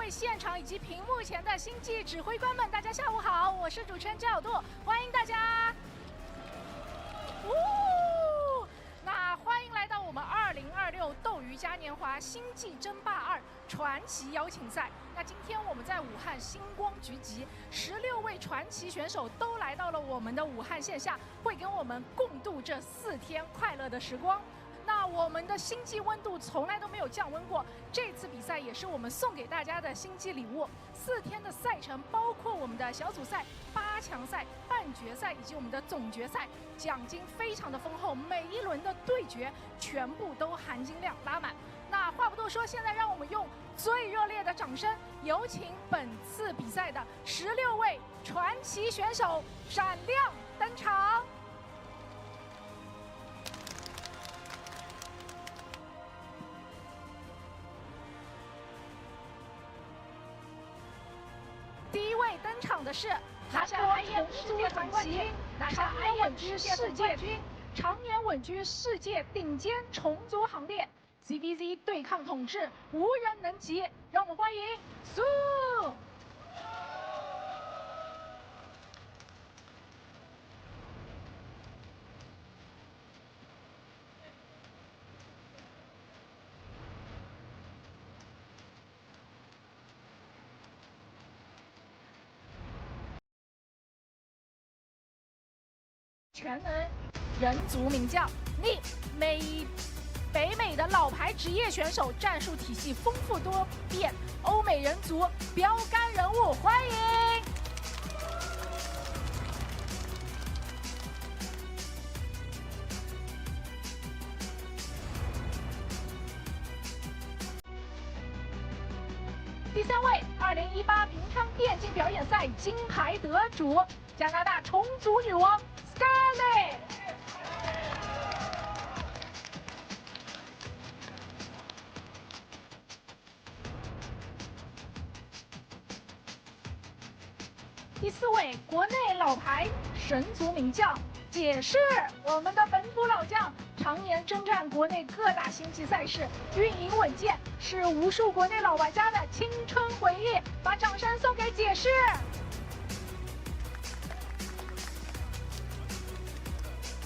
位现场以及屏幕前的星际指挥官们，大家下午好，我是主持人焦小度，欢迎大家。那欢迎来到我们2026斗鱼嘉年华星际争霸2传奇邀请赛。那今天我们在武汉星光聚集，16位传奇选手都来到了我们的武汉线下，会跟我们共度这4天快乐的时光。那我们的星际温度从来都没有降温过，这次比赛也是我们送给大家的星际礼物。4天的赛程包括我们的小组赛、8强赛、半决赛以及我们的总决赛，奖金非常的丰厚，每一轮的对决全部都含金量拉满。那话不多说，现在让我们用最热烈的掌声，有请本次比赛的16位传奇选手闪亮登场。第一位登场的是韩国同族传奇，拿下安稳居世界军，常年稳居世界顶尖虫族行列。CBZ 对抗统治，无人能及，让我们欢迎soO。全能人族名将，北美的老牌职业选手，战术体系丰富多变，欧美人族标杆人物，欢迎！第3位，2018平昌电竞表演赛金牌得主，加拿大虫族女王 Scarlett。第4位，国内老牌神族名将，解释我们的本土老将，常年征战国内各大星际赛事，运营稳健，是无数国内老玩家的青春回忆。把掌声送给解释。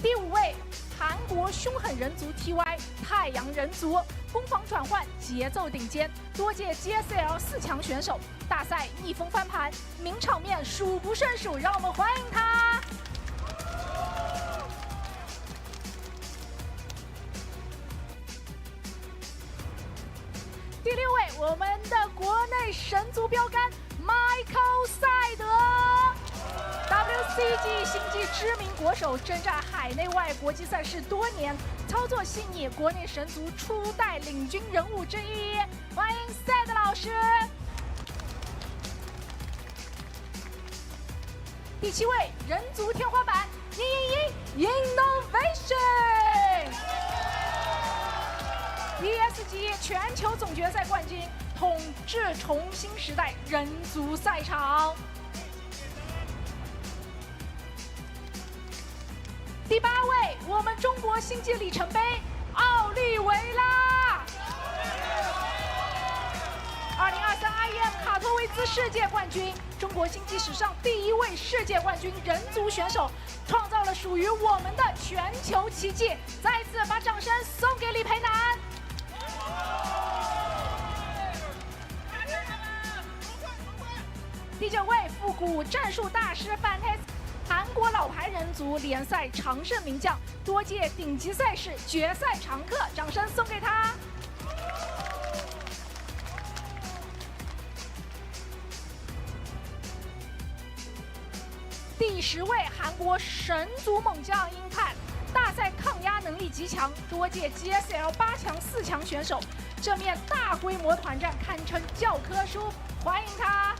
第5位，韩国凶狠人族 TY 太阳人族，攻防转换节奏顶尖，多届 GSL 4强选手，大赛逆风翻盘，名场面数不胜数，让我们欢迎他。第6位，我们的国内神族标杆Michael赛德。WCG 星际知名国手，征战海内外国际赛事多年，操作细腻，国内神族初代领军人物之一。欢迎赛德老师。第7位，人族天花板Innovation。ES 级全球总决赛冠军，统治重新时代人族赛场。第8位，我们中国星际里程碑奥利维拉。2023 IEM 卡托维兹世界冠军，中国星际史上第1位世界冠军人族选手，创造了属于我们的全球奇迹。再次把掌声送给李培南。第9位，复古战术大师FanTaSy，韩国老牌人族联赛常胜名将，多届顶级赛事决赛常客，掌声送给他。第10位，韩国神族猛将英判，大赛抗压能力极强，多届 GSL 8强、4强选手，这面大规模团战堪称教科书，欢迎他。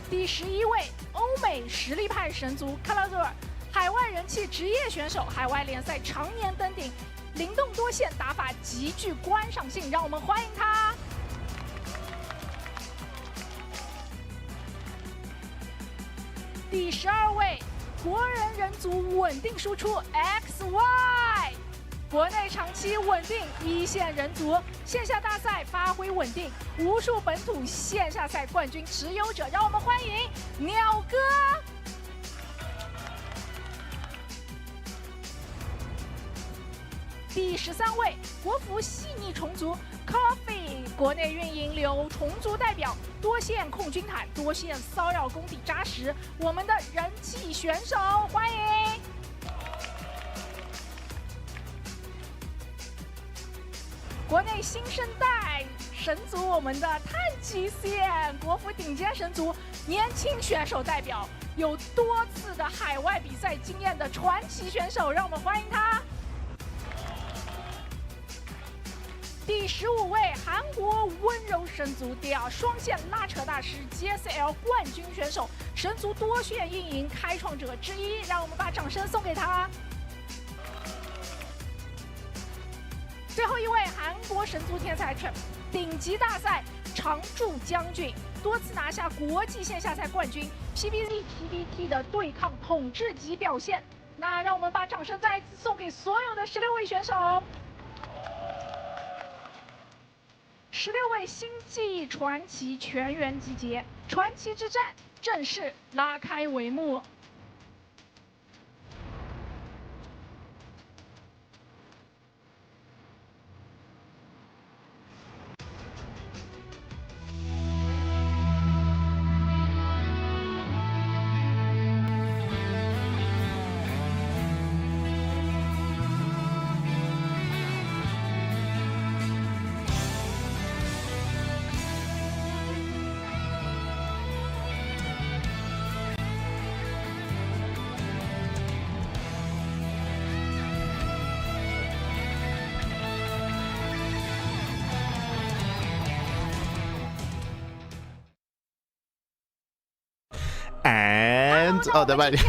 第11位，欧美实力派神族克拉多尔，海外人气职业选手，海外联赛常年登顶，灵动多线，打法极具观赏性，让我们欢迎他。第12位，国人人族稳定输出 XY，国内长期稳定一线人族，线下大赛发挥稳定，无数本土线下赛冠军持有者，让我们欢迎鸟哥。第13位，国服细腻虫族 Coffee， 国内运营流虫族代表，多线控军坦，多线骚扰功底扎实，我们的人气选手，欢迎。国内新生代神族，我们的碳基线，国服顶尖神族，年轻选手代表，有多次的海外比赛经验的传奇选手，让我们欢迎他。第15位，韩国温柔神族DR双线拉扯大师 GSL 冠军选手，神族多线运营开创者之一，让我们把掌声送给他。最后一位，韩国神族天才 Trip 顶级大赛常驻将军，多次拿下国际线下赛冠军 ，PBT 的对抗统治级表现。那让我们把掌声再一次送给所有的16位选手。16位星际传奇全员集结，传奇之战正式拉开帷幕。And oh, that might.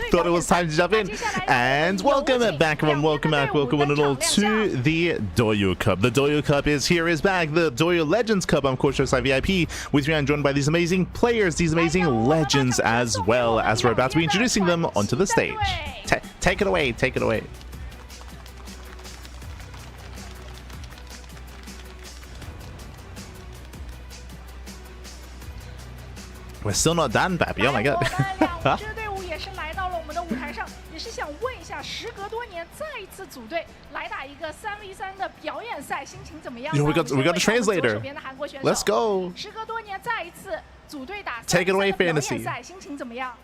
Thought it was time to jump in. And welcome back, everyone. Welcome back one and all to the Douyu Cup. The Douyu Cup is back. The Douyu Legends Cup. I'm Coach Side VIP. With me, I'm joined by these amazing players, these amazing legends, as well as we're about to be introducing them onto the stage. Take it away. Take it away. We're still not done, Pappy. Oh my god. 两支队伍也是来到了我们的舞台上，也是想问一下，时隔多年再一次组队来打一个3v3的表演赛，心情怎么样？ We got a translator. Let's go. 时隔多年再一次组队打 Take it away, FanTaSy. 赛，心情怎么样？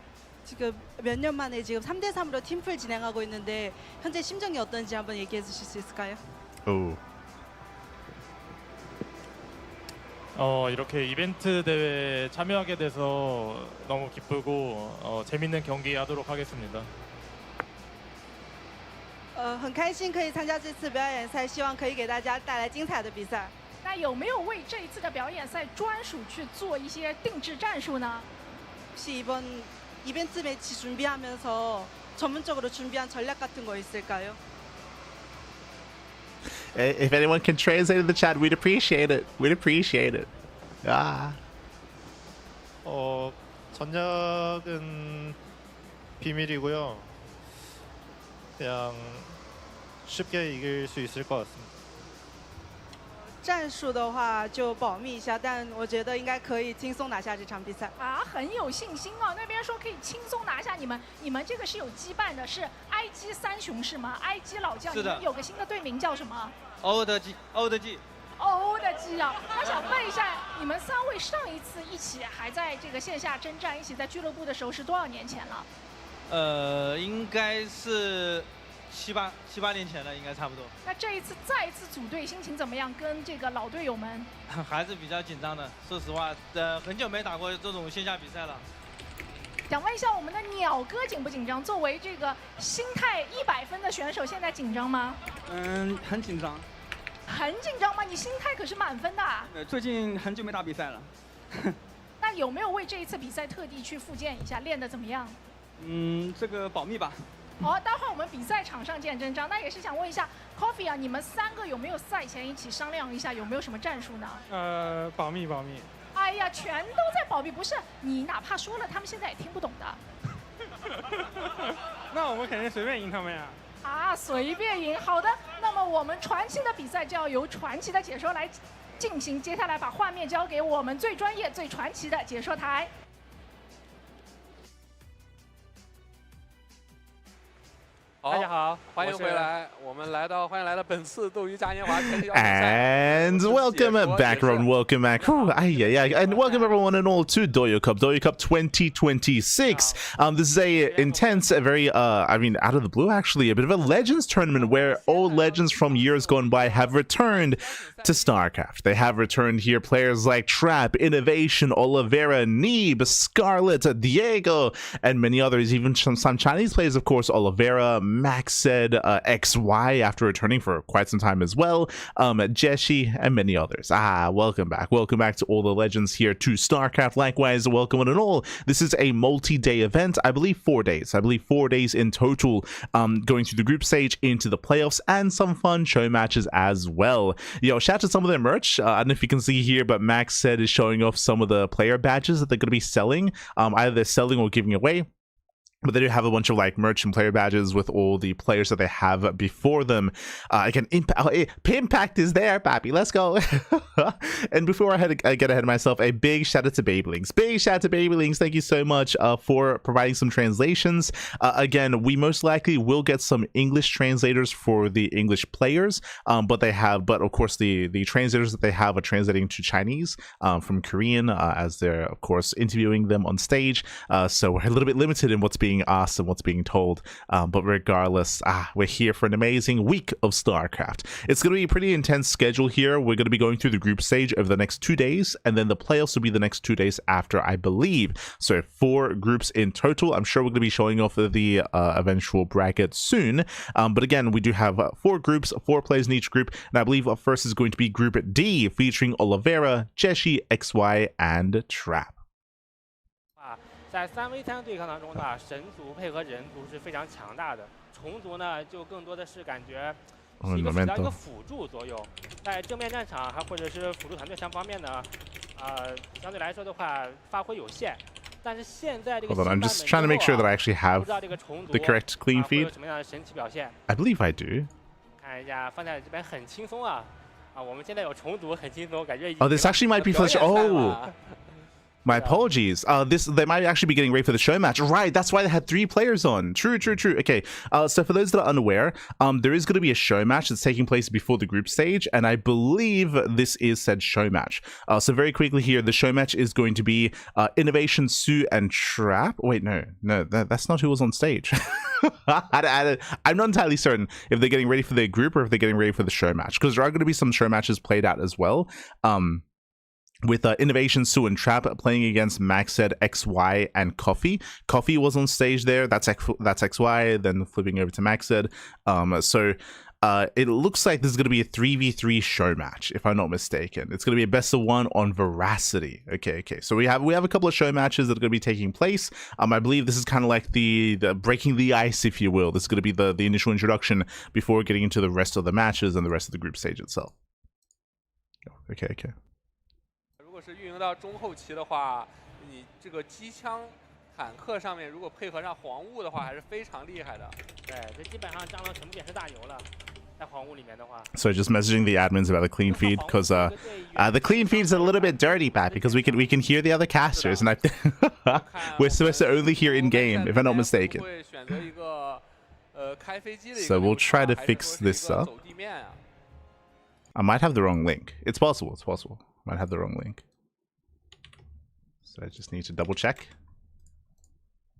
지금 몇 년 만에 지금 3대3으로 팀플 진행하고 있는데 현재 심정이 어떤지 한번 얘기해 주실 수 있을까요? Oh. 이렇게 이벤트 대회에 참여하게 돼서 너무 기쁘고 재밌는 경기 하도록 하겠습니다. 很开心可以参加这次表演赛，希望可以给大家带来精彩的比赛。那有没有为这一次的表演赛专属去做一些定制战术呢？ 혹시 이번 이벤트 매치 준비하면서 전문적으로 준비한 전략 같은 거 있을까요? If anyone can translate in the chat, we'd appreciate it. We'd appreciate it. Ah. 전략은 비밀이고요. 그냥 쉽게 이길 수 있을 것 같습니다. 战术的话就保密一下，但我觉得应该可以轻松拿下这场比赛。啊，很有信心哦。那边说可以轻松拿下你们，你们这个是有羁绊的，是 IG 三雄是吗 ？IG 老将，你们有个新的队名叫什么？欧的基，欧的基。欧的基啊！那想问一下，你们3位上一次一起还在这个线下征战，一起在俱乐部的时候是多少年前了？应该是七八年前了，应该差不多。那这一次再一次组队，心情怎么样？跟这个老队友们还是比较紧张的，说实话，很久没打过这种线下比赛了。想问一下我们的鸟哥紧不紧张？作为这个心态100分的选手，现在紧张吗？很紧张。很紧张吗？你心态可是满分的。最近很久没打比赛了。那有没有为这一次比赛特地去复健一下？练得怎么样？这个保密吧。好，待会儿我们比赛场上见真章。那也是想问一下 Coffee 啊，你们3个有没有赛前一起商量一下有没有什么战术呢？保密。哎呀，全都在保密，不是你哪怕说了，他们现在也听不懂的。那我们肯定随便赢他们呀。啊，随便赢。好的，那么我们传奇的比赛就要由传奇的解说来进行。接下来把画面交给我们最专业、最传奇的解说台。大家好，欢迎回来。我们欢迎来到本次斗鱼嘉年华全体邀请And 赛。welcome back, everyone. Welcome back. And welcome everyone and all to Douyu Cup 2026. This is a intense, a very, I mean, out of the blue actually, a bit of a Legends tournament where old legends from years gone by have returned to StarCraft. They have returned here players like Trap, Innovation, Oliveira, Neeb, Scarlet, Diego, and many others. Even some Chinese players, of course. Oliveira, Max said, XY after returning for quite some time as well. Jeshi, and many others. Welcome back. Welcome back to all the legends here to StarCraft. Likewise, welcome one and all. This is a multi-day event. I believe 4 days. I believe 4 days in total, going through the group stage into the playoffs and some fun show matches as well. Yo, shout out to some of their merch. I don't know if you can see here, but Max said is showing off some of the player badges that they're going to be selling. Either they're selling or giving away. But they do have a bunch of like merch and player badges with all the players that they have before them. Again, Impact is there, Pappy. Let's go. And before I get ahead of myself, a big shout out to Babelings. Big shout out to Babelings. Thank you so much for providing some translations. Again, we most likely will get some English translators for the English players. But of course, the translators that they have are translating to Chinese from Korean as they're, of course, interviewing them on stage. So we're a little bit limited in what's being asked and what's being told, but regardless, we're here for an amazing week of StarCraft. It's going to be a pretty intense schedule here. We're going to be going through the group stage over the next 2 days, and then the playoffs will be the next 2 days after, I believe. So 4 groups in total. I'm sure we're going to be showing off the eventual bracket soon, but again, we do have 4 groups, 4 players in each group, and I believe our first is going to be Group D, featuring Oliveira, Jeshi, XY, and Trap. 在3v3对抗当中呢，神族配合人族是非常强大的，虫族呢就更多的是感觉是一个起到一个辅助作用，在正面战场还或者是辅助团队相方面呢，相对来说的话发挥有限。但是现在这个 Hold on, I'm just trying to make sure that I actually have the correct clean feed. 什么样的神奇表现 I believe I do. 看一下FanTaSy这边很轻松啊，我们现在有虫族很轻松，感觉已经 Oh, this actually might be for my apologies. They might actually be getting ready for the show match. Right, that's why they had 3 players on. True. Okay, so for those that are unaware, there is going to be a show match that's taking place before the group stage, and I believe this is said show match. So very quickly here, the show match is going to be Innovation, soO, and Trap. Wait, no, that's not who was on stage. I'm not entirely certain if they're getting ready for their group or if they're getting ready for the show match, because there are going to be some show matches played out as well. With Innovation, soO, and Trap playing against Maxed, XY, and Coffee. Coffee was on stage there. That's XY. Then flipping over to Maxed. So it looks like this is going to be a 3v3 show match, if I'm not mistaken. It's going to be a best of 1 on Veracity. Okay. So we have a couple of show matches that are going to be taking place. I believe this is kind of like the breaking the ice, if you will. This is going to be the initial introduction before getting into the rest of the matches and the rest of the group stage itself. Okay. 是运营到中后期的话，你这个机枪、坦克上面如果配合上黄雾的话，还是非常厉害的。对，这基本上蟑螂全部也是大油了，在黄雾里面的话。So just messaging the admins about the clean feed, because the clean feed's a little bit dirty, Pat, because we can hear the other casters, and we're supposed to only hear in game, if I'm not mistaken. So we'll try to fix this up. I might have the wrong link. It's possible. Might have the wrong link. So I just need to double check.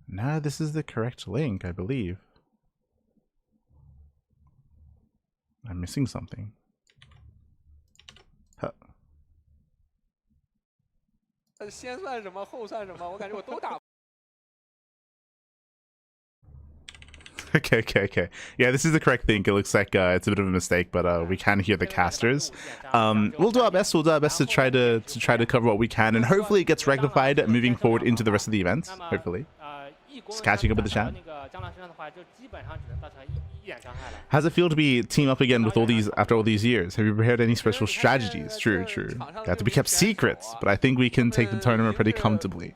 No, this is the correct link, I believe. I'm missing something. Huh. Okay. Yeah, this is the correct thing. It looks like it's a bit of a mistake, but we can hear the casters. We'll do our best. We'll do our best to try to cover what we can, and hopefully it gets rectified moving forward into the rest of the events. Hopefully. Just catching up with the chat. How's it feel to be team up again with after all these years? Have you prepared any special strategies? True. They have to be kept secrets, but I think we can take the tournament pretty comfortably.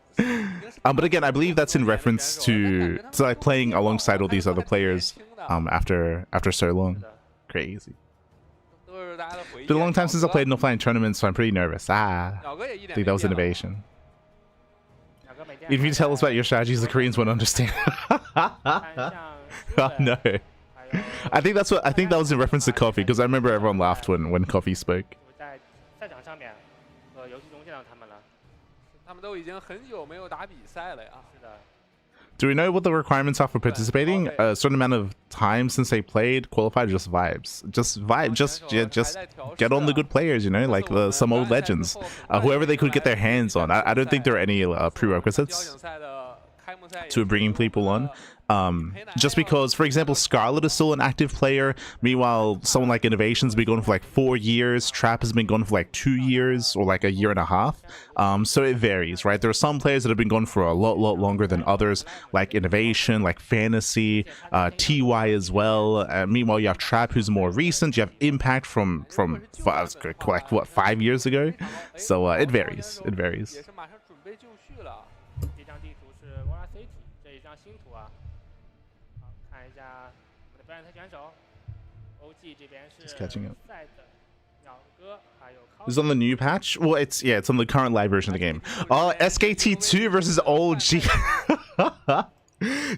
But again, I believe that's in reference to like playing alongside all these other players after so long. Crazy. Been a long time since I played an offline tournament, so I'm pretty nervous. I think that was innovation. If you tell us about your strategies, the Koreans won't understand. Oh no. I think that was in reference to Coffee, because I remember everyone laughed when Coffee spoke. Do we know what the requirements are for participating? A certain amount of time since they played, qualified, just vibes. Just get on the good players, you know, like some old legends. Whoever they could get their hands on. I don't think there are any prerequisites to bringing people on. Just because, for example, Scarlet is still an active player. Meanwhile, someone like Innovation's been going for like 4 years. Trap has been going for like 2 years or like a year and a half. So it varies, right? There are some players that have been going for a lot longer than others, like Innovation, like FanTaSy, TY as well. Meanwhile, you have Trap, who's more recent. You have Impact from like what, 5 years ago. So it varies. It varies. Just catching up. This is on the new patch? Well, it's on the current live version of the game. Oh, SKT2 versus OG.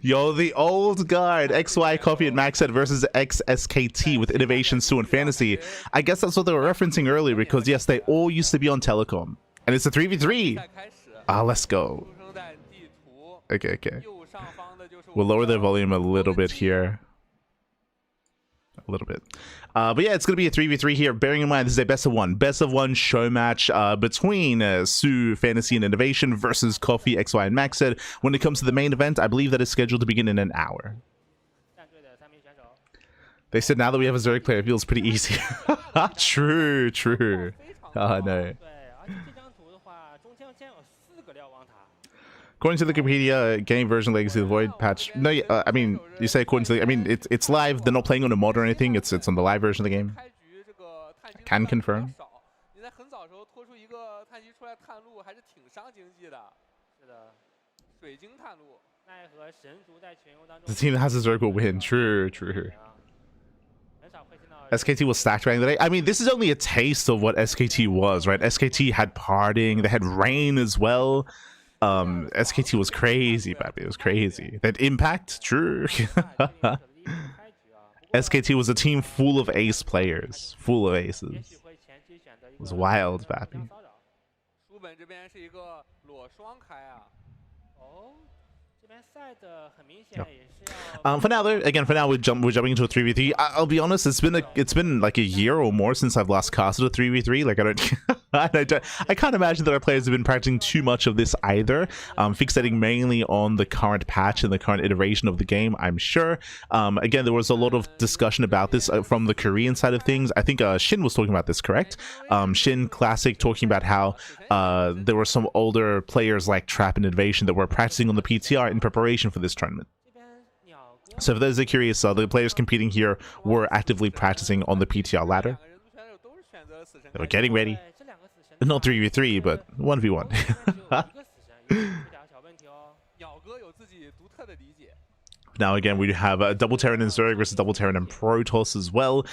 Yo, the old guard. XY Coffee and Maxed versus XSKT with Innovation, soO, and FanTaSy. I guess that's what they were referencing earlier, because yes, they all used to be on Telecom. And it's a 3v3. Let's go. Okay. We'll lower the volume a little bit here. A little bit. But yeah, it's going to be a 3v3 here. Bearing in mind, this is a best of one show match between soO, FanTaSy, and Innovation versus Coffee, XY, and Maxed. When it comes to the main event, I believe that is scheduled to begin in an hour. They said now that we have a Zurich player, it feels pretty easy. True. Oh, no. According to the Wikipedia, game version Legacy of the Void patch. No, I mean, you say according to the... I mean, it's live. They're not playing on a mod or anything. It's on the live version of the game. Can confirm. The team that has a Zerg will win. True. SKT was stacked rank today. I mean, this is only a taste of what SKT was, right? SKT had Parting. They had Rain as well. SKT was crazy, baby. It was crazy. That Impact, true. SKT was a team full of ace players, full of aces. It was wild, baby. For now, though, we're jumping into a 3v3. I'll be honest, it's been like a year or more since I've last casted a 3v3. Like I can't imagine that our players have been practicing too much of this either. Fixating mainly on the current patch and the current iteration of the game, I'm sure. Again, there was a lot of discussion about this from the Korean side of things. I think Shin was talking about this, correct? Shin Classic talking about how there were some older players like Trap and Innovation that were practicing on the PTR in preparation for this tournament. So for those that are curious, the players competing here were actively practicing on the PTR ladder. They were getting ready. Not 3v3, but 1v1. Now again, we have Double Terran and Zerg versus Double Terran and Protoss as well.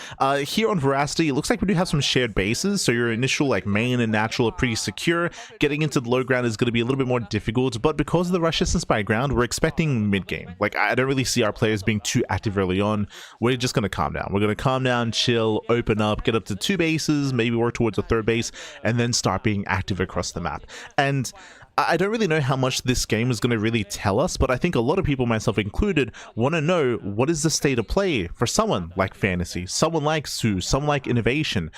Here on Veracity, it looks like we do have some shared bases, so your initial like main and natural are pretty secure. Getting into the low ground is going to be a little bit more difficult, but because of the rush distance by ground, we're expecting mid-game. Like, I don't really see our players being too active early on. We're just going to calm down. We're going to calm down, chill, open up, get up to 2 bases, maybe work towards a 3rd base, and then start being active across the map. And I don't really know how much this game is going to really tell us, but I think a lot of people, myself included, want to know what is the state of play for someone like FanTaSy, someone like soO, someone like Innovation.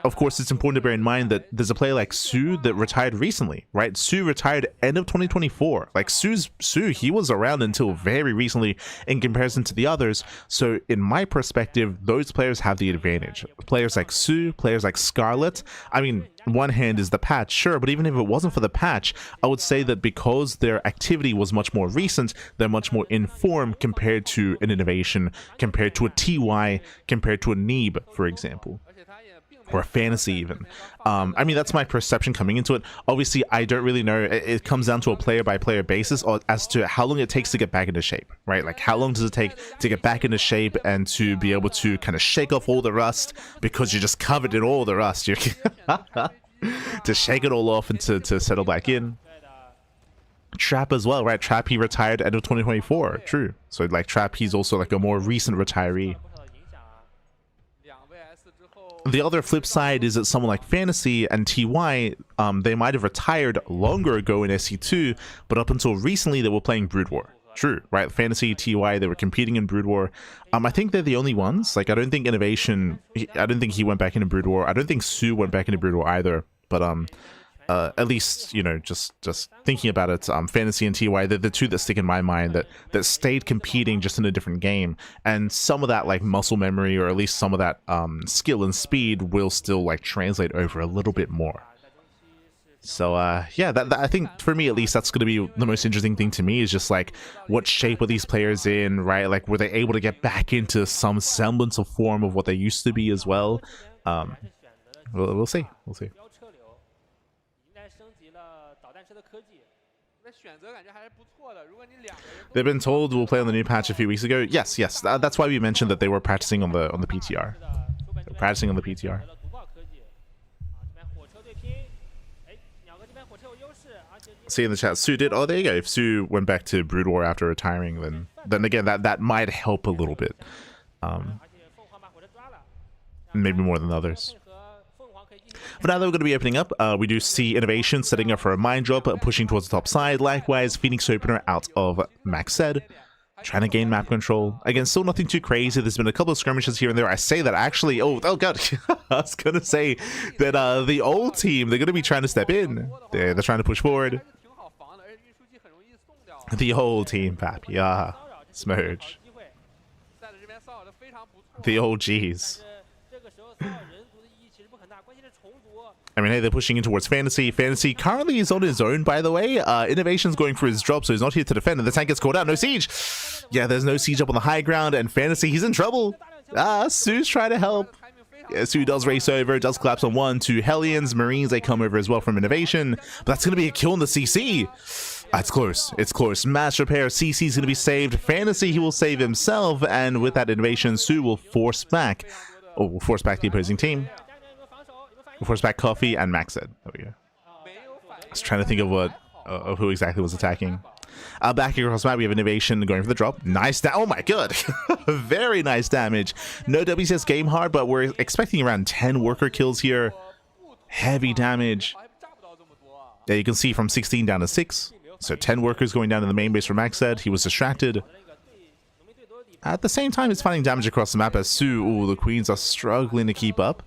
Of course, it's important to bear in mind that there's a player like soO that retired recently, right? soO retired end of 2024. Like, soO, he was around until very recently in comparison to the others. So in my perspective, those players have the advantage. Players like soO, players like Scarlet. I mean, one hand is the patch, sure, but even if it wasn't for the patch, I would say that because their activity was much more recent, they're much more informed compared to an Innovation, compared to a TY, compared to a Neeb, for example. or FanTaSy even. I mean, that's my perception coming into it. Obviously, I don't really know. It comes down to a player-by-player basis or as to how long it takes to get back into shape, right? Like, how long does it take to get back into shape and to be able to kind of shake off all the rust because you just covered in all the rust. You to shake it all off and to settle back in. Trap as well, right? Trap, he retired end of 2024. True. So, like, Trap, he's also like a more recent retiree. The other flip side is that someone like FanTaSy and TY, they might have retired longer ago in SC2, but up until recently they were playing Brood War. True, right? FanTaSy, TY, they were competing in Brood War. I think they're the only ones. Like, I don't think Innovation, I don't think he went back into Brood War. I don't think soO went back into Brood War either. But at least, you know, just thinking about it, FanTaSy and TY, they're the two that stick in my mind that stayed competing just in a different game, and some of that like muscle memory, or at least some of that skill and speed, will still like translate over a little bit more. So yeah, that I think for me at least, that's going to be the most interesting thing to me, is just like, what shape are these players in, right? Like, were they able to get back into some semblance of form of what they used to be as well? We'll see. We'll see. They've been told we'll play on the new patch a few weeks ago. Yes, yes. That's why we mentioned that they were practicing on the PTR. They're practicing on the PTR. See in the chat, soO did. Oh, there you go. If soO went back to Brood War after retiring, then again that might help a little bit. Maybe more than others. But now that we're going to be opening up, we do see Innovation setting up for a mine drop, pushing towards the top side. Likewise, Phoenix Opener out of Maxed, trying to gain map control. Again, still nothing too crazy. There's been a couple of skirmishes here and there. I say that actually, oh god, I was going to say that the old team, they're going to be trying to step in. They're trying to push forward. The old team, Pap, yeah, Smurge. The old G's. I mean, hey, they're pushing in towards FanTaSy. FanTaSy currently is on his own, by the way. Innovation's going for his drop, so he's not here to defend, and the tank gets caught out. No siege. Yeah, there's no siege up on the high ground, and FanTaSy, he's in trouble. soO's trying to help. Yeah, soO does race over, does collapse on 1, 2 Hellions. Marines, they come over as well from Innovation. But that's going to be a kill on the CC. It's close. It's close. Mass repair. CC's going to be saved. FanTaSy, he will save himself, and with that Innovation, soO will force back. Oh, will force back the opposing team. Force back Coffee and Maxed. There we go. I was trying to think of who exactly was attacking. Back across the map, we have Innovation going for the drop. Nice oh my god. Very nice damage. No WCS game hard, but we're expecting around 10 worker kills here. Heavy damage. Yeah, you can see from 16 down to 6. So 10 workers going down to the main base for Maxed. He was distracted. At the same time, it's finding damage across the map as soO. Ooh, the Queens are struggling to keep up.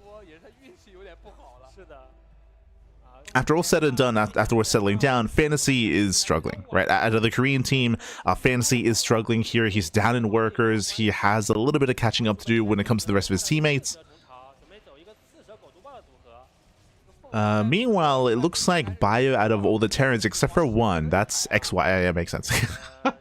After all said and done, after we're settling down, FanTaSy is struggling, right? Out of the Korean team, FanTaSy is struggling here. He's down in workers. He has a little bit of catching up to do when it comes to the rest of his teammates. Meanwhile, it looks like Bio out of all the Terrans, except for one, that's XY. Yeah, makes sense.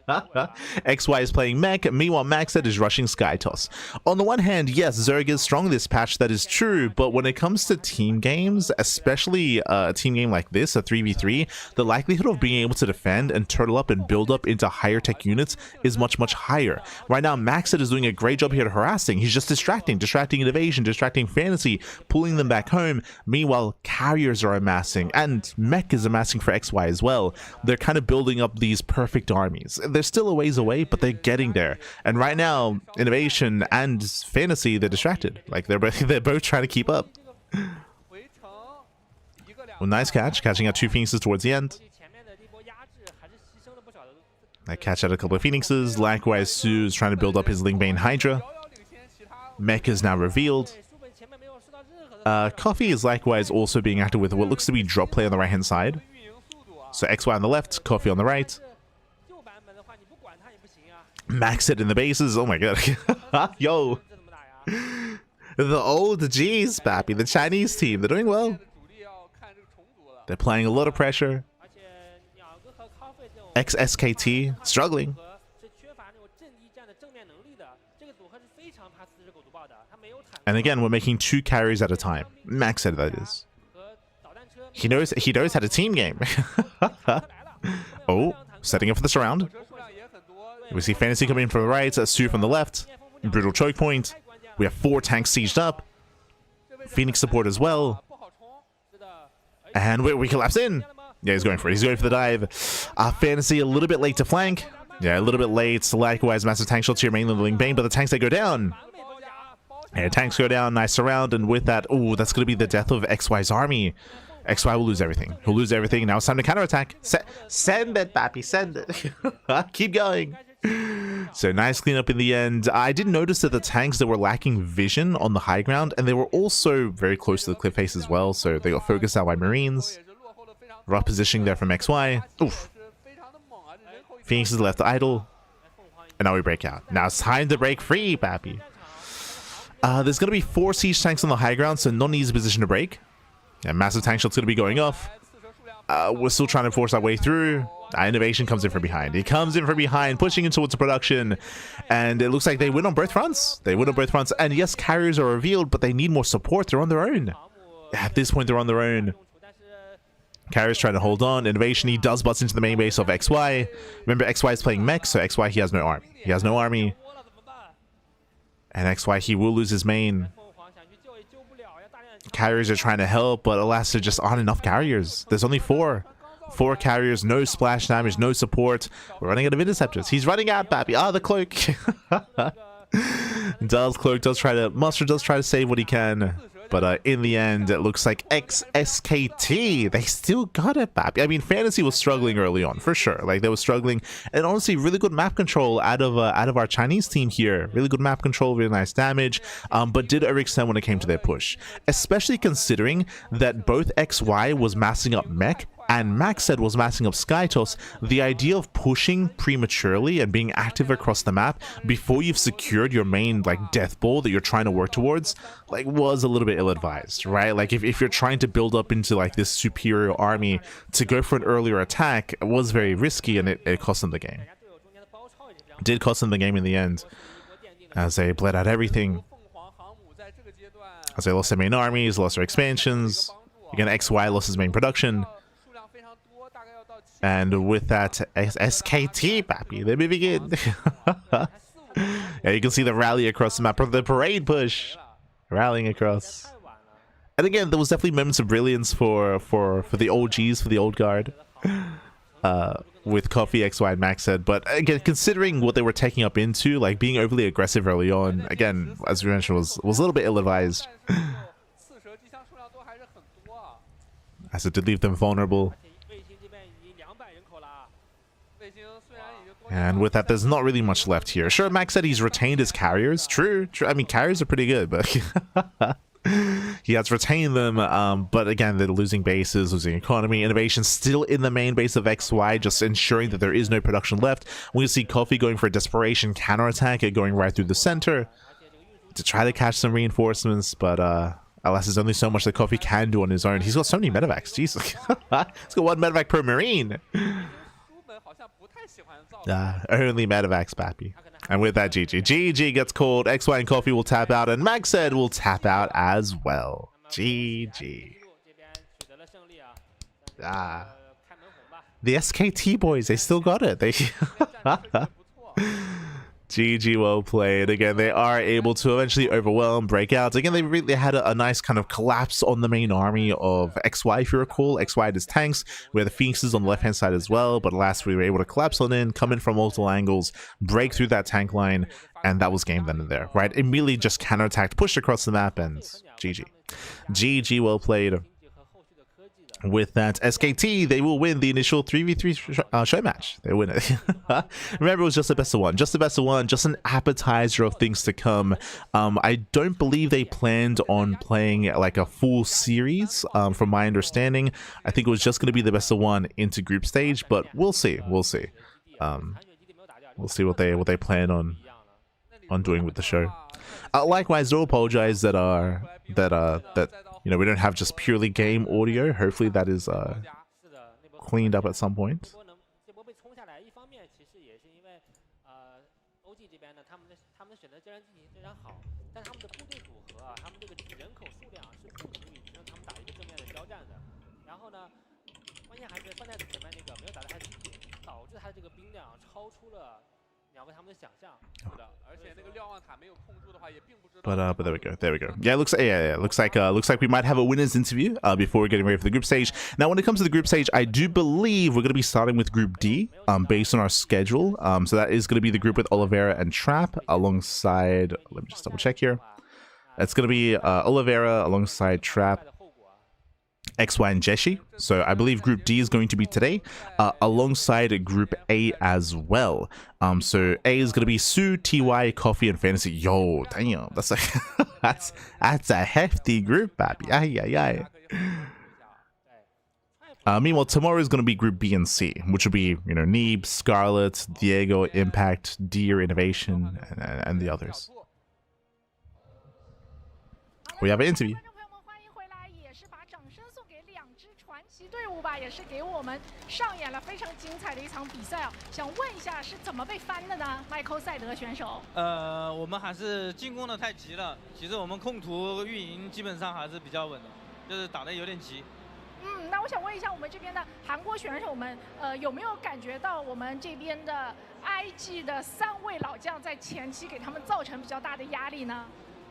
XY is playing mech. Meanwhile, Maxed is rushing Skytoss. On the one hand, yes, Zerg is strong this patch, that is true, but when it comes to team games, especially a team game like this, a 3v3, the likelihood of being able to defend and turtle up and build up into higher tech units is much, much higher. Right now, Maxed is doing a great job here at harassing. He's just distracting Innovation, distracting FanTaSy, pulling them back home. Meanwhile, carriers are amassing, and mech is amassing for XY as well. They're kind of building up these perfect armies. They're still a ways away, but they're getting there. And right now, Innovation and FanTaSy, they're distracted. Like, they're both trying to keep up. Well, nice catch, catching out 2 Phoenixes towards the end. I catch out a couple of Phoenixes. Likewise, soO is trying to build up his Lingbane Hydra. Mech is now revealed. Coffee is likewise also being active with what looks to be drop play on the right-hand side. So XY on the left, Coffee on the right. Maxed in the bases. Oh my god. Yo. The old G's, Pappy. The Chinese team. They're doing well. They're applying a lot of pressure. XSKT struggling. And again, we're making 2 carries at a time. Max said that is. He knows how to team game. Oh, setting up for this round. We see FanTaSy coming in from the right, soO from the left. Brutal choke point. We have 4 tanks sieged up. Phoenix support as well. And we collapse in. Yeah, he's going for it. He's going for the dive. FanTaSy a little bit late to flank. Yeah, a little bit late. Likewise, massive tank shot to your main leveling Bane, but the tanks, they go down. Yeah, tanks go down. Nice surround. And with that, oh, that's going to be the death of XY's army. XY will lose everything. He'll lose everything. Now it's time to counterattack. Send it, Pappy. Send it. Keep going. So nice cleanup in the end. I did notice that the tanks that were lacking vision on the high ground, and they were also very close to the cliff face as well, so they got focused out by Marines. Rough positioning there from XY. Oof. Phoenix is left idle. And now we break out. Now it's time to break free, Pappy. There's going to be 4 siege tanks on the high ground, so not an easy position to break. Yeah, massive tank shot's going to be going off. We're still trying to force our way through. Innovation comes in from behind. He comes in from behind, pushing in towards the production. And it looks like they win on both fronts. They win on both fronts. And yes, carriers are revealed, but they need more support. They're on their own. At this point, they're on their own. Carriers trying to hold on. Innovation, he does bust into the main base of XY. Remember, XY is playing mech, so XY, he has no army. He has no army. And XY, he will lose his main. Carriers are trying to help, but alas, there just aren't enough carriers. There's only 4. 4 carriers, no splash damage, no support. We're running out of interceptors. He's running out, Pappy. The cloak. Mustard does try to save what he can. But in the end, it looks like XSKT, they still got it, Pappy. I mean, FanTaSy was struggling early on, for sure. Like, they were struggling. And honestly, really good map control out of our Chinese team here. Really good map control, really nice damage. But did overextend when it came to their push. Especially considering that both XY was massing up mech and Maxed was massing up Skytos. The idea of pushing prematurely and being active across the map before you've secured your main, like, death ball that you're trying to work towards, like, was a little bit ill-advised, right? Like, if you're trying to build up into, like, this superior army, to go for an earlier attack was very risky, and it cost them the game. It did cost them the game in the end, as they bled out everything. As they lost their main armies, lost their expansions. Again, XY lost his main production. And with that, SKT, Pappy, they're moving in. Yeah, you can see the rally across the map, the parade push, rallying across. And again, there was definitely moments of brilliance for the OGs, for the old guard, with Coffee, XY, and Maxed. But again, considering what they were taking up into, like being overly aggressive early on, again, as we mentioned, was a little bit ill-advised. As it did leave them vulnerable. And with that, there's not really much left here. Sure, Max said he's retained his carriers. True. I mean, carriers are pretty good, but he has retained them. But again, they're losing bases, losing economy. Innovation still in the main base of XY, just ensuring that there is no production left. We see Coffee going for a desperation counterattack, going right through the center to try to catch some reinforcements, but alas, there's only so much that Coffee can do on his own. He's got so many medevacs. Jesus. He's got 1 medevac per marine. Only medevacs, Pappy. And with that, GG gets called. XY and Coffee will tap out, and Maxed will tap out as well. GG. The SKT boys, they still got it. They GG, well played. Again, they are able to eventually overwhelm, break out. Again, they really had a nice kind of collapse on the main army of XY, if you recall. XY had his tanks. We had the Phoenixes on the left-hand side as well, but alas, we were able to collapse on in, come in from multiple angles, break through that tank line, and that was game then and there, right? Immediately just counterattacked, pushed across the map, and GG. GG, well played. With that, SKT, they will win the initial 3v3 show match. They win it. Remember, it was just the best of one. Just the best of one. Just an appetizer of things to come. I don't believe they planned on playing like a full series, from my understanding. I think it was just going to be the best of one into group stage, but we'll see. We'll see. We'll see what they plan on doing with the show. Likewise, do apologize that you know, we don't have just purely game audio. Hopefully that is cleaned up at some point. OG 这边呢，他们的选择仍然进行非常好，但他们的部队组合啊，他们这个人口数量是不足以支撑他们打一个正面的交战的。然后呢，关键还是FanTaSy前面那个没有打得太理解，导致他的这个兵量超出了两个他们的想象。是的，而且那个瞭望塔没有控住的话，也并不知道。But there we go. There we go. Yeah, looks like we might have a winners interview before we're getting ready for the group stage. Now, when it comes to the group stage, I do believe we're going to be starting with Group D, based on our schedule. So that is going to be the group with Oliveira and Trap alongside. Let me just double check here. That's going to be Oliveira alongside Trap, XY, and Jeshi. So I believe Group D is going to be today, alongside Group A as well. So A is going to be soO, TY, Coffee, and FanTaSy. Yo, damn, that's like that's a hefty group, baby. Ay. Meanwhile, tomorrow is going to be Group B and C, which will be, you know, Neeb, Scarlet, Diego, Impact, Deer, Innovation, and the others. We have an interview. 队伍吧，也是给我们上演了非常精彩的一场比赛啊！想问一下，是怎么被翻的呢？麦克赛德选手。我们还是进攻的太急了，其实我们控图运营基本上还是比较稳的，就是打的有点急。那我想问一下，我们这边的韩国选手们，有没有感觉到我们这边的 IG 的3位老将在前期给他们造成比较大的压力呢？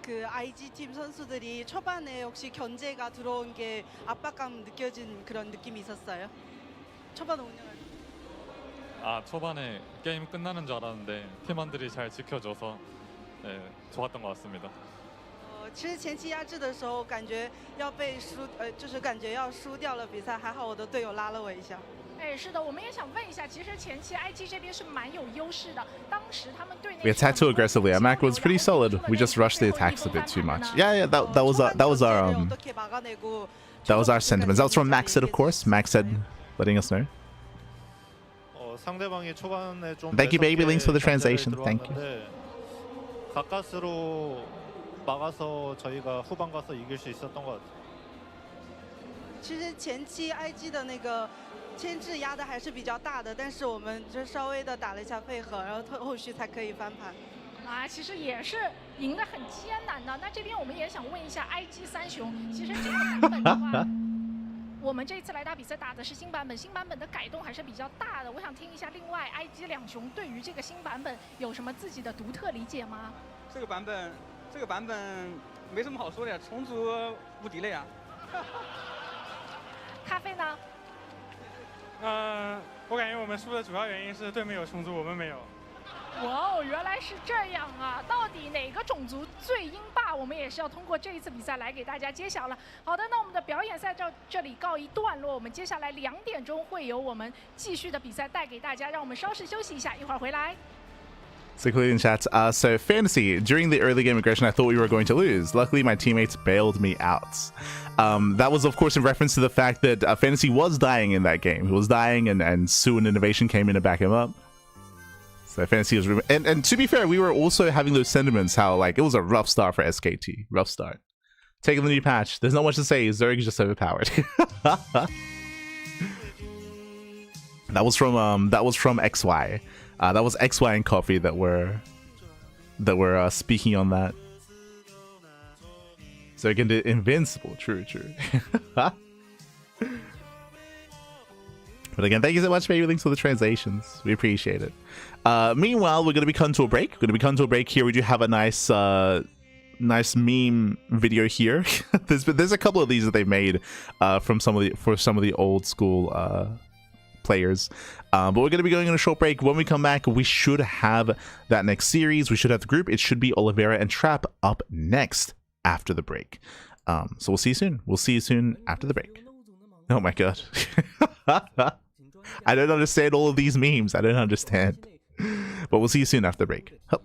그 IG 팀 선수들이 초반에 혹시 견제가 들어온 게 압박감 느껴진 그런 느낌이 있었어요? 초반 운영할 때. 초반에 게임 끝나는 줄 알았는데 팀원들이 잘 지켜줘서 네, 좋았던 것 같습니다. 其实前期压制的时候，感觉要被输，就是感觉要输掉了比赛，还好我的队友拉了我一下。 是的，我们也想问一下，其实前期 IG 这边是蛮有优势的。当时他们对 We attacked too aggressively. Our macro was pretty solid. We just rushed the attacks a bit too much. Yeah, that was our sentiments. That was from Max said, of course. Max said, letting us know. 상대방이 초반에 좀 Thank you, baby links, for the translation. Thank you. 가까스로 막아서 저희가 후반 가서 이길 수 있었던 것 같아요. 其实前期 IG 的那个牵制压的还是比较大的，但是我们就稍微的打了一下配合，然后后续才可以翻盘。其实也是赢得很艰难的。那这边我们也想问一下 IG 三雄，其实这个版本的话，我们这次来打比赛打的是新版本，新版本的改动还是比较大的。我想听一下，另外 IG 两雄对于这个新版本有什么自己的独特理解吗？这个版本没什么好说的，虫族无敌了呀。咖啡呢？我感觉我们输的主要原因是对面有虫族，我们没有。哇哦，原来是这样啊！到底哪个种族最英霸？我们也是要通过这一次比赛来给大家揭晓了。好的，那我们的表演赛到这里告一段落。我们接下来2点钟会有我们继续的比赛带给大家，让我们稍事休息一下，一会儿回来。 So clearly in chat, so FanTaSy, during the early game aggression, I thought we were going to lose. Luckily, my teammates bailed me out. That was, of course, in reference to the fact that FanTaSy was dying in that game. He was dying, and soO and Innovation came in to back him up. So FanTaSy was... And to be fair, we were also having those sentiments how, like, it was a rough start for SKT. Rough start. Taking the new patch. There's not much to say. Zerg is just overpowered. That was from XY. That was XY and Coffee that were speaking on that. So again, invincible. True. But again, thank you so much, baby links, for the translations. We appreciate it. Meanwhile, we're gonna be coming to a break. Here we do have a nice meme video here. there's a couple of these that they've made for some of the old school players, but we're going to be going on a short break. When we come back, we should have that next series. We should have the group. It should be Oliveira and Trap up next after the break. So we'll see you soon after the break. Oh my god. I don't understand all of these memes. I don't understand, but we'll see you soon after the break. Hup.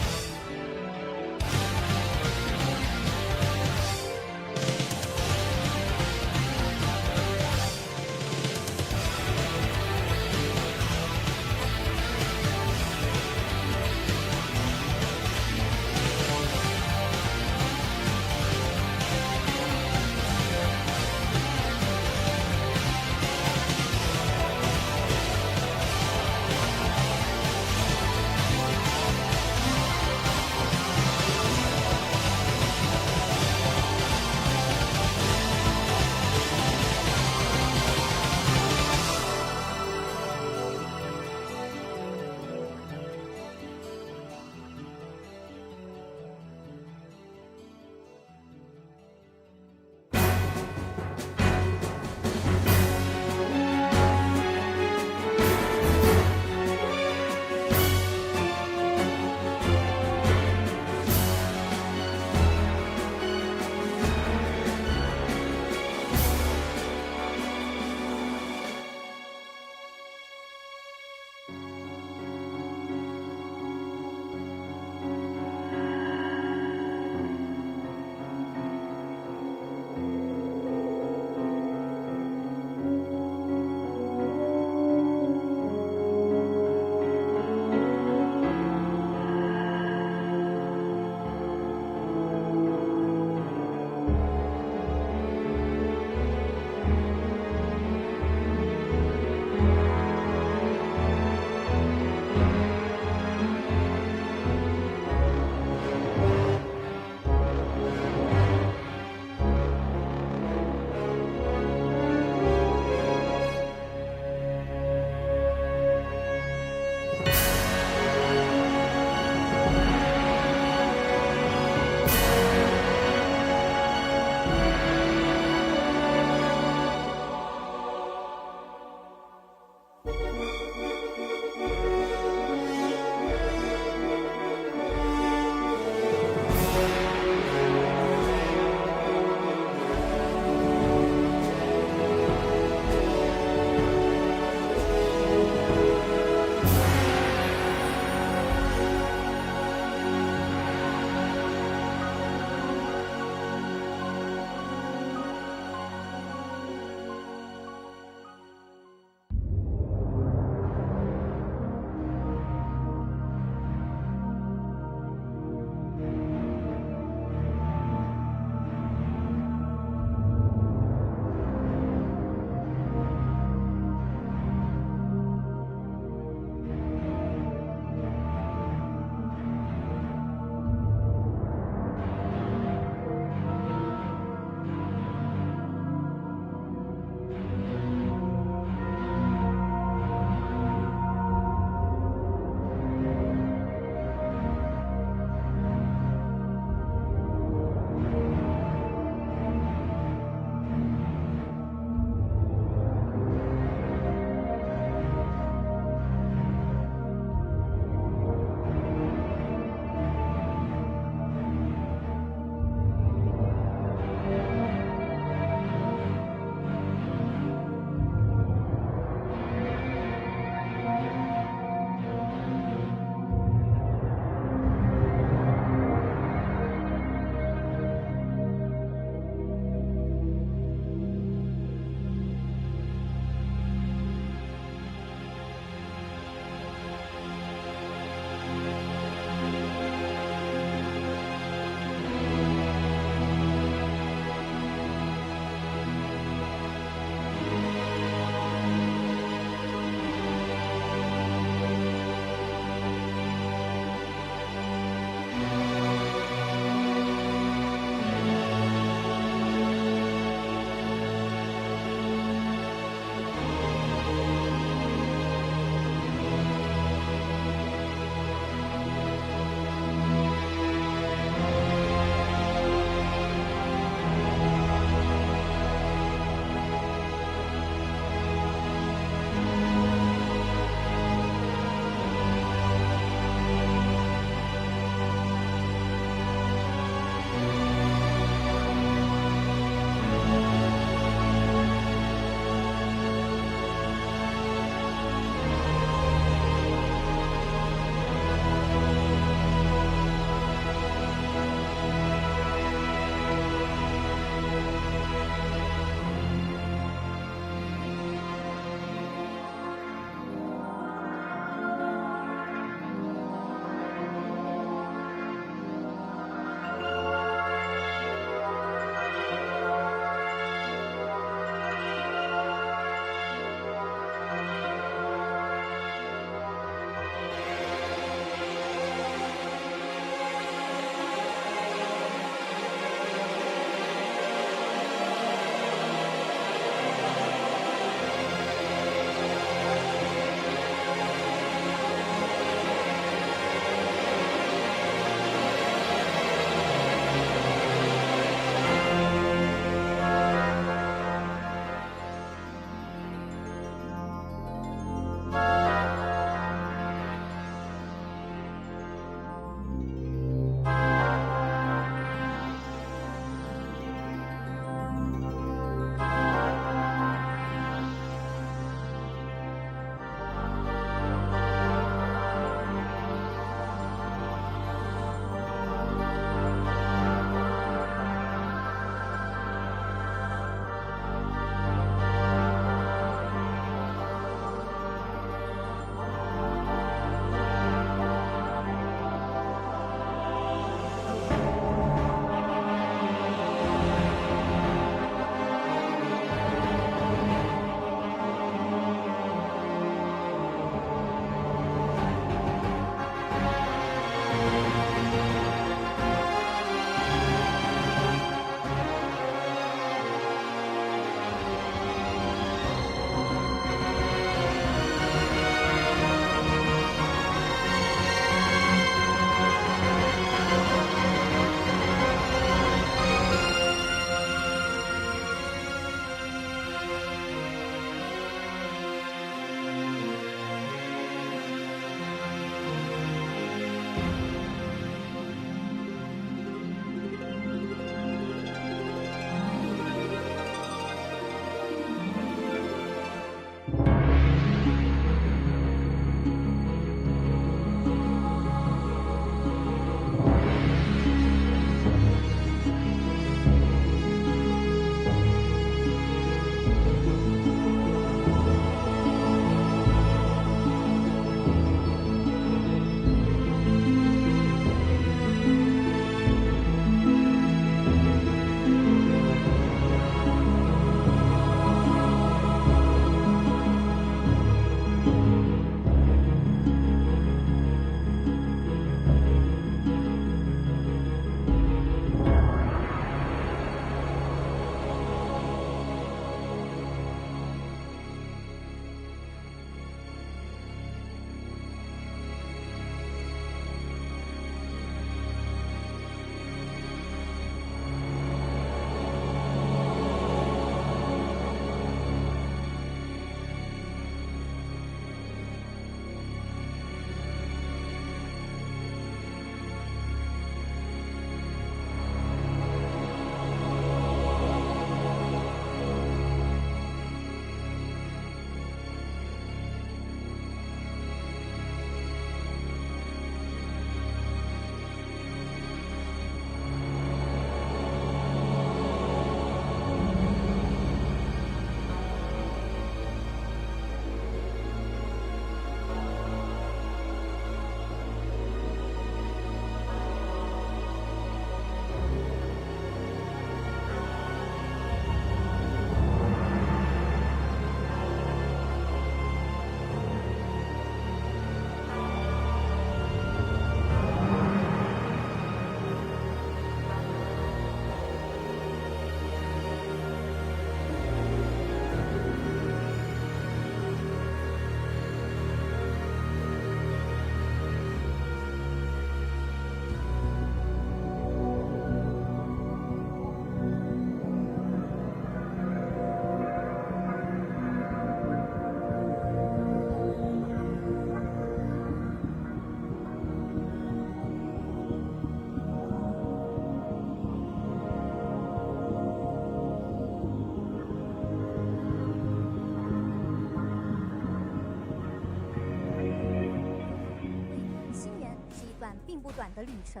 不短的旅程。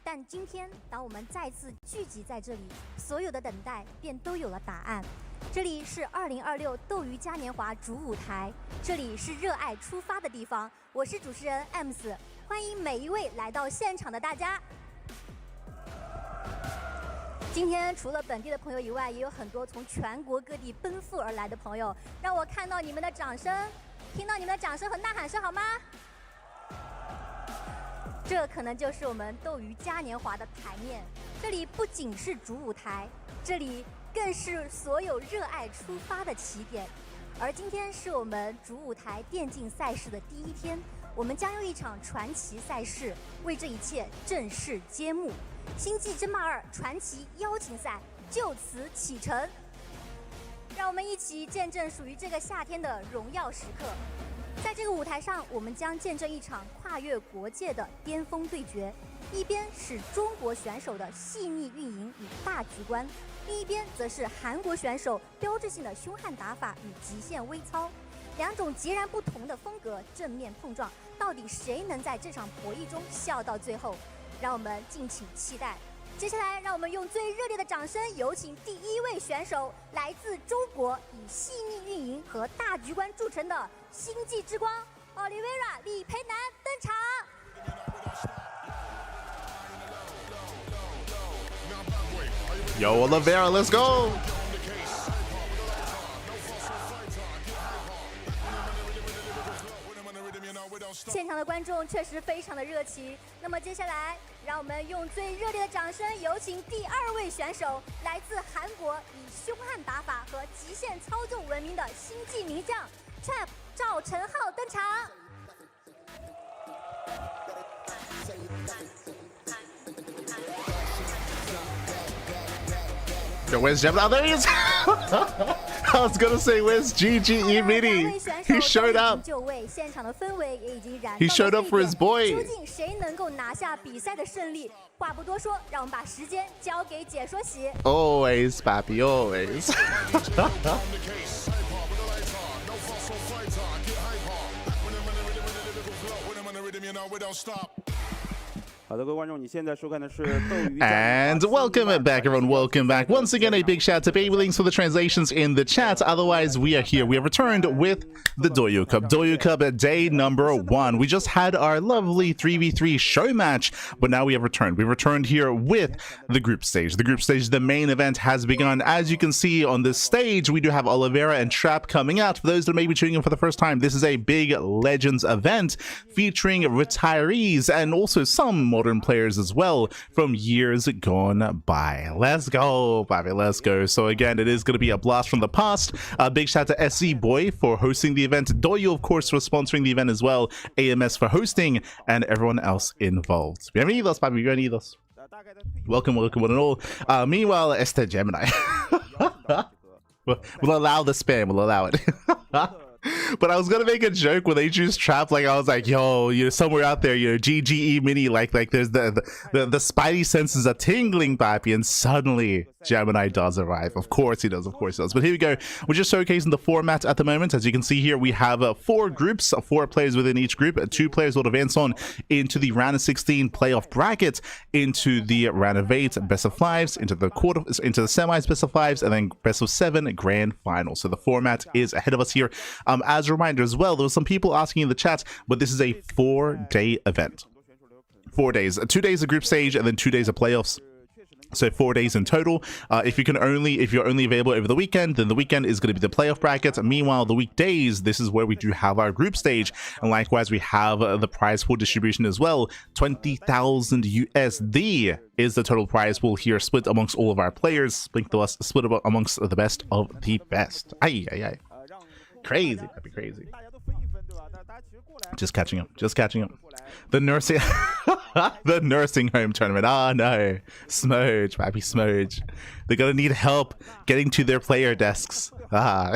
但今天，当我们再次聚集在这里，所有的等待便都有了答案。这里是2026斗鱼嘉年华主舞台，这里是热爱出发的地方。我是主持人 Ms， 欢迎每一位来到现场的大家。今天除了本地的朋友以外，也有很多从全国各地奔赴而来的朋友，让我看到你们的掌声，听到你们的掌声和呐喊声，好吗？这可能就是我们斗鱼嘉年华的台面。这里不仅是主舞台，这里更是所有热爱出发的起点。而今天是我们主舞台电竞赛事的第一天，我们将用一场传奇赛事为这一切正式揭幕。星际争霸2传奇邀请赛就此启程，让我们一起见证属于这个夏天的荣耀时刻。在这个舞台上，我们将见证一场跨越国界的巅峰对决，一边是中国选手的细腻运营与大局观，另一边则是韩国选手标志性的凶悍打法与极限微操，两种截然不同的风格正面碰撞，到底谁能在这场博弈中笑到最后？让我们敬请期待。接下来，让我们用最热烈的掌声，有请第一位选手，来自中国，以细腻运营和大局观著称的星际之光 Oliveira 李培南登场。Yo, Oliveira, let's go! 现场的观众确实非常的热情。那么接下来，让我们用最热烈的掌声，有请第2位选手，来自韩国，以凶悍打法和极限操纵闻名的星际名将 Trap 赵晨浩登场。Yo, where's Jeff? Oh, there he is! I was gonna say, where's GGE Mini? He showed up. He showed up for his boy. 究竟谁能够拿下比赛的胜利？话不多说，让我们把时间交给解说席。Always, Papi, always. And welcome back, everyone. Welcome back. Once again, a big shout out to Babylinks for the translations in the chat. Otherwise, we are here. We have returned with the Douyu Cup. Douyu Cup day number 1. We just had our lovely 3v3 show match, but now we have returned. We've returned here with the group stage. The group stage, the main event has begun. As you can see on this stage, we do have Oliveira and Trap coming out. For those that may be tuning in for the first time, this is a big Legends event featuring retirees and also some modern players as well from years gone by. Let's go, baby, let's go. So again, it is going to be a blast from the past. A big shout out to SC Boy for hosting the event, Douyu of course for sponsoring the event as well, AMS for hosting, and everyone else involved. Bienvenidos, baby, bienvenidos. Welcome, welcome one and all. Meanwhile, Este Gemini. We'll allow the spam, we'll allow it. But I was gonna make a joke when they choose Trap, like I was like, yo, you're somewhere out there, you know, GGE Mini, like there's the spidey senses are tingling, papi, and suddenly Gemini does arrive. Of course he does, of course he does. But here we go. We're just showcasing the format at the moment. As you can see here, we have 4 groups, 4 players within each group. 2 players will advance on into the round of 16 playoff bracket, into the round of 8 best of 5s, into the semis best of 5s, and then best of 7 grand final. So the format is ahead of us here. As a reminder as well, there were some people asking in the chat, but this is a 4-day event. 4 days, 2 days of group stage, and then 2 days of playoffs. So 4 days in total. If you're only available over the weekend, then the weekend is going to be the playoff bracket. Meanwhile, the weekdays, this is where we do have our group stage, and likewise we have the prize pool distribution as well. 20,000 USD is the total prize pool here, split amongst all of our players, split amongst the best of the best. Aye, aye, aye. Crazy, that'd be crazy. Just catching up. The nursing the nursing home tournament. Oh no. Smudge, papi, smudge. They're gonna need help getting to their player desks. Ah.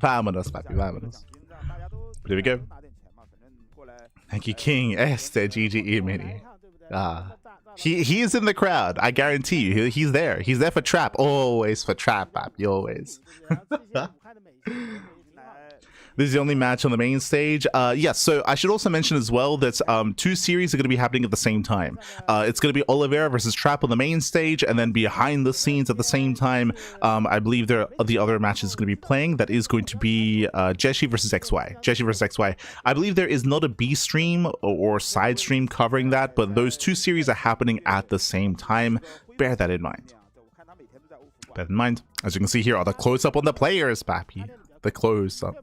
Vámonos, papi, vámonos. Here we go. Thank you, King. GGE Mini. He is in the crowd. I guarantee you. He's there. He's there for Trap. Always for Trap, papi. Always. This is the only match on the main stage. Yes, so I should also mention as well that 2 series are going to be happening at the same time. It's going to be Oliveira versus Trap on the main stage, and then behind the scenes at the same time, I believe the other matches going to be playing. That is going to be Jeshi versus XY. Jeshi versus XY. I believe there is not a B stream or side stream covering that, but those 2 series are happening at the same time. Bear that in mind. Bear that in mind. As you can see here, are the close-up on the players, Papi. The close-up.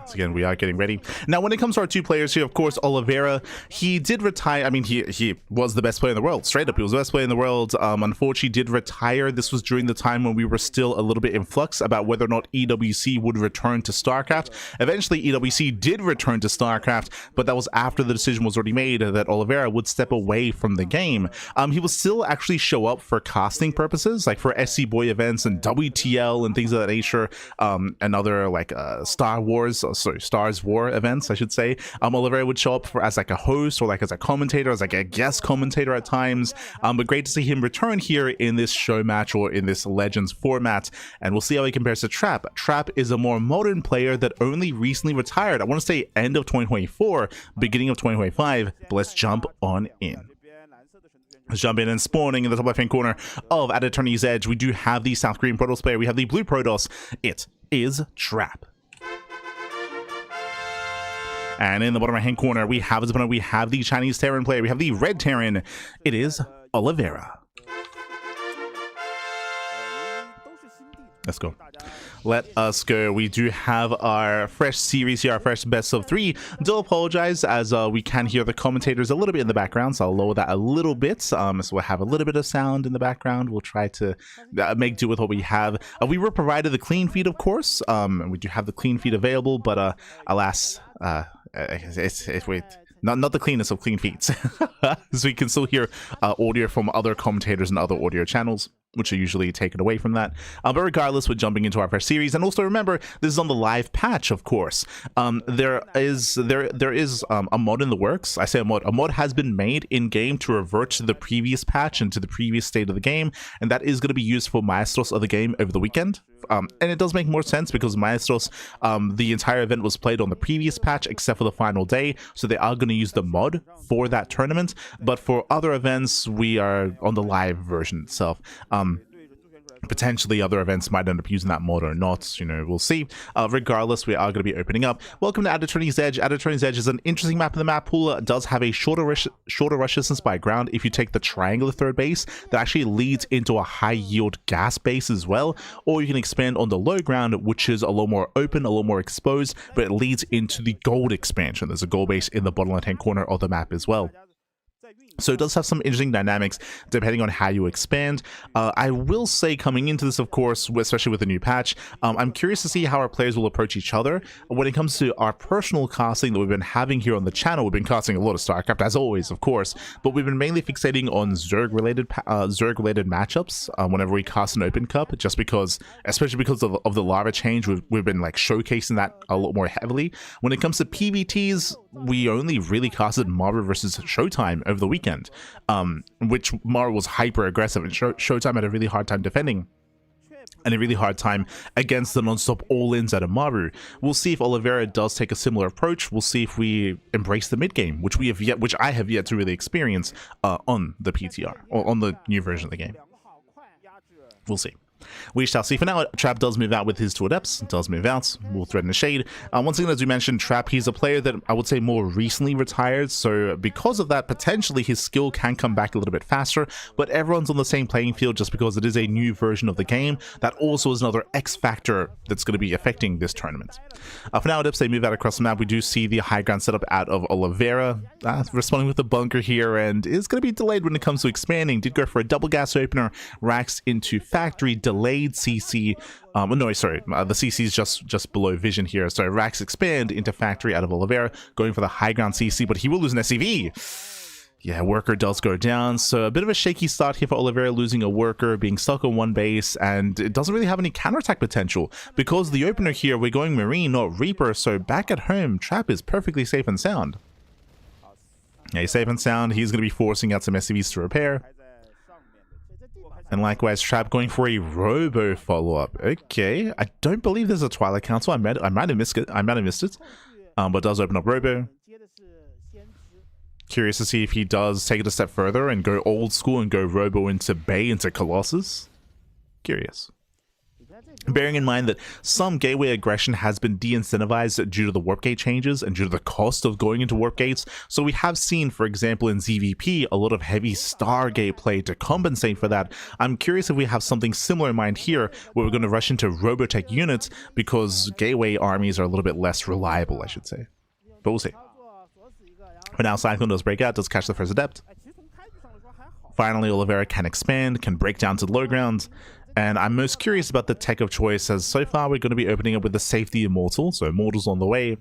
So again, we are getting ready. Now, when it comes to our 2 players here, of course, Oliveira, he did retire. I mean, he was the best player in the world. Straight up, he was the best player in the world. Unfortunately, did retire. This was during the time when we were still a little bit in flux about whether or not EWC would return to StarCraft. Eventually, EWC did return to StarCraft, but that was after the decision was already made that Oliveira would step away from the game. He will still actually show up for casting purposes, like for SC Boy events and WTL and things of that nature, and other like Stars War events, I should say. Oliveira would show up as like a host or like as a commentator, as like a guest commentator at times. But great to see him return here in this show match or in this Legends format, and we'll see how he compares to Trap. Trap is a more modern player that only recently retired. I want to say end of 2024, beginning of 2025. But let's jump on in. Let's jump in, and spawning in the top left-hand corner of At Attorney's Edge, we do have the South Korean Protoss player. We have the blue Protoss. It is Trap. And in the bottom right-hand corner, we have his opponent. We have the Chinese Terran player. We have the red Terran. It is Oliveira. Let's go. Let us go. We do have our fresh series here, our fresh best of 3. Do apologize as we can hear the commentators a little bit in the background, so I'll lower that a little bit. So we'll have a little bit of sound in the background. We'll try to make do with what we have. We were provided the clean feed, of course. We do have the clean feed available, but alas, not the cleanest of clean feeds. So we can still hear audio from other commentators and other audio channels, which are usually taken away from that. But regardless, we're jumping into our first series. And also remember, this is on the live patch, of course. There is a mod in the works. I say a mod. A mod has been made in-game to revert to the previous patch and to the previous state of the game. And that is going to be used for Maestros of the game over the weekend. And it does make more sense because Maestros, the entire event was played on the previous patch except for the final day. So they are going to use the mod for that tournament. But for other events, we are on the live version itself. Potentially other events might end up using that mod or not, you know, we'll see. Regardless, we are going to be opening up. Welcome to At Attorney's Edge. At Attorney's Edge is an interesting map in the map pool. It does have a shorter rush distance by ground. If you take the triangular third base, that actually leads into a high yield gas base as well. Or you can expand on the low ground, which is a lot more open, a lot more exposed, but it leads into the gold expansion. There's a gold base in the bottom left hand corner of the map as well. So it does have some interesting dynamics depending on how you expand. I will say coming into this, of course, especially with the new patch, I'm curious to see how our players will approach each other. When it comes to our personal casting that we've been having here on the channel, we've been casting a lot of StarCraft, as always, of course, but we've been mainly fixating on Zerg-related matchups whenever we cast an Open Cup, just because, especially because of the lava change, we've been like showcasing that a lot more heavily. When it comes to PvTs, we only really casted Mara versus Showtime over the weekend. Which Mara was hyper aggressive and Showtime had a really hard time defending and a really hard time against the non-stop all-ins at Amaru. We'll see if Oliveira does take a similar approach. We'll see if we embrace the mid-game, which I have yet to really experience on the PTR or on the new version of the game. We'll see. We shall see. For now, Trap does move out with his two adepts, does move out. We'll thread in the shade. Once again, as we mentioned, Trap, he's a player that I would say more recently retired, so because of that, potentially his skill can come back a little bit faster, but everyone's on the same playing field just because it is a new version of the game. That also is another X factor that's going to be affecting this tournament. For now, adepts, they move out across the map. We do see the high ground setup out of Oliveira, responding with the bunker here, and is going to be delayed when it comes to expanding. Did go for a double gas opener, racks into factory, delayed CC. No, sorry, the CC is just below vision here. So racks expand into factory out of Oliveira, going for the high ground CC, but he will lose an SCV. Yeah, worker does go down, so a bit of a shaky start here for Oliveira, losing a worker, being stuck on one base, and it doesn't really have any counterattack potential. Because the opener here, we're going Marine, not Reaper, so back at home, Trap is perfectly safe and sound. Yeah, he's safe and sound. He's going to be forcing out some SCVs to repair. And likewise, Trap going for a Robo follow-up. Okay, I don't believe there's a Twilight Council. I might have missed it. But does open up Robo. Curious to see if he does take it a step further and go old school and go Robo into Bay into Colossus. Curious. Bearing in mind that some gateway aggression has been de-incentivized due to the warp gate changes and due to the cost of going into warp gates. So we have seen, for example, in ZVP, a lot of heavy Stargate play to compensate for that. I'm curious if we have something similar in mind here, where we're going to rush into Robotech units because gateway armies are a little bit less reliable, I should say. But we'll see. But now Cyclone does break out, does catch the first Adept. Finally, Oliveira can expand, can break down to the low ground. And I'm most curious about the tech of choice, as so far we're going to be opening up with the Safety Immortal, so Immortal's on the way.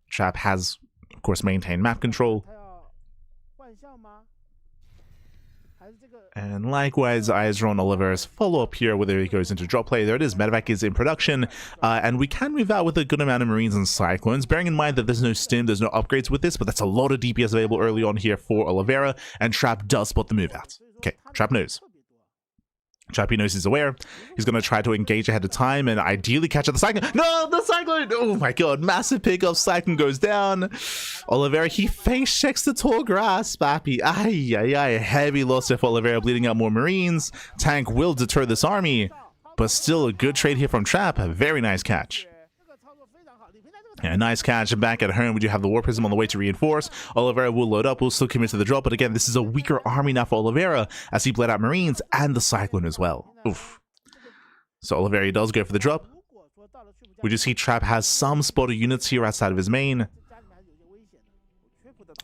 Trap has, of course, maintained map control. And likewise, eyes are on Oliveira's follow-up here, whether he goes into drop play. There it is, Medevac is in production, and we can move out with a good amount of Marines and Cyclones, bearing in mind that there's no stim, there's no upgrades with this, but that's a lot of DPS available early on here for Oliveira, and Trap does spot the move out. Okay, Trap knows. Trappy knows he's aware. He's going to try to engage ahead of time and ideally catch at the Cyclone. No, the Cyclone! Oh my god, massive pickup. Cyclone goes down. Oliveira, he face checks the tall grass. Pappy, heavy loss for Oliveira, bleeding out more Marines. Tank will deter this army, but still a good trade here from Trap. A very nice catch. Yeah, nice catch. Back at home, we do have the War Prism on the way to reinforce. Oliveira will load up, will still commit to the drop, but again, this is a weaker army now for Oliveira, as he bled out Marines and the Cyclone as well. Oof. So Oliveira does go for the drop. We do see Trap has some spotter units here outside of his main.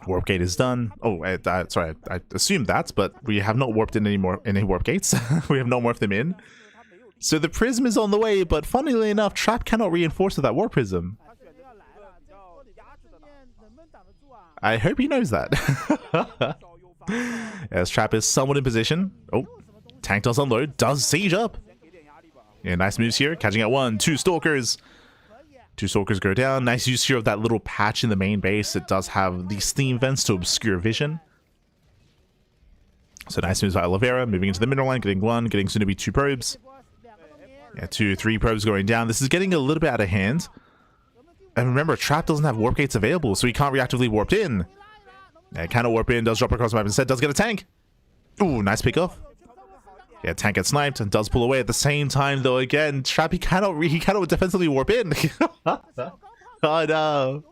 Warp gate is done. Oh, sorry, I assumed that, but we have not warped in any warp gates. We have not warped them in. So the Prism is on the way, but funnily enough, Trap cannot reinforce with that War Prism. I hope he knows that. As Trap is somewhat in position. Oh, Tank does unload, does siege up. Yeah, nice moves here. Catching out 1, 2 Stalkers. 2 Stalkers go down. Nice use here of that little patch in the main base. It does have the steam vents to obscure vision. So nice moves by Oliveira. Moving into the middle line, getting 1, getting soon to be 2 probes. Yeah, 2, 3 probes going down. This is getting a little bit out of hand. And remember, Trap doesn't have warp gates available, so he can't reactively warp in. Yeah, cannot warp in, does drop across the map instead, does get a tank. Ooh, nice pickoff. Yeah, tank gets sniped and does pull away at the same time, though. Again, Trap, he cannot defensively warp in. Oh no.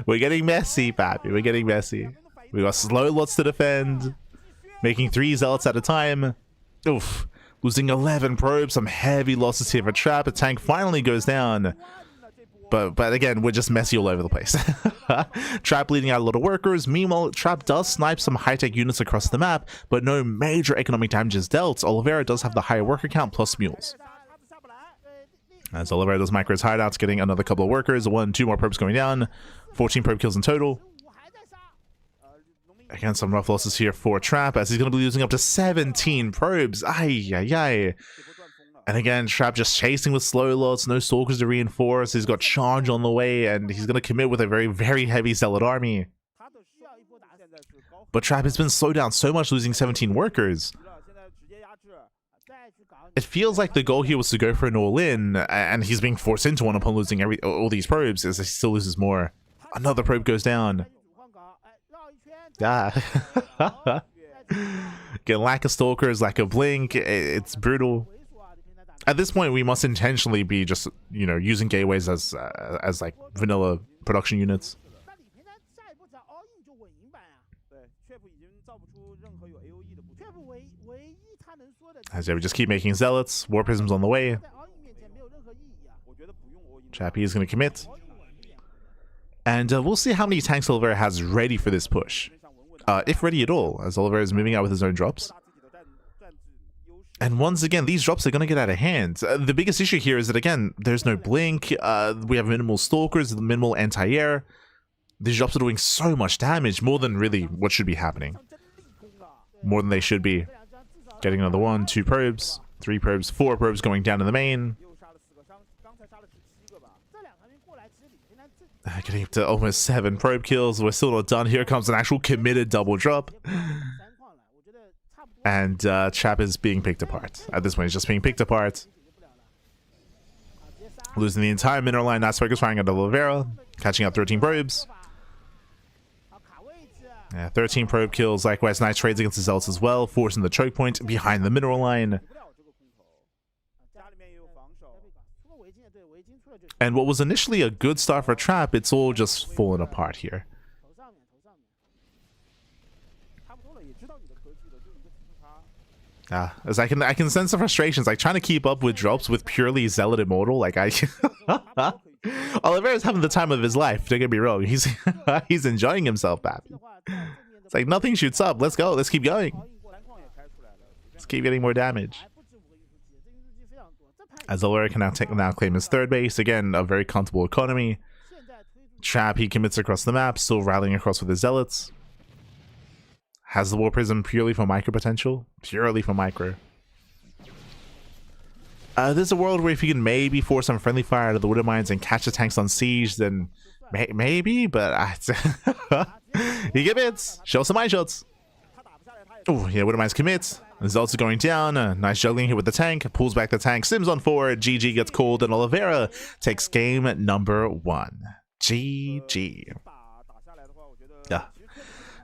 We're getting messy, Pappy. We're getting messy. We got slow lots to defend. Making 3 zealots at a time. Oof. Losing 11 probes, some heavy losses here for Trap. A tank finally goes down. But again, we're just messy all over the place. Trap leading out a lot of workers. Meanwhile, Trap does snipe some high-tech units across the map, but no major economic damage is dealt. Oliveira does have the higher worker count plus mules. As Oliveira does micro his hideouts, getting another couple of workers. 1, 2 more probes going down. 14 probe kills in total. Again, some rough losses here for Trap, as he's going to be losing up to 17 probes. Ay. And again, Trap just chasing with slow lots, no Stalkers to reinforce. He's got charge on the way, and he's going to commit with a very, very heavy Zealot army. But Trap has been slowed down so much, losing 17 workers. It feels like the goal here was to go for an all-in, and he's being forced into one upon losing all these probes, as he still loses more. Another probe goes down. Yeah. Again, lack of Stalkers, lack of Blink, it's brutal. At this point, we must intentionally be just, you know, using gateways as like vanilla production units. As we just keep making zealots, War Prism's on the way. Chappie is going to commit. And we'll see how many tanks Oliveira has ready for this push. If ready at all, as Oliveira is moving out with his own drops. And once again, these drops are going to get out of hand. The biggest issue here is that, again, there's no blink. We have minimal Stalkers, minimal anti-air. These drops are doing so much damage, more than really what should be happening. More than they should be. Getting another 1, 2 probes, 3 probes, 4 probes going down to the main. Getting up to almost 7 probe kills. We're still not done. Here comes an actual committed double drop. And Trap is being picked apart. At this point, he's just being picked apart. Losing the entire mineral line. Nice focus firing at Oliveira. Catching up 13 probes. Yeah, 13 probe kills. Likewise, nice trades against his ults as well. Forcing the choke point behind the mineral line. And what was initially a good start for Trap, it's all just fallen apart here. As I can sense the frustrations, like trying to keep up with drops with purely Zealot Immortal. Like Oliveira's having the time of his life. Don't get me wrong. He's he's enjoying himself, Pappy. It's like nothing shoots up. Let's go. Let's keep going. Let's keep getting more damage. As Oliveira can now claim his third base. Again, a very comfortable economy. Trap, he commits across the map, still rallying across with his Zealots. Has the War Prism purely for micro potential? Purely for micro. There's a world where if you can maybe force some friendly fire out of the Widow Mines and catch the tanks on siege, then maybe, but he commits. Show some eye shots. Oh, yeah, Widow Mines commits. Results are going down. Nice juggling here with the tank. Pulls back the tank. Sims on forward. GG gets called, and Oliveira takes game number 1. GG. Yeah.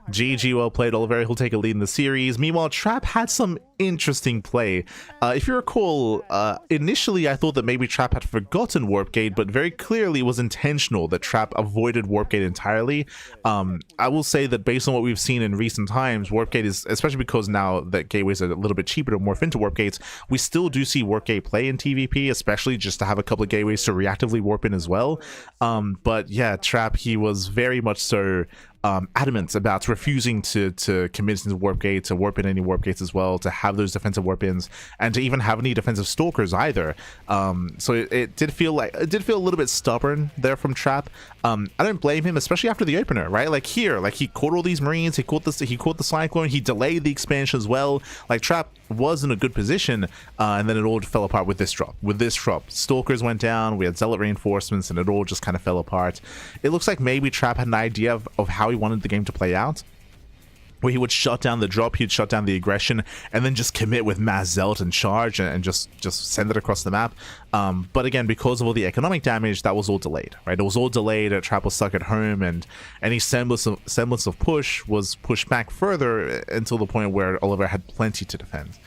GG, well played, Oliveira. He'll take a lead in the series. Meanwhile, Trap had some interesting play. If you recall, initially I thought that maybe Trap had forgotten Warp Gate, but very clearly it was intentional that Trap avoided Warp Gate entirely. I will say that based on what we've seen in recent times, Warp Gate is, especially because now that gateways are a little bit cheaper to morph into Warp Gates, we still do see Warp Gate play in TVP, especially just to have a couple of gateways to reactively warp in as well. But yeah, Trap, he was very much so adamant about refusing to commit into Warp Gate, to warp in any Warp Gates as well, to have those defensive warp ins, and to even have any defensive stalkers either. So it did feel a little bit stubborn there from Trap. I don't blame him, especially after the opener, right? Like here, like he caught all these Marines, he caught the Cyclone, he delayed the expansion as well. Like Trap was in a good position, and then it all fell apart with this drop. Stalkers went down, we had Zealot reinforcements, and it all just kind of fell apart. It looks like maybe Trap had an idea of how he wanted the game to play out, where he would shut down the drop, he'd shut down the aggression, and then just commit with mass Zealot and charge and just send it across the map. But again, because of all the economic damage, that was all delayed, right? It was all delayed. Trap was stuck at home, and any semblance of push was pushed back further until the point where Oliveira had plenty to defend.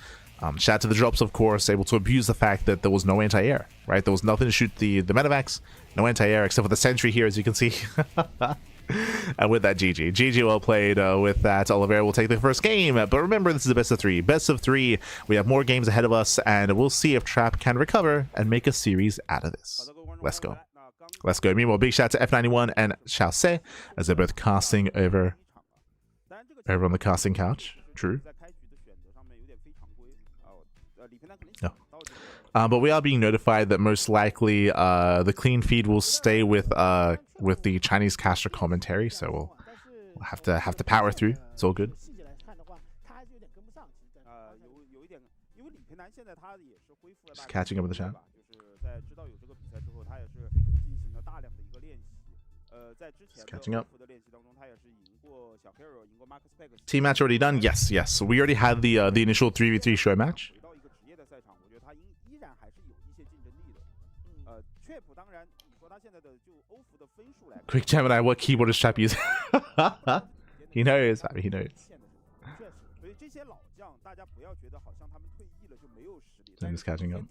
Shout out to the drops, of course, able to abuse the fact that there was no anti-air, right? There was nothing to shoot the medevacs, no anti-air except for the sentry here, as you can see. And with that, GG well played. With that, Oliveira will take the first game. But remember, this is a best of 3. Best of 3. We have more games ahead of us, and we'll see if Trap can recover and make a series out of this. Let's go. Let's go. Meanwhile, big shout out to F91 and Xiao Se, as they're both casting over on the casting couch. True. No. But we are being notified that most likely the clean feed will stay with the Chinese caster commentary, so we'll have to power through. It's all good. Just catching up with the chat. Just catching up. Team match already done? Yes. We already had the initial 3v3 show match. Quick Gemini, what keyboard is Trap using? He knows, I mean, he knows. I'm just catching up.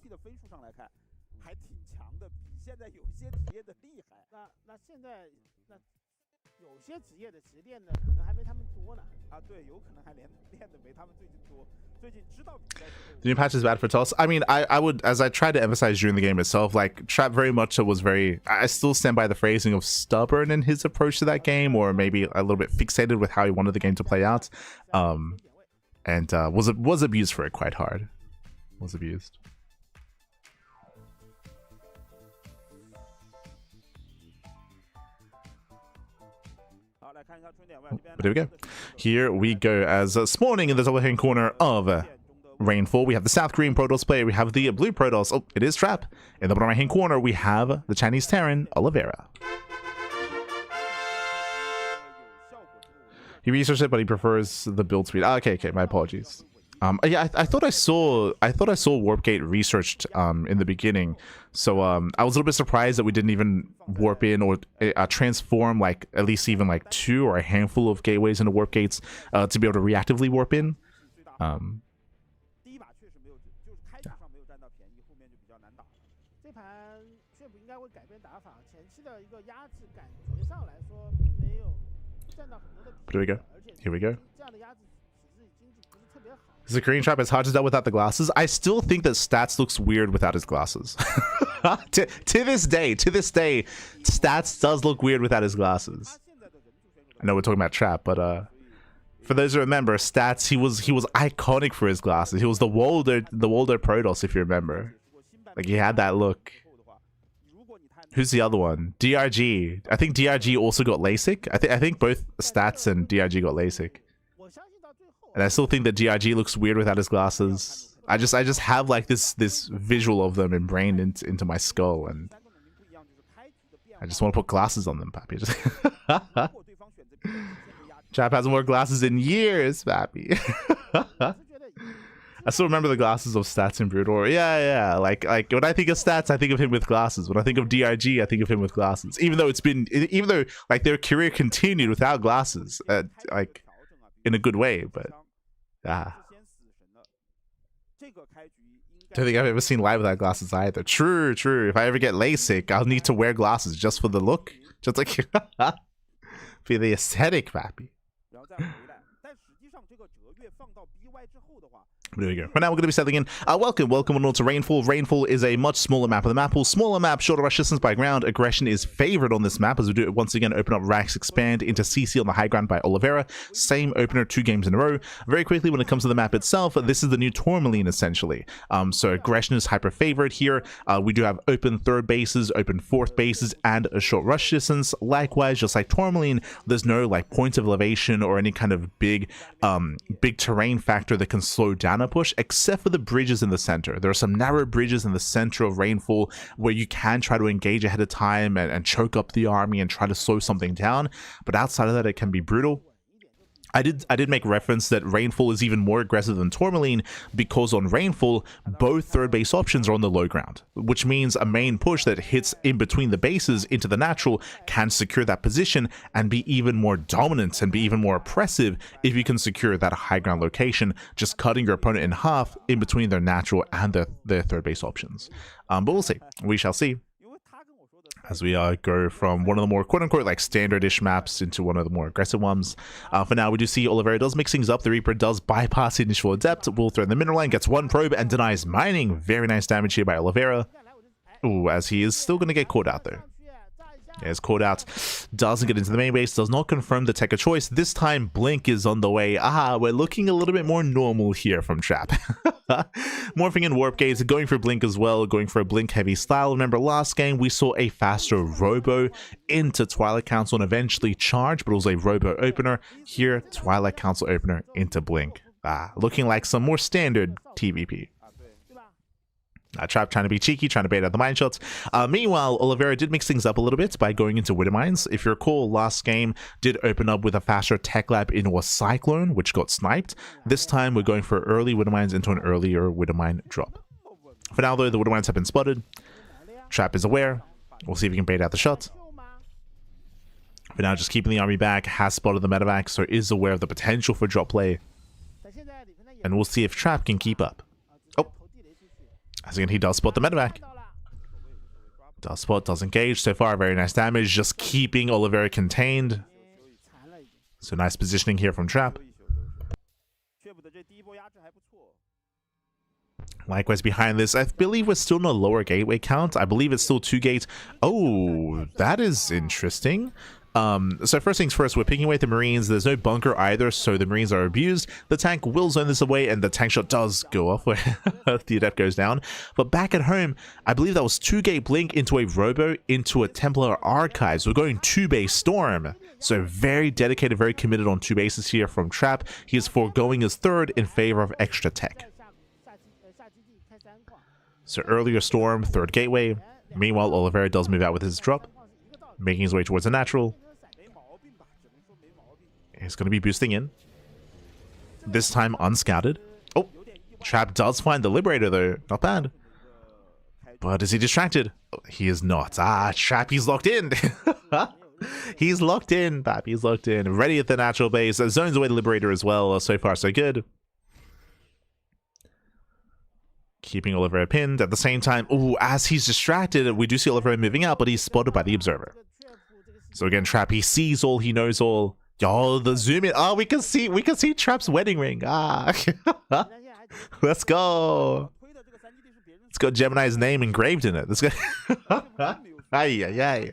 The new patch is bad for Toss. I mean, I would, as I tried to emphasize during the game itself, like Trap very much was very, I still stand by the phrasing of stubborn in his approach to that game, or maybe a little bit fixated with how he wanted the game to play out, and was abused for it quite hard. Was abused. But here we go. Here we go. As spawning in the top left-hand corner of Rainfall, we have the South Korean Protoss player. We have the blue Protoss. Oh, it is Trap. In the bottom right-hand corner, we have the Chinese Terran, Oliveira. He researched it, but he prefers the build speed. Okay, my apologies. Yeah, I thought I saw warp gate researched in the beginning, so I was a little bit surprised that we didn't even warp in or transform like at least even like 2 or a handful of gateways into warp gates to be able to reactively warp in. But here we go. Here we go. Is the green trap as hard to tell without the glasses? I still think that Stats looks weird without his glasses. to this day, Stats does look weird without his glasses. I know we're talking about trap, but for those who remember, Stats, he was iconic for his glasses. He was the Walder Protoss, if you remember. Like he had that look. Who's the other one? DRG. I think DRG also got LASIK. I think both Stats and DRG got LASIK. And I still think that DRG looks weird without his glasses. I just have like this visual of them ingrained into my skull, and I just want to put glasses on them, Pappy. Chap hasn't worn glasses in years, Pappy. I still remember the glasses of Stats in Brood War. Yeah. Like when I think of Stats, I think of him with glasses. When I think of DRG, I think of him with glasses. Even though like their career continued without glasses, like in a good way, but don't think I've ever seen live without glasses either. True. If I ever get LASIK, I'll need to wear glasses just for the look, just like for the aesthetic, Pappy. There we go. For now, we're going to be settling in. Welcome on to Rainfall. Rainfall is a much smaller map of the map pool. Smaller map, shorter rush distance by ground. Aggression is favored on this map as we do it once again. Open up racks, expand into CC on the high ground by Oliveira. Same opener 2 games in a row. Very quickly, when it comes to the map itself, this is the new Tourmaline essentially. So aggression is hyper favored here. We do have open 3rd bases, open 4th bases, and a short rush distance. Likewise, just like Tourmaline, there's no like points of elevation or any kind of big terrain factor that can slow down a push, except for the bridges in the center. There are some narrow bridges in the center of Rainfall where you can try to engage ahead of time and choke up the army and try to slow something down, but outside of that, it can be brutal. I did make reference that Rainfall is even more aggressive than Tourmaline because on Rainfall, both 3rd base options are on the low ground, which means a main push that hits in between the bases into the natural can secure that position and be even more dominant and be even more oppressive if you can secure that high ground location, just cutting your opponent in half in between their natural and their 3rd base options. But we'll see. We shall see. As we go from one of the more quote-unquote like standard-ish maps into one of the more aggressive ones. For now, we do see Oliveira does mix things up. The Reaper does bypass initial adept. Will throw in the mineral line, gets 1 probe and denies mining. Very nice damage here by Oliveira. Ooh, as he is still going to get caught out though. Yeah, is caught out, doesn't get into the main base, does not confirm the tech of choice. This time Blink is on the way. We're looking a little bit more normal here from Trap. Morphing in warp gates, going for Blink as well, going for a Blink heavy style. Remember last game we saw a faster Robo into Twilight Council and eventually Charge, but it was a Robo opener. Here, Twilight Council opener into Blink. Looking like some more standard TVP. Trap trying to be cheeky, trying to bait out the mine shots. Meanwhile, Oliveira did mix things up a little bit by going into Widow Mines. If you recall, last game did open up with a faster Tech Lab into a Cyclone, which got sniped. This time, we're going for early Widow Mines into an earlier Widow Mine drop. For now, though, the Widow Mines have been spotted. Trap is aware. We'll see if he can bait out the shot. For now, just keeping the army back, has spotted the medevac, so is aware of the potential for drop play. And we'll see if Trap can keep up. As again, he does spot the medevac. Does spot, does engage. So far, very nice damage. Just keeping Oliveira contained. So nice positioning here from Trap. Likewise, behind this, I believe we're still in a lower gateway count. I believe it's still 2 gates. Oh, that is interesting. So first things first, we're picking away the Marines. There's no bunker either, so the Marines are abused. The tank will zone this away, and the tank shot does go off where the adept goes down. But back at home, I believe that was 2-gate Blink into a Robo into a Templar Archives. We're going 2-base Storm. So very dedicated, very committed on 2 bases here from Trap. He is foregoing his 3rd in favor of extra tech. So earlier Storm, 3rd gateway. Meanwhile, Oliveira does move out with his drop, making his way towards a natural. He's going to be boosting in. This time unscouted. Oh, Trap does find the Liberator though. Not bad. But is he distracted? Oh, he is not. Ah, Trap, he's locked in. He's locked in, Pap. He's locked in. Ready at the natural base. Zones away the Liberator as well. So far, so good. Keeping Oliveira pinned. At the same time, ooh, as he's distracted, we do see Oliveira moving out, but he's spotted by the Observer. So again, Trap, he sees all, he knows all. Oh, the zoom in. Oh, we can see Trap's wedding ring. Ah. Let's go. It's got Gemini's name engraved in it. Let's go. Ay, ay, ay.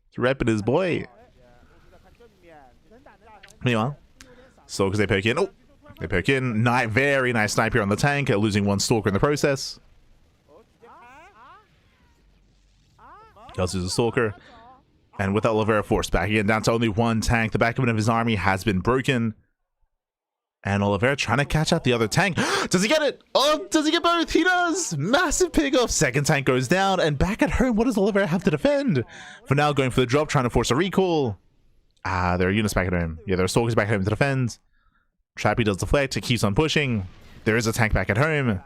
He's repping his boy. Meanwhile, so because they poke in. Oh, they poke in. Very nice snipe here on the tank. Losing one Stalker in the process. Does lose a Stalker. And with Oliveira forced back again down to only one tank. The backbone of his army has been broken. And Oliveira trying to catch out the other tank. Does he get it? Oh, does he get both? He does! Massive pick off. Second tank goes down. And back at home, what does Oliveira have to defend? For now, going for the drop, trying to force a recall. Ah, there are units back at home. Yeah, there are Stalkers back at home to defend. Trappy does deflect. It keeps on pushing. There is a tank back at home.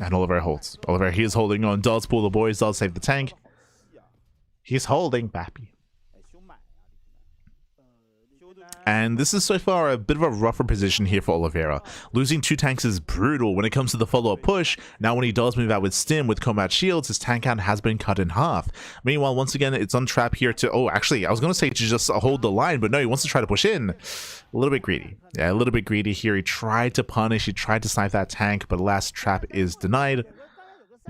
And Oliveira holds. Oliveira, he is holding on. Does pull the boys. Does save the tank. He's holding, Bappy. And this is so far a bit of a rougher position here for Oliveira. Losing two tanks is brutal when it comes to the follow-up push. Now when he does move out with Stim with combat shields, his tank count has been cut in half. Meanwhile, once again, it's on Trap here to... Oh, actually, I was going to say to just hold the line, but no, he wants to try to push in. A little bit greedy. Yeah, a little bit greedy here. He tried to punish, he tried to snipe that tank, but alas, Trap is denied.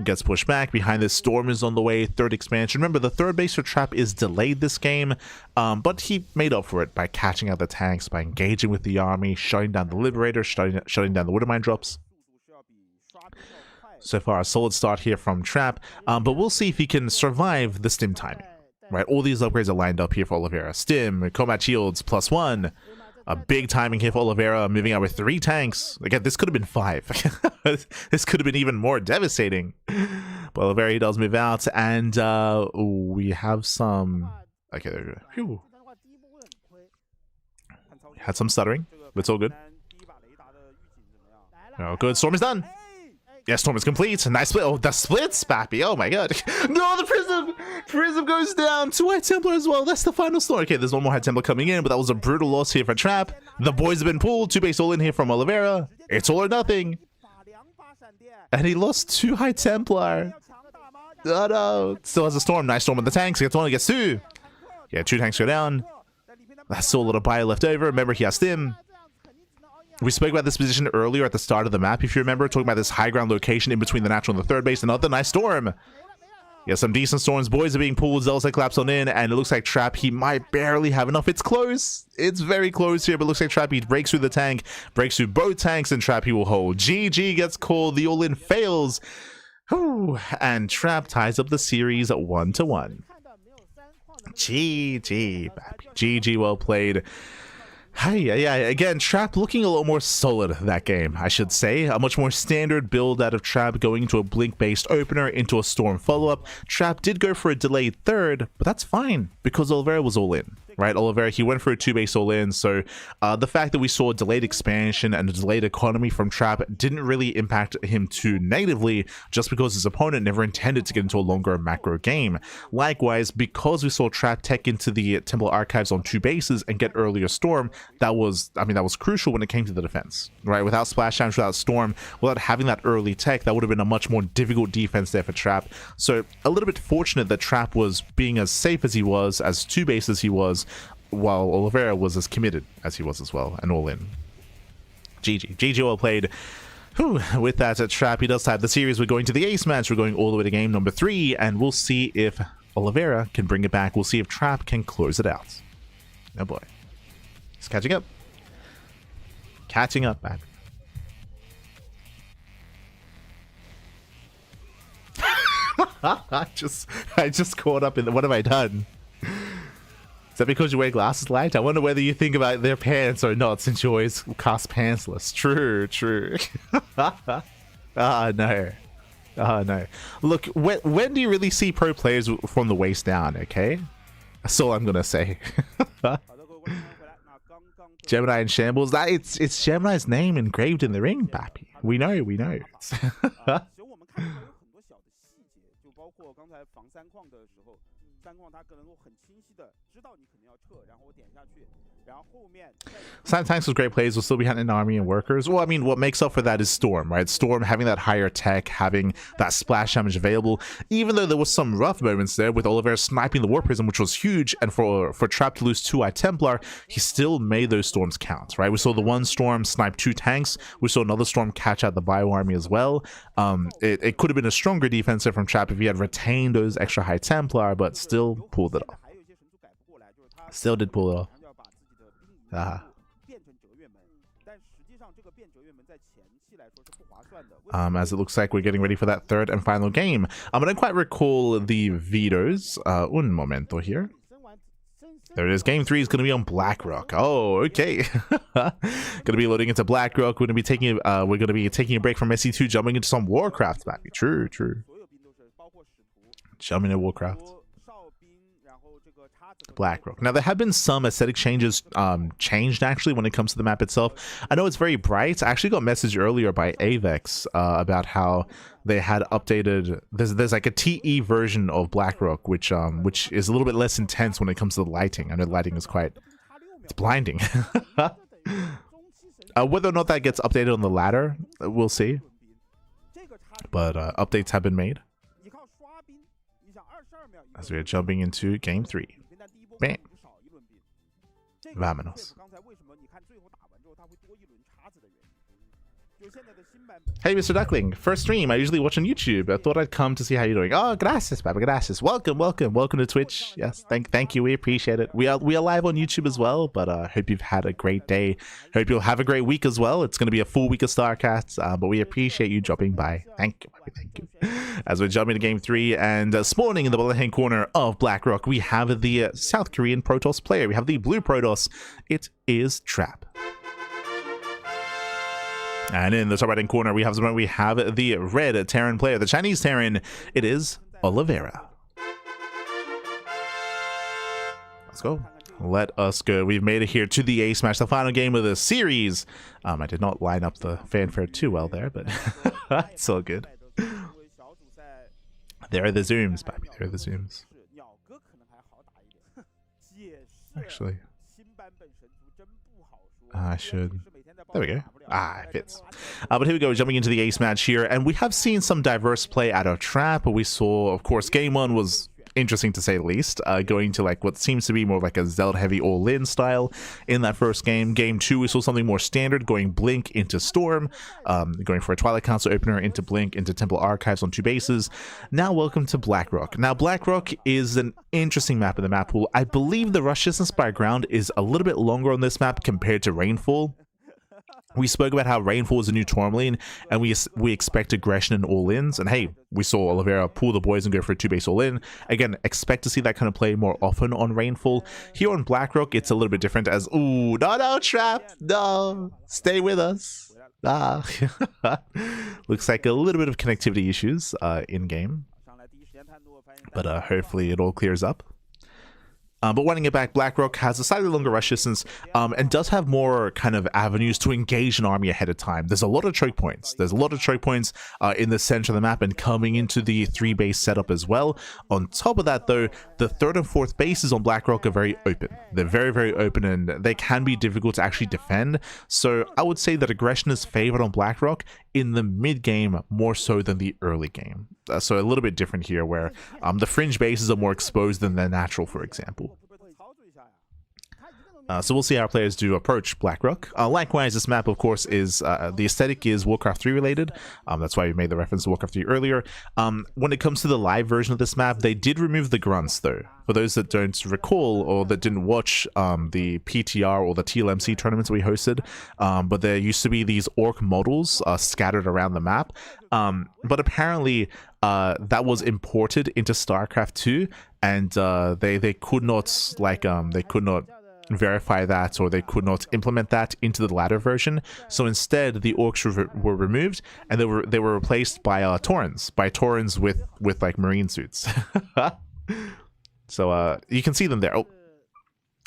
Gets pushed back. Behind this, Storm is on the way. Third expansion. Remember, the third base for Trap is delayed this game, but he made up for it by catching out the tanks, by engaging with the army, shutting down the Liberator, shutting down the Wither Mine drops. So far, a solid start here from Trap, but we'll see if he can survive the Stim timing. Right, all these upgrades are lined up here for Oliveira. Stim, combat shields, +1. A big timing here for Oliveira, moving out with 3 tanks. Again, this could have been 5. This could have been even more devastating. But Oliveira, he does move out, and we have some... Okay, there we go. Phew. Had some stuttering, but it's all good. Oh, good. Storm is done. Yeah, Storm is complete. Nice split. Oh, the splits, Bappy. Oh my god. No, the Prism! Prism goes down. 2 High Templar as well. That's the final story. Okay, there's one more High Templar coming in, but that was a brutal loss here for Trap. The boys have been pulled. 2 base all in here from Oliveira. It's all or nothing. And he lost 2 High Templar. Oh no. Still has a Storm. Nice Storm on the tanks. Gets 1, gets 2. Yeah, 2 tanks go down. That's still a little bio left over. Remember, he has Stim. We spoke about this position earlier at the start of the map, if you remember, talking about this high ground location in between the natural and the third base. Another nice Storm. Yeah, some decent Storms. Boys are being pulled. Zelsa collapse on in, and it looks like Trap, he might barely have enough. It's close. It's very close here, but it looks like Trap, he breaks through the tank, breaks through both tanks, and Trap, he will hold. GG gets called. The all-in fails. Whew. And Trap ties up the series at 1-1. GG, GG, well played. Yeah, again, Trap looking a lot more solid that game, I should say. A much more standard build out of Trap, going into a Blink-based opener, into a Storm follow-up. Trap did go for a delayed third, but that's fine, because Oliveira was all in. Right, Oliveira, he went for a 2-base all-in, so the fact that we saw a delayed expansion and a delayed economy from Trap didn't really impact him too negatively, just because his opponent never intended to get into a longer macro game. Likewise, because we saw Trap tech into the Temple Archives on 2 bases and get earlier Storm, that was crucial when it came to the defense. Right, without splash damage, without Storm, without having that early tech, that would have been a much more difficult defense there for Trap. So a little bit fortunate that Trap was being as safe as he was, as 2 bases he was, while Oliveira was as committed as he was as well, and all in. GG well played. Whew. With that, Trap, he does have the series. We're going to the ace match. We're going all the way to game number 3, and we'll see if Oliveira can bring it back. We'll see if Trap can close it out. Oh boy. He's catching up. Catching up, man. I just caught up in the... What have I done? Is that because you wear glasses, Light? I wonder whether you think about their pants or not, since you always cast pantsless. True. No. Look, when do you really see pro players from the waist down, okay? That's all I'm gonna say. Gemini in shambles. That it's Gemini's name engraved in the ring, Pappy. We know. 三 tanks with great plays will still be hunting army and workers. Well, I mean, what makes up for that is Storm, right? Storm having that higher tech, having that splash damage available. Even though there was some rough moments there with Oliveira sniping the War Prism, which was huge, and for Trap to lose 2 Templar, he still made those storms count, right? We saw the one Storm snipe 2 tanks. We saw another Storm catch out the Bio army as well. It could have been a stronger defense from Trap if he had retained those extra high Templar, but still pulled it off. Still did pull it off. As it looks like we're getting ready for that third and final game. I don't quite recall the vetoes. Un momento here. There it is. Game 3 is going to be on BlackRock. Oh, okay. Going to be loading into BlackRock. We're going to be taking a break from SC2, jumping into some Warcraft, maybe. True. Jumping into Warcraft. BlackRock. Now, there have been some aesthetic changes changed actually when it comes to the map itself. I know it's very bright. I actually got a message earlier by Avex about how they had updated. There's like a TE version of BlackRock, which is a little bit less intense when it comes to the lighting. I know the lighting is it's blinding. Whether or not that gets updated on the ladder, we'll see. But updates have been made. As we are jumping into game 3. Bam. Vámonos. Hey, Mr. Duckling. First stream. I usually watch on YouTube. I thought I'd come to see how you're doing. Oh, gracias, Papa. Gracias. Welcome to Twitch. Yes, thank you. We appreciate it. We are live on YouTube as well, but hope you've had a great day. Hope you'll have a great week as well. It's going to be a full week of StarCast, but we appreciate you dropping by. Thank you. As we're jumping to game 3 and spawning in the bottom hand corner of BlackRock, we have the South Korean Protoss player. We have the blue Protoss. It is Trap. And in the top right hand corner, we have the red Terran player, the Chinese Terran. It is Oliveira. Let's go. Let us go. We've made it here to the Ace Match, the final game of the series. I did not line up the fanfare too well there, but it's all good. There are the zooms, baby. There are the zooms. Actually, I should. There we go. It fits. But here we go, jumping into the Ace Match here, and we have seen some diverse play out of Trap. We saw, of course, game 1 was interesting to say the least, going to like what seems to be more like a Zeld heavy all-in style in that first game. Game 2 we saw something more standard, going Blink into Storm, going for a Twilight Council opener into Blink into Temple Archives on 2 bases. Now welcome to BlackRock. Now BlackRock is an interesting map in the map pool. I believe the rush distance by ground is a little bit longer on this map compared to Rainfall. We spoke about how Rainfall is a new tourmaline, and we expect aggression in all-ins, and hey, we saw Oliveira pull the boys and go for a 2-base all-in. Again, expect to see that kind of play more often on Rainfall. Here on BlackRock, it's a little bit different as, ooh, no, Trap, no, stay with us. Looks like a little bit of connectivity issues in-game, but hopefully it all clears up. But winding it back, BlackRock has a slightly longer rush distance and does have more kind of avenues to engage an army ahead of time. There's a lot of choke points. There's a lot of choke points in the center of the map and coming into the 3-base setup as well. On top of that, though, the 3rd and 4th bases on BlackRock are very open. They're very, very open, and they can be difficult to actually defend. So I would say that aggression is favored on BlackRock in the mid-game more so than the early game. So a little bit different here, where the fringe bases are more exposed than their natural, for example. So we'll see how players do approach BlackRock. Likewise, this map, of course, is the aesthetic is Warcraft 3 related. That's why we made the reference to Warcraft 3 earlier. When it comes to the live version of this map, they did remove the grunts, though. For those that don't recall or that didn't watch the PTR or the TLMC tournaments we hosted, but there used to be these orc models scattered around the map. But apparently that was imported into StarCraft 2, and they could not verify that, or they could not implement that into the latter version. So instead, the orcs were removed, and they were replaced by Taurens with like marine suits. So you can see them there. Oh,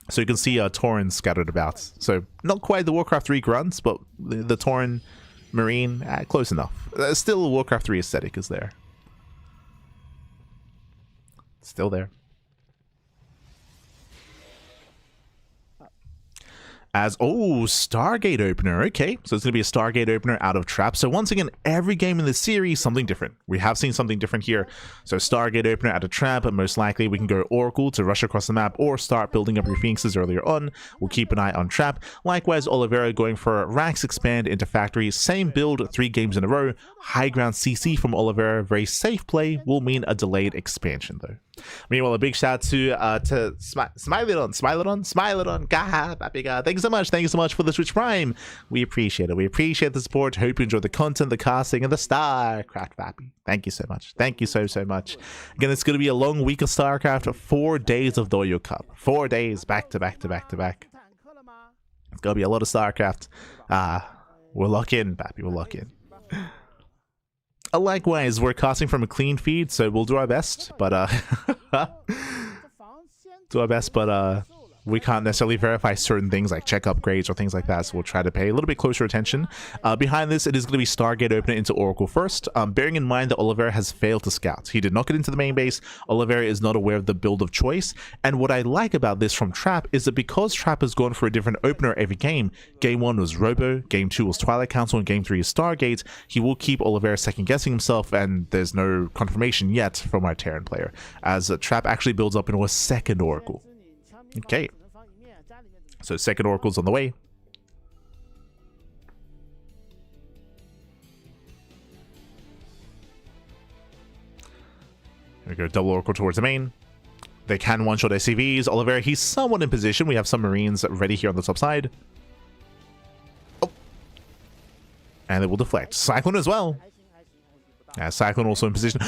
So you can see Tauren scattered about. So not quite the Warcraft 3 grunts, but the Tauren Marine, close enough. Still Warcraft 3 aesthetic is there. Still there. As, oh, Stargate opener. Okay, so it's going to be a Stargate opener out of Trap. So once again, every game in this series, something different. We have seen something different here. So Stargate opener out of Trap, and most likely we can go Oracle to rush across the map or start building up your Phoenixes earlier on. We'll keep an eye on Trap. Likewise, Oliveira going for Rax Expand into Factory. Same build, 3 games in a row. High ground CC from Oliveira. Very safe play. Will mean a delayed expansion though. Meanwhile, a big shout to Smilodon, God, Papi God. Thank you so much for the Switch Prime. We appreciate it. We appreciate the support. Hope you enjoy the content, the casting, and the StarCraft, Papi. Thank you so much. Thank you so much. Again, it's going to be a long week of StarCraft. 4 days of Douyu Cup. 4 days back to back to back to back. It's going to be a lot of StarCraft. We'll lock in, Papi. We'll lock in. Likewise, we're casting from a clean feed, so we'll do our best, but we can't necessarily verify certain things like check upgrades or things like that, so we'll try to pay a little bit closer attention. Behind this, it is going to be Stargate opener into Oracle first, bearing in mind that Oliveira has failed to scout. He did not get into the main base. Oliveira is not aware of the build of choice, and what I like about this from Trap is that because Trap has gone for a different opener every game, game 1 was Robo, game 2 was Twilight Council, and game 3 is Stargate, he will keep Oliveira second guessing himself, and there's no confirmation yet from our Terran player, as Trap actually builds up into a second Oracle. Okay, so second Oracle's on the way. Here we go, double Oracle towards the main. They can one-shot SCVs. Oliveira, he's somewhat in position. We have some Marines ready here on the top side. Oh. And they will deflect. Cyclone as well. Yeah, Cyclone also in position.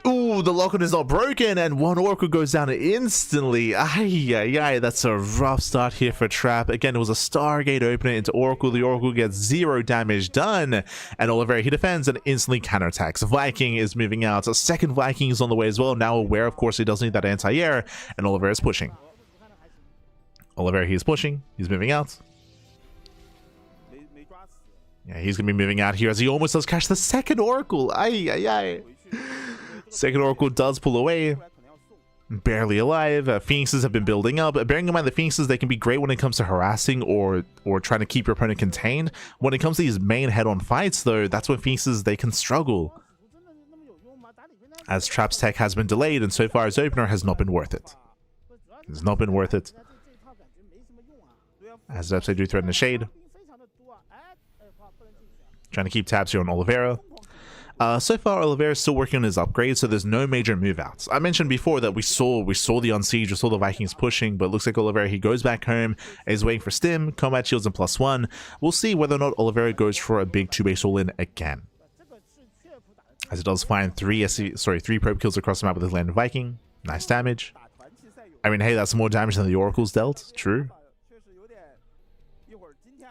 Ooh, the lock-on is not broken, and one Oracle goes down instantly. Ay, that's a rough start here for Trap. Again, it was a Stargate opener into Oracle. The Oracle gets 0 damage done, and Oliveira, he defends and instantly counterattacks. Viking is moving out. A second Viking is on the way as well. Now aware, of course, he does need that anti-air, and Oliveira is pushing. Oliveira, he is pushing. He's moving out. Yeah, he's going to be moving out here as he almost does catch the second Oracle. Ay. Second Oracle does pull away. Barely alive. Phoenixes have been building up. Bearing in mind the Phoenixes, they can be great when it comes to harassing or trying to keep your opponent contained. When it comes to these main head-on fights, though, that's when Phoenixes, they can struggle. As Trap's tech has been delayed, and so far his opener has not been worth it. It's not been worth it. As Zepse do threaten the shade. Trying to keep tabs here on Oliveira. So far, Oliveira is still working on his upgrades, so there's no major move outs. I mentioned before that we saw the Unsiege, we saw the Vikings pushing, but it looks like Oliveira, he goes back home, is waiting for Stim, combat shields, and +1. We'll see whether or not Oliveira goes for a big 2-base all-in again. As it does find 3 probe kills across the map with his landed Viking. Nice damage. I mean, hey, that's more damage than the Oracles dealt. True.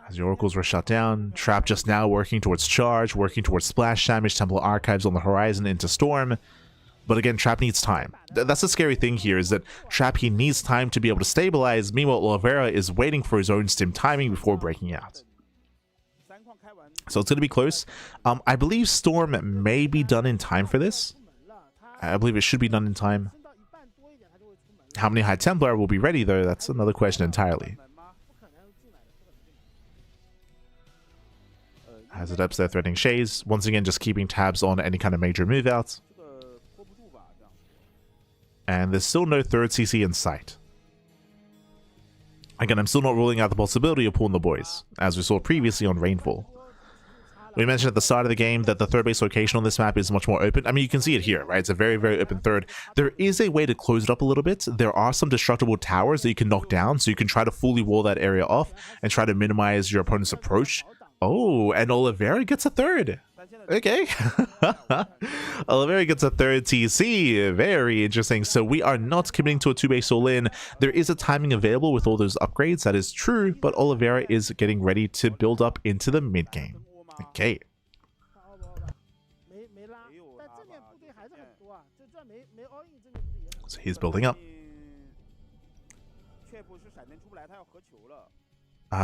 As the Oracles were shut down, Trap just now working towards charge, working towards splash damage, Temple Archives on the horizon into Storm. But again, Trap needs time. That's the scary thing here, is that Trap, he needs time to be able to stabilize. Meanwhile, Oliveira is waiting for his own Stim timing before breaking out. So it's going to be close. I believe Storm may be done in time for this. I believe it should be done in time. How many High Templar will be ready, though? That's another question entirely. As it ups there, threatening Shays. Once again, just keeping tabs on any kind of major move outs. And there's still no third CC in sight. Again, I'm still not ruling out the possibility of pulling the boys, as we saw previously on Rainfall. We mentioned at the start of the game that the third base location on this map is much more open. I mean, you can see it here, right? It's a very, very open third. There is a way to close it up a little bit. There are some destructible towers that you can knock down, so you can try to fully wall that area off and try to minimize your opponent's approach. Oh, and Oliveira gets a third. Okay. Oliveira gets a third TC. Very interesting. So we are not committing to a 2-base all-in. There is a timing available with all those upgrades. That is true, but Oliveira is getting ready to build up into the mid-game. Okay. So he's building up.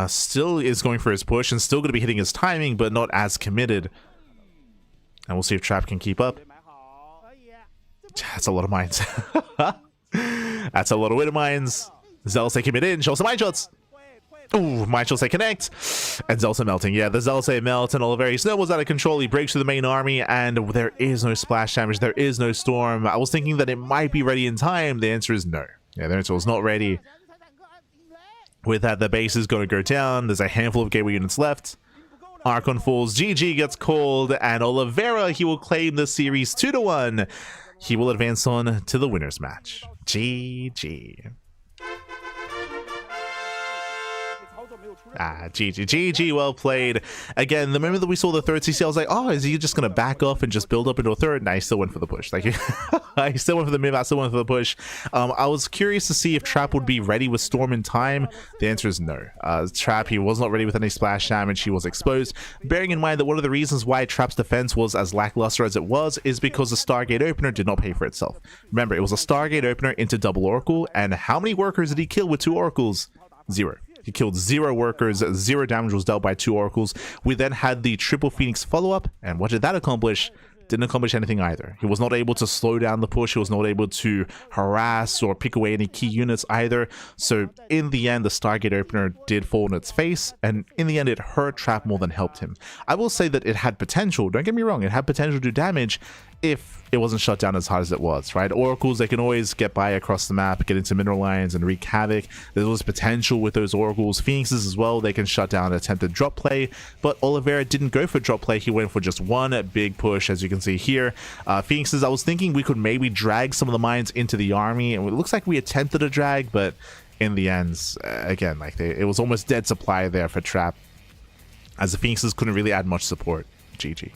Still is going for his push and still going to be hitting his timing, but not as committed. And we'll see if Trap can keep up. That's a lot of mines. That's a lot of winner mines. Zelse commit in, show some mine shots. Ooh, mine shots they connect. And Zelse melting. Yeah, the Zelse melt and Oliveira snowballs out of control. He breaks through the main army and there is no splash damage. There is no storm. I was thinking that it might be ready in time. The answer is no. Yeah, the answer was not ready. With that, the base is going to go down. There's a handful of gateway units left. Archon falls, GG gets called, and Oliveira, he will claim the series 2-1. He will advance on to the winners match. GG. GG, well played. Again, the moment that we saw the third CC, I was like, oh, is he just going to back off and just build up into a third? Nah, he still went for the push. Like, I still went for the move, I still went for the push. I was curious to see if Trap would be ready with Storm in time. The answer is no. Trap, he was not ready with any splash damage. He was exposed. Bearing in mind that one of the reasons why Trap's defense was as lackluster as it was is because the Stargate opener did not pay for itself. Remember, it was a Stargate opener into double Oracle, and how many workers did he kill with 2 Oracles? 0. He killed 0 workers, 0 damage was dealt by 2 Oracles. We then had the triple Phoenix follow-up, and what did that accomplish? Didn't accomplish anything either. He was not able to slow down the push, he was not able to harass or pick away any key units either. So in the end, the Stargate opener did fall on its face, and in the end it hurt Trap more than helped him. I will say that it had potential, don't get me wrong, it had potential to do damage if it wasn't shut down as hard as it was, right? Oracles, they can always get by across the map, get into mineral lines and wreak havoc. There's always potential with those Oracles. Phoenixes as well, they can shut down attempted drop play, but Oliveira didn't go for drop play. He went for just one big push, as you can see here. Phoenixes, I was thinking we could maybe drag some of the mines into the army, and it looks like we attempted a drag, but in the end, again, like it was almost dead supply there for Trap, as the Phoenixes couldn't really add much support. GG.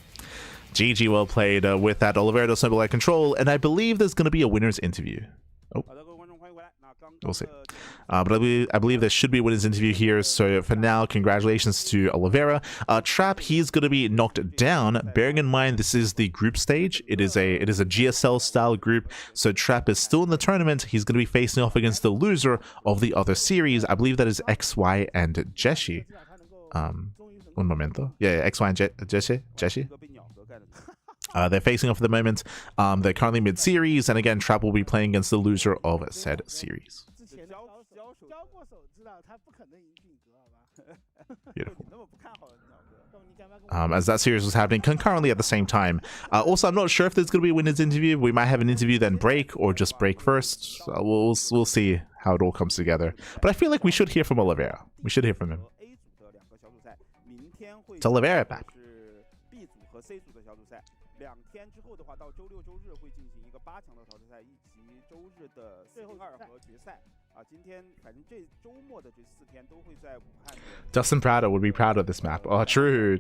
GG, well played. With that, Oliveira does snowball at control, and I believe there's going to be a winner's interview. Oh, we'll see. But I believe there should be a winner's interview here. So for now, congratulations to Oliveira. Trap, he's going to be knocked down. Bearing in mind, this is the group stage. It is a GSL style group. So Trap is still in the tournament. He's going to be facing off against the loser of the other series. I believe that is XY and Jeshi. Un momento. Yeah, XY and Jeshi. They're facing off at the moment. They're currently mid-series, and again, Trap will be playing against the loser of said series. Beautiful. As that series was happening concurrently at the same time. Also, I'm not sure if there's going to be a winner's interview. We might have an interview then break, or just break first. We'll see how it all comes together. But I feel like we should hear from Oliveira. We should hear from him. It's Oliveira back. 2天之后的话，到周六周日会进行一个8强的淘汰赛，以及周日的4进2和决赛。今天反正这周末的这4天都会在武汉。Dustin Prado would be proud of this map. Oh, true.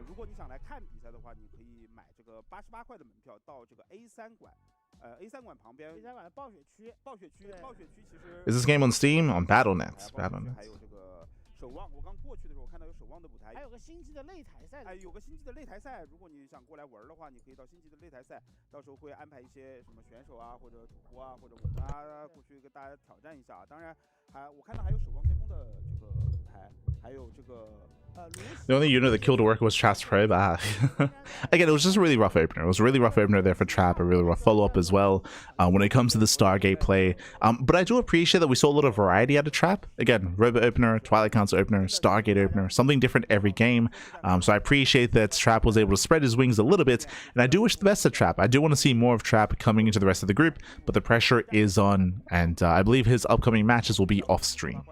如果你想来看比赛的话，你可以买这个88块的门票到这个 A3 馆。A3 馆旁边。A3 馆的暴雪区。暴雪区其实。Is this game on Steam? On Battle.net. 还有这个守望，我刚过去的时候，我看到有守望的舞台。还有个星际的擂台赛。有个星际的擂台赛，如果你想过来玩的话，你可以到星际的擂台赛，到时候会安排一些什么选手啊，或者主播啊，或者我们啊过去跟大家挑战一下。当然，我看到还有守望先锋的这个舞台，还有这个。The only unit that killed work was Trap's probe. Again, it was just a really rough opener. It was a really rough opener there for Trap, a really rough follow-up as well when it comes to the Stargate play. But I do appreciate that we saw a lot of variety out of Trap. Again, Robo opener, Twilight Council opener, Stargate opener, something different every game. So I appreciate that Trap was able to spread his wings a little bit, and I do wish the best of Trap. I do want to see more of Trap coming into the rest of the group, but the pressure is on, and I believe his upcoming matches will be off-stream.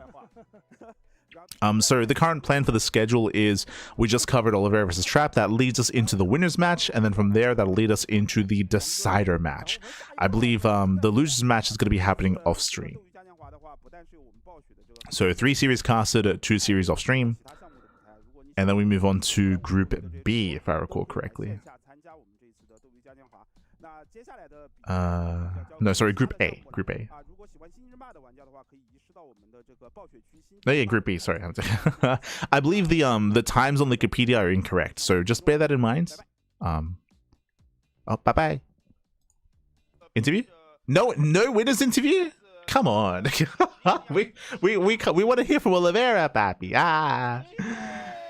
So the current plan for the schedule is we just covered Oliveira versus Trap. That leads us into the winners match, and then from there that'll lead us into the decider match. I believe the losers match is going to be happening off stream. So 3 series casted, 2 series off stream, and then we move on to Group B, if I recall correctly. No, sorry, Group A. Group A. Oh yeah, Group B, sorry. I believe the times on Wikipedia are incorrect, so just bear that in mind. Oh, bye-bye. Interview? No winners interview? Come on. we want to hear from Oliveira, papi.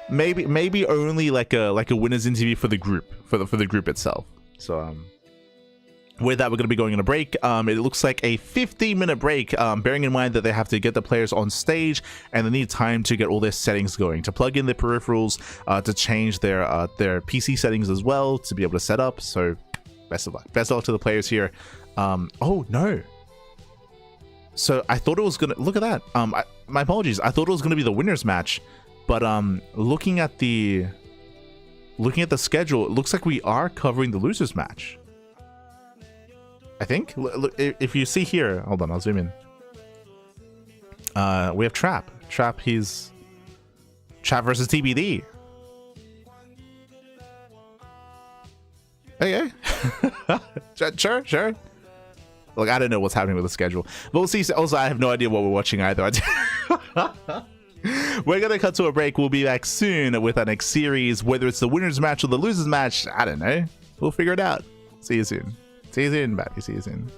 Maybe only like a winner's interview for the group, for the group itself. So with that, we're going to be going on a break. It looks like a 15-minute break, bearing in mind that they have to get the players on stage and they need time to get all their settings going, to plug in their peripherals, to change their PC settings as well, to be able to set up. So best of luck. Best of luck to the players here. Oh no. So I thought it was gonna, look at that. My apologies. I thought it was gonna be the winners match, but looking at the schedule, it looks like we are covering the losers match. I think. Look, if you see here, hold on, I'll zoom in. We have Trap. He's Trap versus TBD. Okay. Sure. Look, I don't know what's happening with the schedule, but we'll see. Also, I have no idea what we're watching either. We're gonna cut to a break. We'll be back soon with our next series. Whether it's the winners match or the losers match, I don't know. We'll figure it out. See you soon. See you soon, Batty. See you soon.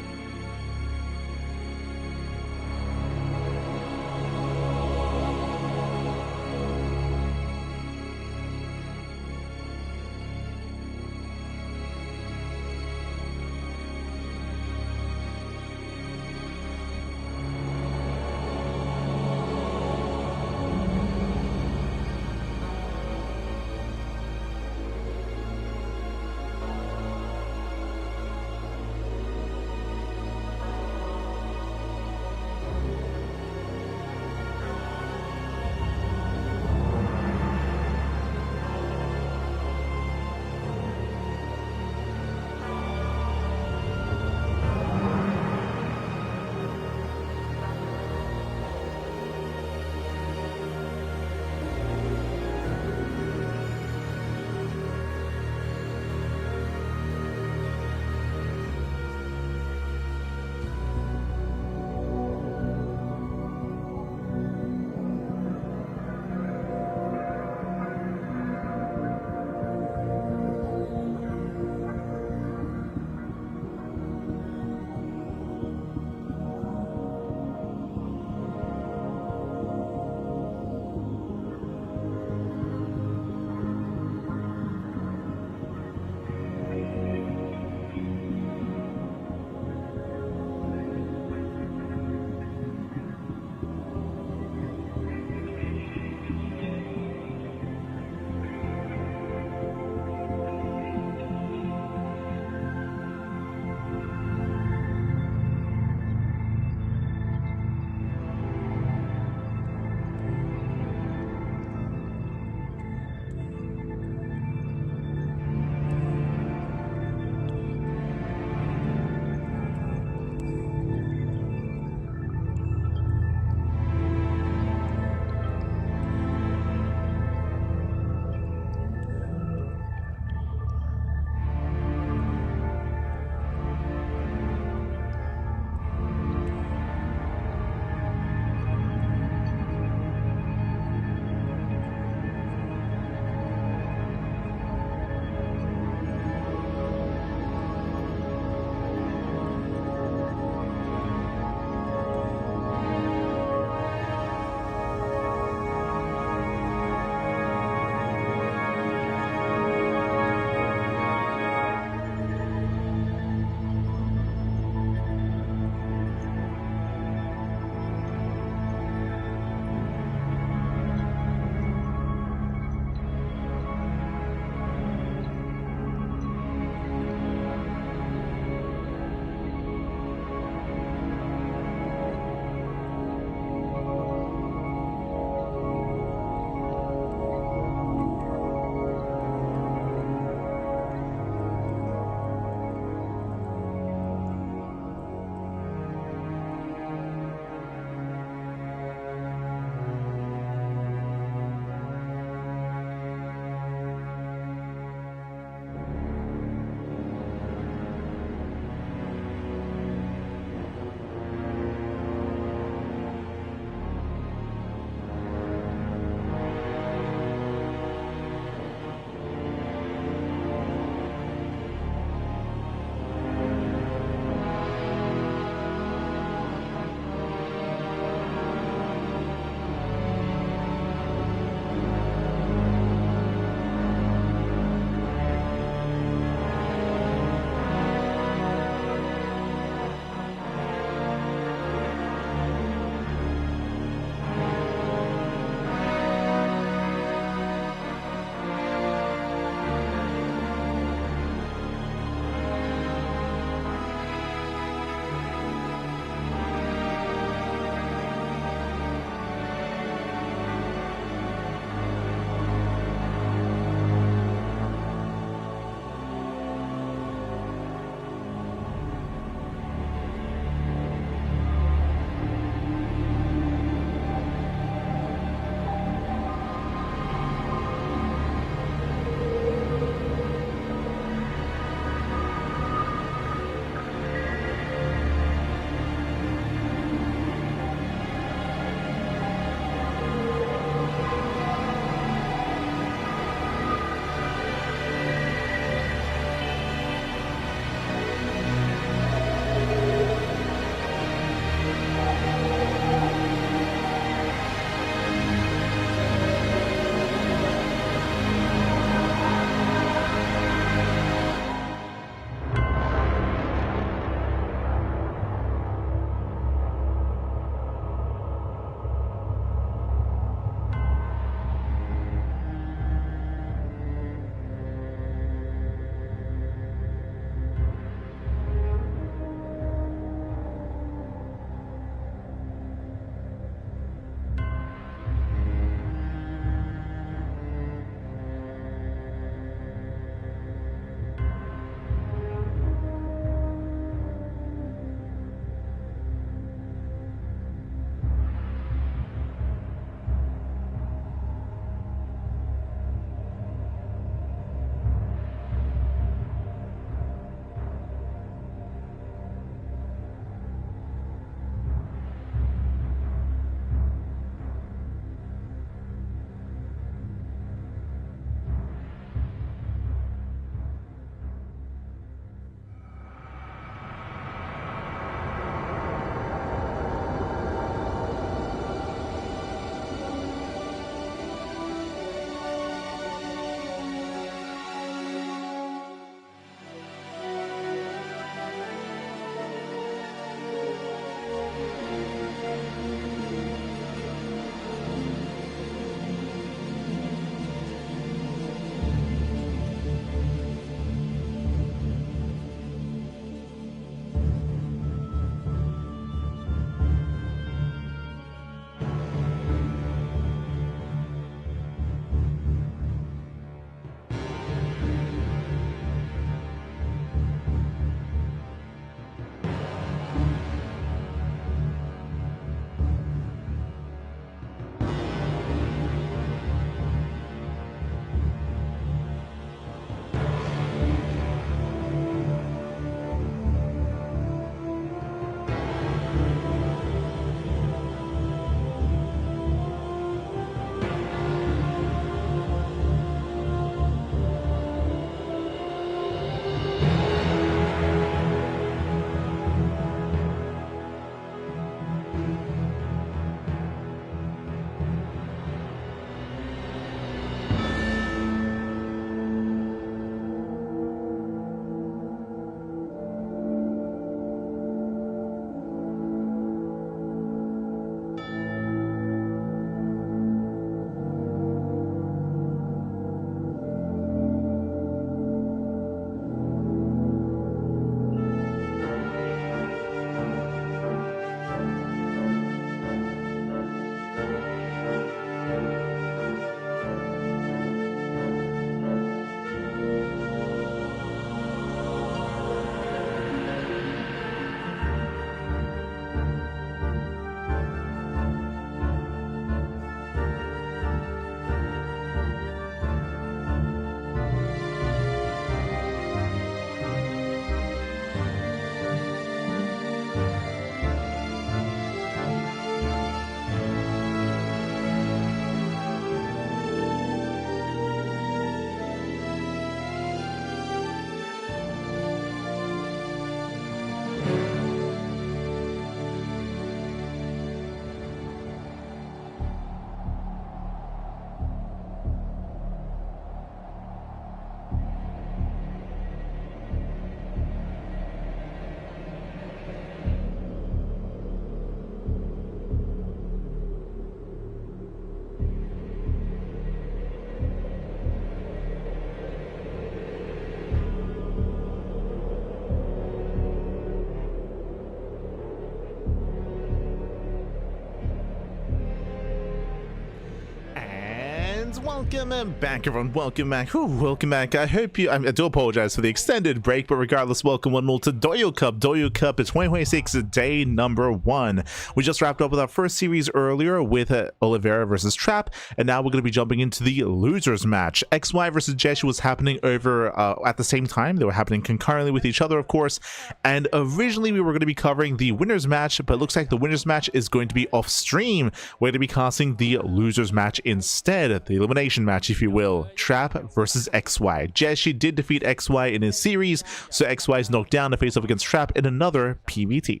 And welcome back, everyone. Welcome back. Welcome back. I hope you. I do apologize for the extended break, but regardless, welcome one and all to Douyu Cup. Douyu Cup is 2026 day number 1. We just wrapped up with our first series earlier with Oliveira versus Trap, and now we're going to be jumping into the losers match. XY versus Jeshi was happening over at the same time. They were happening concurrently with each other, of course. And originally we were going to be covering the winners match, but it looks like the winners match is going to be off stream. We're going to be casting the losers match instead, the elimination match, if you will. Trap versus XY. Jeshi did defeat XY in his series, so XY is knocked down to face off against Trap in another PVT.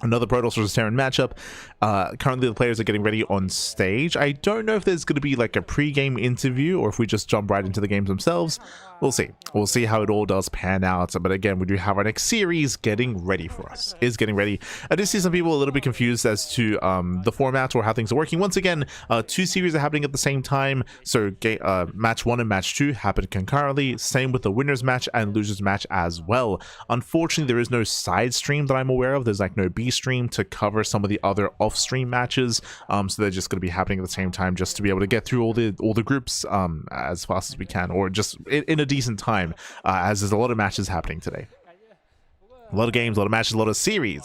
Another Protoss versus Terran matchup. Currently the players are getting ready on stage. I don't know if there's going to be like a pre-game interview or if we just jump right into the games themselves. We'll see. We'll see how it all does pan out. But again, we do have our next series getting ready for us. Is getting ready. I did see some people a little bit confused as to the format or how things are working. Once again, 2 series are happening at the same time. So match 1 and match 2 happen concurrently. Same with the winners match and losers match as well. Unfortunately, there is no side stream that I'm aware of. There's like no B stream to cover some of the other off-stream matches, so they're just going to be happening at the same time, just to be able to get through all the groups as fast as we can, or just in a decent time, as there's a lot of matches happening today. A lot of games, a lot of matches, a lot of series.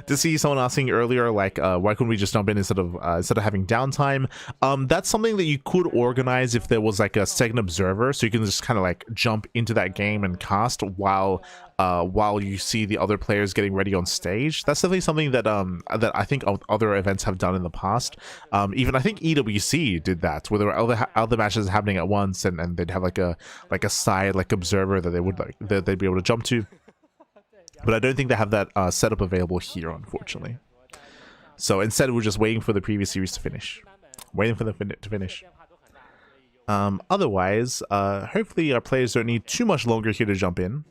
To see someone asking earlier, like, why couldn't we just jump in instead of having downtime? That's something that you could organize if there was like a second observer, so you can just kind of like jump into that game and cast while you see the other players getting ready on stage. That's definitely something that that I think other events have done in the past. Even I think EWC did that, where there were other matches happening at once, and they'd have like a side like observer that they'd be able to jump to. But I don't think they have that setup available here, unfortunately. So instead, we're just waiting for the previous series to finish. Waiting for them to finish. Otherwise, hopefully our players don't need too much longer here to jump in.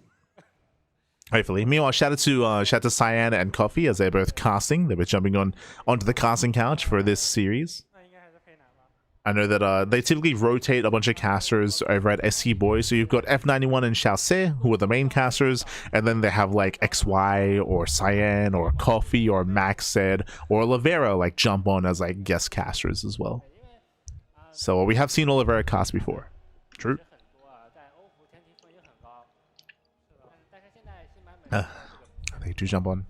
Hopefully. Meanwhile, shout out to Cyan and Coffee as they're both casting. They were jumping onto the casting couch for this series. I know that they typically rotate a bunch of casters over at SC Boys. So you've got F91 and Xiaoxie, who are the main casters, and then they have like XY or Cyan or Coffee or Max Said or Oliveira like jump on as like guest casters as well. So we have seen Oliveira cast before. True. They do jump on.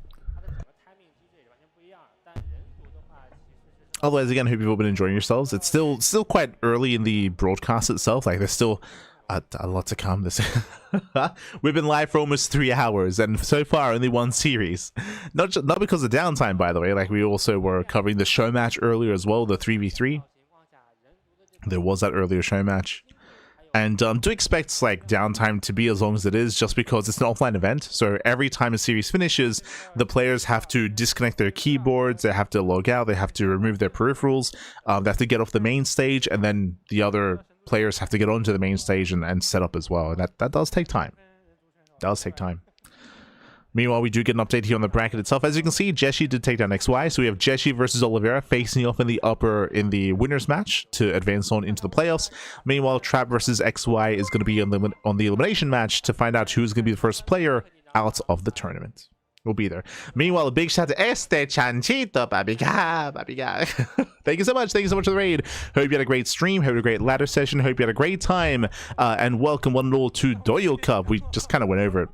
Otherwise, again, hope you've all been enjoying yourselves. It's still quite early in the broadcast itself. Like, there's still a lot to come. We've been live for almost 3 hours, and so far only 1 series. Not because of downtime, by the way. Like, we also were covering the show match earlier as well, the 3v3. There was that earlier show match. And do expect like downtime to be as long as it is, just because it's an offline event. So every time a series finishes, the players have to disconnect their keyboards, they have to log out, they have to remove their peripherals, they have to get off the main stage, and then the other players have to get onto the main stage and set up as well. And that does take time. Meanwhile, we do get an update here on the bracket itself. As you can see, Jeshi did take down XY, so we have Jeshi versus Oliveira facing off in the winners match to advance on into the playoffs. Meanwhile, Trap versus XY is going to be on the elimination match to find out who's going to be the first player out of the tournament. We'll be there. Meanwhile, a big shout to Chanchito, babiga. Thank you so much for the raid. Hope you had a great stream. Hope you had a great ladder session. Hope you had a great time. And welcome one and all to Douyu Cup. We just kind of went over it.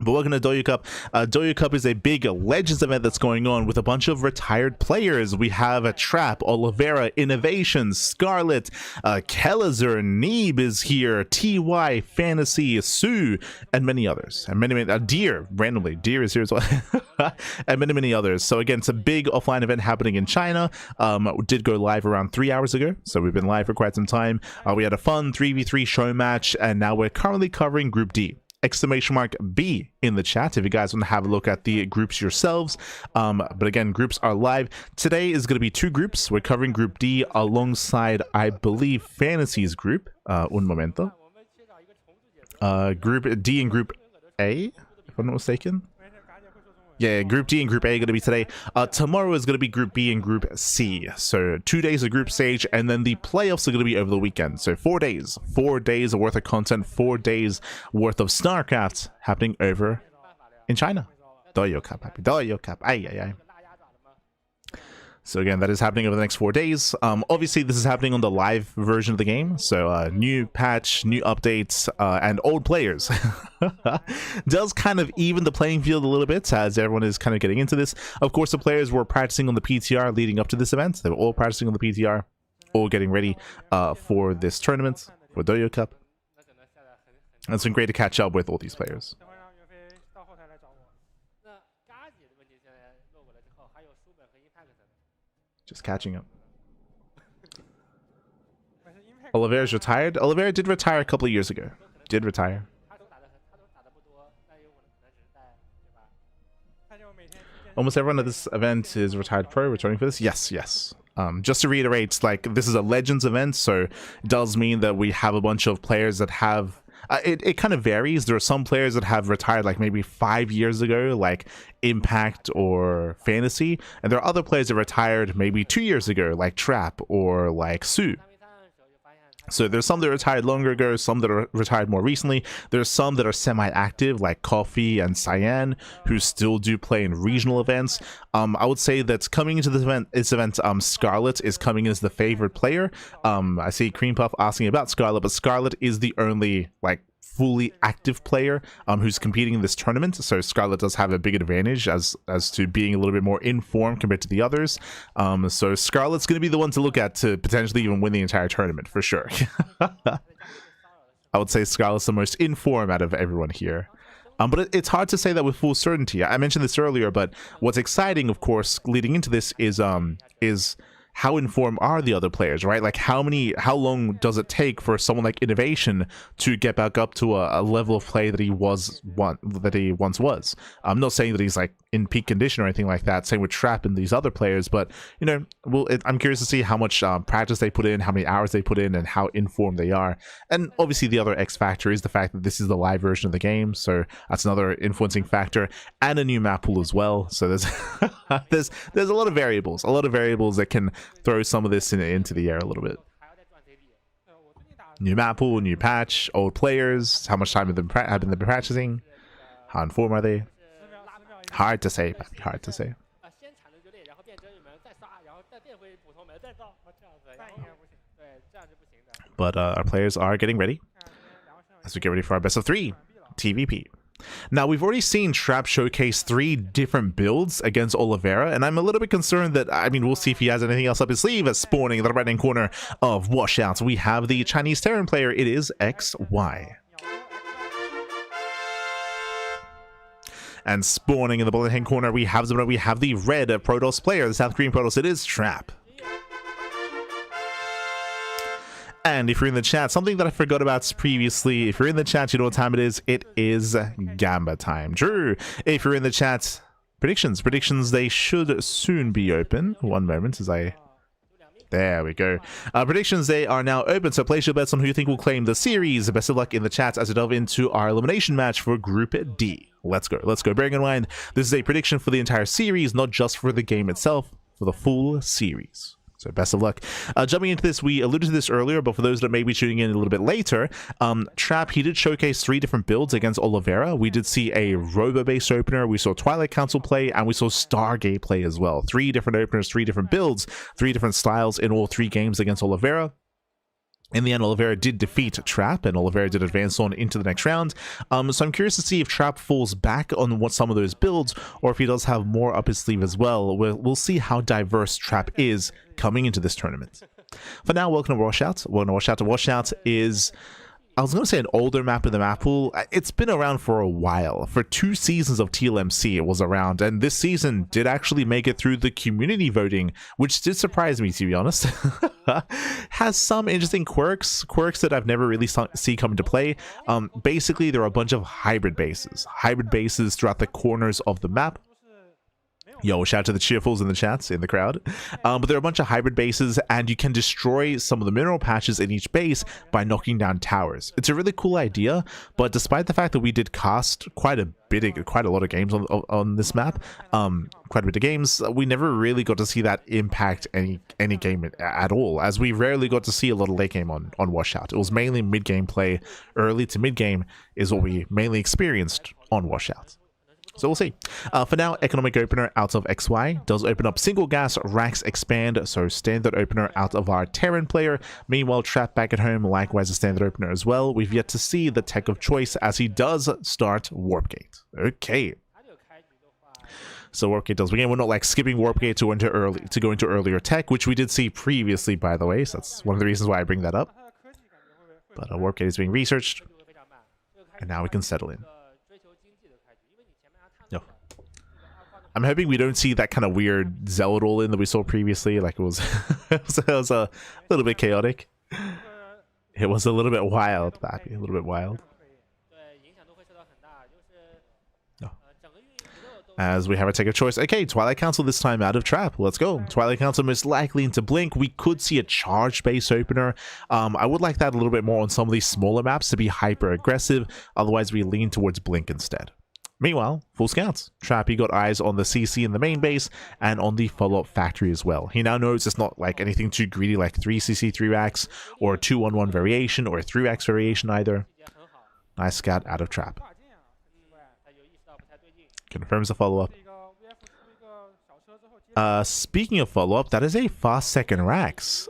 But welcome to Douyu Cup. Douyu Cup is a big Legends event that's going on with a bunch of retired players. We have a Trap, Oliveira, Innovation, Scarlet, Kellezer, Neeb is here, TY, FanTaSy, soO, and many others. And many Deer, randomly, Deer is here as well. And many others. So again, it's a big offline event happening in China. We did go live around 3 hours ago, so we've been live for quite some time. We had a fun 3v3 show match, and now we're currently covering Group D. !B in the chat if you guys want to have a look at the groups yourselves. But again, groups are live. Today is going to be 2 groups. We're covering Group D alongside, I believe, FanTaSy's group. Un momento. Group D and Group A, if I'm not mistaken. Yeah, Group D and Group A are going to be today. Tomorrow is going to be Group B and Group C. So 2 days of group stage, and then the playoffs are going to be over the weekend. So 4 days. 4 days worth of content, 4 days worth of StarCraft happening over in China. Douyu Cup, happy Douyu Cup. So again, that is happening over the next 4 days. Obviously, this is happening on the live version of the game. So new patch, new updates, and old players. Does kind of even the playing field a little bit as everyone is kind of getting into this. Of course, the players were practicing on the PTR leading up to this event. They were all practicing on the PTR, all getting ready for this tournament, for Douyu Cup. And it's been great to catch up with all these players. Just catching up. Oliveira's retired. Oliveira did retire a couple of years ago. Did retire. Almost everyone at this event is retired pro, returning for this. Yes, yes. Just to reiterate, like, this is a Legends event, so it does mean that we have a bunch of players that have... it kind of varies. There are some players that have retired like maybe 5 years ago, like Impact or FanTaSy, and there are other players that retired maybe 2 years ago, like Trap or like soO. So there's some that retired longer ago, some that are retired more recently. There's some that are semi-active, like Coffee and Cyan, who still do play in regional events. I would say that coming into this event, Scarlet is coming in as the favorite player. I see Cream Puff asking about Scarlet, but Scarlet is the only like fully active player who's competing in this tournament, so Scarlet does have a big advantage as to being a little bit more informed compared to the others. So Scarlet's going to be the one to look at to potentially even win the entire tournament for sure. I would say Scarlet's the most informed out of everyone here. But it's hard to say that with full certainty. I mentioned this earlier, but what's exciting, of course, leading into this is how informed are the other players, right? Like how long does it take for someone like Innovation to get back up to a level of play that he once was? I'm not saying that he's like in peak condition or anything like that. Same with Trap and these other players, but you know, I'm curious to see how much practice they put in, how many hours they put in, and how informed they are. And obviously, the other X factor is the fact that this is the live version of the game, so that's another influencing factor, and a new map pool as well. So there's there's a lot of variables, that can throw some of this into the air a little bit. New map pool, new patch, old players, how much time have they been practicing, how informed are they? Hard to say, Pappy, hard to say. But our players are getting ready as we get ready for our best of 3 TVP. Now, we've already seen Trap showcase 3 different builds against Oliveira, and I'm a little bit concerned that, I mean, we'll see if he has anything else up his sleeve. As spawning in the right-hand corner of Washouts, we have the Chinese Terran player. It is XY. And spawning in the bottom-hand corner, we have the red Protoss player, the South Korean Protoss. It is Trap. And if you're in the chat, something that I forgot about previously, if you're in the chat, you know what time it is. It is Gamba time. Drew, if you're in the chat, predictions, they should soon be open. One moment as I... There we go. Predictions, they are now open, so place your bets on who you think will claim the series. Best of luck in the chat as we delve into our elimination match for Group D. Let's go. Bearing in mind, this is a prediction for the entire series, not just for the game itself, for the full series. So best of luck. Jumping into this, we alluded to this earlier, but for those that may be tuning in a little bit later, Trap, he did showcase 3 different builds against Oliveira. We did see a Robo-based opener, we saw Twilight Council play, and we saw Stargate play as well. 3 different openers, 3 different builds, 3 different styles in all 3 games against Oliveira. In the end, Oliveira did defeat Trap, and Oliveira did advance on into the next round. So I'm curious to see if Trap falls back on some of those builds, or if he does have more up his sleeve as well. We'll see how diverse Trap is coming into this tournament. For now, welcome to Washout. Washout is... I was going to say an older map in the map pool. It's been around for a while. For 2 seasons of TLMC, it was around, and this season did actually make it through the community voting, which did surprise me, to be honest. Has some interesting quirks that I've never really seen come into play. Basically, there are a bunch of hybrid bases throughout the corners of the map. Yo, shout out to the cheerfuls in the chats, in the crowd. But there are a bunch of hybrid bases, and you can destroy some of the mineral patches in each base by knocking down towers. It's a really cool idea, but despite the fact that we did cast quite a lot of games on this map, quite a bit of games, we never really got to see that impact any game at all, as we rarely got to see a lot of late game on Washout. It was mainly mid-game play. Early to mid-game is what we mainly experienced on Washout. So we'll see. For now, economic opener out of XY does open up single gas, racks expand, so standard opener out of our Terran player. Meanwhile, Trap back at home, likewise a standard opener as well. We've yet to see the tech of choice as he does start Warpgate. Okay. So Warpgate does begin. We're not like skipping Warpgate to go into earlier tech, which we did see previously, by the way. So that's one of the reasons why I bring that up. But Warpgate is being researched, and now we can settle in. No. I'm hoping we don't see that kind of weird Zealot all-in that we saw previously. Like it was, it was a little bit chaotic. It was a little bit wild, Bappy. A little bit wild. No. As we have a take of choice. Okay, Twilight Council this time out of Trap. Let's go. Twilight Council most likely into Blink. We could see a charge base opener. I would like that a little bit more on some of these smaller maps to be hyper aggressive. Otherwise, we lean towards Blink instead. Meanwhile, full scouts. Trappy got eyes on the CC in the main base and on the follow-up factory as well. He now knows it's not like anything too greedy like 3CC 3-racks or a 2-1-1 variation or a 3-racks variation either. Nice scout out of Trap. Confirms the follow-up. Speaking of follow-up, that is a fast second racks.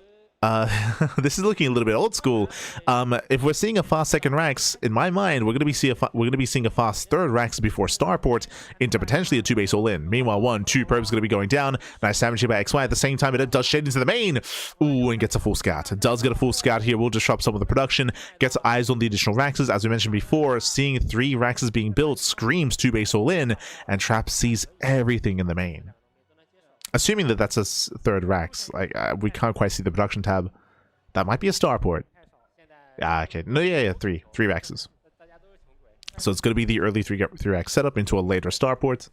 This is looking a little bit old school. If we're seeing a fast second racks, in my mind, we're going to be seeing a fast third racks before starport into potentially a 2-base all-in. Meanwhile, 1-2 probes going to be going down. Nice damage here by XY. At the same time, it does shade into the main. Ooh, and gets a full scout. It does get a full scout here. We'll disrupt some of the production. Gets eyes on the additional raxes. As we mentioned before, seeing 3 raxes being built screams 2-base all-in, and Trap sees everything in the main. Assuming that that's a third Rax, like we can't quite see the production tab. That might be a starport. Okay. No, yeah, 3 Raxes. So it's going to be the early 3 Rax setup into a later starport.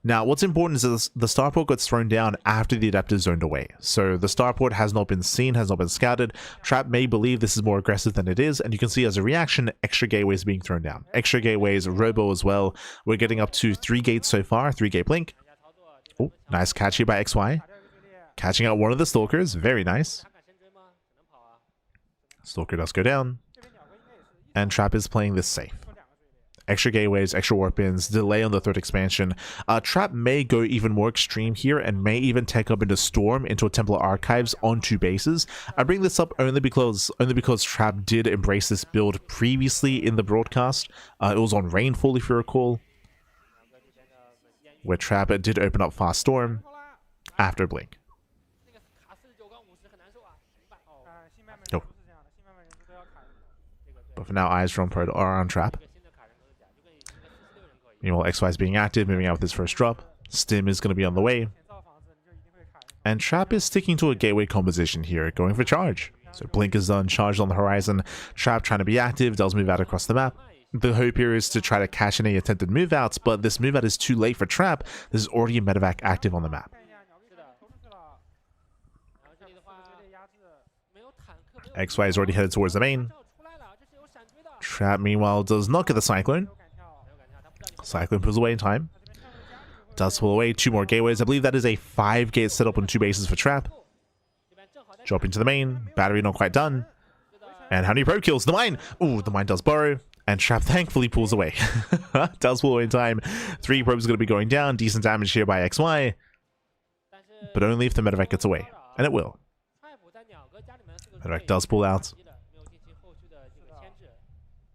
Now, what's important is that the starport gets thrown down after the adapter is zoned away. So the starport has not been seen, has not been scouted. Trap may believe this is more aggressive than it is, and you can see as a reaction, extra gateways being thrown down. Extra gateways, robo as well. We're getting up to 3 gates so far, 3-gate blink. Oh, nice catch here by XY. Catching out one of the Stalkers. Very nice. Stalker does go down. And Trap is playing this safe. Extra gateways, extra warp ins, delay on the third expansion. Trap may go even more extreme here and may even take up into Storm, into a Templar Archives on 2 bases. I bring this up only because Trap did embrace this build previously in the broadcast. It was on Rainfall, if you recall, where Trap did open up Fast Storm after Blink. Oh. But for now, eyes from Pro are on Trap. Meanwhile, XY is being active, moving out with his first drop. Stim is going to be on the way. And Trap is sticking to a gateway composition here, going for charge. So Blink is done, charge on the horizon. Trap trying to be active, does move out across the map. The hope here is to try to cash any attempted move outs, but this move out is too late for Trap. There's already a medevac active on the map. XY is already headed towards the main. Trap, meanwhile, does not get the Cyclone. Cyclone pulls away in time. Does pull away 2 more gateways. I believe that is a 5-gate setup on 2 bases for Trap. Drop into the main. Battery not quite done. And how many probe kills? The mine! Ooh, the mine does burrow. And Trap thankfully pulls away. Does pull away in time. 3 probes are going to be going down. Decent damage here by XY. But only if the medevac gets away. And it will. Medevac does pull out.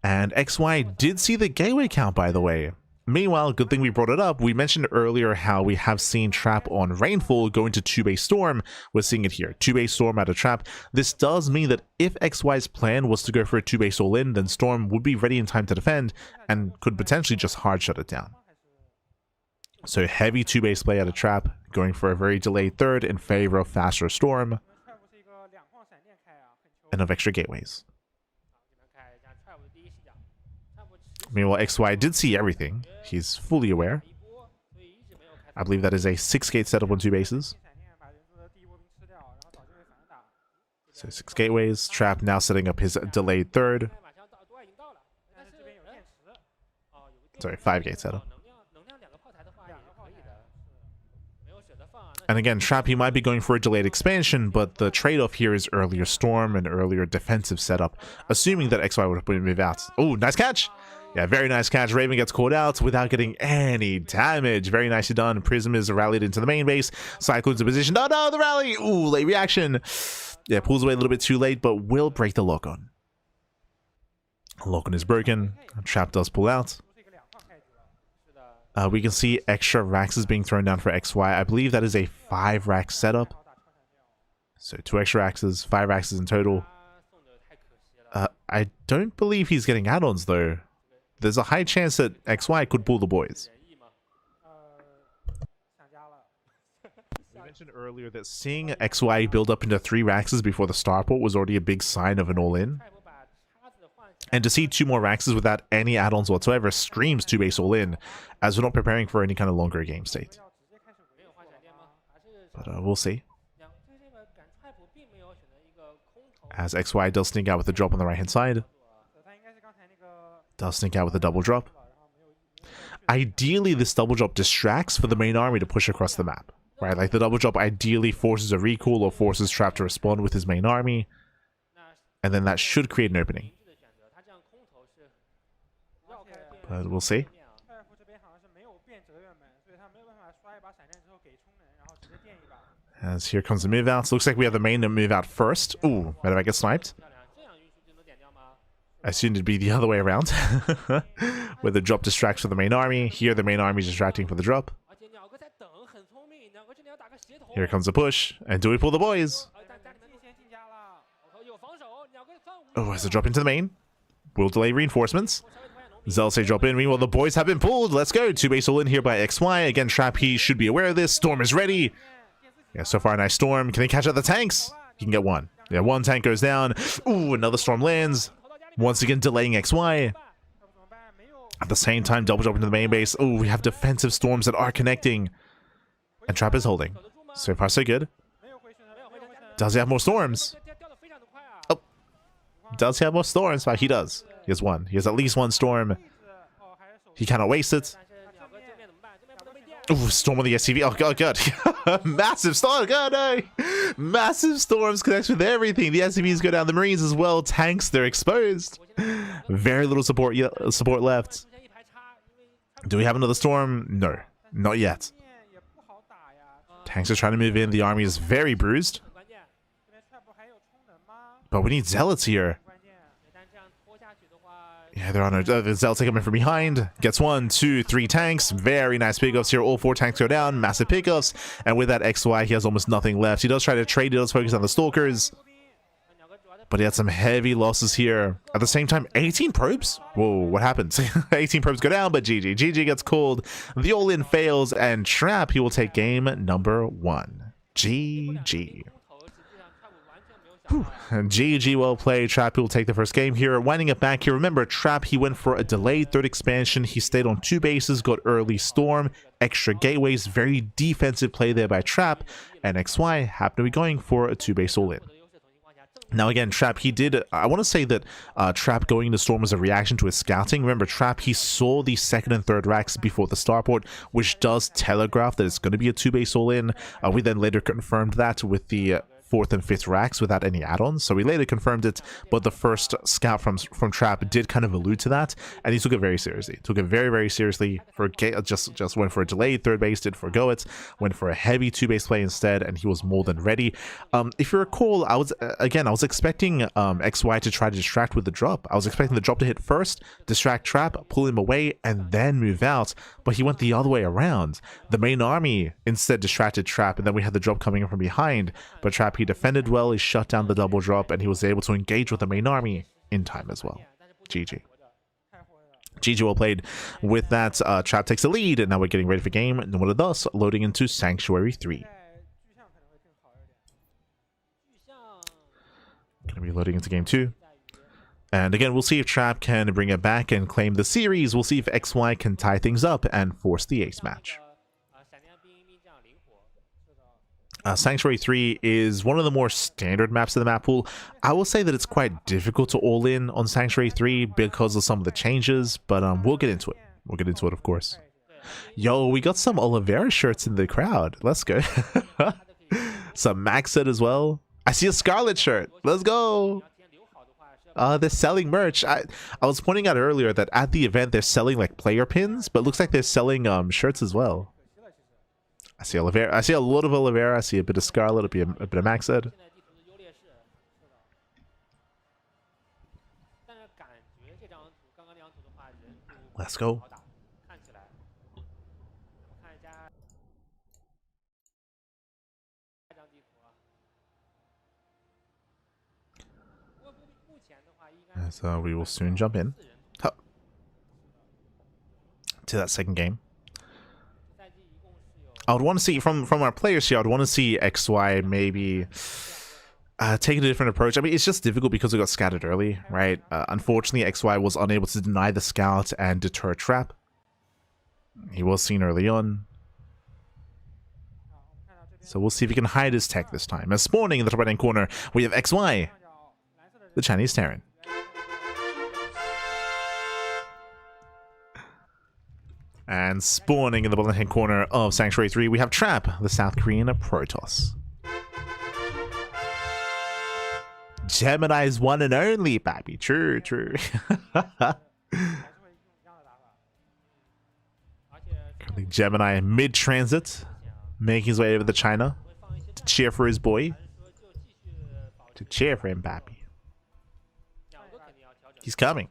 And XY did see the gateway count, by the way. Meanwhile, good thing we brought it up. We mentioned earlier how we have seen Trap on Rainfall go into 2-base Storm. We're seeing it here. 2-base Storm out of Trap. This does mean that if XY's plan was to go for a 2-base all-in, then Storm would be ready in time to defend and could potentially just hard shut it down. So heavy 2-base play out of Trap, going for a very delayed third in favor of faster Storm and of extra gateways. Meanwhile, XY did see everything. He's fully aware. I believe that is a 6-gate setup on 2 bases. So 6 gateways. Trap now setting up his delayed third. Sorry, 5-gate setup. And again, Trap, he might be going for a delayed expansion, but the trade-off here is earlier Storm and earlier defensive setup, assuming that XY would move out. Oh, nice catch! Yeah, very nice catch. Raven gets caught out without getting any damage. Very nicely done. Prism is rallied into the main base. Cyclone's in position. Oh no, the rally! Ooh, late reaction. Yeah, pulls away a little bit too late, but will break the lock-on. Lock-on is broken. Trap does pull out. We can see extra racks is being thrown down for XY. I believe that is a 5-rack setup. So 2 extra axes, 5 axes in total. I don't believe he's getting add-ons though. There's a high chance that XY could pull the boys. We mentioned earlier that seeing XY build up into 3 Raxes before the starport was already a big sign of an all-in. And to see 2 more Raxes without any add-ons whatsoever screams 2-base all-in, as we're not preparing for any kind of longer game state. But we'll see. As XY does sneak out with the drop on the right-hand side. Does sneak out with a double drop. Ideally, this double drop distracts for the main army to push across the map. Right, like the double drop ideally forces a recall or forces Trap to respond with his main army. And then that should create an opening. But we'll see. As here comes the move out. Looks like we have the main move out first. Ooh, Medevac gets sniped. I assumed it'd be the other way around. Where the drop distracts for the main army. Here the main army is distracting for the drop. Here comes the push. And do we pull the boys? Oh, has a drop into the main. Will delay reinforcements. Zelsay drop in. Meanwhile, the boys have been pulled. Let's go. 2-base all in here by XY. Again, Trap, he should be aware of this. Storm is ready. Yeah, so far, a nice Storm. Can he catch out the tanks? He can get 1. Yeah, 1 tank goes down. Ooh, another Storm lands. Once again, delaying XY. At the same time, double drop into the main base. Ooh, we have defensive Storms that are connecting. And Trap is holding. So far, so good. Does he have more Storms? Oh. Does he have more Storms? Well, he does. He has 1. He has at least 1 Storm. He cannot waste it. Ooh, Storm on the SCV. Oh, God, God. Massive storm. God, no. Massive Storms connects with everything. The SCVs go down. The Marines as well. Tanks, they're exposed. Very little support left. Do we have another Storm? No, not yet. Tanks are trying to move in. The army is very bruised. But we need Zealots here. Yeah, there are no Zealots coming from behind. Gets 1, 2, 3 tanks. Very nice pickups here. All 4 tanks go down. Massive pickups. And with that XY, he has almost nothing left. He does try to trade. He does focus on the Stalkers. But he had some heavy losses here. At the same time, 18 probes? Whoa, what happened? 18 probes go down, but GG. GG gets called. The all-in fails. And Trap, he will take game number 1. GG. And GG, well played. Trap will take the first game here. Winding it back here. Remember, Trap, he went for a delayed 3rd expansion. He stayed on 2 bases, got early Storm, extra gateways. Very defensive play there by Trap. And XY happened to be going for a 2-base all-in. Now again, Trap, he did, I want to say that Trap going into Storm was a reaction to his scouting. Remember, Trap, he saw the 2nd and 3rd racks before the starport, which does telegraph that it's going to be a 2-base all-in. We then later confirmed that with the 4th and 5th racks without any add-ons, so we later confirmed it, but the first scout from Trap did kind of allude to that, and he took it very seriously. Took it very, very seriously. For just went for a delayed 3rd base, did forgo it, went for a heavy 2-base play instead, and he was more than ready. If you recall, I was expecting XY to try to distract with the drop. I was expecting the drop to hit first, distract Trap, pull him away, and then move out, but he went the other way around. The main army instead distracted Trap, and then we had the drop coming in from behind, but Trap, he defended well, he shut down the double drop, and he was able to engage with the main army in time as well. GG. GG, well played. With that, Trap takes the lead, and now we're getting ready for game number thus, loading into Sanctuary 3. Gonna be loading into game 2. And again, we'll see if Trap can bring it back and claim the series. We'll see if XY can tie things up and force the ace match. Sanctuary 3 is one of the more standard maps in the map pool. I will say that it's quite difficult to all in on Sanctuary 3 because of some of the changes, but we'll get into it. We'll get into it, of course. Yo, we got some Oliveira shirts in the crowd. Let's go. Some Max set as well. I see a Scarlet shirt. Let's go. They're selling merch. I was pointing out earlier that at the event they're selling like player pins, but it looks like they're selling shirts as well. I see Oliveira. I see a lot of Oliveira. I see a bit of Scarlet, a bit of Maxed. Let's go. So we will soon jump in to that second game. I would want to see from our players here. I'd want to see XY maybe taking a different approach. I mean, it's just difficult because we got scattered early, right? Unfortunately, XY was unable to deny the scout and deter a trap. He was seen early on. So we'll see if he can hide his tech this time. As spawning in the top right-hand corner, we have XY, the Chinese Terran. And spawning in the bottom hand corner of Sanctuary 3, we have Trap, the South Korean Protoss. Gemini's one and only, baby. True, true. Currently Gemini mid-transit, making his way over to China to cheer for his boy. To cheer for him, baby. He's coming.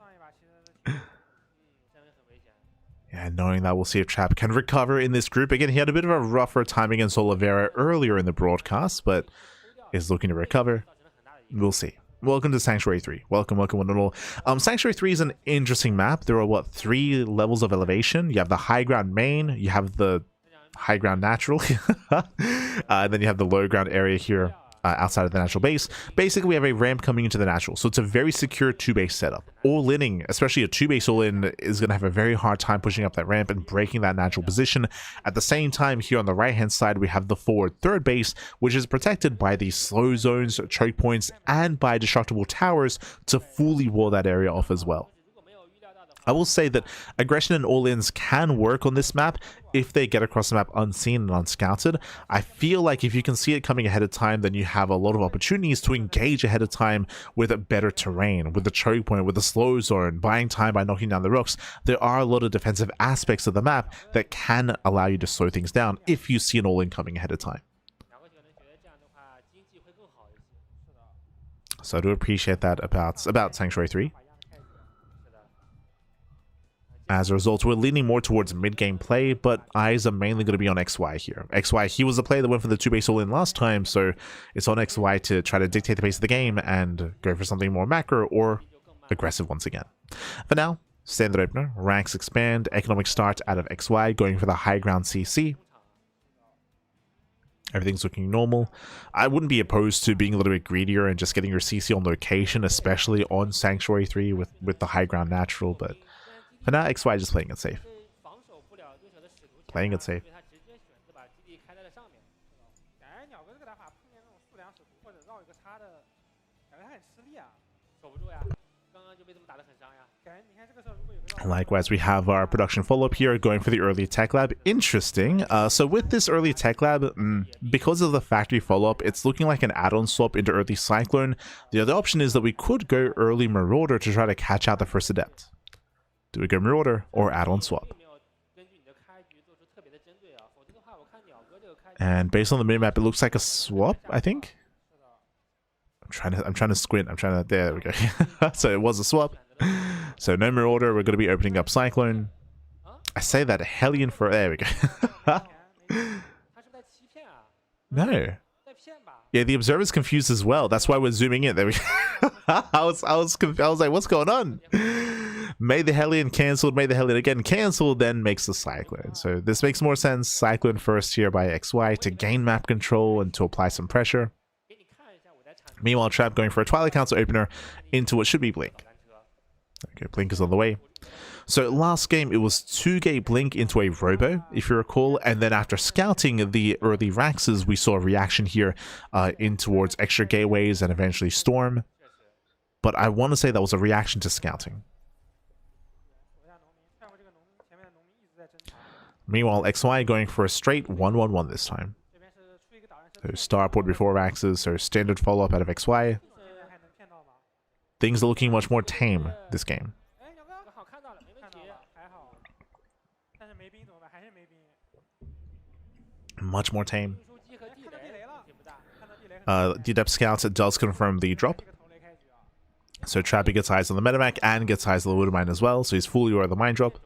Yeah, knowing that, we'll see if Trap can recover in this group. Again, he had a bit of a rougher time against Oliveira earlier in the broadcast, but is looking to recover. We'll see. Welcome to Sanctuary 3. Welcome, welcome, one and all. Sanctuary 3 is an interesting map. There are, what, 3 levels of elevation? You have the high ground main, you have the high ground natural, and then you have the low ground area here. Outside of the natural base. Basically, we have a ramp coming into the natural, so it's a very secure 2-base setup. All-inning, especially a 2-base all-in, is going to have a very hard time pushing up that ramp and breaking that natural position. At the same time, here on the right-hand side, we have the forward 3rd base, which is protected by these slow zones, choke points, and by destructible towers to fully wall that area off as well. I will say that aggression and all-ins can work on this map if they get across the map unseen and unscouted. I feel like if you can see it coming ahead of time, then you have a lot of opportunities to engage ahead of time with a better terrain, with the choke point, with the slow zone, buying time by knocking down the rocks. There are a lot of defensive aspects of the map that can allow you to slow things down if you see an all-in coming ahead of time. So I do appreciate that about Sanctuary 3. As a result, we're leaning more towards mid-game play, but eyes are mainly going to be on XY here. XY, he was the player that went for the 2-base all-in last time, so it's on XY to try to dictate the pace of the game and go for something more macro or aggressive once again. For now, standard opener, ranks expand, economic start out of XY, going for the high ground CC. Everything's looking normal. I wouldn't be opposed to being a little bit greedier and just getting your CC on location, especially on Sanctuary 3 with the high ground natural, but for now, XY just playing it safe. Playing it safe. Likewise, we have our production follow-up here going for the early tech lab. Interesting. So with this early tech lab, because of the factory follow-up, it's looking like an add-on swap into early Cyclone. The other option is that we could go early Marauder to try to catch out the first Adept. Do we go Marauder or add-on swap? And based on the minimap, it looks like a swap, I think. I'm trying to squint. There we go. So it was a swap. So no Marauder. We're going to be opening up Cyclone. I say that Hellion for... There we go. No. Yeah, the observer's confused as well. That's why we're zooming in. There we go. I was like, what's going on? Made the Hellion cancelled, made the Hellion again cancelled, then makes the Cyclone. So this makes more sense. Cyclone first here by XY to gain map control and to apply some pressure. Meanwhile, Trap going for a Twilight Council opener into what should be Blink. Okay, Blink is on the way. So last game, it was 2-gate Blink into a Robo, if you recall, and then after scouting the early Raxes, we saw a reaction here in towards extra gateways and eventually Storm. But I want to say that was a reaction to scouting. Meanwhile, XY going for a straight 1-1-1 this time. So Starport before Raxes, so standard follow-up out of XY. things are looking much more tame this game. Much more tame. The depth scouts, it does confirm the drop. So Trappy gets eyes on the Medivac and gets eyes on the Water Mine as well, so he's fully aware of the mine drop.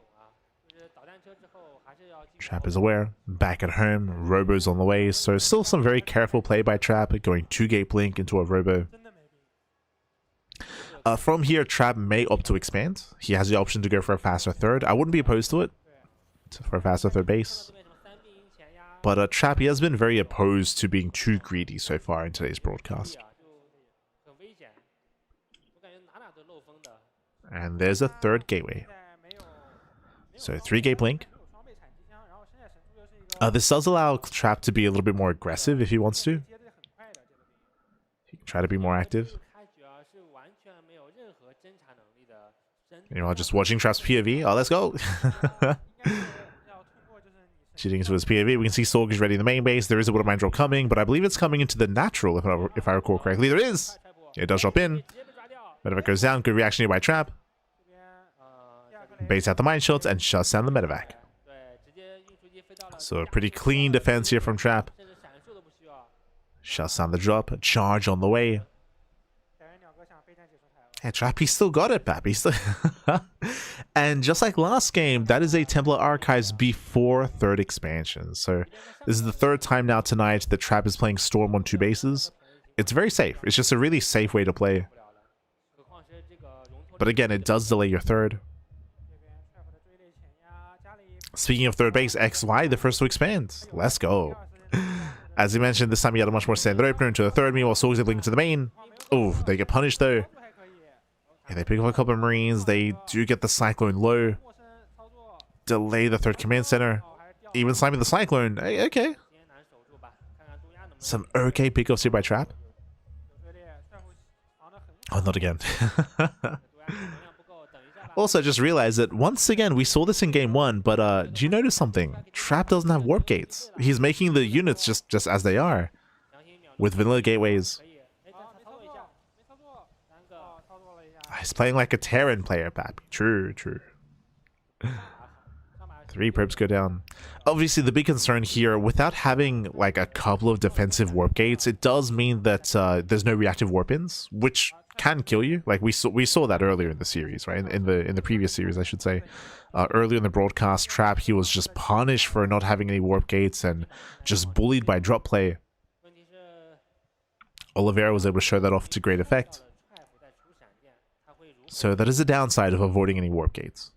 Trap is aware. Back at home, Robo's on the way, so still some very careful play by Trap, going 2-gate blink into a Robo. From here, Trap may opt to expand. He has the option to go for a faster third. I wouldn't be opposed to it, for a faster third base. But Trap, he has been very opposed to being too greedy so far in today's broadcast. And there's a third gateway. So 3-gate blink. This does allow Trap to be a little bit more aggressive if he wants to. He can try to be more active. Meanwhile, just watching Trap's POV. Oh, let's go! Shooting into his POV. We can see soO is ready in the main base. There is a Water Mine drop coming, but I believe it's coming into the natural, if I recall correctly. There is! It does drop in. Medivac goes down. Good reaction here by Trap. Baits out the mine shots and shuts down the Medivac. So a pretty clean defense here from Trap. Shuts down the drop. A charge on the way. Yeah, Trap, he still got it, Pap. Still and just like last game, that is a Templar Archives before third expansion. So this is the third time now tonight that Trap is playing Storm on 2 bases. It's very safe. It's just a really safe way to play. But again, it does delay your third. Speaking of third base, XY, the first to expand. Let's go. As you mentioned, this time you had a much more standard opener into the third. Meanwhile, soO is able to the main. Oh, they get punished though. Yeah, they pick up a couple of Marines. They do get the Cyclone low. Delay the third command center. Even slamming the Cyclone. Hey, okay. Some okay pickups here by Trap. Oh, not again. Also, just realized that once again, we saw this in game 1, but do you notice something? Trap doesn't have warp gates. He's making the units just as they are, with vanilla gateways. He's playing like a Terran player, Pappy. True, true. 3 probes go down. Obviously, the big concern here, without having like a couple of defensive warp gates, it does mean that there's no reactive warp-ins, which can kill you. Like we saw that earlier in the series, right? In the previous series, I should say. Earlier in the broadcast, Trap, he was just punished for not having any warp gates and just bullied by drop play. Oliveira was able to show that off to great effect. So that is a downside of avoiding any warp gates.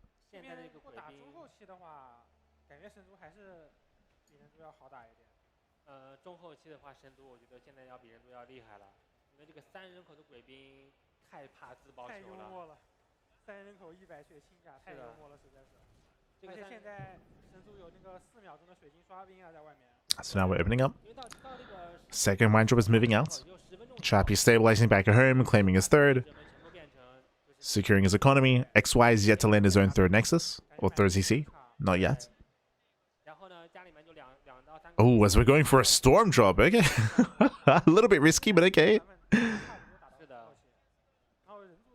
So now we're opening up. Second mine drop is moving out. Trap is stabilizing back at home, claiming his third. Securing his economy. XY is yet to land his own third Nexus. Or third CC. Not yet. Oh, as we're going for a Storm drop. Okay. A little bit risky, but okay.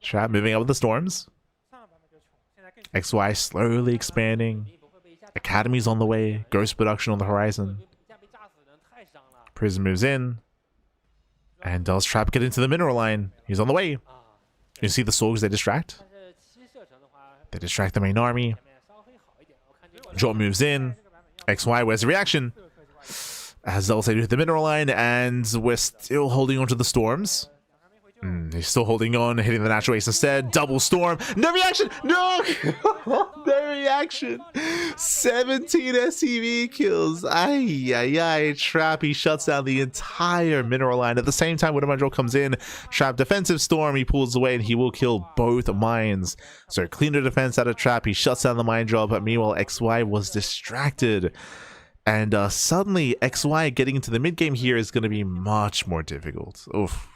Trap moving up with the Storms. XY slowly expanding. Academy's on the way. Ghost production on the horizon. Prism moves in. And does Trap get into the mineral line? He's on the way. You see the soO, they distract. They distract the main army. Drop moves in. XY, where's the reaction? As they'll say, hit the mineral line, and we're still holding on to the Storms. He's still holding on, hitting the natural ace instead. Double Storm. No reaction! No! No reaction! 17 SCV kills. Ay, ay, ay. Trap, he shuts down the entire mineral line. At the same time, when a Mandrel comes in, Trap defensive Storm, he pulls away, and he will kill both mines. So cleaner defense out of Trap. He shuts down the mine drop, but meanwhile, XY was distracted. And suddenly, XY getting into the mid game here is going to be much more difficult. Oof.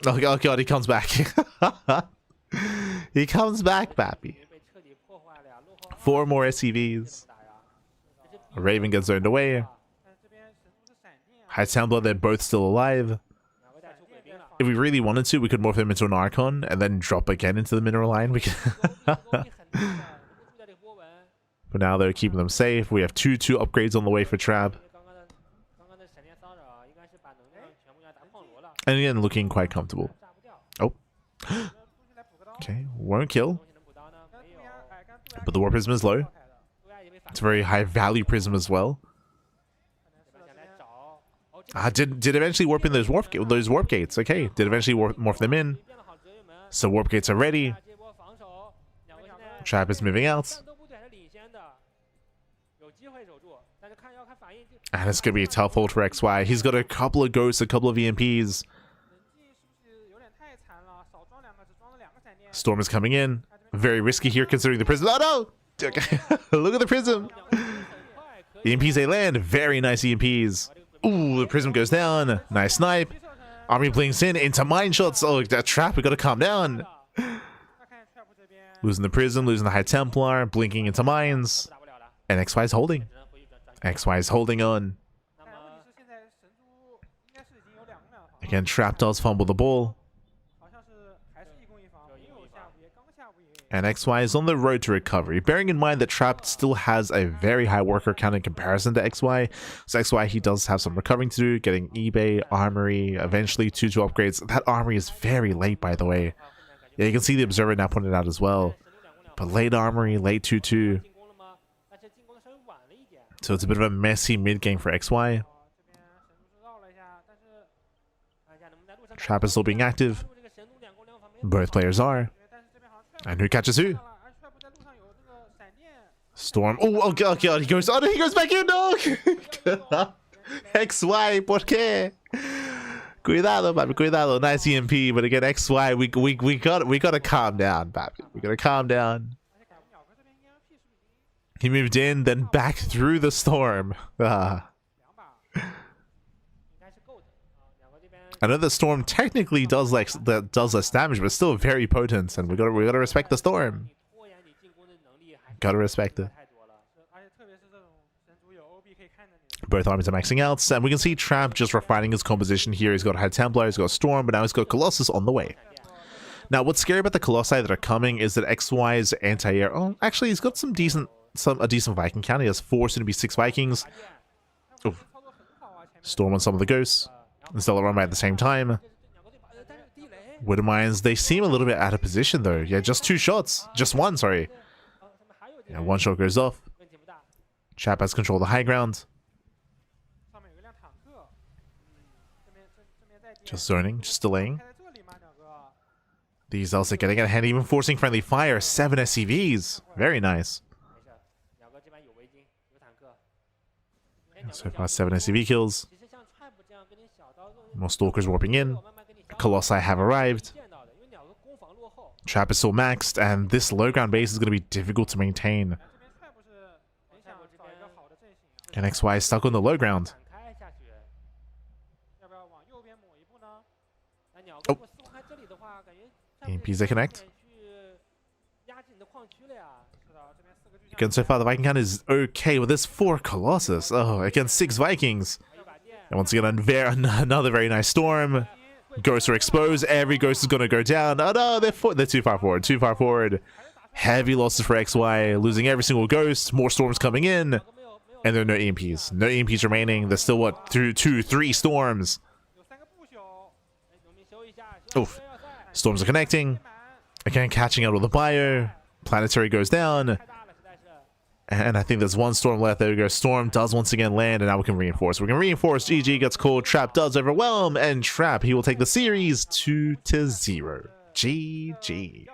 Oh god, he comes back. He comes back, Pappy. 4 more SCVs. Raven gets zoned away. High Soundblood, they're both still alive. if we really wanted to, we could morph him into an Archon and then drop again into the mineral line. We could but now they're keeping them safe. We have two upgrades on the way for Trap. And again, looking quite comfortable. Oh. Okay, won't kill. But the Warp Prism is low. It's a very high value Prism as well. Did eventually warp in those warp gates. Okay, did eventually morph them in. So warp gates are ready. Trap is moving out. And it's going to be a tough hold for XY. He's got a couple of ghosts, a couple of EMPs. Storm is coming in. Very risky here considering the prism. Oh no! Okay. Look at the prism. EMPs they land. Very nice EMPs. Ooh, the prism goes down. Nice snipe. Army blinks in into mine shots. Oh, that Trap. We got to calm down. Losing the prism, losing the High Templar, blinking into mines. And XY is holding. XY is holding on. Again, Trap does fumble the ball. And XY is on the road to recovery, bearing in mind that Trap still has a very high worker count in comparison to XY. So XY, he does have some recovering to do, getting eBay, Armory, eventually 2-2 upgrades. That Armory is very late, by the way. Yeah, you can see the Observer now pointed out as well. But late Armory, late 2-2. So it's a bit of a messy mid-game for XY. Trap is still being active. Both players are. And who catches who? Storm. Oh god, he goes. Oh no, he goes back in. No. XY, ¿por qué? Cuidado, papi, cuidado. Nice EMP, but again, XY, we gotta calm down, papi. We gotta calm down. He moved in, then back through the storm. I know the storm technically does less damage, but it's still very potent, and we gotta respect the storm. Gotta respect it. Both armies are maxing out, and we can see Trap just refining his composition here. He's got High Templar, he's got Storm, but now he's got Colossus on the way. Now, what's scary about the Colossi that are coming is that XY's anti-air. Oh, actually, he's got a decent Viking count. He has 4, soon to be 6 Vikings. Oof. Storm on some of the ghosts. And still run by at the same time. Widow Mines, they seem a little bit out of position though. Yeah, just 2 shots. Just 1, sorry. Yeah, 1 shot goes off. Trap has control of the high ground. Just zoning, just delaying. These also getting ahead, even forcing friendly fire. 7 SCVs. Very nice. So far, 7 SCV kills. More Stalkers warping in. Colossi have arrived. Trap is still maxed, and this low ground base is going to be difficult to maintain. And XY is stuck on the low ground. Oh. EMPs they connect. Again, so far the Viking count is okay with this 4 Colossus. Oh, against 6 Vikings. And once again, another very nice storm. Ghosts are exposed. Every ghost is going to go down. Oh no, they're too far forward. Too far forward. Heavy losses for XY. Losing every single ghost. More storms coming in. And there are no EMPs. No EMPs remaining. There's still, what, 3 storms. Oof. Storms are connecting. Again, catching out with the bio. Planetary goes down. And I think there's 1 storm left. There we go. Storm does once again land, and now we can reinforce. We can reinforce. GG gets called. Trap does overwhelm, and Trap, he will take the series 2-0. GG.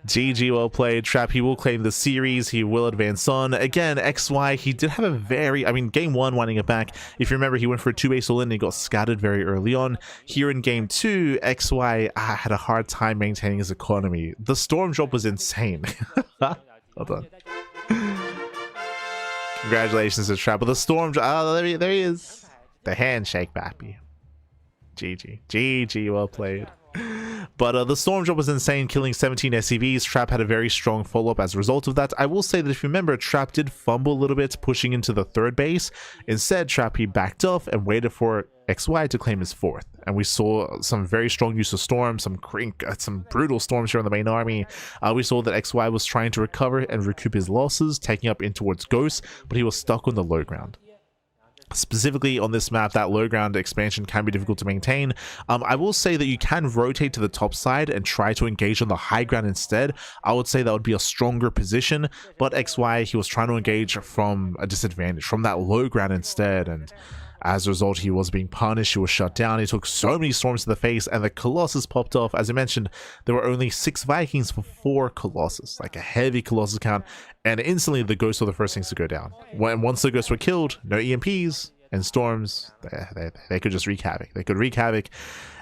GG, well played. Trap, he will claim the series. He will advance on. Again, XY, he did have a very... I mean, game 1, winding it back. If you remember, he went for a 2-base all-in and he got scattered very early on. Here in game 2, XY had a hard time maintaining his economy. The storm drop was insane. Well done. Congratulations to Trap. But the storm drop... Oh, there he is. The handshake, Bappy. GG. GG, well played. But the storm drop was insane, killing 17 SCVs. Trap had a very strong follow-up as a result of that. I will say that if you remember, Trap did fumble a little bit, pushing into the 3rd base. Instead, Trap, he backed off and waited for XY to claim his 4th. And we saw some very strong use of storms, some brutal storms here on the main army. We saw that XY was trying to recover and recoup his losses, taking up in towards Ghost, but he was stuck on the low ground. Specifically on this map, that low ground expansion can be difficult to maintain. I will say that you can rotate to the top side and try to engage on the high ground instead. I would say that would be a stronger position, but XY, he was trying to engage from a disadvantage, from that low ground instead, and as a result, he was being punished, he was shut down, he took so many storms to the face, and the Colossus popped off. As I mentioned, there were only 6 Vikings for 4 Colossus, like a heavy Colossus count, and instantly the Ghosts were the first things to go down. Once the Ghosts were killed, no EMPs and storms, they could just wreak havoc. They could wreak havoc,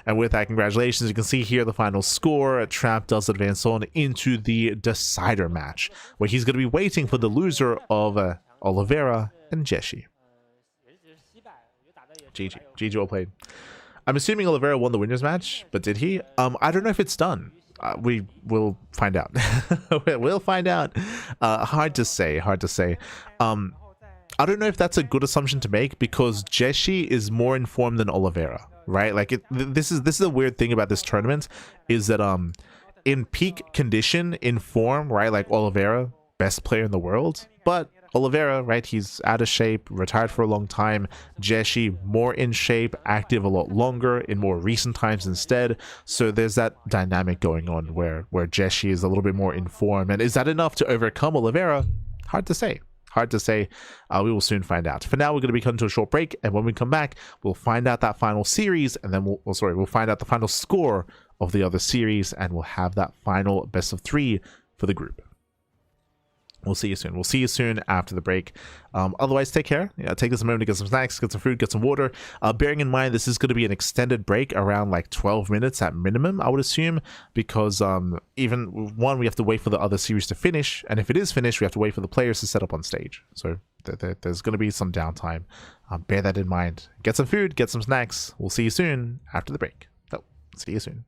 and with that, congratulations. You can see here the final score. Trap does advance on into the decider match, where he's going to be waiting for the loser of Oliveira and Jeshi. GG well played. I'm assuming Oliveira won the winners match, but did he? I don't know if it's done. We will find out. We'll find out. Hard to say. I don't know if that's a good assumption to make, because Jeshi is more informed than Oliveira, right? Like this is a weird thing about this tournament, is that in peak condition, in form, right? Like Oliveira, best player in the world, but Oliveira, right, he's out of shape, retired for a long time. Jeshi, more in shape, active a lot longer in more recent times instead. So there's that dynamic going on where Jeshi is a little bit more informed. And is that enough to overcome Oliveira? Hard to say. We will soon find out. For now, we're going to be coming to a short break, and when we come back, we'll find out that final series, and then we'll find out the final score of the other series, and we'll have that final best of 3 for the group. We'll see you soon. We'll see you soon after the break. Otherwise, take care. Take this moment to get some snacks, get some food, get some water. Bearing in mind, this is going to be an extended break, around like 12 minutes at minimum, I would assume, because even one, we have to wait for the other series to finish, and if it is finished, we have to wait for the players to set up on stage. So there's going to be some downtime. Bear that in mind. Get some food, get some snacks. We'll see you soon after the break. So, see you soon.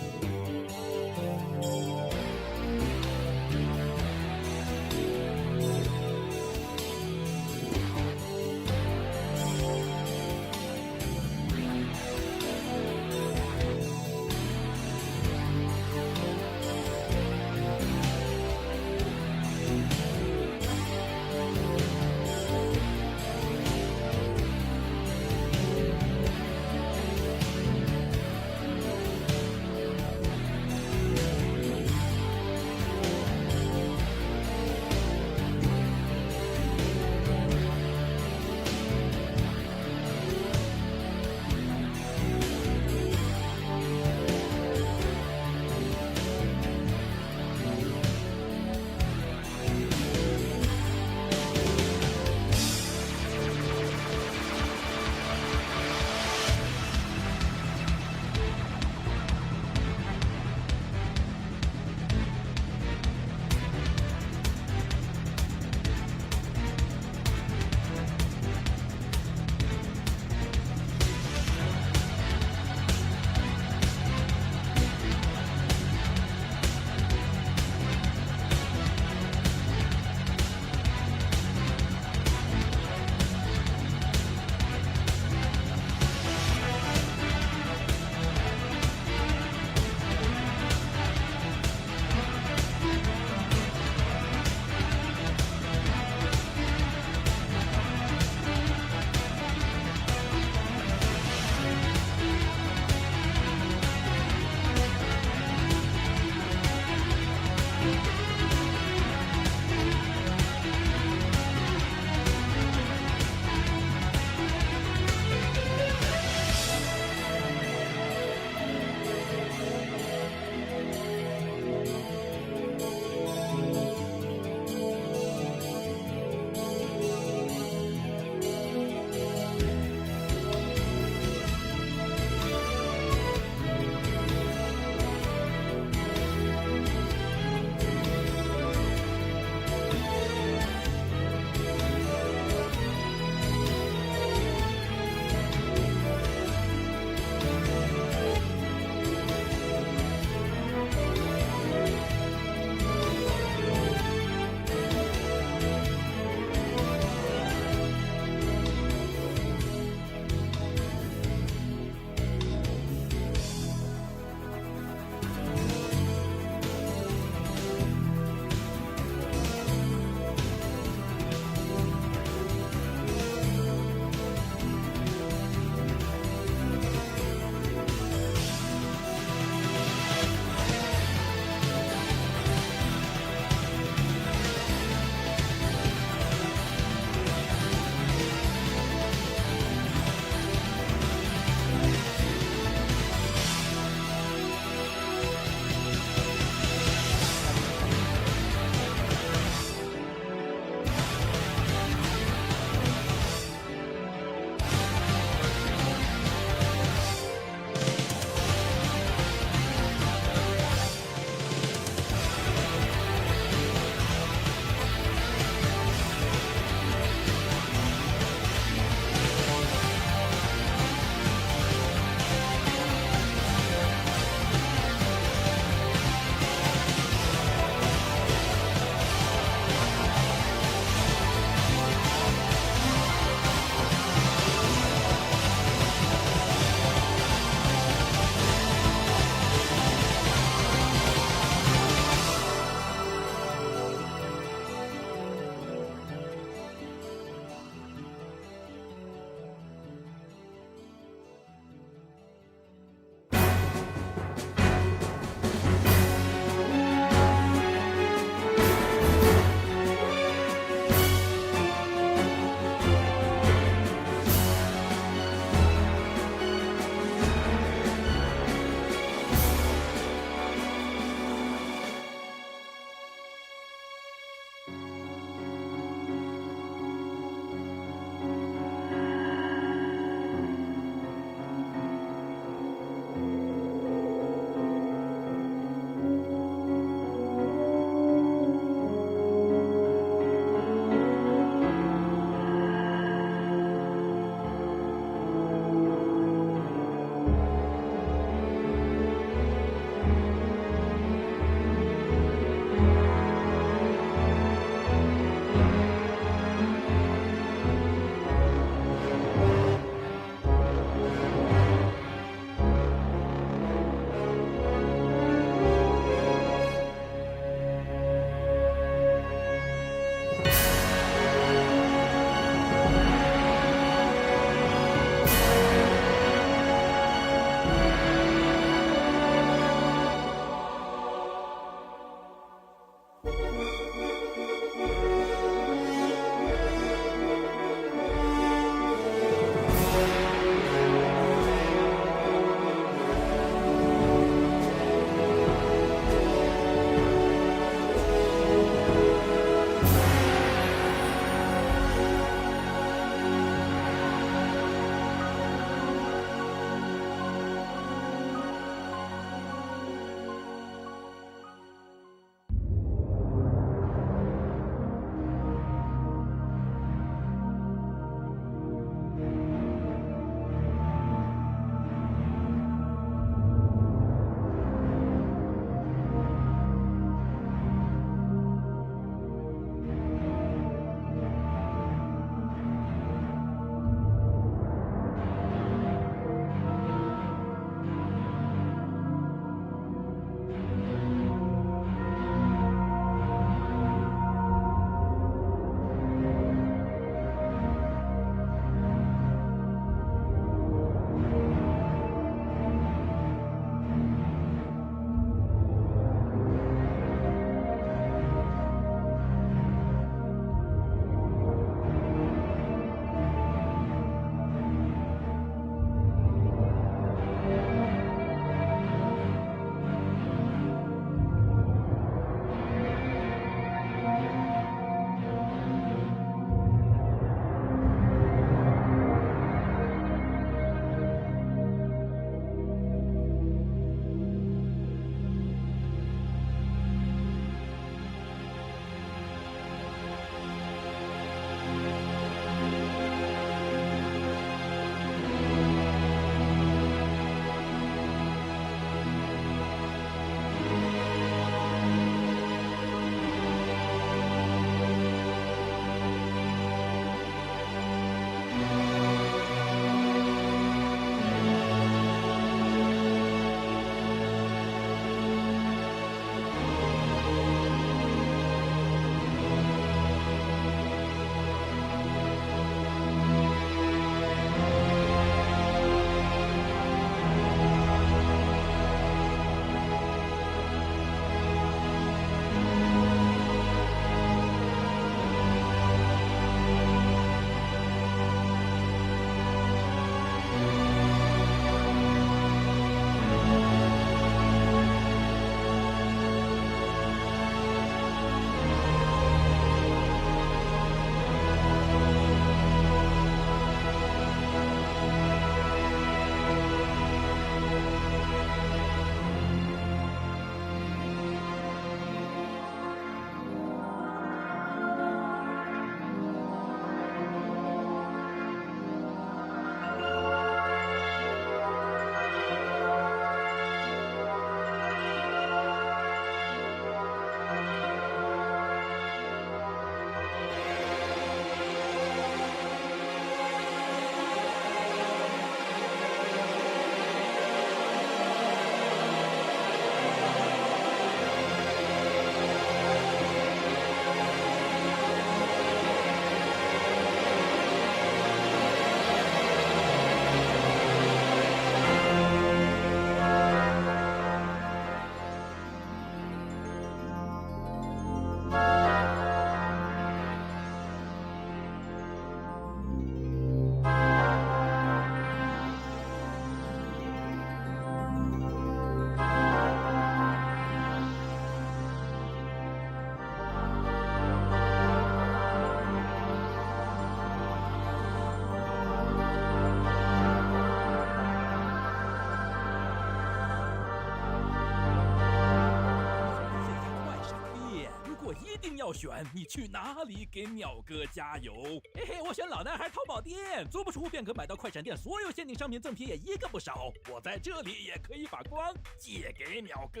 定要选，你去哪里给淼哥加油？嘿嘿，我选老男孩淘宝店，足不出户便可买到快闪店所有限定商品，赠品也一个不少。我在这里也可以把光借给淼哥。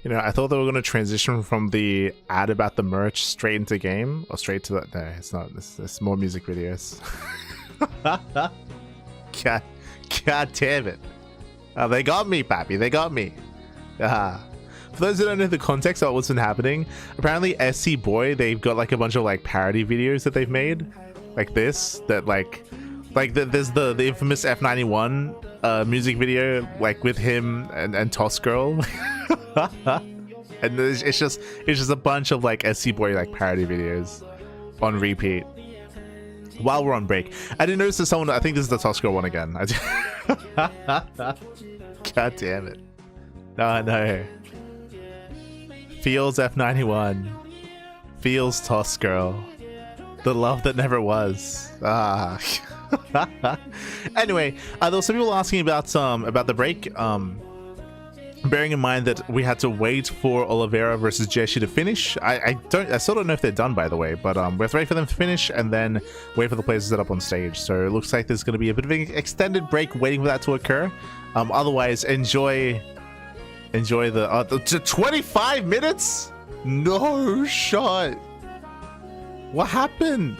You know, I thought they were going to transition from the ad about the merch straight into game, or straight to the... No, it's not. It's more music videos. God damn it. They got me, papi. They got me. For those who don't know the context of what's been happening, apparently SC Boy, they've got like a bunch of like parody videos that they've made. Like this, that there's the infamous F91 music video, like with him and Toss Girl. And it's just a bunch of like SC Boy like parody videos on repeat while we're on break. I didn't notice that someone, I think this is the Toss Girl one again. God damn it. No. Feels F91. Feels Toss Girl. The love that never was. Anyway, there were some people asking about the break. Bearing in mind that we had to wait for Oliveira versus Jeshi to finish. I still don't know if they're done, by the way, but we have to wait for them to finish and then wait for the players to set up on stage. So it looks like there's going to be a bit of an extended break waiting for that to occur. Otherwise, enjoy the 25 minutes. No shot. What happened?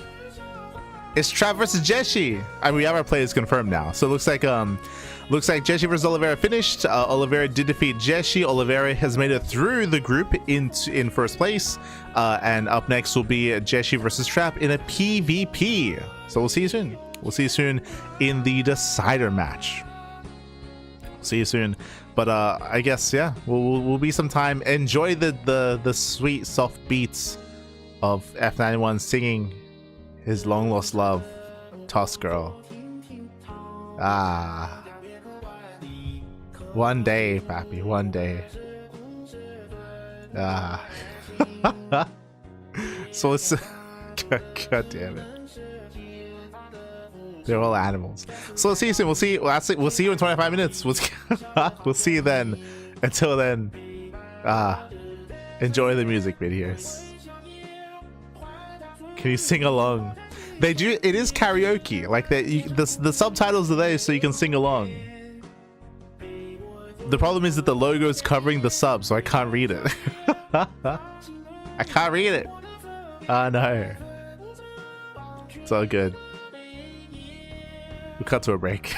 It's Trav versus Jeshi. I mean, we have our players confirmed now, so it looks like Jeshi versus Oliveira finished. Oliveira did defeat Jeshi. Oliveira has made it through the group in first place. And up next will be Jeshi versus Trap in a PvP. So we'll see you soon. We'll see you soon in the decider match. See you soon. But I guess, yeah, we'll be some time. Enjoy the sweet soft beats of F91 singing his long lost love, Toss Girl. One day, papi, one day. So it's God damn it. They're all animals. So let's see you soon. We'll see you in 25 minutes. We'll see you then. Until then, enjoy the music videos. Can you sing along? They do. It is karaoke. Like the subtitles are there so you can sing along. The problem is that the logo is covering the sub, so I can't read it. I can't read it. Oh no. It's all good. We'll cut to a break.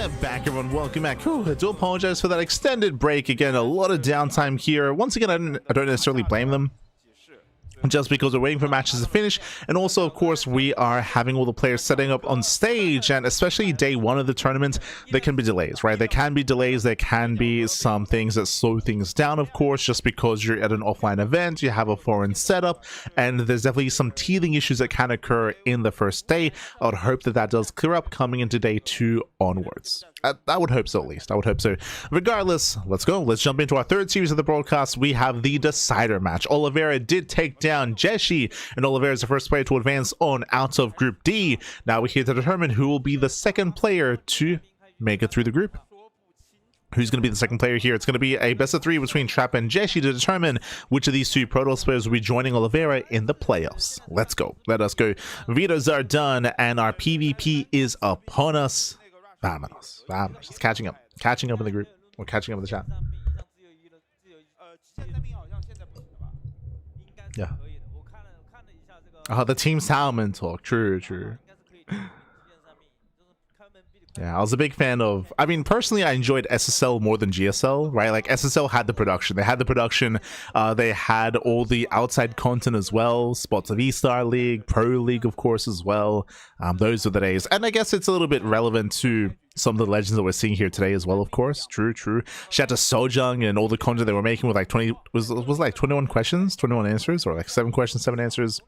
We're back, everyone. Welcome back. Whew, I do apologize for that extended break. Again, a lot of downtime here. Once again, I don't necessarily blame them, just because we're waiting for matches to finish, and also of course we are having all the players setting up on stage, and especially day one of the tournament there can be delays, right? There can be delays, there can be some things that slow things down, of course, just because you're at an offline event, you have a foreign setup, and there's definitely some teething issues that can occur in the first day. I would hope that that does clear up coming into day 2 onwards. I would hope so, at least. I would hope so. Regardless, let's go. Let's jump into our third series of the broadcast. We have the decider match. Oliveira did take down Jeshi, and Oliveira is the first player to advance on out of Group D. Now we're here to determine who will be the second player to make it through the group. Who's going to be the second player here? It's going to be a best of 3 between Trap and Jeshi to determine which of these 2 Protoss players will be joining Oliveira in the playoffs. Let's go. Let us go. Vetoes are done, and our PvP is upon us. Vamonos. Vamonos. It's catching up. Catching up in the group. We're catching up in the chat. Yeah. Oh, the Team Salmon talk. True, true. Yeah, I was a big fan of, I mean, personally, I enjoyed SSL more than GSL, right? Like, SSL had the production. They had the production. They had all the outside content as well. Spots of E-Star League, Pro League, of course, as well. Those were the days. And I guess it's a little bit relevant to some of the legends that we're seeing here today as well, of course. True, true. Shout out to Sojung and all the content they were making with like 20, was like 21 questions, 21 answers, or like 7 questions, 7 answers.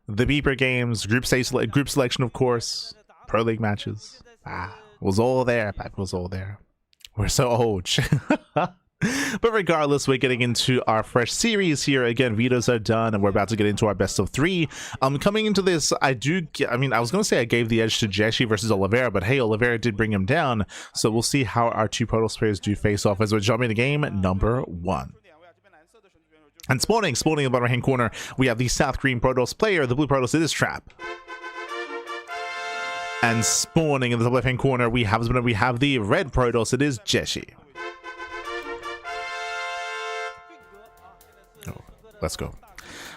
The beeper games, group selection, of course, Pro League matches. Was all there. Back was all there. We're so old. But regardless, we're getting into our fresh series here. Again, vetoes are done, and we're about to get into our best of 3. Coming into this, I was going to say I gave the edge to Jeshi versus Oliveira, but hey, Oliveira did bring him down. So we'll see how our 2 Protoss players do face off as we're jumping into game number 1. And spawning in the bottom right-hand corner, we have the South Green Protoss player. The blue Protoss, it is Trap. And spawning in the top left-hand corner, we have the red Protoss, it is Jeshi. Oh, let's go.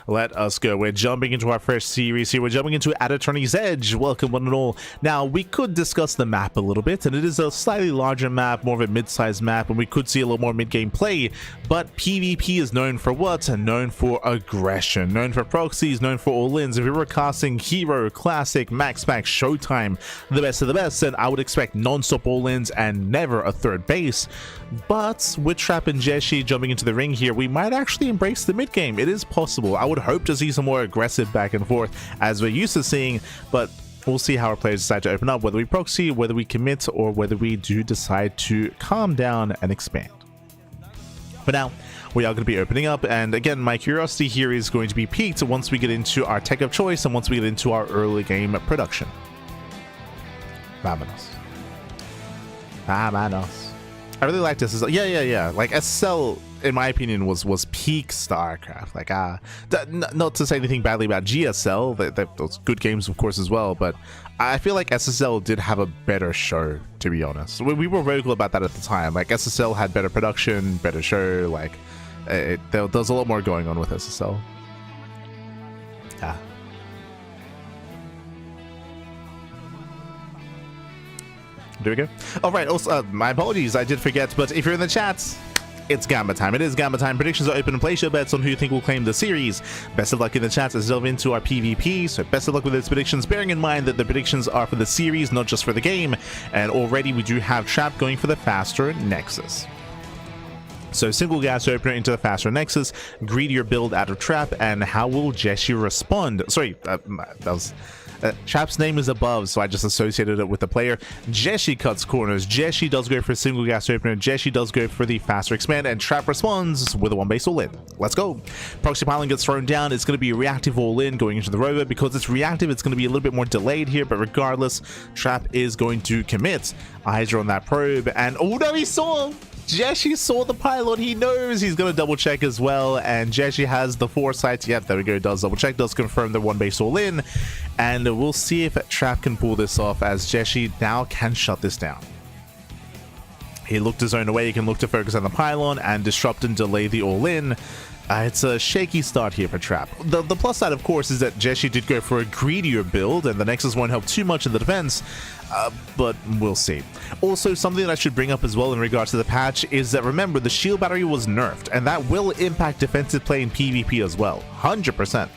Let us go. We're jumping into our fresh series here. We're jumping into At Attorney's Edge. Welcome, one and all. Now, we could discuss the map a little bit, and it is a slightly larger map, more of a mid-sized map, and we could see a little more mid-game play, but PvP is known for what? Known for aggression, known for proxies, known for all-ins. If we were casting Hero, Classic, Max Pack, Showtime, the best of the best, then I would expect non-stop all-ins and never a third base. But with Trap and Jeshi jumping into the ring here, we might actually embrace the mid-game. It is possible. I would hope to see some more aggressive back and forth as we're used to seeing, but we'll see how our players decide to open up, whether we proxy, whether we commit, or whether we do decide to calm down and expand. For now, we are going to be opening up, and again, my curiosity here is going to be piqued once we get into our tech of choice and once we get into our early game production. Vamonos. Vamonos. I really liked SSL. Yeah. Like, SSL, in my opinion, was peak StarCraft. Like, not to say anything badly about GSL, those good games, of course, as well, but I feel like SSL did have a better show, to be honest. We were vocal about that at the time. Like, SSL had better production, better show, like, there was a lot more going on with SSL. Yeah. There we go. All right. Also, my apologies. I did forget. But if you're in the chats, it's Gamba time. It is Gamba time. Predictions are open, and place your bets on who you think will claim the series. Best of luck in the chats as we delve into our PvP. So best of luck with those predictions, bearing in mind that the predictions are for the series, not just for the game. And already we do have Trap going for the faster Nexus. So single gas opener into the faster Nexus, greedier build out of Trap, and how will Jeshi respond? Sorry, that was... Trap's name is above, so I just associated it with the player. Jeshi cuts corners. Jeshi does go for a single gas opener. Jeshi does go for the faster expand, and Trap responds with a 1-base all-in. Let's go. Proxy pylon gets thrown down. It's going to be a reactive all-in going into the rover. Because it's reactive, it's going to be a little bit more delayed here, but regardless, Trap is going to commit. Eyes are on that probe, and oh no, he saw him! Jeshi saw the pylon. He knows he's going to double check as well, and Jeshi has the foresight. Yep, there we go. Does double check, does confirm the 1-base all in, and we'll see if Trap can pull this off, as Jeshi now can shut this down. He looked his own away. He can look to focus on the pylon and disrupt and delay the all in. It's a shaky start here for Trap. The plus side, of course, is that Jeshi did go for a greedier build, and the Nexus won't help too much in the defense, but we'll see. Also, something that I should bring up as well in regards to the patch is that, remember, the shield battery was nerfed, and that will impact defensive play in PvP as well, 100%.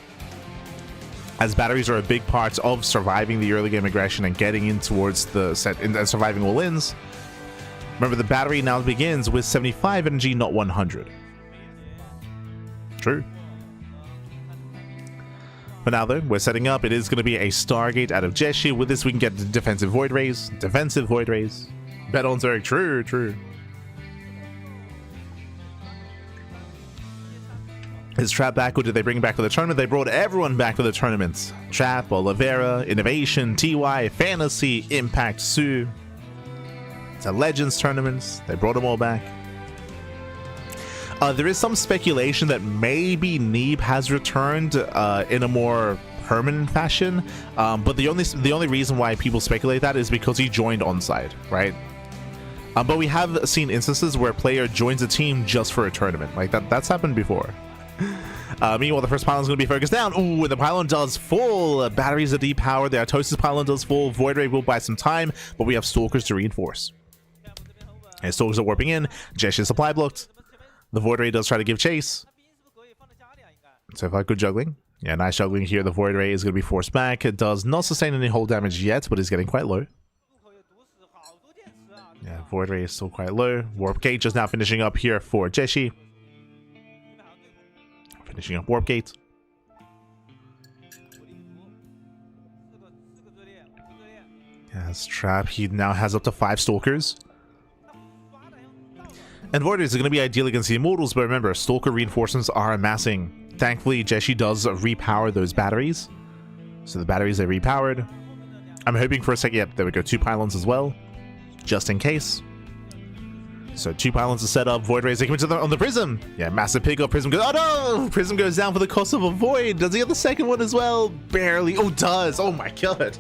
As batteries are a big part of surviving the early game aggression and getting in towards the set and surviving all-ins. Remember, the battery now begins with 75 energy, not 100. True. For now, though, we're setting up. It is going to be a Stargate out of Jeshi. With this, we can get the defensive Void Rays. Defensive Void Rays. Bet on Zerg. True, true. Is Trap back, or did they bring him back for the tournament? They brought everyone back for the tournaments. Trap, Oliveira, Innovation, TY, FanTaSy, Impact, soO. It's a Legends tournament. They brought them all back. There is some speculation that maybe Neeb has returned in a more permanent fashion, but the only reason why people speculate that is because he joined onside, right? But we have seen instances where a player joins a team just for a tournament, like that's happened before. Meanwhile, the first pylon's going to be focused down. Ooh, the pylon does fall. Batteries are depowered. The Artosis pylon does fall. Void Ray will buy some time, but we have Stalkers to reinforce. And Stalkers are warping in. Jeshi supply blocked. The Void Ray does try to give chase. So far, good juggling. Yeah, nice juggling here. The Void Ray is going to be forced back. It does not sustain any hull damage yet, but is getting quite low. Yeah, Void Ray is still quite low. Warp Gate just now finishing up here for Jeshi. Finishing up Warp Gate. Yes, Trap. He now has up to 5 Stalkers. And Void Rays are going to be ideal against the Immortals, but remember, Stalker reinforcements are amassing. Thankfully, Jeshi does repower those batteries. So the batteries are repowered. I'm hoping for a sec. Yep, there we go. 2 pylons as well, just in case. So 2 pylons are set up. Void Rays are coming to on the Prism. Yeah, massive pickup. Prism goes. Oh no! Prism goes down for the cost of a Void. Does he have the second one as well? Barely. Oh, does. Oh my god.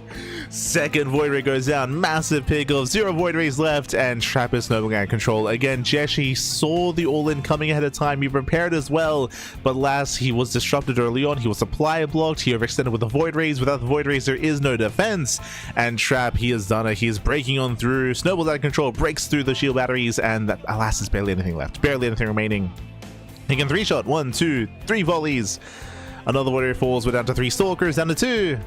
Second Void Ray goes down. Massive pickup. 0 Void Rays left, and Trap is no longer in control. Again, Jeshi saw the all-in coming ahead of time. He prepared as well, but last he was disrupted early on. He was supply blocked. He overextended with the Void Rays. Without the Void Rays, there is no defense. And Trap, he has done it. He is breaking on through. Snowball's out of control. Breaks through the shield batteries, and that, alas, there's barely anything left. Barely anything remaining. He can 3-shot. 1, 2, 3 volleys. Another Void Ray falls. We're down to 3 Stalkers. Down to 2.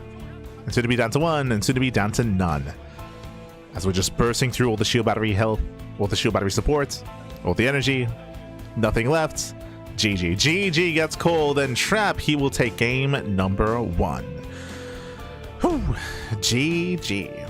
And soon to be down to 1, and soon to be down to none. As we're just bursting through all the shield battery health, all the shield battery support, all the energy, nothing left. GG. GG gets called, and Trap, he will take game number 1. Whew. GG.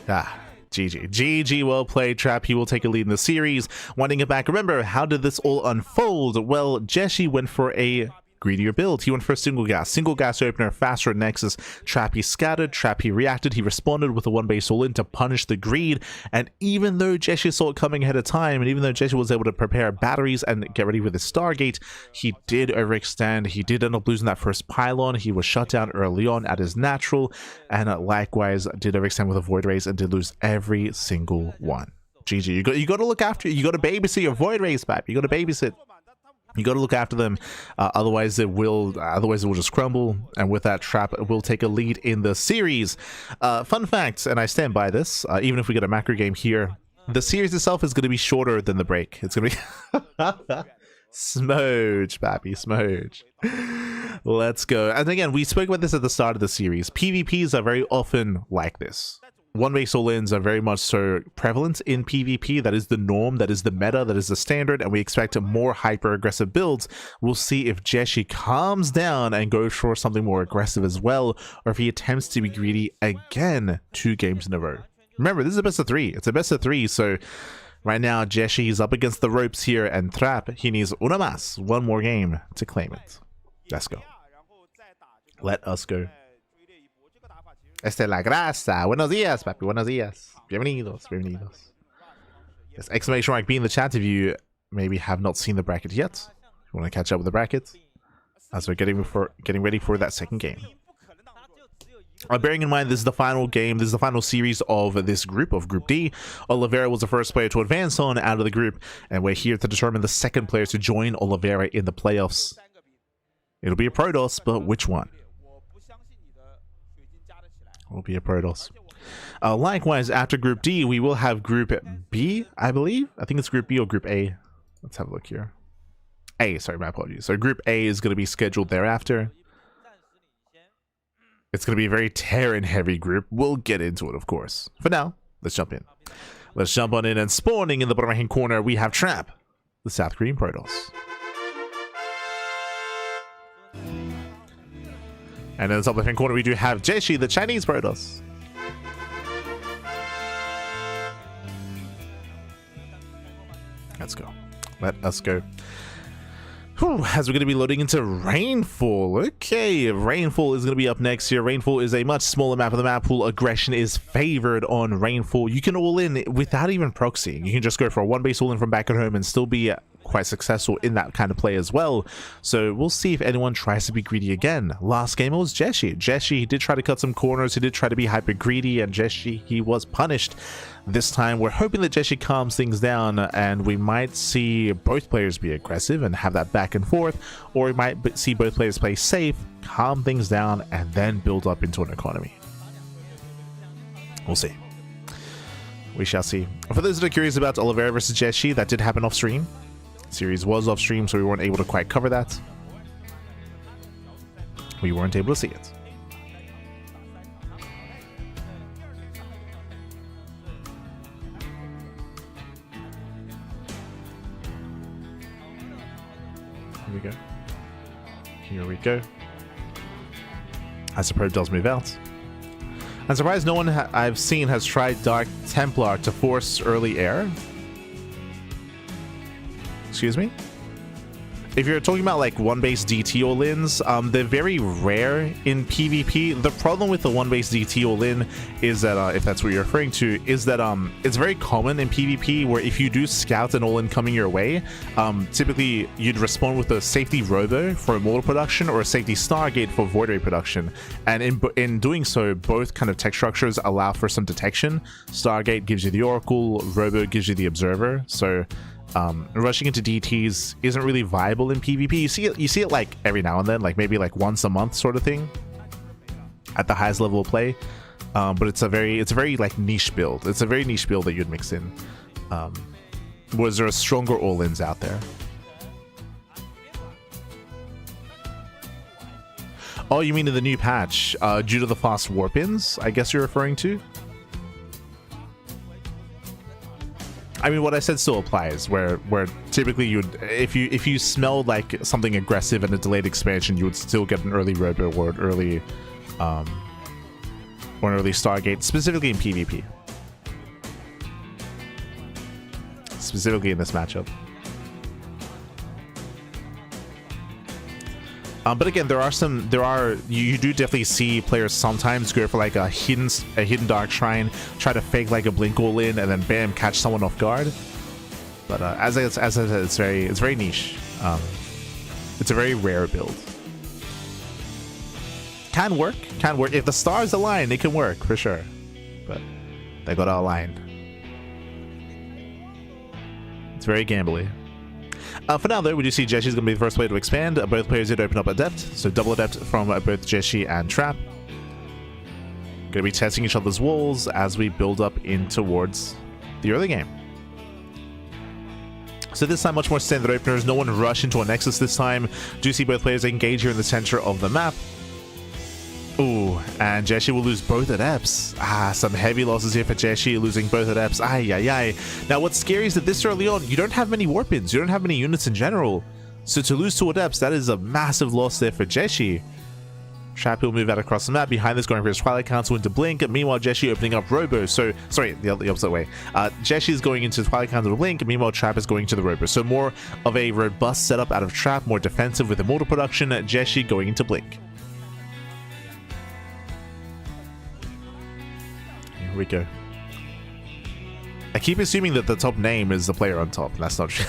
GG. GG, well played, Trap. He will take a lead in the series. Winding it back, remember, how did this all unfold? Well, Jeshi went for a greedier build. He went for a single gas opener, faster Nexus. Trap, he scattered. Trap, he reacted. He responded with a 1-base all-in to punish the greed. And even though Jeshi saw it coming ahead of time, and even though Jeshi was able to prepare batteries and get ready with his Stargate, he did overextend. He did end up losing that first pylon. He was shut down early on at his natural, and likewise did overextend with a Void Rays and did lose every single one. GG. You got to look after. You got to babysit your Void Rays, Pap. You got to babysit. You got to look after them, otherwise it will just crumble. And with that, Trap will take a lead in the series. Fun fact, and I stand by this, even if we get a macro game here, the series itself is going to be shorter than the break. It's going to be Smoge, pappy, Smoge. Let's go. And again, we spoke about this at the start of the series. PvPs are very often like this. One-base all-ins are very much so prevalent in PvP. That is the norm, that is the meta, that is the standard, and we expect more hyper-aggressive builds. We'll see if Jeshi calms down and goes for something more aggressive as well, or if he attempts to be greedy again 2 games in a row. Remember, this is a best of 3. It's a best of 3, so right now Jeshi is up against the ropes here, and Trap, he needs una más, 1 more game to claim it. Let's go. Let us go. Esta es la grasa. Buenos días, papi. Buenos días. Bienvenidos. Bienvenidos. Yes, exclamation mark B in the chat if you maybe have not seen the bracket yet. If you want to catch up with the bracket. As we're getting ready for that second game. Bearing in mind, this is the final game, this is the final series of this group, of Group D. Oliveira was the first player to advance on out of the group, and we're here to determine the second player to join Oliveira in the playoffs. It'll be a Protoss, but which one? It'll be a Protoss. Likewise, after Group D, we will have Group B, I believe. I think it's Group B or Group A. Let's have a look here. A, sorry, my apologies. So Group A is going to be scheduled thereafter. It's going to be a very Terran-heavy group. We'll get into it, of course. For now, let's jump in. Let's jump on in, and spawning in the bottom right-hand corner, we have Trap, the South Korean Protoss. And in the top left-hand corner, we do have Jeshi, the Chinese Protoss. Let's go. Let us go. Whew, as we're going to be loading into Rainfall. Okay, Rainfall is going to be up next here. Rainfall is a much smaller map of the map pool. Aggression is favored on Rainfall. You can all in without even proxying. You can just go for a one base all in from back at home and still be quite successful in that kind of play as well. So we'll see if anyone tries to be greedy again. Last game it was Jeshi. Jeshi, he did try to cut some corners. He did try to be hyper greedy, and Jeshi, he was punished. This time we're hoping that Jeshi calms things down, and we might see both players be aggressive and have that back and forth, or we might see both players play safe, calm things down, and then build up into an economy. We'll see. We shall see. For those that are curious about Oliveira versus Jeshi, that did happen off stream. Series was off stream, so we weren't able to quite cover that. We weren't able to see it. Here we go. Here we go. As the probe does move out. I'm surprised no one I've seen has tried Dark Templar to force early air. Excuse me? If you're talking about like one base DT all-ins, they're very rare in PvP. The problem with the one base DT all-in is that, if that's what you're referring to, is that it's very common in PvP where if you do scout an all-in coming your way, typically you'd respond with a safety robo for immortal production or a safety stargate for void ray production. And in doing so, both kind of tech structures allow for some detection. Stargate gives you the oracle, robo gives you the observer. So rushing into DTs isn't really viable in PvP. You see it like every now and then, like maybe like once a month sort of thing at the highest level of play. But it's a very like niche build. It's a very niche build that you'd mix in. Was there stronger all-ins out there? Oh, you mean in the new patch, due to the fast warp-ins, I guess you're referring to? I mean, what I said still applies, where typically you'd, if you smelled like something aggressive in a delayed expansion, you would still get an early robo or an early Stargate, specifically in PvP. Specifically in this matchup. But again, you do definitely see players sometimes go for like a hidden Dark Shrine, try to fake like a blink all in, and then bam, catch someone off guard. But as I said, it's very niche. It's a very rare build. Can work. If the stars align, it can work for sure. But they gotta align. It's very gambly. For now, though, we do see Jeshi's going to be the first player to expand. Both players did open up Adept, so double Adept from both Jeshi and Trap. Going to be testing each other's walls as we build up in towards the early game. So this time, much more standard openers. No one rush into a Nexus this time. Do see both players engage here in the center of the map. Ooh, and Jeshi will lose both Adepts. Some heavy losses here for Jeshi, losing both Adepts. Ay. Now, what's scary is that this early on, you don't have many warp-ins. You don't have many units in general. So to lose 2 Adepts, that is a massive loss there for Jeshi. Trap will move out across the map. Behind this, going for his Twilight Council into Blink. Meanwhile, Jeshi opening up Robo. So, sorry, the opposite way. Jeshi is going into Twilight Council to Blink. Meanwhile, Trap is going to the Robo. So more of a robust setup out of Trap, more defensive with immortal production. Jeshi going into Blink. Here we go. I keep assuming that the top name is the player on top. That's not true.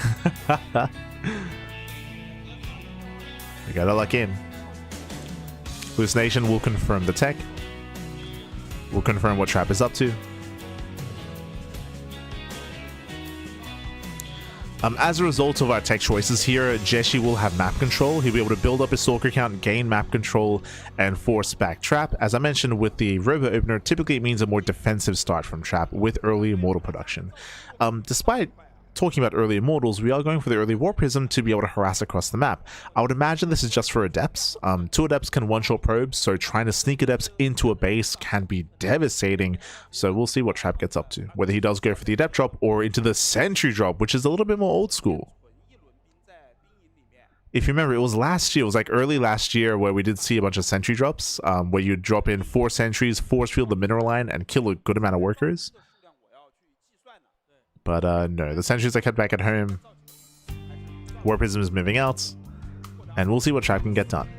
We gotta lock in. Hallucination will confirm the tech. We'll confirm what Trap is up to. As a result of our tech choices here, Jeshi will have map control. He'll be able to build up his stalker count, gain map control, and force back Trap. As I mentioned with the Robo Opener, typically it means a more defensive start from Trap with early Immortal production. Despite talking about early Immortals, we are going for the early War Prism to be able to harass across the map. I would imagine this is just for Adepts. 2 Adepts can one-shot probes, so trying to sneak Adepts into a base can be devastating. So we'll see what Trap gets up to, whether he does go for the Adept drop or into the Sentry drop, which is a little bit more old school. If you remember, it was last year, it was like early last year where we did see a bunch of Sentry drops, where you drop in 4 Sentries, force field the mineral line, and kill a good amount of workers. But no, the Sentries are kept back at home. War Prism is moving out. And we'll see what Trap can get done.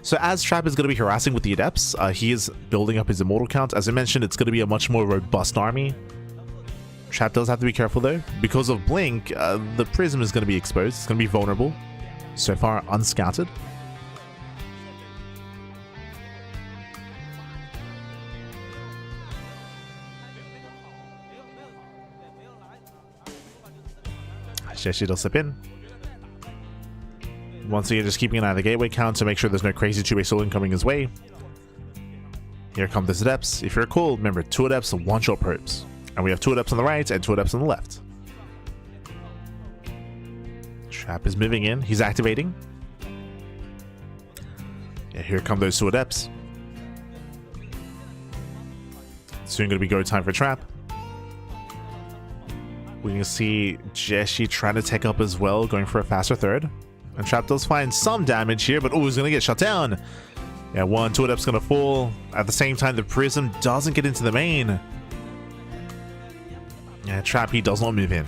So as Trap is going to be harassing with the Adepts, he is building up his Immortal count. As I mentioned, it's going to be a much more robust army. Trap does have to be careful though. Because of Blink, the Prism is going to be exposed. It's going to be vulnerable. So far, unscouted. Jeshi does slip in. Once again, just keeping an eye on the gateway count to make sure there's no crazy 2-way soloing coming his way. Here come the Adepts. If you recall, remember, 2 Adepts and 1-shot probes. And we have 2 Adepts on the right and 2 Adepts on the left. Trap is moving in. He's activating. Yeah, here come those 2 Adepts. Soon going to be go time for Trap. We can see Jeshi trying to take up as well, going for a faster third. And Trap does find some damage here, but he's going to get shut down. Yeah, 2 Adepts going to fall. At the same time, the Prism doesn't get into the main. Yeah, Trap, he does not move in.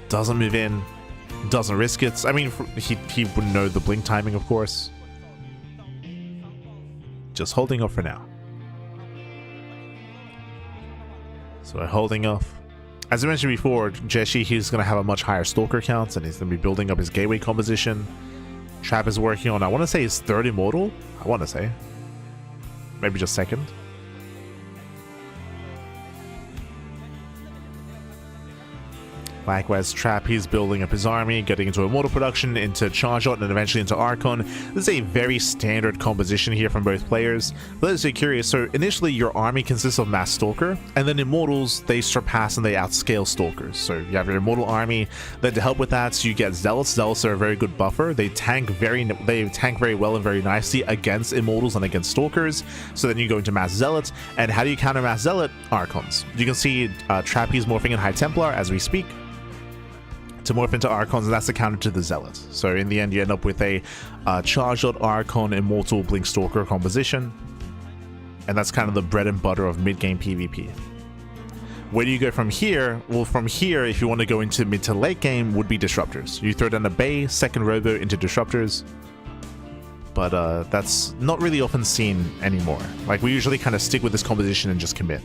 Doesn't move in. Doesn't risk it. I mean, he wouldn't know the blink timing, of course. Just holding off for now. So we're holding off. As I mentioned before, Jeshi, he's going to have a much higher Stalker count, and he's going to be building up his gateway composition. Trap is working on, I want to say, his 3rd Immortal. I want to say. Maybe just 2nd. Likewise, Trap, he's building up his army, getting into Immortal production, into Charge-Out, and eventually into Archon. This is a very standard composition here from both players. But let's get curious. So initially, your army consists of Mass Stalker, and then Immortals, they surpass and they outscale Stalkers. So you have your Immortal army. Then to help with that, you get Zealots. Zealots are a very good buffer. They tank very well and very nicely against Immortals and against Stalkers. So then you go into Mass Zealots. And how do you counter Mass Zealot? Archons. You can see Trap, he's morphing in High Templar as we speak, to morph into Archons, and that's the counter to the Zealot. So in the end, you end up with a Charged Archon Immortal Blink Stalker composition. And that's kind of the bread and butter of mid-game PvP. Where do you go from here? Well, from here, if you want to go into mid to late game, would be Disruptors. You throw down a Bay, 2nd Robo into Disruptors. But that's not really often seen anymore. Like, we usually kind of stick with this composition and just commit.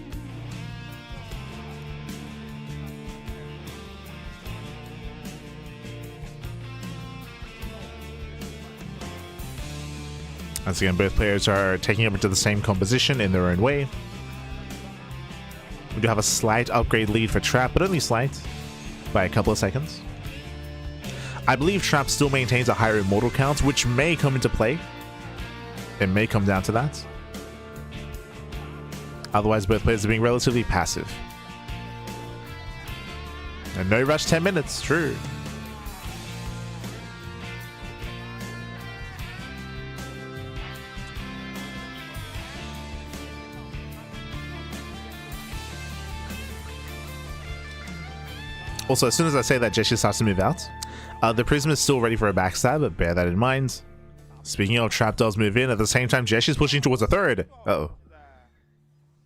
Once again, both players are taking up into the same composition in their own way. We do have a slight upgrade lead for Trap, but only slight, by a couple of seconds. I believe Trap still maintains a higher Immortal count, which may come into play. It may come down to that. Otherwise, both players are being relatively passive. And no rush 10 minutes, true. Also, as soon as I say that, Jeshi starts to move out. The Prism is still ready for a backstab, but bear that in mind. Speaking of, Trap does move in. At the same time, Jeshi's pushing towards a 3rd. Uh-oh.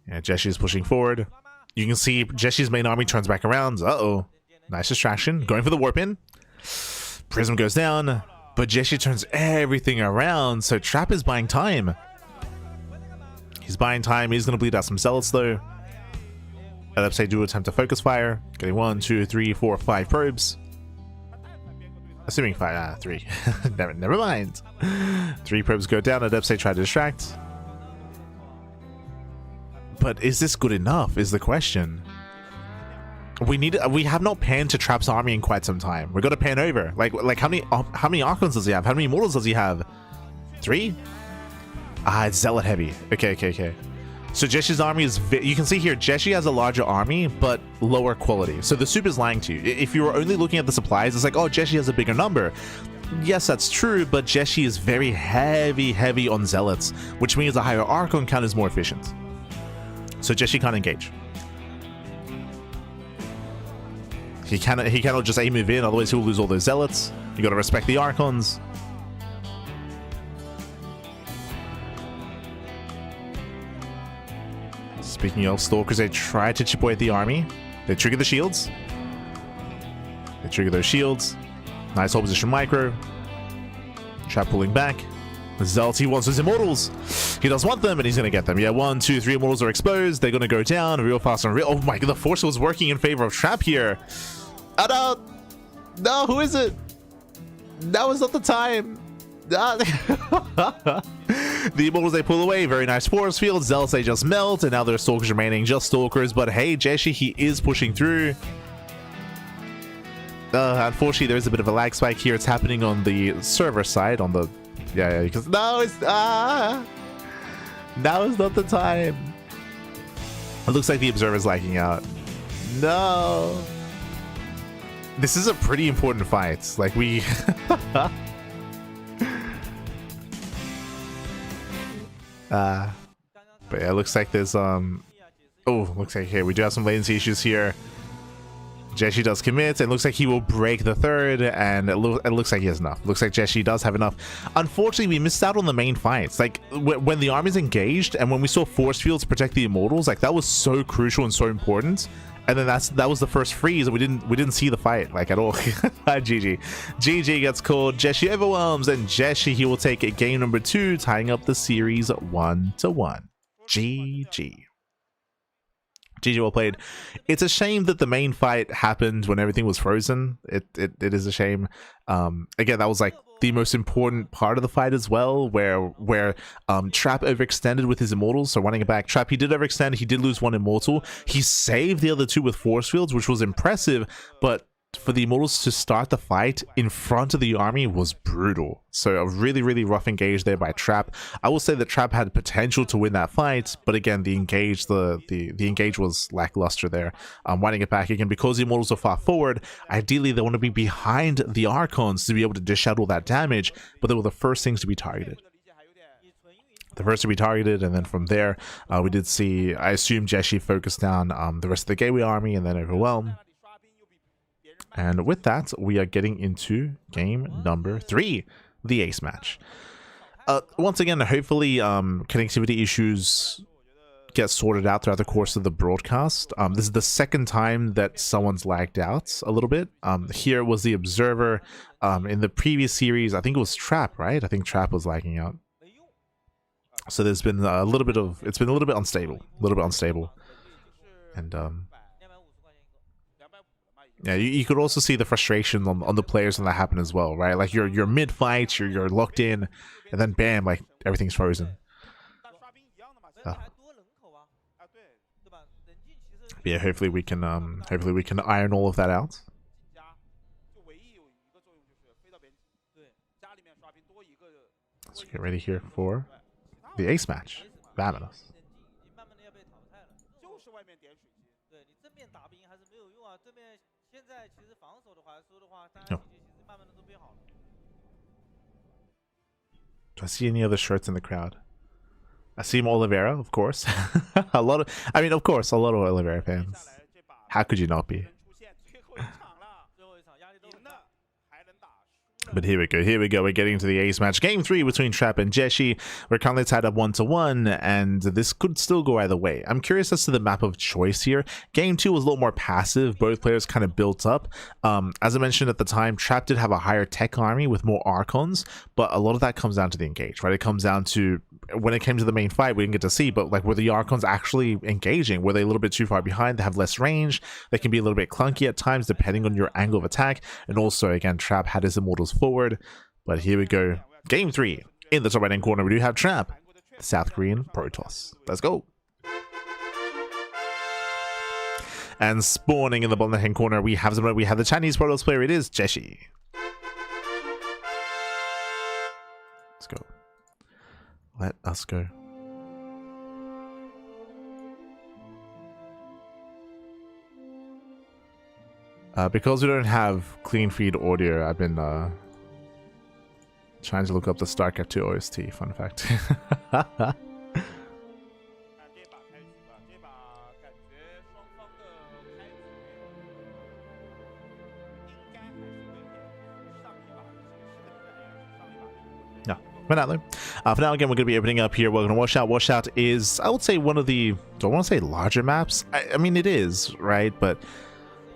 Yeah, Jeshi's pushing forward. You can see Jeshi's main army turns back around. Uh-oh. Nice distraction. Going for the warp in. Prism goes down, but Jeshi turns everything around, so Trap is buying time. He's buying time. He's going to bleed out some Zealots, though. Let's say do attempt to focus fire. Getting 1, 2, 3, 4, 5 probes. Assuming 5, 3. never mind. 3 probes go down. Adepts try to distract. But is this good enough is the question. We have not panned to Trap's army in quite some time. We've got to pan over. Like how many Archons does he have? How many Immortals does he have? 3? Ah, it's Zealot heavy. Okay. So Jeshi's army is... You can see here, Jeshi has a larger army, but lower quality. So the soup is lying to you. If you were only looking at the supplies, it's like, oh, Jeshi has a bigger number. Yes, that's true, but Jeshi is very heavy on Zealots, which means a higher Archon count is more efficient. So Jeshi can't engage. He cannot just aim move in, otherwise he'll lose all those Zealots. You gotta respect the Archons. Speaking of Stalkers, they try to chip away at the army. They trigger the shields. They trigger those shields. Nice hold position micro. Trap pulling back. Zealot, he wants his Immortals. He does want them, and he's going to get them. Yeah, 1, 2, 3 Immortals are exposed. They're going to go down real fast and real. Oh my god, the Force was working in favor of Trap here. Oh no! No, who is it? Now is not the time. The Immortals, they pull away. Very nice force field. Zealots, they just melt, and now there's Stalkers remaining. Just Stalkers, but hey, Jeshi, he is pushing through. Unfortunately, there's a bit of a lag spike here. It's happening on the server side, on the... Yeah, because now is not the time. It looks like the Observer's lagging out. No. This is a pretty important fight. Like, we... but yeah, it looks like there's, oh, looks like here, we do have some latency issues here. Jeshi does commit, and looks like he will break the third, and it looks like he has enough. Looks like Jeshi does have enough. Unfortunately, we missed out on the main fights. Like, when the army's engaged, and when we saw force fields protect the Immortals, like, that was so crucial and so important. And then that was the first freeze, and we didn't see the fight, like, at all. GG. GG gets called. Jeshi overwhelms, and Jeshi, he will take it game number 2, tying up the series 1-1. GG. GG, well played. It's a shame that the main fight happened when everything was frozen. It is a shame. Again, that was like the most important part of the fight as well, where Trap overextended with his Immortals. So running it back, Trap, he did overextend. He did lose 1 Immortal. He saved the other 2 with force fields, which was impressive, but for the Immortals to start the fight in front of the army was brutal. So a really rough engage there by Trap. I will say that Trap had potential to win that fight, but again, the engage was lackluster there. Winding it back again, because the Immortals are far forward, ideally they want to be behind the Archons to be able to dish out all that damage, but they were the first things to be targeted. The first to be targeted, and then from there, we did see, I assume Jeshi focused down the rest of the Gateway army and then overwhelm. And with that, we are getting into game number 3, the ace match. Once again, hopefully connectivity issues get sorted out throughout the course of the broadcast. This is the second time that someone's lagged out a little bit. Here was the Observer. In the previous series, I think it was Trap, right? I think Trap was lagging out. So there's been a little bit of... It's been a little bit unstable. And... yeah, you could also see the frustration on the players when that happened as well, right? Like you're mid-fight, you're locked in, and then bam, like everything's frozen. Oh. Yeah, hopefully we can iron all of that out. Let's get ready here for the ace match. Vamonos. No. Do I see any other shirts in the crowd? I see Oliveira, of course. Of course, a lot of Oliveira fans. How could you not be? But here we go, we're getting to the ace match. Game 3 between Trap and Jeshi. We're currently tied up 1-1, and this could still go either way. I'm curious as to the map of choice here. Game 2 was a little more passive. Both players kind of built up. As I mentioned at the time, Trap did have a higher tech army with more Archons, but a lot of that comes down to the engage, right? It comes down to, when it came to the main fight, we didn't get to see, but like, were the Archons actually engaging? Were they a little bit too far behind? They have less range. They can be a little bit clunky at times, depending on your angle of attack. And also, again, Trap had his Immortals forward. But here we go. Game 3. In the top right hand corner, we do have Trap, the South Korean Protoss. Let's go. And spawning in the bottom left-hand corner, we have the Chinese Protoss player. It is Jeshi. Let's go. Let us go. Because we don't have clean feed audio, I've been trying to look up the StarCraft 2 OST. Fun fact. Yeah, for now though. For now, again, we're going to be opening up here. We're going to Washout. Washout is, I would say, one of the, do I want to say larger maps? I mean, it is, right? But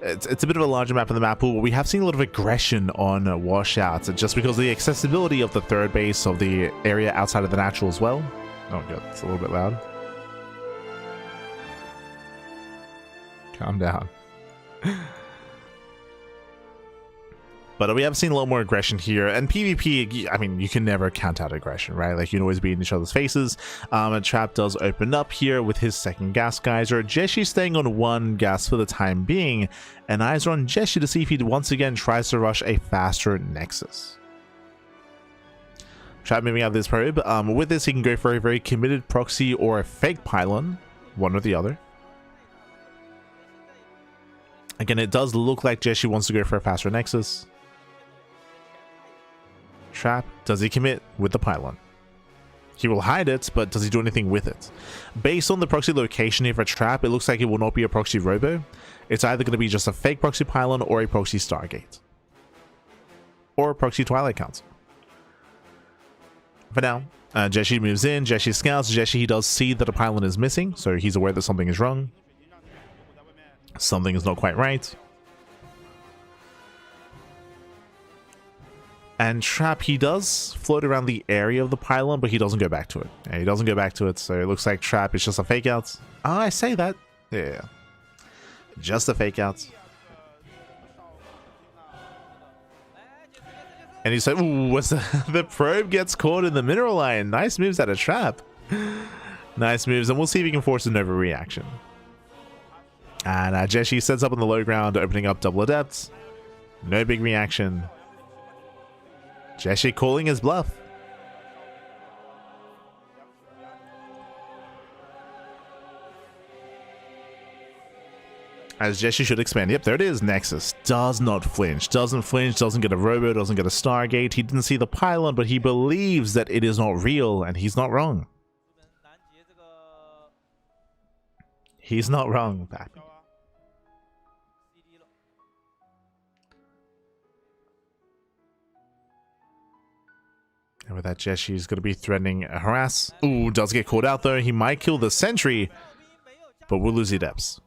it's a bit of a larger map in the map pool. We have seen a lot of aggression on Washouts, just because of the accessibility of the third base of the area outside of the natural as well. Oh god, it's a little bit loud. Calm down. But we have seen a lot more aggression here, and PvP, I mean, you can never count out aggression, right? Like, you can always be in each other's faces. And Trap does open up here with his second gas geyser. Jeshi staying on one gas for the time being, and eyes are on Jeshi to see if he once again tries to rush a faster Nexus. Trap moving out this probe. With this, he can go for a very committed proxy or a fake pylon, one or the other. Again, it does look like Jeshi wants to go for a faster Nexus. Trap, does he commit with the pylon? He will hide it, but does he do anything with it? Based on the proxy location here for Trap, it looks like it will not be a proxy robo. It's either going to be just a fake proxy pylon or a proxy Stargate. Or a proxy Twilight Council. For now, Jeshi moves in, Jeshi scouts, Jeshi he does see that a pylon is missing, so he's aware that something is wrong. Something is not quite right. And Trap, he does float around the area of the pylon, but he doesn't go back to it. Yeah, he doesn't go back to it, so it looks like Trap is just a fake out. Ah, I say that. Yeah. Just a fake out. And he said, ooh, what's the probe gets caught in the mineral line. Nice moves out of Trap. Nice moves, and we'll see if he can force an overreaction. And Jeshi sets up on the low ground, opening up double adepts. No big reaction. Jeshi calling his bluff. As Jeshi should expand. Yep, there it is. Nexus does not flinch. Doesn't flinch, doesn't get a robo, doesn't get a Stargate. He didn't see the pylon, but he believes that it is not real, and he's not wrong. He's not wrong, Pappy. And with that, Jeshi's going to be threatening a harass. Ooh, does get caught out though. He might kill the sentry, but we'll lose the adepts.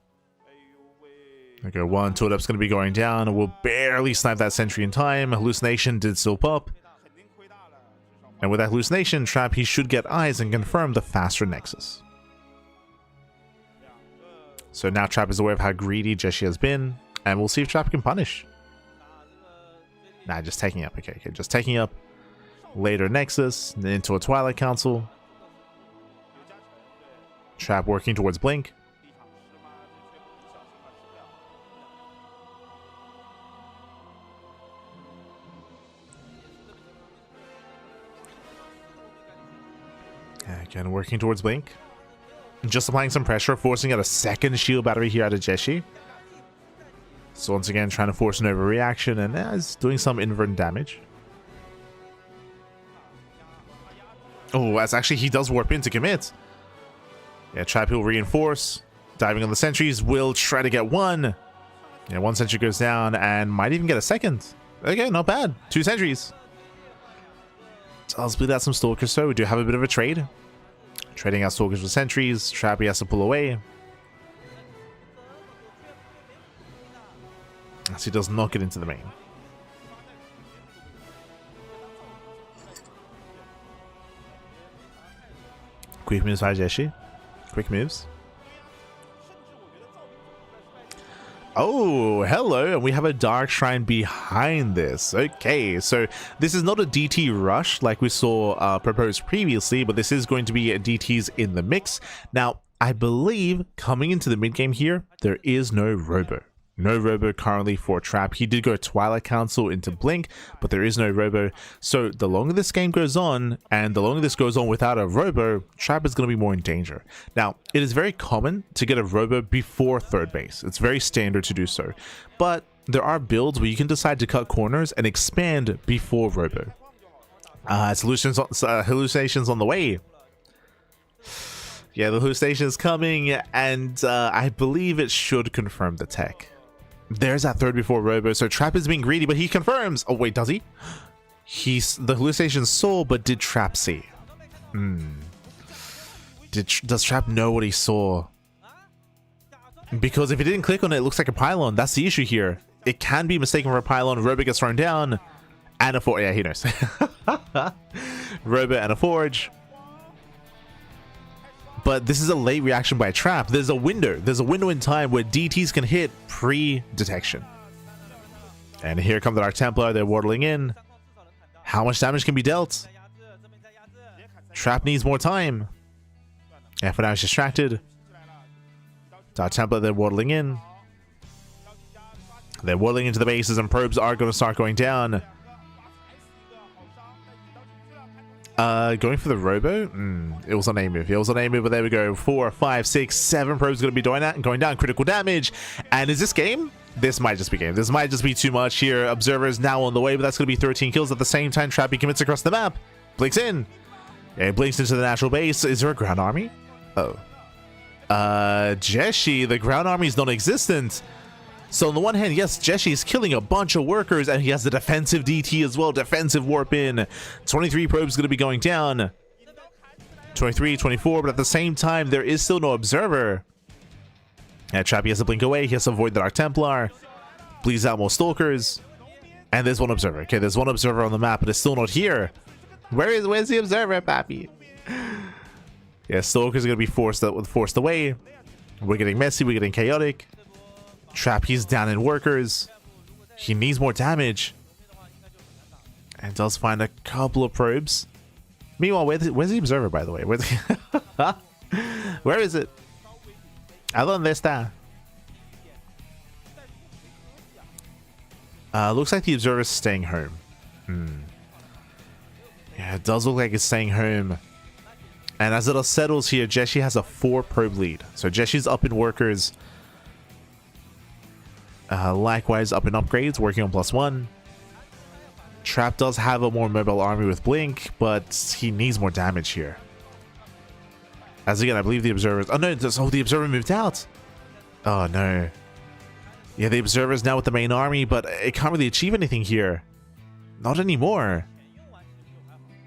Okay, 1, 2 adepts going to be going down. We'll barely snipe that sentry in time. Hallucination did still pop. And with that hallucination Trap, he should get eyes and confirm the faster Nexus. So now Trap is aware of how greedy Jeshi has been, and we'll see if Trap can punish. Nah, just taking up. Okay, just taking up. Later Nexus, into a Twilight Council. Trap working towards Blink. Again, working towards Blink. Just applying some pressure, forcing out a second shield battery here out of Jeshi. So once again, trying to force an overreaction, and is doing some inadvertent damage. Oh, that's actually, he does warp in to commit. Yeah, Trap will reinforce. Diving on the sentries, will try to get one. Yeah, 1 sentry goes down, and might even get a second. Okay, not bad. 2 sentries. So I'll split out some Stalkers, so we do have a bit of a trade. Trading out Stalkers with sentries. Trap, he has to pull away. As he does not get into the main. Quick moves by Jeshi. Quick moves. Oh, hello, and we have a Dark Shrine behind this. Okay, so this is not a DT rush like we saw proposed previously, but this is going to be a DTs in the mix. Now, I believe coming into the mid game here, there is no Robo. No Robo currently for Trap. He did go Twilight Council into Blink, but there is no Robo. So the longer this game goes on, and the longer this goes on without a Robo, Trap is going to be more in danger. Now, it is very common to get a Robo before third base. It's very standard to do so. But there are builds where you can decide to cut corners and expand before Robo. Hallucinations on the way. Yeah, the hallucination is coming, and I believe it should confirm the tech. There's that third before Robo, so Trap is being greedy, but he confirms. Oh wait, does he? The hallucination saw, but did Trap see? Does Trap know what he saw? Because if he didn't click on it, it looks like a pylon. That's the issue here. It can be mistaken for a pylon. Robo gets thrown down, and a forge. Yeah, he knows. Robo and a forge. But this is a late reaction by Trap. There's a window. There's a window in time where DTs can hit pre-detection. And here comes the Dark Templar. They're waddling in. How much damage can be dealt? Trap needs more time. Yeah, for now he's distracted. Dark Templar, they're waddling in. They're waddling into the bases, and probes are going to start going down. Going for the Robo? It was an A move. It was an A move, but there we go. 4, 5, 6, 7 probes going to be going down. Critical damage. And is this game? This might just be game. This might just be too much here. Observer is now on the way, but that's going to be 13 kills. At the same time, Trappy commits across the map. Blinks in. Yeah, it blinks into the natural base. Is there a ground army? Oh. Jeshi, the ground army is non-existent. So on the one hand, yes, Jeshi is killing a bunch of workers, and he has the defensive DT as well, defensive warp in. 23 probes going to be going down. 23, 24, but at the same time, there is still no observer. And Trappy has to blink away. He has to avoid the Dark Templar. Bleeds out more stalkers. And there's one observer. Okay, there's one observer on the map, but it's still not here. Where's the observer, Pappy? Yeah, stalkers are going to be forced away. We're getting messy. We're getting chaotic. Trap, he's down in workers. He needs more damage. And does find a couple of probes. Meanwhile, where's the observer, by the way? Where is it? ¿A dónde está? Looks like the observer is staying home. Yeah, it does look like it's staying home. And as it all settles here, Jeshi has a 4 probe lead. So Jeshi's up in workers. Likewise, up in upgrades, working on +1. Trap does have a more mobile army with Blink, but he needs more damage here. As again, I believe the Observer... Oh no, the Observer moved out! Oh no. Yeah, the Observer is now with the main army, but it can't really achieve anything here. Not anymore.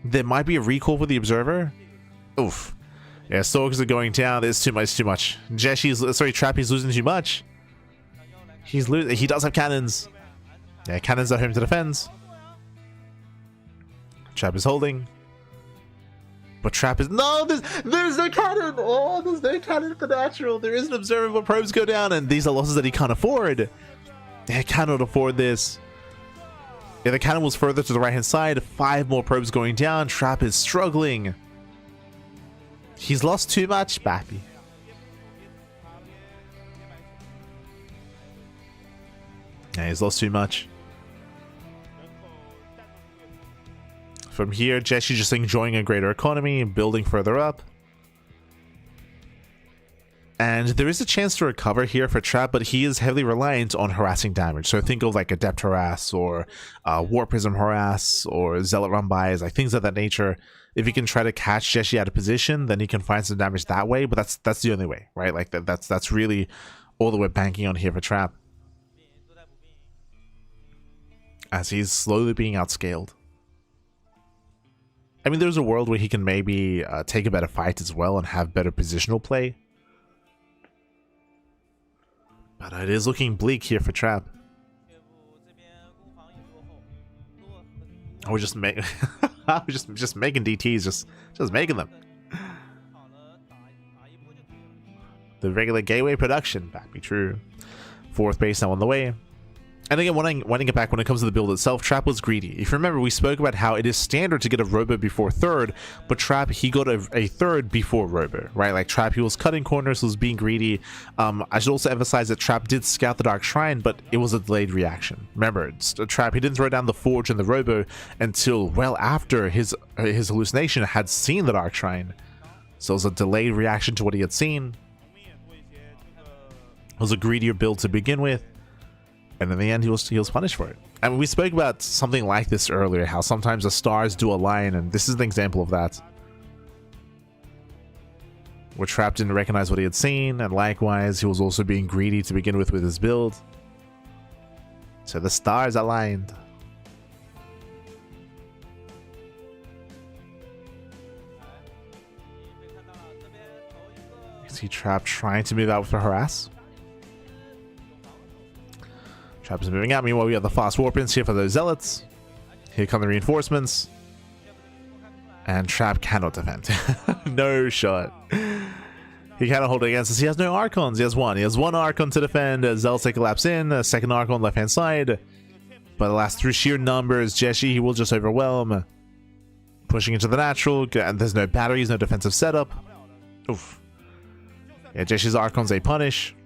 There might be a recall for the Observer. Oof. Yeah, Stalkers are going down. There's too much. Trappy's losing too much. He's losing. He does have cannons. Yeah, cannons are home to defense. Trap is holding. But Trap is... No, there's no cannon! Oh, there's no cannon for natural. There is an observer, but probes go down, and these are losses that he can't afford. He cannot afford this. Yeah, the cannon was further to the right-hand side. 5 more probes going down. Trap is struggling. He's lost too much, Bappy. Yeah, he's lost too much. From here, Jeshi's just enjoying a greater economy and building further up. And there is a chance to recover here for Trap, but he is heavily reliant on harassing damage. So think of like Adept Harass or War Prism Harass or Zealot Run-Bys, like things of that nature. If he can try to catch Jeshi out of position, then he can find some damage that way, but that's the only way, right? Like that's really all that we're banking on here for Trap. As he's slowly being outscaled. I mean, there's a world where he can maybe take a better fight as well and have better positional play. But it is looking bleak here for Trap. We're just making DTs, just making them. The regular gateway production, that be true. 4th base now on the way. And again, winding it back, when it comes to the build itself, Trap was greedy. If you remember, we spoke about how it is standard to get a Robo before third, but Trap, he got a third before Robo, right? Like Trap, he was cutting corners, he was being greedy. I should also emphasize that Trap did scout the Dark Shrine, but it was a delayed reaction. Remember, Trap, he didn't throw down the Forge and the Robo until well after his hallucination had seen the Dark Shrine. So it was a delayed reaction to what he had seen. It was a greedier build to begin with. And in the end, he was punished for it. And we spoke about something like this earlier, how sometimes the stars do align, and this is an example of that. Where Trap didn't recognize what he had seen, and likewise, he was also being greedy to begin with his build. So the stars aligned. You see Trap trying to move out with the harass. Trap is moving out. Meanwhile, we have the fast warp-ins here for those zealots. Here come the reinforcements. And Trap cannot defend. No shot. He cannot hold it against us. He has no Archons. He has one. He has one Archon to defend. Zealots take a lapse in. A second Archon on the left-hand side. But alas, through sheer numbers, Jeshi, he will just overwhelm. Pushing into the natural. And there's no batteries, no defensive setup. Oof. Yeah, Jeshi's Archons, they punish.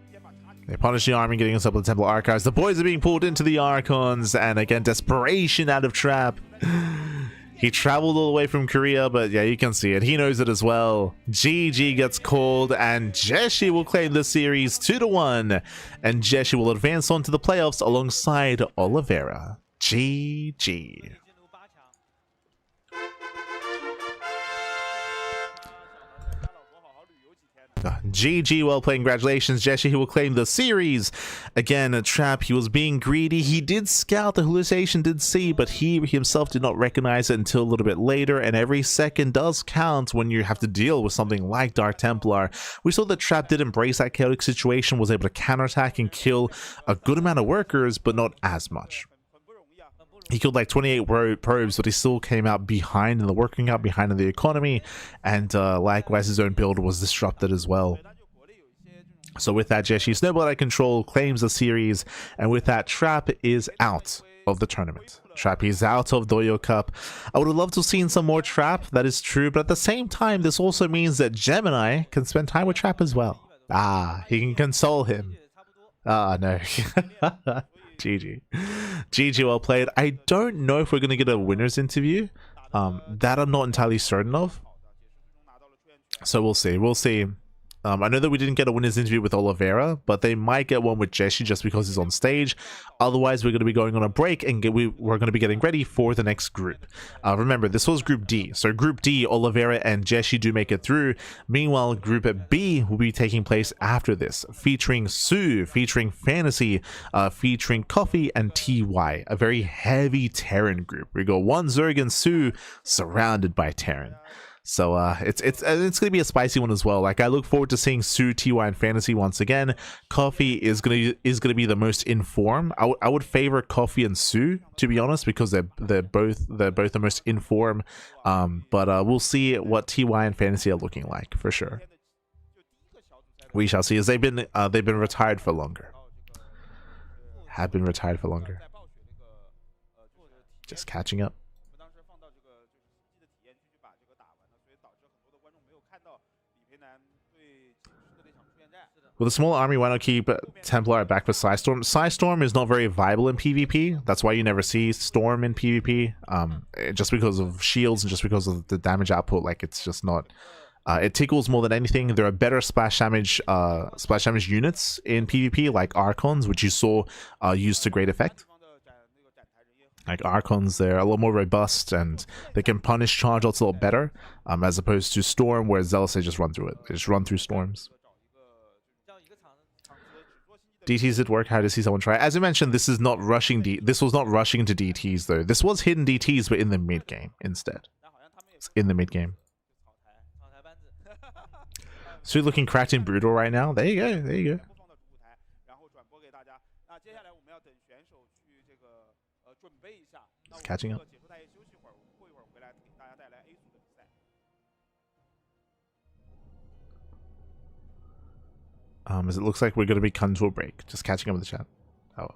They punish the army, getting us up to the Temple Archives. The boys are being pulled into the Archons, and again, desperation out of Trap. He traveled all the way from Korea, but yeah, you can see it. He knows it as well. GG gets called, and Jeshi will claim the series 2-1, and Jeshi will advance on to the playoffs alongside Oliveira. GG. GG, well played. Congratulations, Jeshi. He will claim the series. Again, a Trap, he was being greedy. He did scout, the hallucination did see, but he himself did not recognize it until a little bit later, and every second does count when you have to deal with something like Dark Templar. We saw that Trap did embrace that chaotic situation, was able to counterattack and kill a good amount of workers, but not as much. He killed like 28 probes, but he still came out behind in the working out, behind in the economy, and likewise his own build was disrupted as well. So with that, Jeshi snowballed out of control, claims the series, and with that, Trap is out of the tournament. Trap is out of Douyu Cup. I would have loved to have seen some more Trap, that is true, but at the same time, this also means that Gemini can spend time with Trap as well. Ah, he can console him. Ah, no. GG. GG, well played. I don't know if we're going to get a winner's interview. That I'm not entirely certain of. So we'll see. We'll see. I know that we didn't get a winner's interview with Oliveira, but they might get one with Jeshi just because he's on stage. Otherwise, we're going to be going on a break and we're going to be getting ready for the next group. Remember, this was Group D. So Group D, Oliveira and Jeshi do make it through. Meanwhile, Group B will be taking place after this, featuring soO, featuring FanTaSy, featuring Coffee and TY. A very heavy Terran group. We got one Zerg and soO surrounded by Terran. So it's gonna be a spicy one as well. Like, I look forward to seeing soO, TY, and FanTaSy once again. Coffee is gonna be the most informed. I would favor Coffee and soO, to be honest, because they're both the most informed. But we'll see what TY and FanTaSy are looking like for sure. We shall see, as they've been retired for longer. Have been retired for longer. Just catching up. With a small army, why not keep Templar back for Psystorm? Psystorm is not very viable in PvP. That's why you never see Storm in PvP. Just because of shields and just because of the damage output. Like, it's just not. It tickles more than anything. There are better splash damage units in PvP, like Archons, which you saw used to great effect. Like Archons, they're a lot more robust and they can punish charge outs a lot better, as opposed to Storm, where Zealots, they just run through it. They just run through Storms. DTs did work. How to see someone try? As I mentioned, this is not rushing. This was not rushing into DTs though. This was hidden DTs, but in the mid game instead. It's in the mid game. So you're looking cracked and brutal right now. There you go. There you go. It's catching up. As it looks like we're going to be cut to a break. Just catching up with the chat. Oh.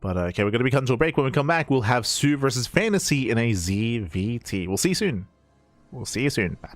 But okay, we're going to be cutting to a break. When we come back, we'll have soO versus FanTaSy in a ZVT. We'll see you soon. We'll see you soon. Bye.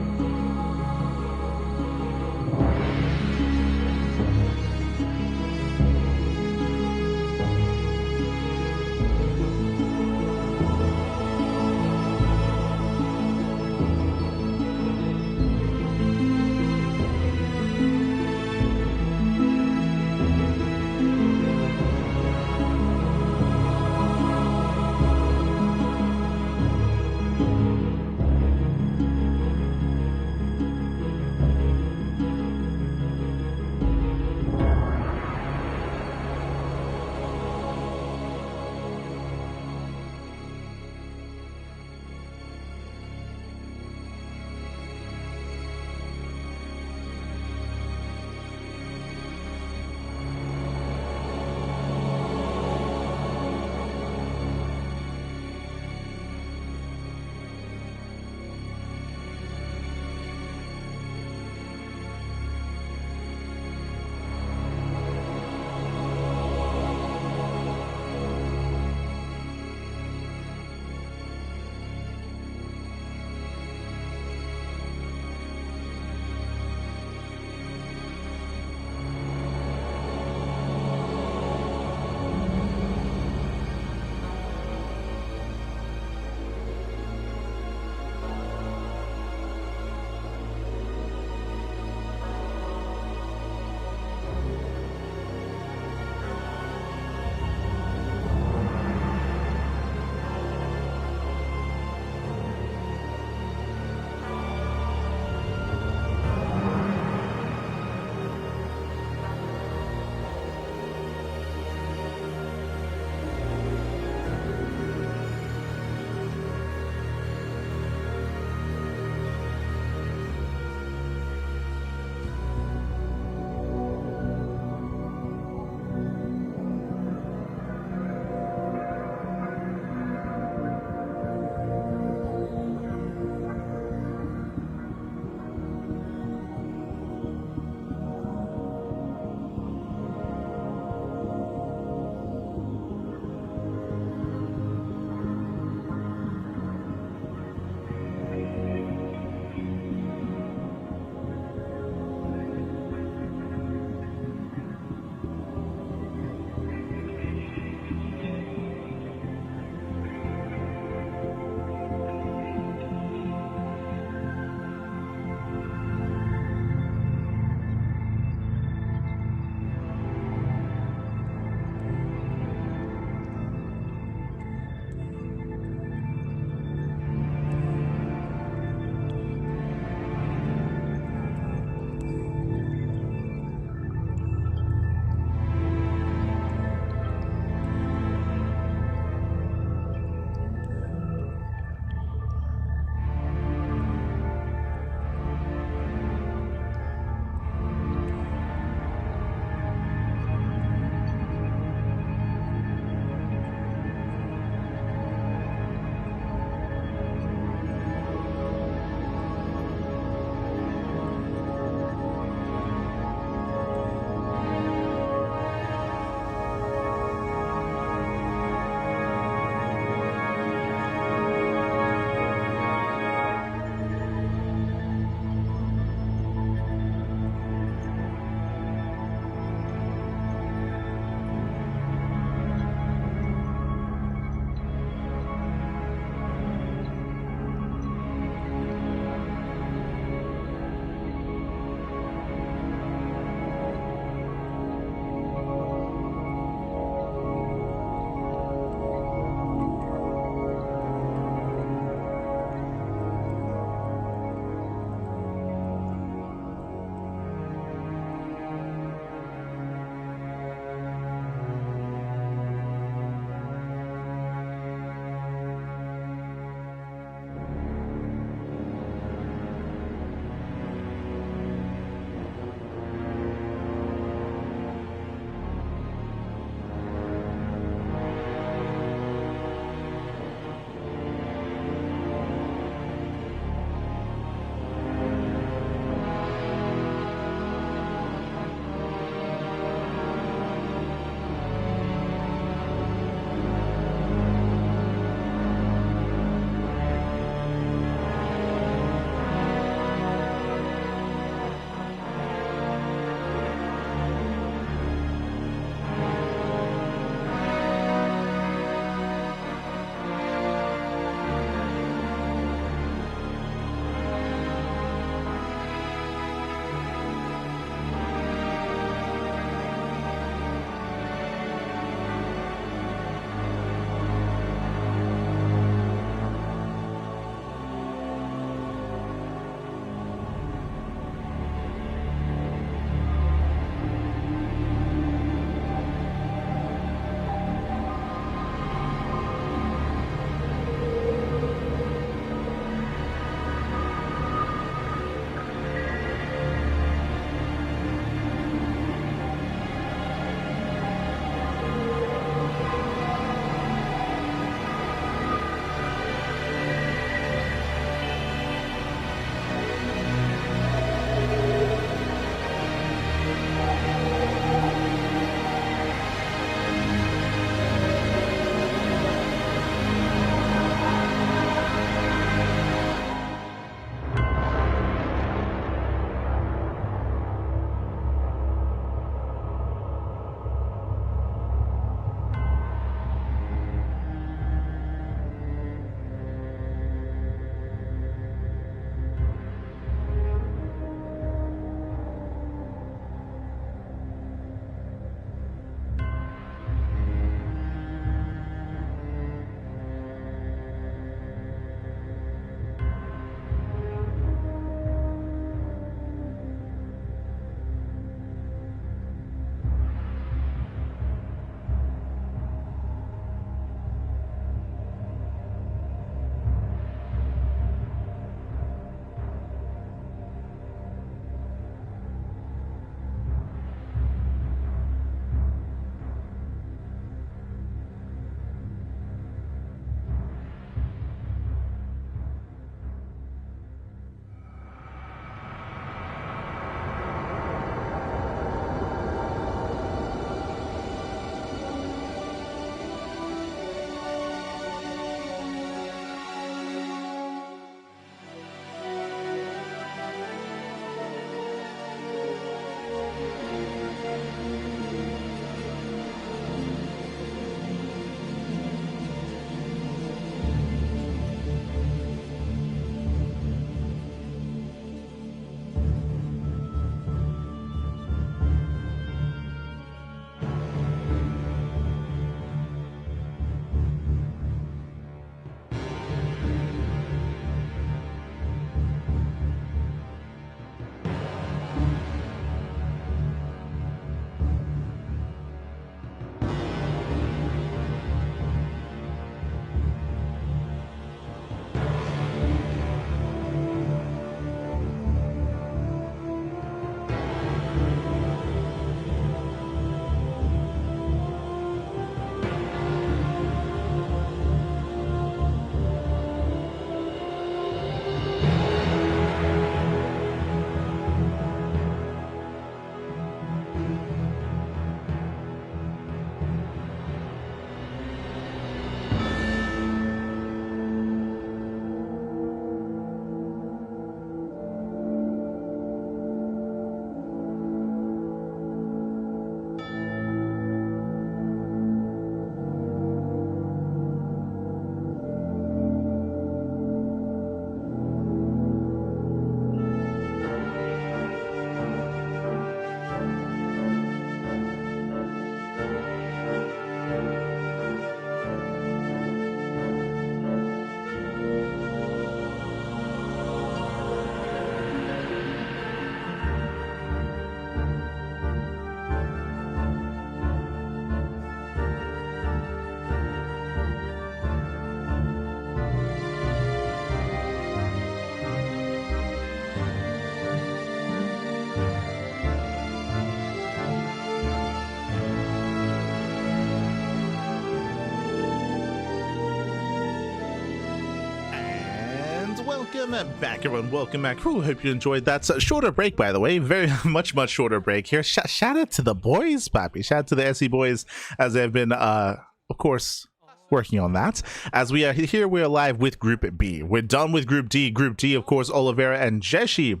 welcome back, everyone. Welcome back. Ooh, hope you enjoyed that shorter break, by the way. Very much shorter break here. Shout out to the boys, Pappy. Shout out to the SE boys, as they've been, of course, working on that. As we are here, we are live with Group B. We're done with Group D. Group D, of course, Oliveira and Jeshi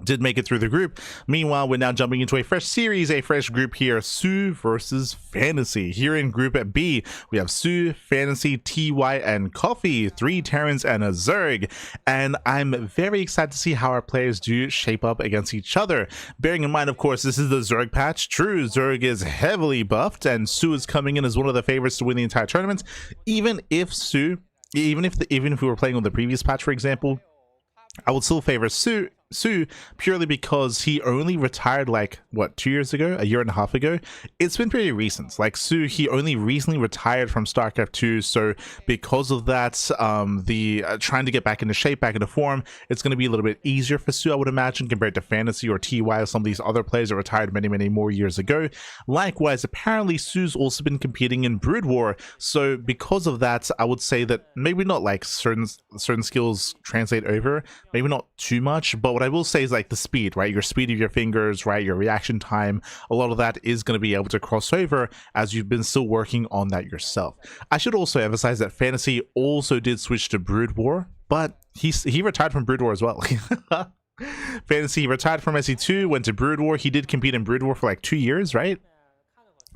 did make it through the group. Meanwhile, we're now jumping into a fresh series, a fresh group here, soO versus FanTaSy. Here in Group B, we have soO, FanTaSy, TY, and Coffee, 3 Terrans, and a Zerg. And I'm very excited to see how our players do shape up against each other. Bearing in mind, of course, this is the Zerg patch. True, Zerg is heavily buffed, and soO is coming in as one of the favorites to win the entire tournament. Even if we were playing on the previous patch, for example, I would still favor soO purely because he only retired like what, 2 years ago, a year and a half ago. It's been pretty recent. Like soO, he only recently retired from StarCraft 2, so because of that, trying to get back into shape, back into form, it's going to be a little bit easier for soO, I would imagine, compared to FanTaSy or TY or some of these other players that retired many more years ago. Likewise, apparently soO's also been competing in Brood War, so because of that, I would say that maybe not like certain skills translate over, maybe not too much, but what I will say is like the speed, right? Your speed of your fingers, right? Your reaction time, a lot of that is going to be able to cross over as you've been still working on that yourself. I should also emphasize that FanTaSy also did switch to Brood War, but he retired from Brood War as well. FanTaSy retired from SE2, went to Brood War. He did compete in Brood War for like 2 years, right?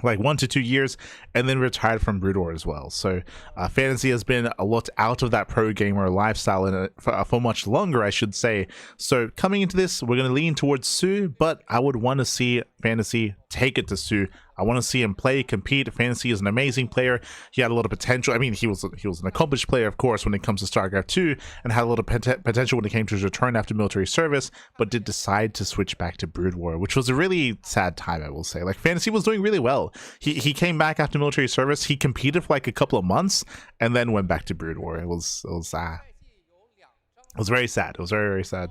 Like 1 to 2 years, and then retired from Brood War as well. So FanTaSy has been a lot out of that pro gamer lifestyle for much longer, I should say. So coming into this, we're going to lean towards soO, but I would want to see FanTaSy take it to soO. I want to see him play, compete. FanTaSy is an amazing player. He had a lot of potential. I mean, he was an accomplished player, of course, when it comes to StarCraft 2, and had a lot of potential when it came to his return after military service, but did decide to switch back to Brood War, which was a really sad time, I will say. Like, FanTaSy was doing really well. He came back after military service. He competed for like a couple of months, and then went back to Brood War. It was very sad. It was very sad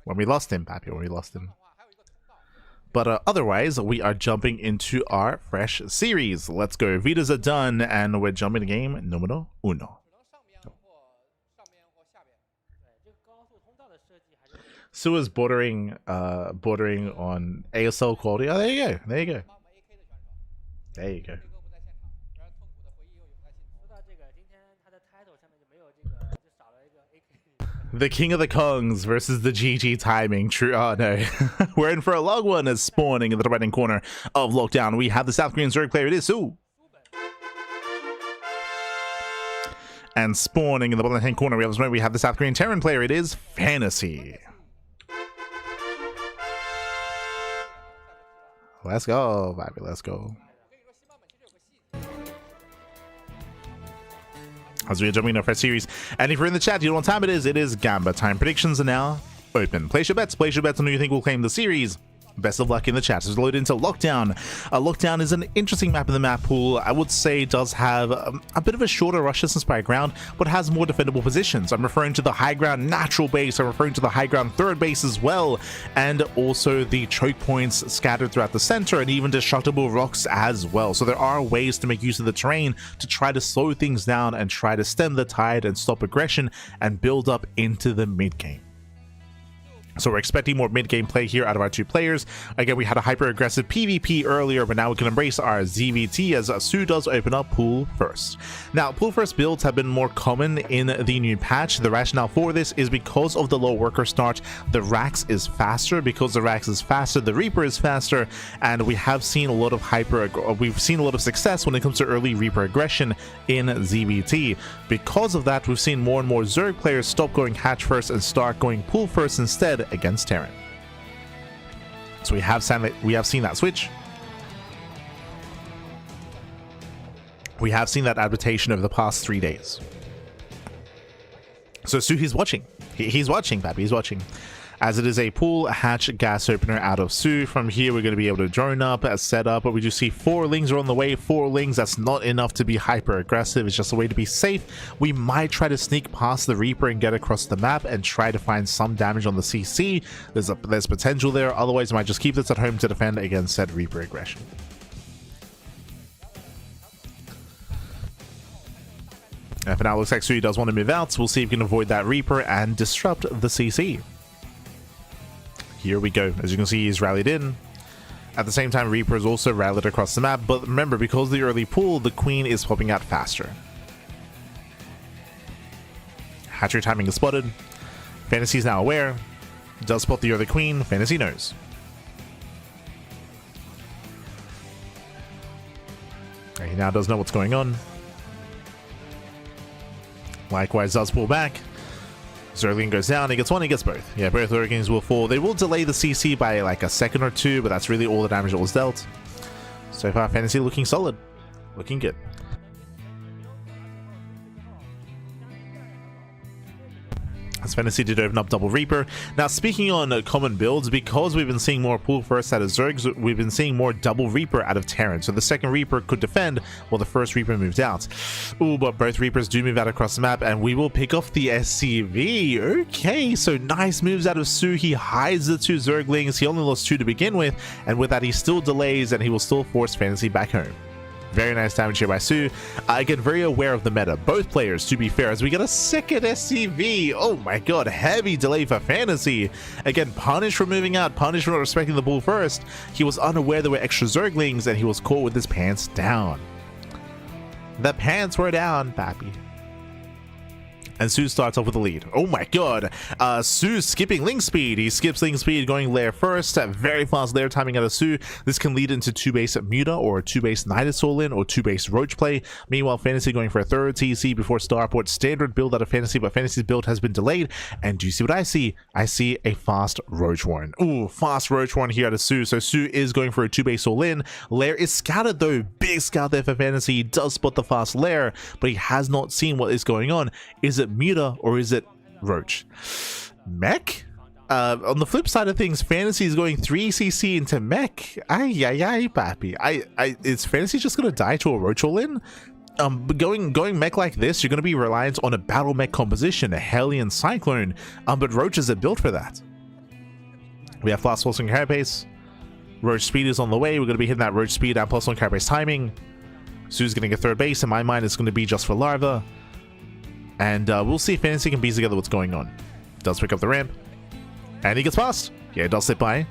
when we lost him, Pappy. When we lost him. But otherwise, we are jumping into our fresh series. Let's go. Vitas are done, and we're jumping to game numero uno. soO is bordering on ASL quality. Oh, there you go. There you go. There you go. The King of the Kongs versus the GG timing. True. Oh no. We're in for a long one as spawning in the right hand corner of Lockdown. We have the South Korean Zerg player. It is soO. And spawning in the bottom hand corner, we have the South Korean Terran player. It is FanTaSy. Let's go, baby. Let's go. As we are jumping into our first series, and if you're in the chat, you know what time it is Gamba time. Predictions are now open. Place your bets on who you think will claim the series. Best of luck in the chat. As we load into Lockdown. Lockdown is an interesting map in the map pool. I would say does have a bit of a shorter rush distance by ground, but has more defendable positions. I'm referring to the high ground natural base. I'm referring to the high ground third base as well, and also the choke points scattered throughout the center, and even destructible rocks as well. So there are ways to make use of the terrain to try to slow things down and try to stem the tide and stop aggression and build up into the mid game. So we're expecting more mid-game play here out of our two players. Again, we had a hyper-aggressive PvP earlier, but now we can embrace our ZVT as soO does open up pool first. Now, pool first builds have been more common in the new patch. The rationale for this is because of the low worker start, the Rax is faster. Because the Rax is faster, the Reaper is faster, and we have seen a lot of success when it comes to early Reaper aggression in ZVT. Because of that, we've seen more and more Zerg players stop going hatch first and start going pool first instead against Terran. So we have seen that switch. We have seen that adaptation over the past 3 days. So soO, he's watching. He's watching, Pappy. He's watching. As it is a pool hatch gas opener out of soO. From here, we're going to be able to drone up, set up, but we do see 4 Lings are on the way. 4 Lings, that's not enough to be hyper aggressive. It's just a way to be safe. We might try to sneak past the Reaper and get across the map and try to find some damage on the CC. There's potential there. Otherwise, I might just keep this at home to defend against said Reaper aggression. And for now, it looks like soO does want to move out. So we'll see if he can avoid that Reaper and disrupt the CC. Here we go. As you can see, he's rallied in. At the same time, Reaper is also rallied across the map. But remember, because of the early pull, the Queen is popping out faster. Hatchery timing is spotted. FanTaSy is now aware. Does spot the early Queen. FanTaSy knows. He now does know what's going on. Likewise, does pull back. Zergling goes down. He gets one, he gets both. Yeah, both Zerglings will fall. They will delay the CC by like a second or two, but that's really all the damage that was dealt. So far, FanTaSy looking solid. Looking good. As FanTaSy did open up double Reaper. Now, speaking on common builds, because we've been seeing more pull first out of Zergs, we've been seeing more double Reaper out of Terran. So the second Reaper could defend while the first Reaper moved out. Ooh, but both Reapers do move out across the map, and we will pick off the SCV. Okay, so nice moves out of soO. He hides the two Zerglings. He only lost two to begin with, and with that, he still delays, and he will still force FanTaSy back home. Very nice damage here by soO. Again, very aware of the meta. Both players, to be fair, as we get a second SCV. Oh my god, heavy delay for FanTaSy. Again, punished for moving out, punished for not respecting the bull first. He was unaware there were extra Zerglings, and he was caught with his pants down. The pants were down, pappy. And soO starts off with the lead. Oh my god. soO skipping link speed. He skips link speed, going lair first. Very fast lair timing out of soO. This can lead into 2-base Muta or 2-base Nidus all-in or 2-base Roach play. Meanwhile, FanTaSy going for a third TC before Starport. Standard build out of FanTaSy, but FanTaSy's build has been delayed. And do you see what I see? I see a fast Roach Warren. Ooh, fast Roach Warren here out of soO. So soO is going for a 2-base all-in. Lair is scouted though. Big scout there for FanTaSy. He does spot the fast lair, but he has not seen what is going on. Is it Muta or is it Roach? Mech? On the flip side of things, FanTaSy is going 3cc into Mech. Ay, papi. Is FanTaSy just gonna die to a Roach all-in? Going Mech like this, you're gonna be reliant on a battle Mech composition, a Hellion Cyclone, but Roaches are built for that. We have fast pulsing carapace. Roach speed is on the way. We're gonna be hitting that Roach speed and plus on carapace timing. soO's getting a third base. In my mind, it's gonna be just for Larva. And we'll see if FanTaSy can piece together what's going on. Does pick up the ramp. And he gets past. Yeah, it does slip by.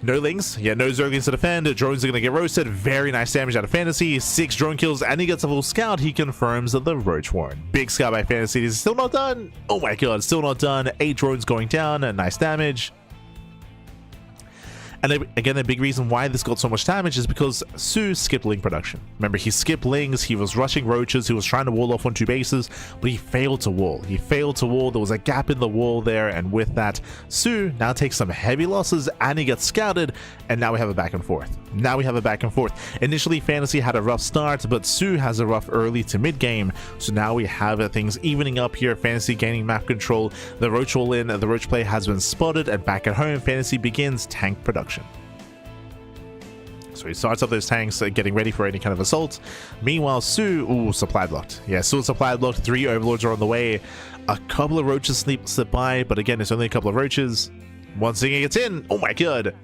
No Lings. Yeah, no Zerglings to defend. Drones are going to get roasted. Very nice damage out of FanTaSy. 6 drone kills, and he gets a full scout. He confirms the Roach Warren. Big scout by FanTaSy. Is still not done. Oh my god, still not done. 8 drones going down. Nice damage. And again, a big reason why this got so much damage is because soO skipped Ling production. Remember, he skipped Lings, he was rushing Roaches, he was trying to wall off on 2 bases, but he failed to wall. He failed to wall, there was a gap in the wall there, and with that, soO now takes some heavy losses, and he gets scouted, and now we have a back and forth. Initially, FanTaSy had a rough start, but soO has a rough early to mid game, so now we have things evening up here. FanTaSy gaining map control, the Roach all-in, the Roach play has been spotted, and back at home, FanTaSy begins tank production. So he starts up those tanks, getting ready for any kind of assault. Meanwhile, soO, ooh, supply blocked. Yeah, soO supply blocked. 3 Overlords are on the way. A couple of Roaches slip by, but again, it's only a couple of Roaches. Once again, gets in. Oh my god.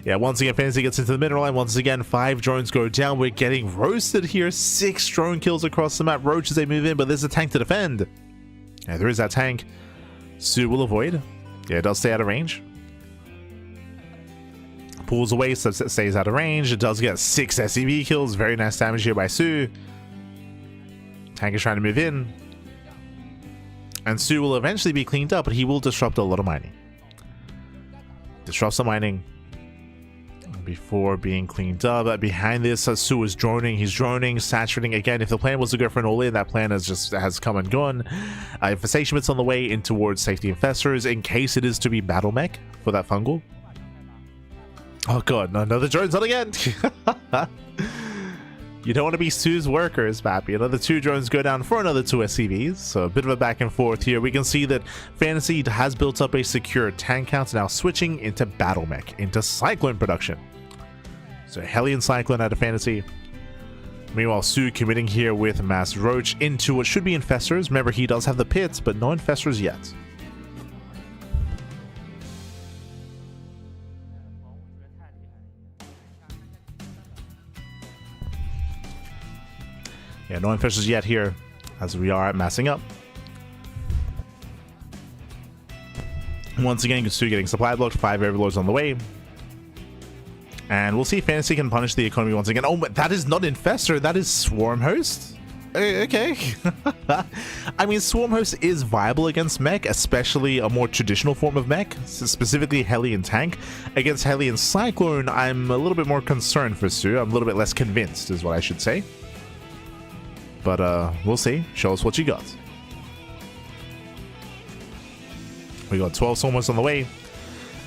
Yeah, once again, FanTaSy gets into the middle line. Once again, 5 drones go down. We're getting roasted here. 6 drone kills across the map. Roaches, they move in, but there's a tank to defend. Yeah, there is that tank. soO will avoid. Yeah, it does stay out of range. Pulls away, so it stays out of range. It does get 6 SCV kills. Very nice damage here by soO. Tank is trying to move in. And soO will eventually be cleaned up, but he will disrupt a lot of mining. Disrupts the mining before being cleaned up. Behind this, soO is droning. He's droning, saturating. Again, if the plan was to go for an all-in, that plan has come and gone. Infestation bit's on the way in towards safety infestors in case it is to be battle mech for that fungal. Oh god, no, another drones not again. You don't want to be soO's workers, Pappy. Another 2 drones go down for another 2 SCVs. So a bit of a back and forth here. We can see that FanTaSy has built up a secure tank count, now switching into battle mech, into Cyclone production. So Hellion Cyclone out of FanTaSy. Meanwhile, soO committing here with Mass Roach into what should be infestors. Remember, he does have the pits, but no infestors yet. Yeah, no infestors yet here. as we are massing up. Once again, soO getting supply blocked, 5 overlords on the way. And we'll see if FanTaSy can punish the economy once again. Oh, but that is not Infestor, that is Swarm Host? Okay. I mean, Swarm Host is viable against mech, especially a more traditional form of mech, specifically Hellion Tank. Against Hellion Cyclone, I'm a little bit more concerned for soO. I'm a little bit less convinced, is what I should say. But we'll see. Show us what you got. We got 12 Swarm Hosts on the way.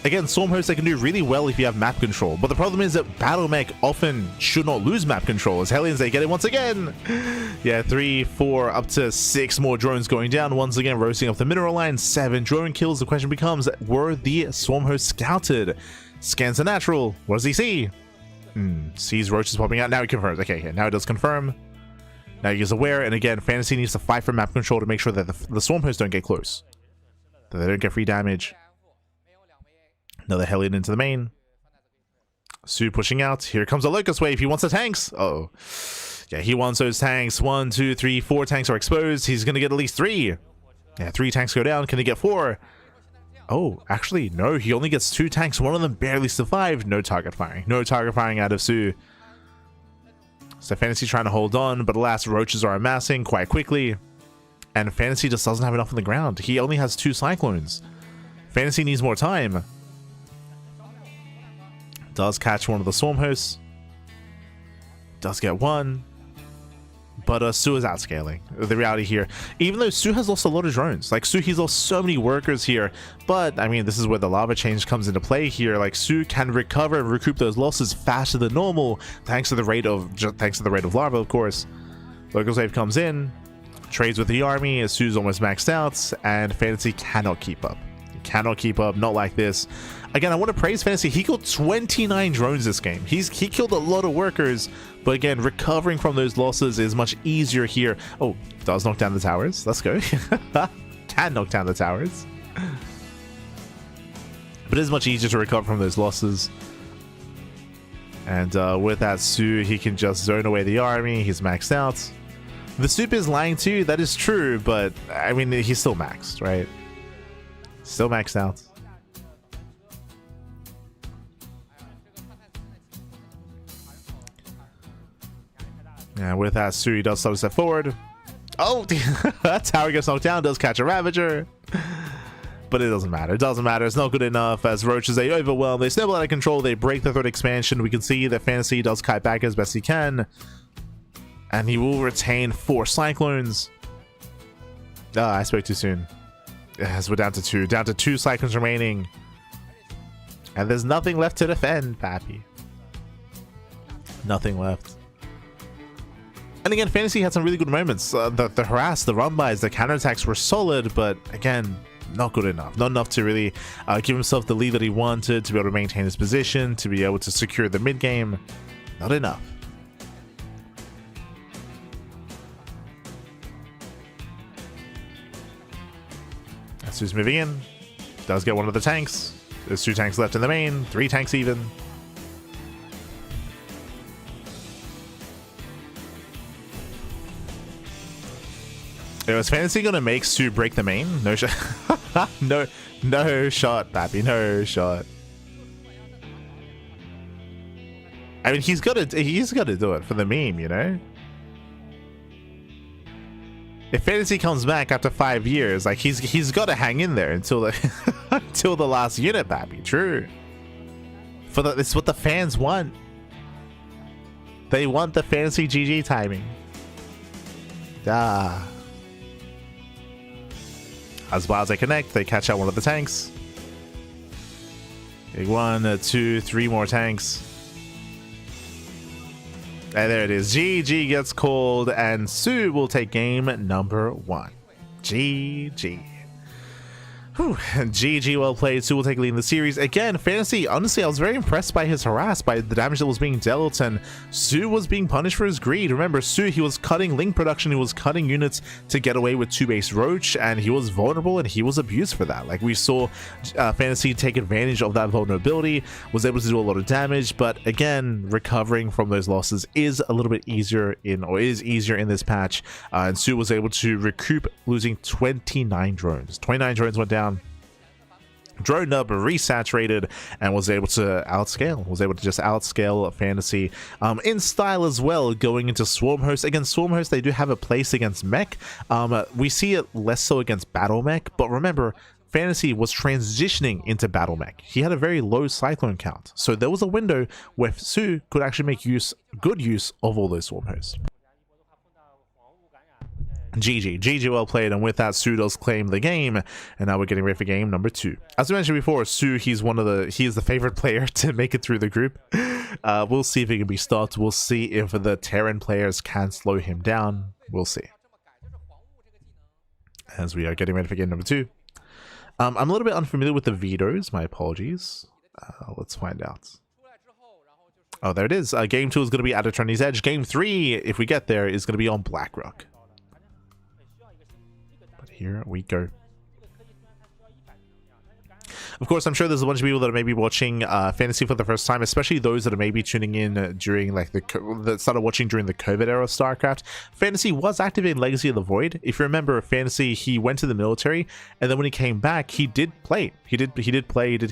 Again, Swarm Hosts, they can do really well if you have map control, but the problem is that Battle Mech often should not lose map control, as Hellions, they get it once again. Yeah, 3, 4, up to 6 more drones going down, once again roasting up the mineral line, 7 drone kills. The question becomes, were the Swarm Hosts scouted? Scans the natural, what does he see? Sees roaches popping out, now he confirms. Okay, yeah, now it does confirm. Now he is aware, and again, FanTaSy needs to fight for map control to make sure that the Swarm Hosts don't get close, that they don't get free damage. Another Hellion into the main. soO pushing out. Here comes a Locust Wave. He wants the tanks. Uh-oh. Yeah, he wants those tanks. 1, 2, 3, 4 tanks are exposed. He's going to get at least 3. Yeah, 3 tanks go down. Can he get 4? Oh, actually, no. He only gets 2 tanks. One of them barely survived. No target firing. No target firing out of soO. So FanTaSy trying to hold on, but alas, roaches are amassing quite quickly. And FanTaSy just doesn't have enough on the ground. He only has 2 Cyclones. FanTaSy needs more time. Does catch one of the Swarm Hosts. Does get 1. But soO is outscaling. The reality here, even though soO has lost a lot of drones, like soO, he's lost so many workers here. But I mean, this is where the lava change comes into play here. Like soO can recover and recoup those losses faster than normal, thanks to the rate of lava, of course. Locust Wave comes in, trades with the army as soO's almost maxed out, and FanTaSy cannot keep up. Cannot keep up, not like this. Again, I want to praise FanTaSy. He killed 29 drones this game. He killed a lot of workers, but again, recovering from those losses is much easier here. Oh, does knock down the towers. Let's go. Can knock down the towers. But it is much easier to recover from those losses. And with that soO, he can just zone away the army. He's maxed out. The soup is lying too, that is true, but I mean, he's still maxed, right? Still maxed out. And with that, soO does start to step forward. Oh, tower gets knocked down, does catch a Ravager. But it doesn't matter. It doesn't matter. It's not good enough as roaches, they overwhelm. They snowball out of control. They break the third expansion. We can see that FanTaSy does kite back as best he can. And he will retain 4 Cyclones. Ah, I spoke too soon. As we're down to 2. Down to 2 Cyclones remaining. And there's nothing left to defend, Pappy. Nothing left. And again, FanTaSy had some really good moments. The harass, the run-bys, the counterattacks were solid, but again, not good enough. Not enough to really give himself the lead that he wanted, to be able to maintain his position, to be able to secure the mid-game. Not enough. soO's moving in. Does get one of the tanks. There's 2 tanks left in the main. 3 tanks even. Is FanTaSy gonna make soO break the main? No shot. no shot, Pappy. No shot. I mean, he's gotta do it for the meme, you know? If FanTaSy comes back after 5 years, like he's gotta hang in there until the until the last unit, Pappy. True. It's what the fans want. They want the FanTaSy GG timing. Ah. As well as they connect, they catch out one of the tanks. 1, 2, 3 more tanks. And there it is. GG gets called, and soO will take game number 1. GG. Whew. GG, well played. soO will take lead in the series. Again, FanTaSy, honestly, I was very impressed by his harass, by the damage that was being dealt, and soO was being punished for his greed. Remember, soO, he was cutting link production, he was cutting units to get away with 2-base Roach, and he was vulnerable, and he was abused for that. Like, we saw FanTaSy take advantage of that vulnerability, was able to do a lot of damage, but again, recovering from those losses is a little bit easier is easier in this patch, and soO was able to recoup, losing 29 drones. 29 drones went down, droned up, resaturated, and was able to just outscale FanTaSy in style as well, going into Swarm Host. Against Swarm Host, they do have a place against mech. We see it less so against battle mech, but remember, FanTaSy was transitioning into battle mech. He had a very low cyclone count, so there was a window where soO could actually make good use of all those Swarm Hosts. GG, well played, and with that, soO does claim the game, and now we're getting ready for game number 2. As we mentioned before, soO, he is the favorite player to make it through the group. We'll see if he can be stopped. We'll see if the Terran players can slow him down. We'll see. As we are getting ready for game number 2. I'm a little bit unfamiliar with the vetoes. My apologies. Let's find out. Oh, there it is. Game 2 is going to be at Attorney's Edge. Game 3, if we get there, is going to be on Blackrock. Here we go. Of course, I'm sure there's a bunch of people that are maybe watching FanTaSy for the first time, especially those that are maybe tuning in during like that started watching during the COVID era of StarCraft. FanTaSy was active in Legacy of the Void. If you remember, FanTaSy, he went to the military, and then when he came back, he did play. He did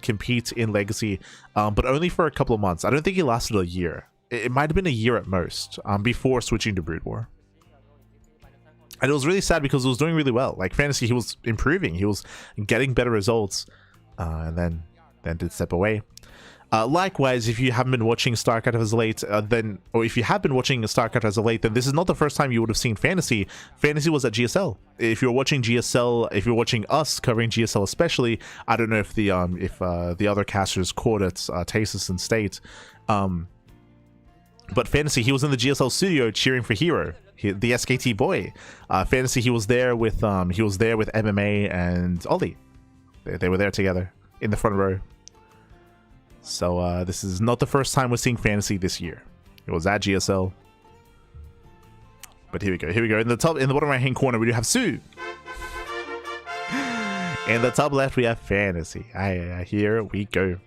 compete in Legacy, but only for a couple of months. I don't think he lasted a year. It might have been a year at most, before switching to Brood War. And it was really sad because it was doing really well. Like FanTaSy, he was improving, he was getting better results, and then did step away. Likewise, if you haven't been watching StarCraft as of late, or if you have been watching StarCraft as of late, then this is not the first time you would have seen FanTaSy. FanTaSy was at GSL. If you're watching GSL, if you're watching us covering GSL especially, I don't know if the other casters caught it, Tasis and State. But FanTaSy, he was in the GSL studio cheering for Hero, the SKT boy. FanTaSy, he was there with MMA and Ollie. They were there together in the front row. So this is not the first time we're seeing FanTaSy this year. It was at GSL. But here we go. In the bottom right hand corner, we do have soO. In the top left, we have FanTaSy. Here we go.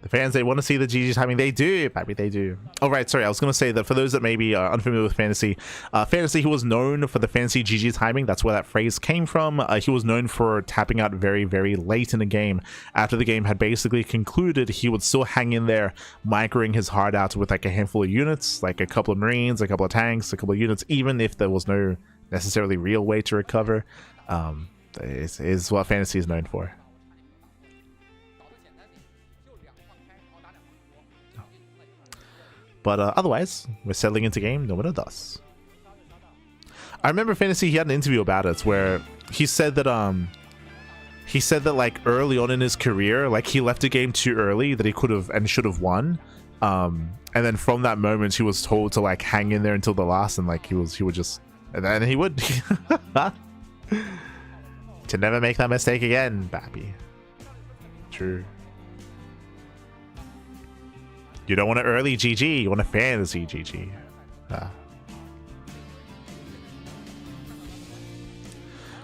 The fans, they want to see the GG timing. They do, baby, they do. Oh, right, sorry. I was going to say that for those that may be unfamiliar with FanTaSy, FanTaSy, he was known for the FanTaSy GG timing. That's where that phrase came from. He was known for tapping out very, very late in the game. After the game had basically concluded, he would still hang in there, microing his heart out with like a handful of units, like a couple of Marines, a couple of tanks, a couple of units, even if there was no necessarily real way to recover. Is what FanTaSy is known for. But otherwise, we're settling into game, no one does. I remember FanTaSy, he had an interview about it where he said that like early on in his career, like he left the game too early, that he could have and should have won. And then from that moment, he was told to like hang in there until the last, and like he would just, and then he would to never make that mistake again, Bappy. True. You don't want an early GG, you want a FanTaSy GG.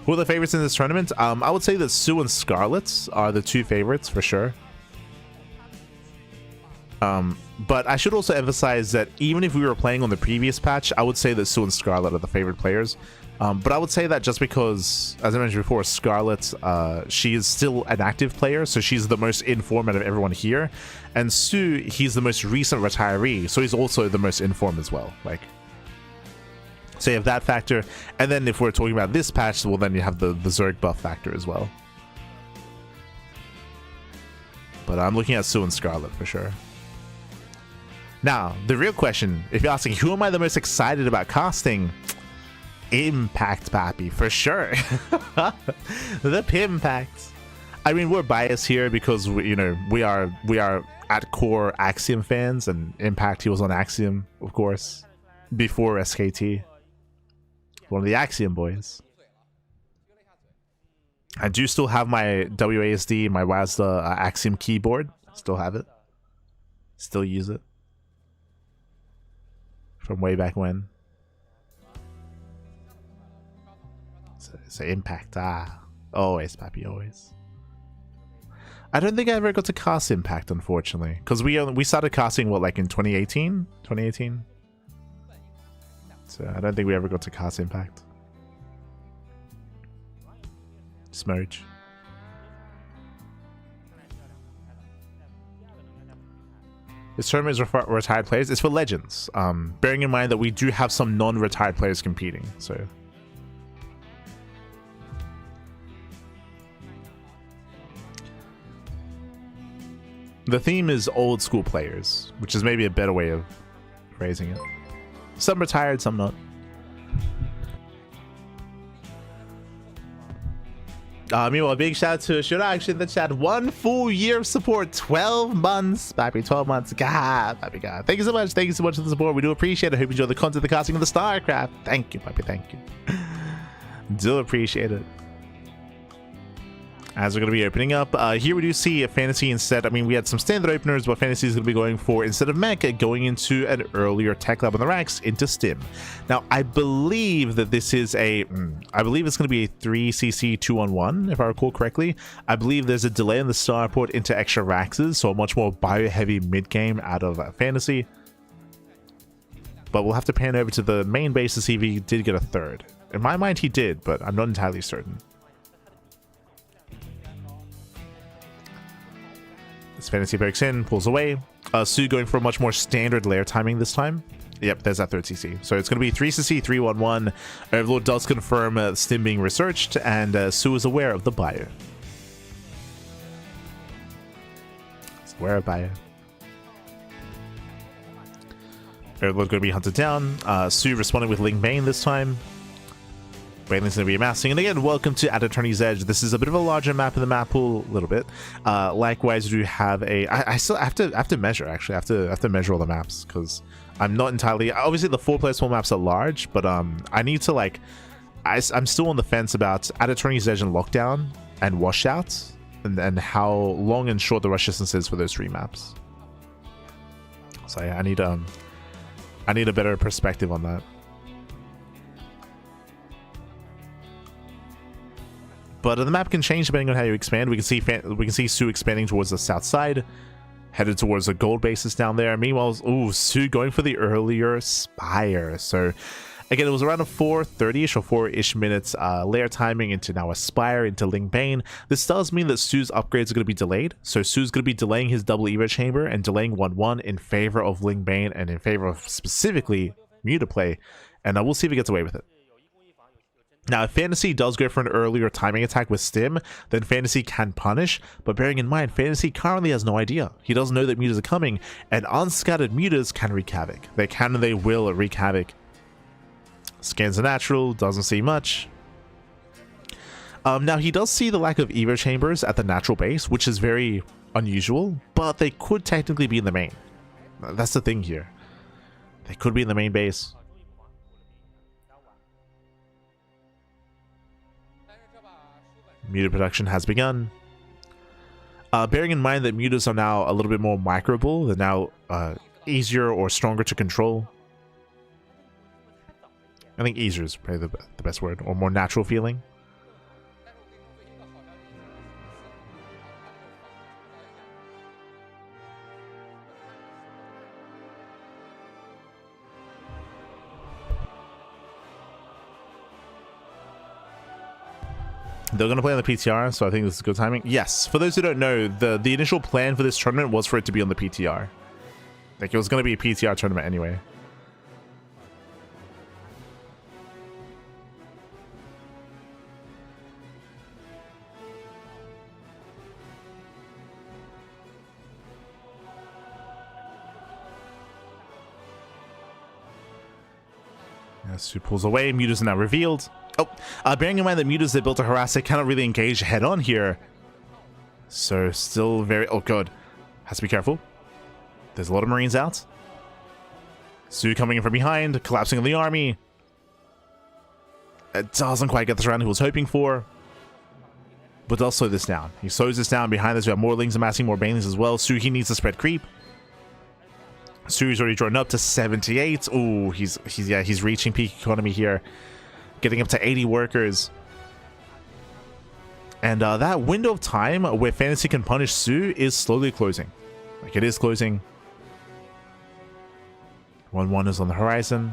Who are the favorites in this tournament? I would say that soO and Scarlet are the two favorites for sure. But I should also emphasize that even if we were playing on the previous patch, I would say that soO and Scarlet are the favorite players. But I would say that just because, as I mentioned before, Scarlet, she is still an active player, so she's the most informed out of everyone here. And soO, he's the most recent retiree, so he's also the most informed as well. Like, so you have that factor, and then if we're talking about this patch, well, then you have the Zerg buff factor as well. But I'm looking at soO and Scarlet for sure. Now, the real question, if you're asking who am I the most excited about casting, Impact, Pappy, for sure. The Pimpact. I mean, we're biased here because we are at core Axiom fans, and Impact, he was on Axiom, of course, before SKT. One of the Axiom boys. I do still have my WASD, my WASD Axiom keyboard. Still have it. Still use it. From way back when. So Impact, always, Pappy, always. I don't think I ever got to cast Impact, unfortunately, because we started casting what, like in 2018, 2018. So I don't think we ever got to cast Impact. Smurge. This tournament is for retired players. It's for Legends. Bearing in mind that we do have some non-retired players competing, so. The theme is old school players, which is maybe a better way of phrasing it. Some retired, some not. Meanwhile, a big shout out to Shurash in the chat. 1 full year of support, 12 months. Pappy, 12 months. God, Pappy, God. Thank you so much. Thank you so much for the support. We do appreciate it. I hope you enjoy the content, the casting of the StarCraft. Thank you, Pappy. Thank you. Do appreciate it. As we're going to be opening up, here we do see a FanTaSy instead. I mean, we had some standard openers, but FanTaSy is going to be going for, instead of Mech, going into an earlier tech lab on the racks, into Stim. Now, I believe that this is a, I believe it's going to be a 3cc 2-on-1, if I recall correctly. I believe there's a delay in the starport into extra raxes, so a much more bio-heavy mid-game out of FanTaSy. But we'll have to pan over to the main base to see if he did get a third. In my mind, he did, but I'm not entirely certain. As FanTaSy breaks in, pulls away. soO going for a much more standard layer timing this time. Yep, there's that 3cc. So it's going to be 3cc, 3-1-1. Overlord does confirm Stim being researched, and soO is aware of the bio. It's aware of bio. Overlord going to be hunted down. soO responding with Ling Bane this time. Bane's going to be amassing, and again, welcome to At Attorney's Edge. This is a bit of a larger map in the map pool, a little bit. Likewise, we do have a. I still have to measure. Actually, I have to measure all the maps because I'm not entirely. Obviously, the 4-player small maps are large, but I need to like. I'm still on the fence about At Attorney's Edge and Lockdown and Washouts, and how long and short the rush distance is for those 3 maps. So yeah, I need a better perspective on that. But the map can change depending on how you expand. We can see soO expanding towards the south side, headed towards the gold bases down there. Meanwhile, soO going for the earlier Spire. So again, it was around a 4:30ish or 4-ish minutes layer timing into now a Spire into Ling Bane. This does mean that soO's upgrades are going to be delayed. So soO's going to be delaying his double Evo chamber and delaying 1-1 in favor of Ling Bane and in favor of specifically Muta play. And we'll see if he gets away with it. Now, if FanTaSy does go for an earlier timing attack with Stim, then FanTaSy can punish, but bearing in mind, FanTaSy currently has no idea. He doesn't know that mutas are coming, and unscattered mutas can wreak havoc. They can and they will wreak havoc. Scans are natural, doesn't see much. Now, he does see the lack of Evo chambers at the natural base, which is very unusual, but they could technically be in the main. That's the thing here. They could be in the main base. Muta production has begun. Bearing in mind that mutas are now a little bit more microable, they're now easier or stronger to control. I think easier is probably the best word, or more natural feeling. They're going to play on the PTR, so I think this is good timing. Yes, for those who don't know, the initial plan for this tournament was for it to be on the PTR. Like, it was going to be a PTR tournament anyway. Yes, who pulls away, mutas are now revealed. Oh, bearing in mind that mutas they built to harass, they cannot really engage head on here. So still very, oh god, has to be careful. There's a lot of Marines out. soO coming in from behind, collapsing on the army. It doesn't quite get the round he was hoping for. But does slow this down. He slows this down. Behind this, we have more Lings amassing more Banelings as well. soO, he needs to spread creep. soO's already drawn up to 78. Oh, he's reaching peak economy here. Getting up to 80 workers. And that window of time where FanTaSy can punish soO is slowly closing. Like, it is closing. 1-1 is on the horizon.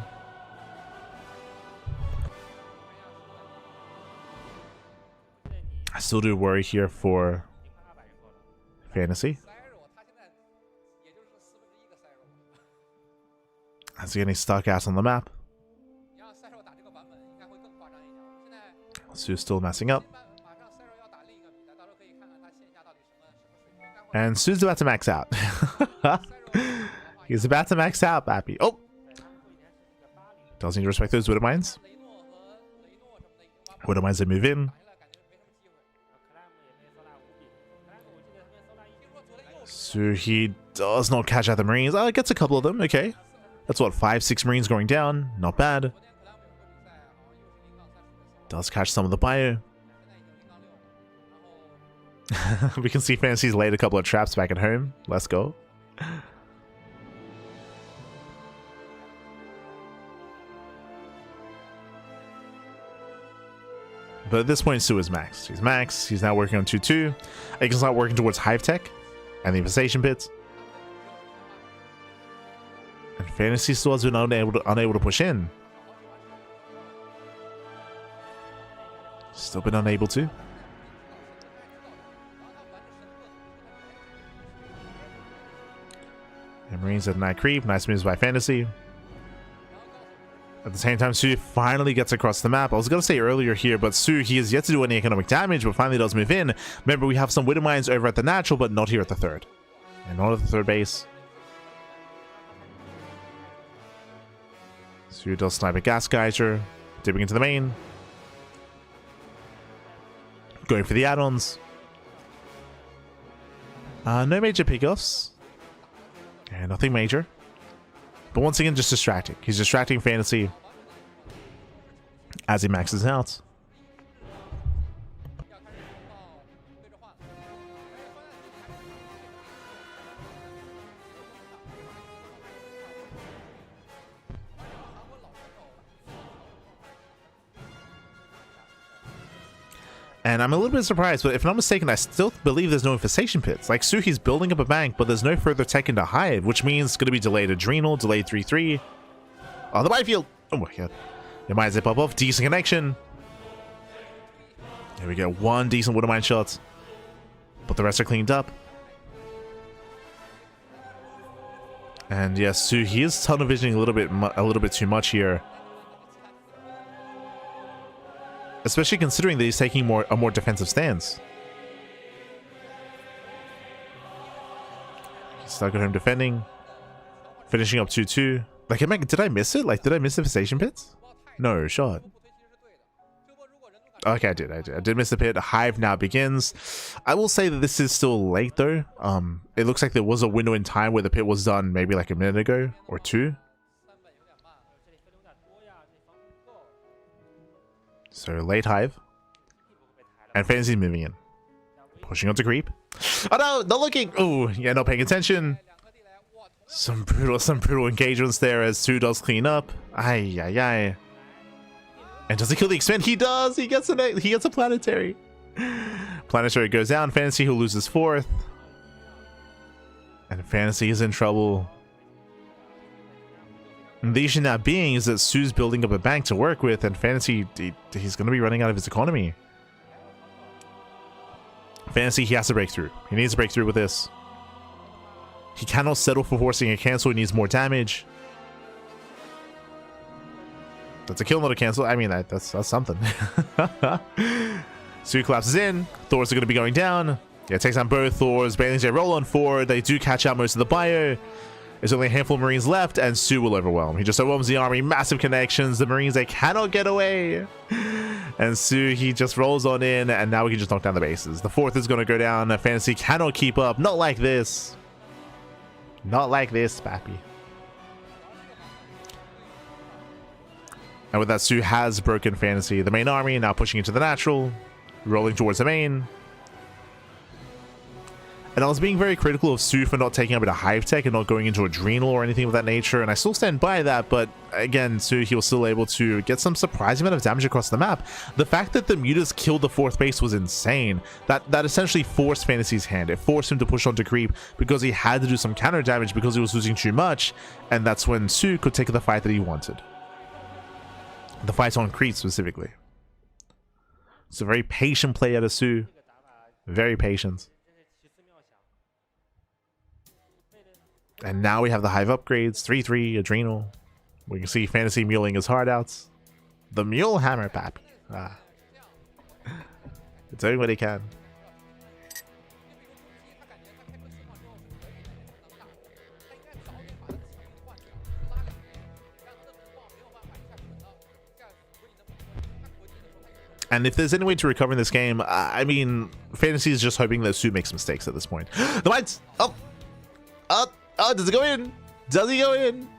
I still do worry here for FanTaSy. As getting stuck ass on the map. soO's still messing up. And soO's about to max out. He's about to max out, Bappy. Oh! Does need to respect those Widow Mines. Widow Mines, they move in. So he does not catch out the Marines. Oh, gets a couple of them. Okay. That's what, 5-6 Marines going down. Not bad. Does catch some of the bio. We can see FanTaSy's laid a couple of traps back at home. Let's go. But at this point, soO is maxed. He's maxed. He's now working on 2-2. He can start working towards Hive Tech and the Infestation Pits. And FanTaSy still has been unable to push in. Still been unable to. And Marines at night creep. Nice moves by FanTaSy. At the same time, soO finally gets across the map. I was going to say earlier here, but soO, he is yet to do any economic damage, but finally does move in. Remember, we have some Widow Mines over at the natural, but not here at the third. And not at the third base. soO does snipe a Gas Geyser, dipping into the main. Going for the add-ons. No major pickoffs. And nothing major. But once again, just distracting. He's distracting FanTaSy as he maxes out. And I'm a little bit surprised, but if I'm not mistaken, I still believe there's no infestation pits. Like, soO, he's building up a bank, but there's no further tech into Hive, which means it's going to be delayed Adrenal, delayed 3-3. Oh, the Byfield! Oh my god. It might zip up off. Decent connection. There we go. One decent Widow Mine shot. But the rest are cleaned up. And yes, soO, he is tunnel visioning a little bit too much here. Especially considering that he's taking a more defensive stance. Stuck at home defending. Finishing up 2-2. Like, did I miss it? Like, did I miss the infestation pits? No, shot. Okay, I did miss the pit. Hive now begins. I will say that this is still late, though. It looks like there was a window in time where the pit was done maybe like a minute ago or two. So late Hive. And FanTaSy's moving in. Pushing onto creep. Oh no, not looking! Oh, yeah, not paying attention. Some brutal engagements there as soO does clean up. Ay, ay, ay. And does he kill the expand? He does! He gets a planetary. Planetary goes down. FanTaSy, who loses fourth. And FanTaSy is in trouble. And the issue now being is that soO's building up a bank to work with, and FanTaSy, he's going to be running out of his economy. FanTaSy, he has to break through. He needs to break through with this. He cannot settle for forcing a cancel. He needs more damage. That's a kill, not a cancel. I mean, that's something. soO collapses in. Thors are going to be going down. Yeah, takes down both Thors. Banelings, they roll on forward. They do catch out most of the bio. There's only a handful of Marines left, and soO will overwhelm. He just overwhelms the army. Massive connections. The Marines, they cannot get away. And soO, he just rolls on in, and now we can just knock down the bases. The fourth is going to go down. FanTaSy cannot keep up. Not like this. Not like this, Pappy. And with that, soO has broken FanTaSy. The main army now pushing into the natural, rolling towards the main. And I was being very critical of soO for not taking up a hive tech and not going into adrenal or anything of that nature, and I still stand by that, but again, soO, he was still able to get some surprising amount of damage across the map. The fact that the mutas killed the 4th base was insane. That essentially forced FanTaSy's hand. It forced him to push onto creep because he had to do some counter damage because he was losing too much, and that's when soO could take the fight that he wanted. The fight on creep specifically. It's a very patient play out of soO. Very patient. And now we have the hive upgrades, 3-3, adrenal. We can see FanTaSy muling his heart out. The mule hammer, pappy. Doing what he can. And if there's any way to recover in this game, I mean, FanTaSy is just hoping that soO makes mistakes at this point. The mines! Oh, does it go in? Does he go in?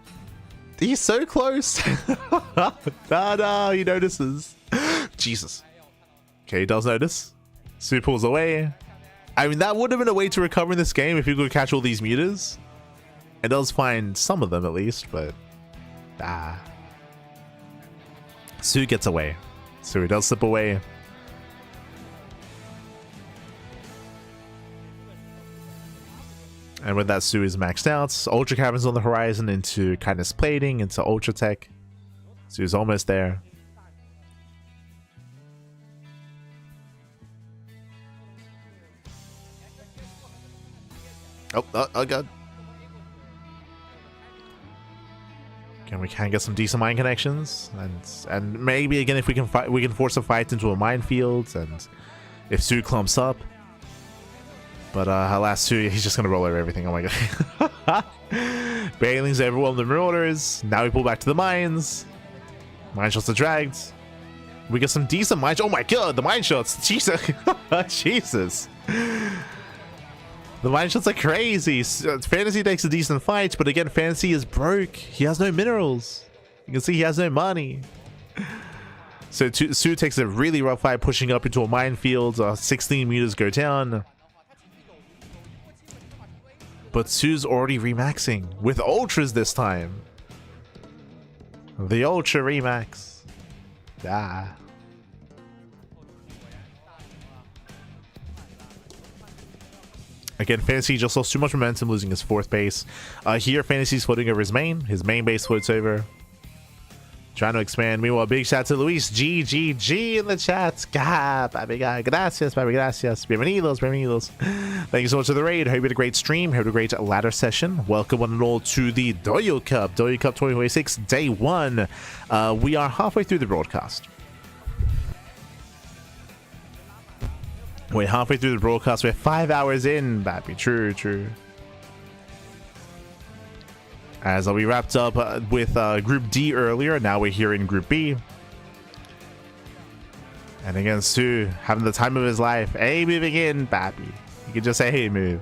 He's so close. No, he notices. Jesus. Okay, he does notice. soO pulls away. I mean, that would have been a way to recover in this game if you could catch all these mutas. It does find some of them at least, but... soO gets away. So he does slip away. And with that, soO is maxed out. Ultra Cavern's on the horizon into Kindness Plating, into Ultra Tech. soO's almost there. Oh god. Okay, we can get some decent mine connections, and maybe again if we can fight, we can force a fight into a minefield, and if soO clumps up. But alas, soO, he's just gonna roll over everything. Oh my god. Bailings overwhelm the Marauders. Now we pull back to the mines. Mine shots are dragged. We get some decent mine. Oh my god, the mine shots. Jesus. Jesus. The mine shots are crazy. FanTaSy takes a decent fight, but again, FanTaSy is broke. He has no minerals. You can see he has no money. So soO takes a really rough fight, pushing up into a minefield. 16 meters go down. But soO's already remaxing with ultras this time. The ultra remax. Again, FanTaSy just lost too much momentum, losing his 4th base. Here, FanTaSy's floating over his main. His main base floats over. Trying to expand. Meanwhile, big shout to Luis GGG in the chat. Gracias, baby, gracias. Bienvenidos, bienvenidos. Thank you so much for the raid. Hope you had a great stream. Hope you had a great ladder session. Welcome one and all to the Douyu Cup. Douyu Cup 2026, day 1. We are halfway through the broadcast. We're halfway through the broadcast. We're 5 hours in, baby. True, true. As we wrapped up with Group D earlier, now we're here in Group B. And again, soO having the time of his life. Hey, moving in, baby. You can just say, hey, move.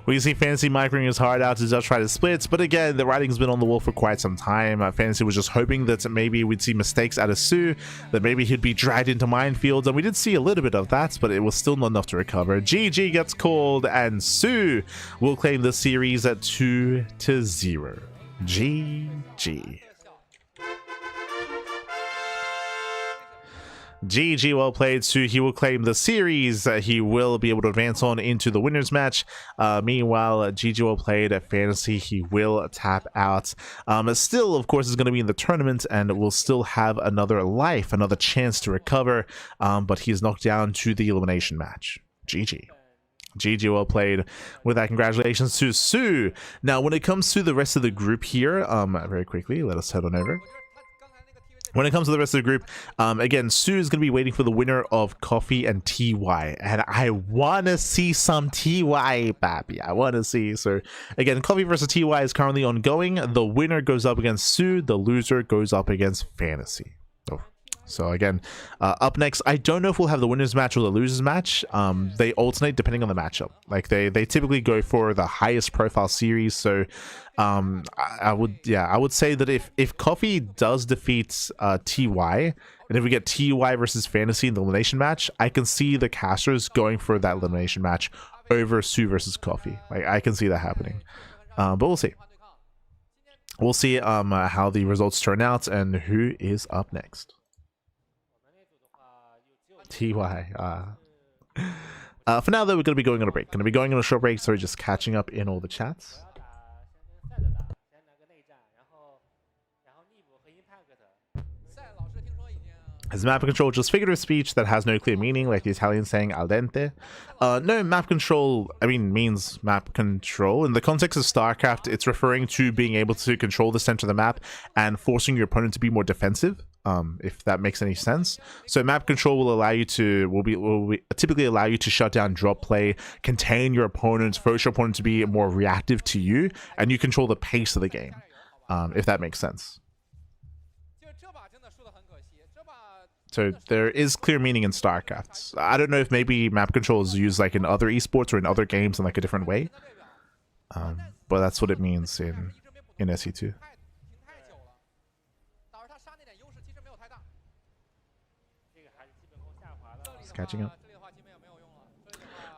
We see FanTaSy microing his heart out to just try to split, but again, the writing's been on the wall for quite some time. FanTaSy was just hoping that maybe we'd see mistakes out of soO, that maybe he'd be dragged into minefields, and we did see a little bit of that, but it was still not enough to recover. GG gets called, and soO will claim the series at 2-0. GG. GG, well played, soO. He will claim the series. He will be able to advance on into the winners match. Meanwhile, GG, well played at FanTaSy. He will tap out. Still, of course, is going to be in the tournament and will still have another life, another chance to recover. But he is knocked down to the elimination match. GG. GG, well played. With that, congratulations to soO. Now, when it comes to the rest of the group here, very quickly, let us head on over. When it comes to the rest of the group, again, soO is going to be waiting for the winner of Coffee and TY. And I want to see some TY, baby. I want to see. So, again, Coffee versus TY is currently ongoing. The winner goes up against soO. The loser goes up against FanTaSy. Oh, So again, up next, I don't know if we'll have the winners match or the losers match. They alternate depending on the matchup. Like they typically go for the highest profile series. So I would say that if Coffee does defeat TY, and if we get TY versus FanTaSy in the elimination match, I can see the casters going for that elimination match over soO versus Coffee. Like I can see that happening. But we'll see. We'll see how the results turn out and who is up next. TY. For now, though, we're going to be going on a break. Going to be going on a short break, so we're just catching up in all the chats. Is map control just figurative speech that has no clear meaning, like the Italians saying al dente? No, map control, means map control. In the context of StarCraft, it's referring to being able to control the center of the map and forcing your opponent to be more defensive, if that makes any sense. So map control will allow you to, will typically allow you to shut down drop play, contain your opponent, force your opponent to be more reactive to you, and you control the pace of the game, if that makes sense. So there is clear meaning in StarCraft. I don't know if maybe map control is used like in other esports or in other games in like a different way. But that's what it means in SE2. It's catching up.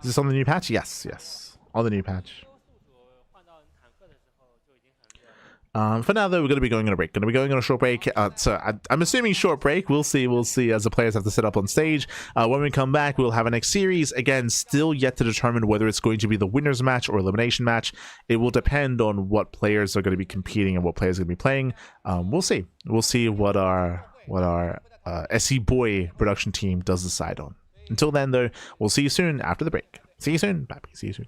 Is this on the new patch? Yes, yes. On the new patch. For now, though, we're going to be going on a break. Going to be going on a short break. So I'm assuming short break. We'll see. We'll see as the players have to set up on stage. When we come back, we'll have a next series. Again, still yet to determine whether it's going to be the winners match or elimination match. It will depend on what players are going to be competing and what players are going to be playing. We'll see. We'll see what our SE Boy production team does decide on. Until then, though, we'll see you soon after the break. See you soon. Bye. See you soon.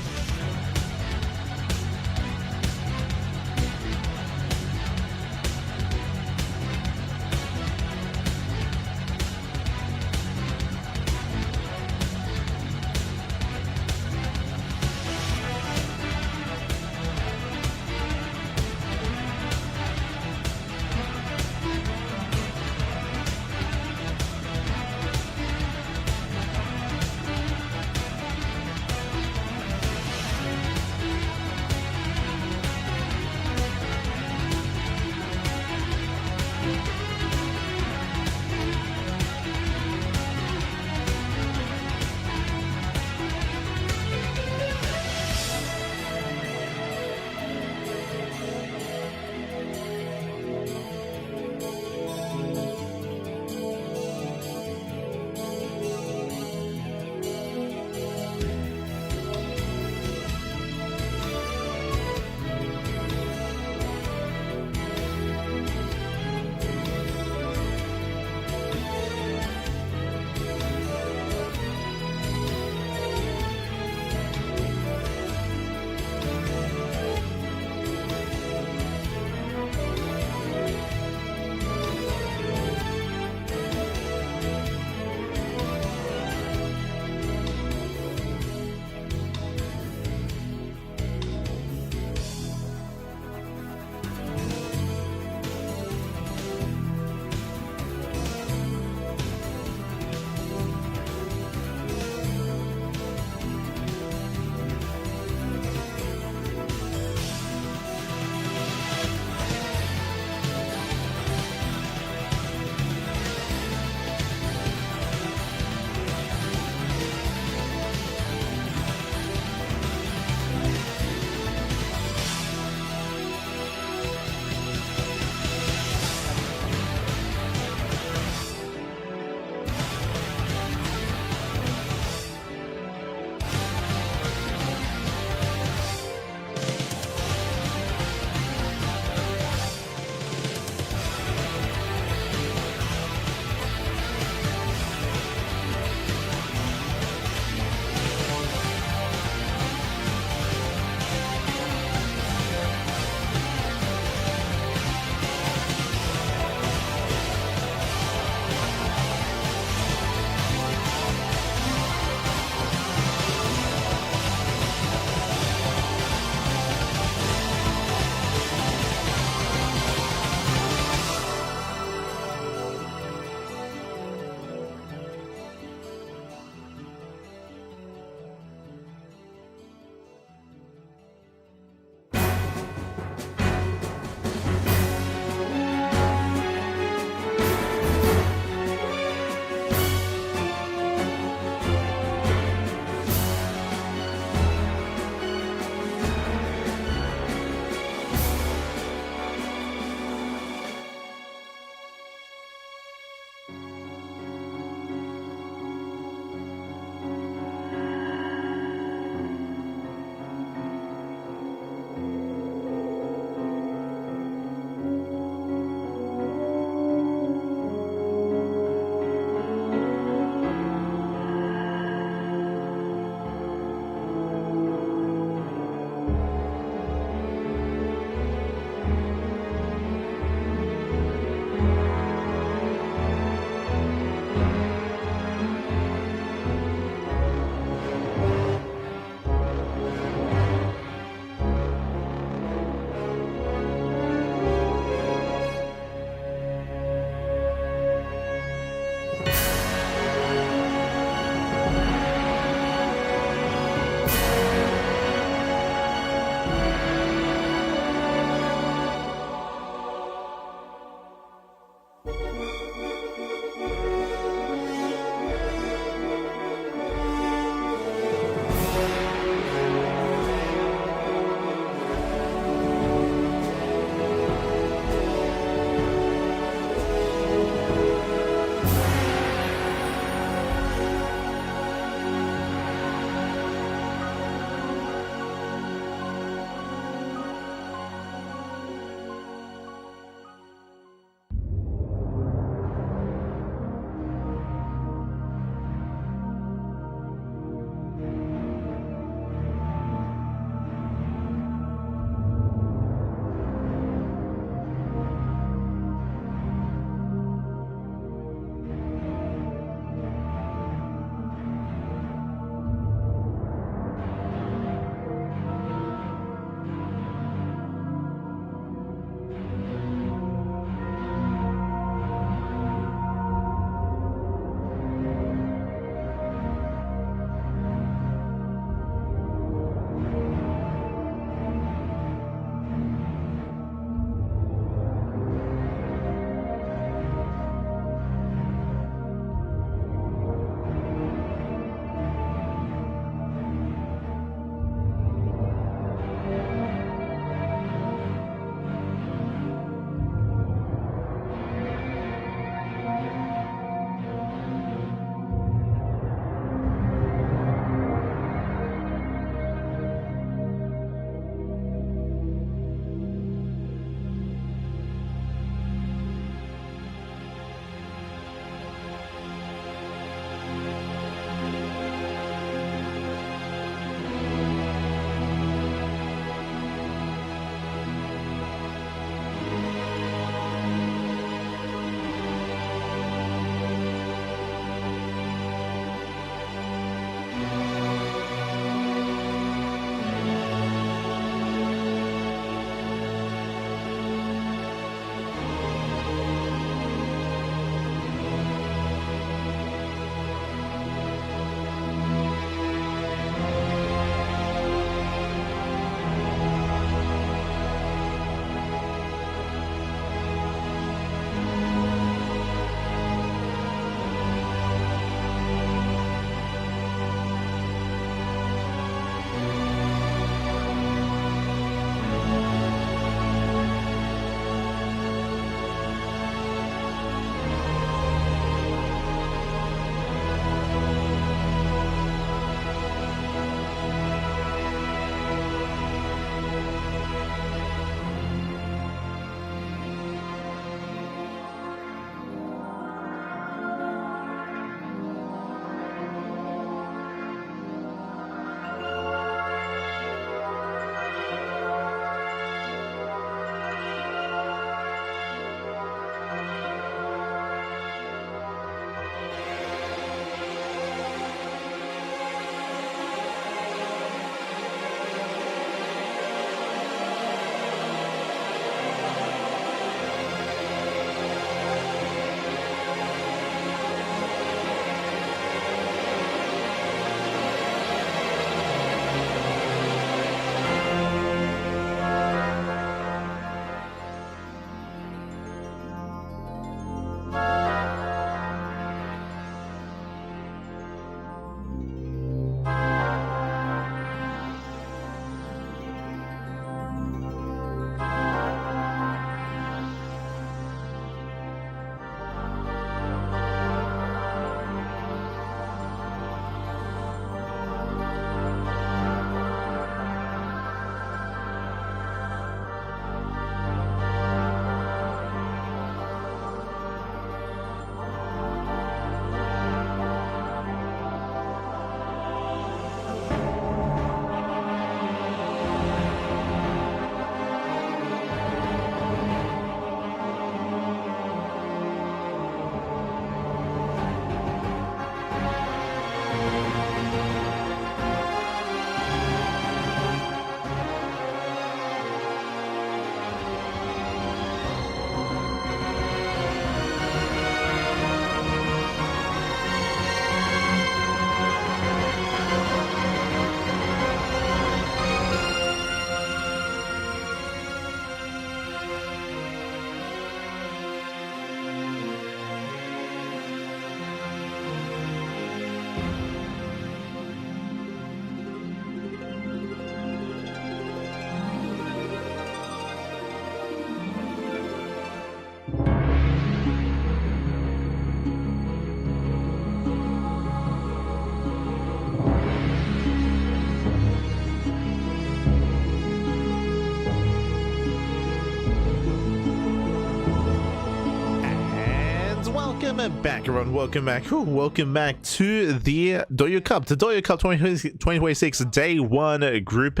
welcome back, everyone. Welcome back. Ooh, welcome back to the Douyu Cup. The Douyu Cup 2026 Day 1 Group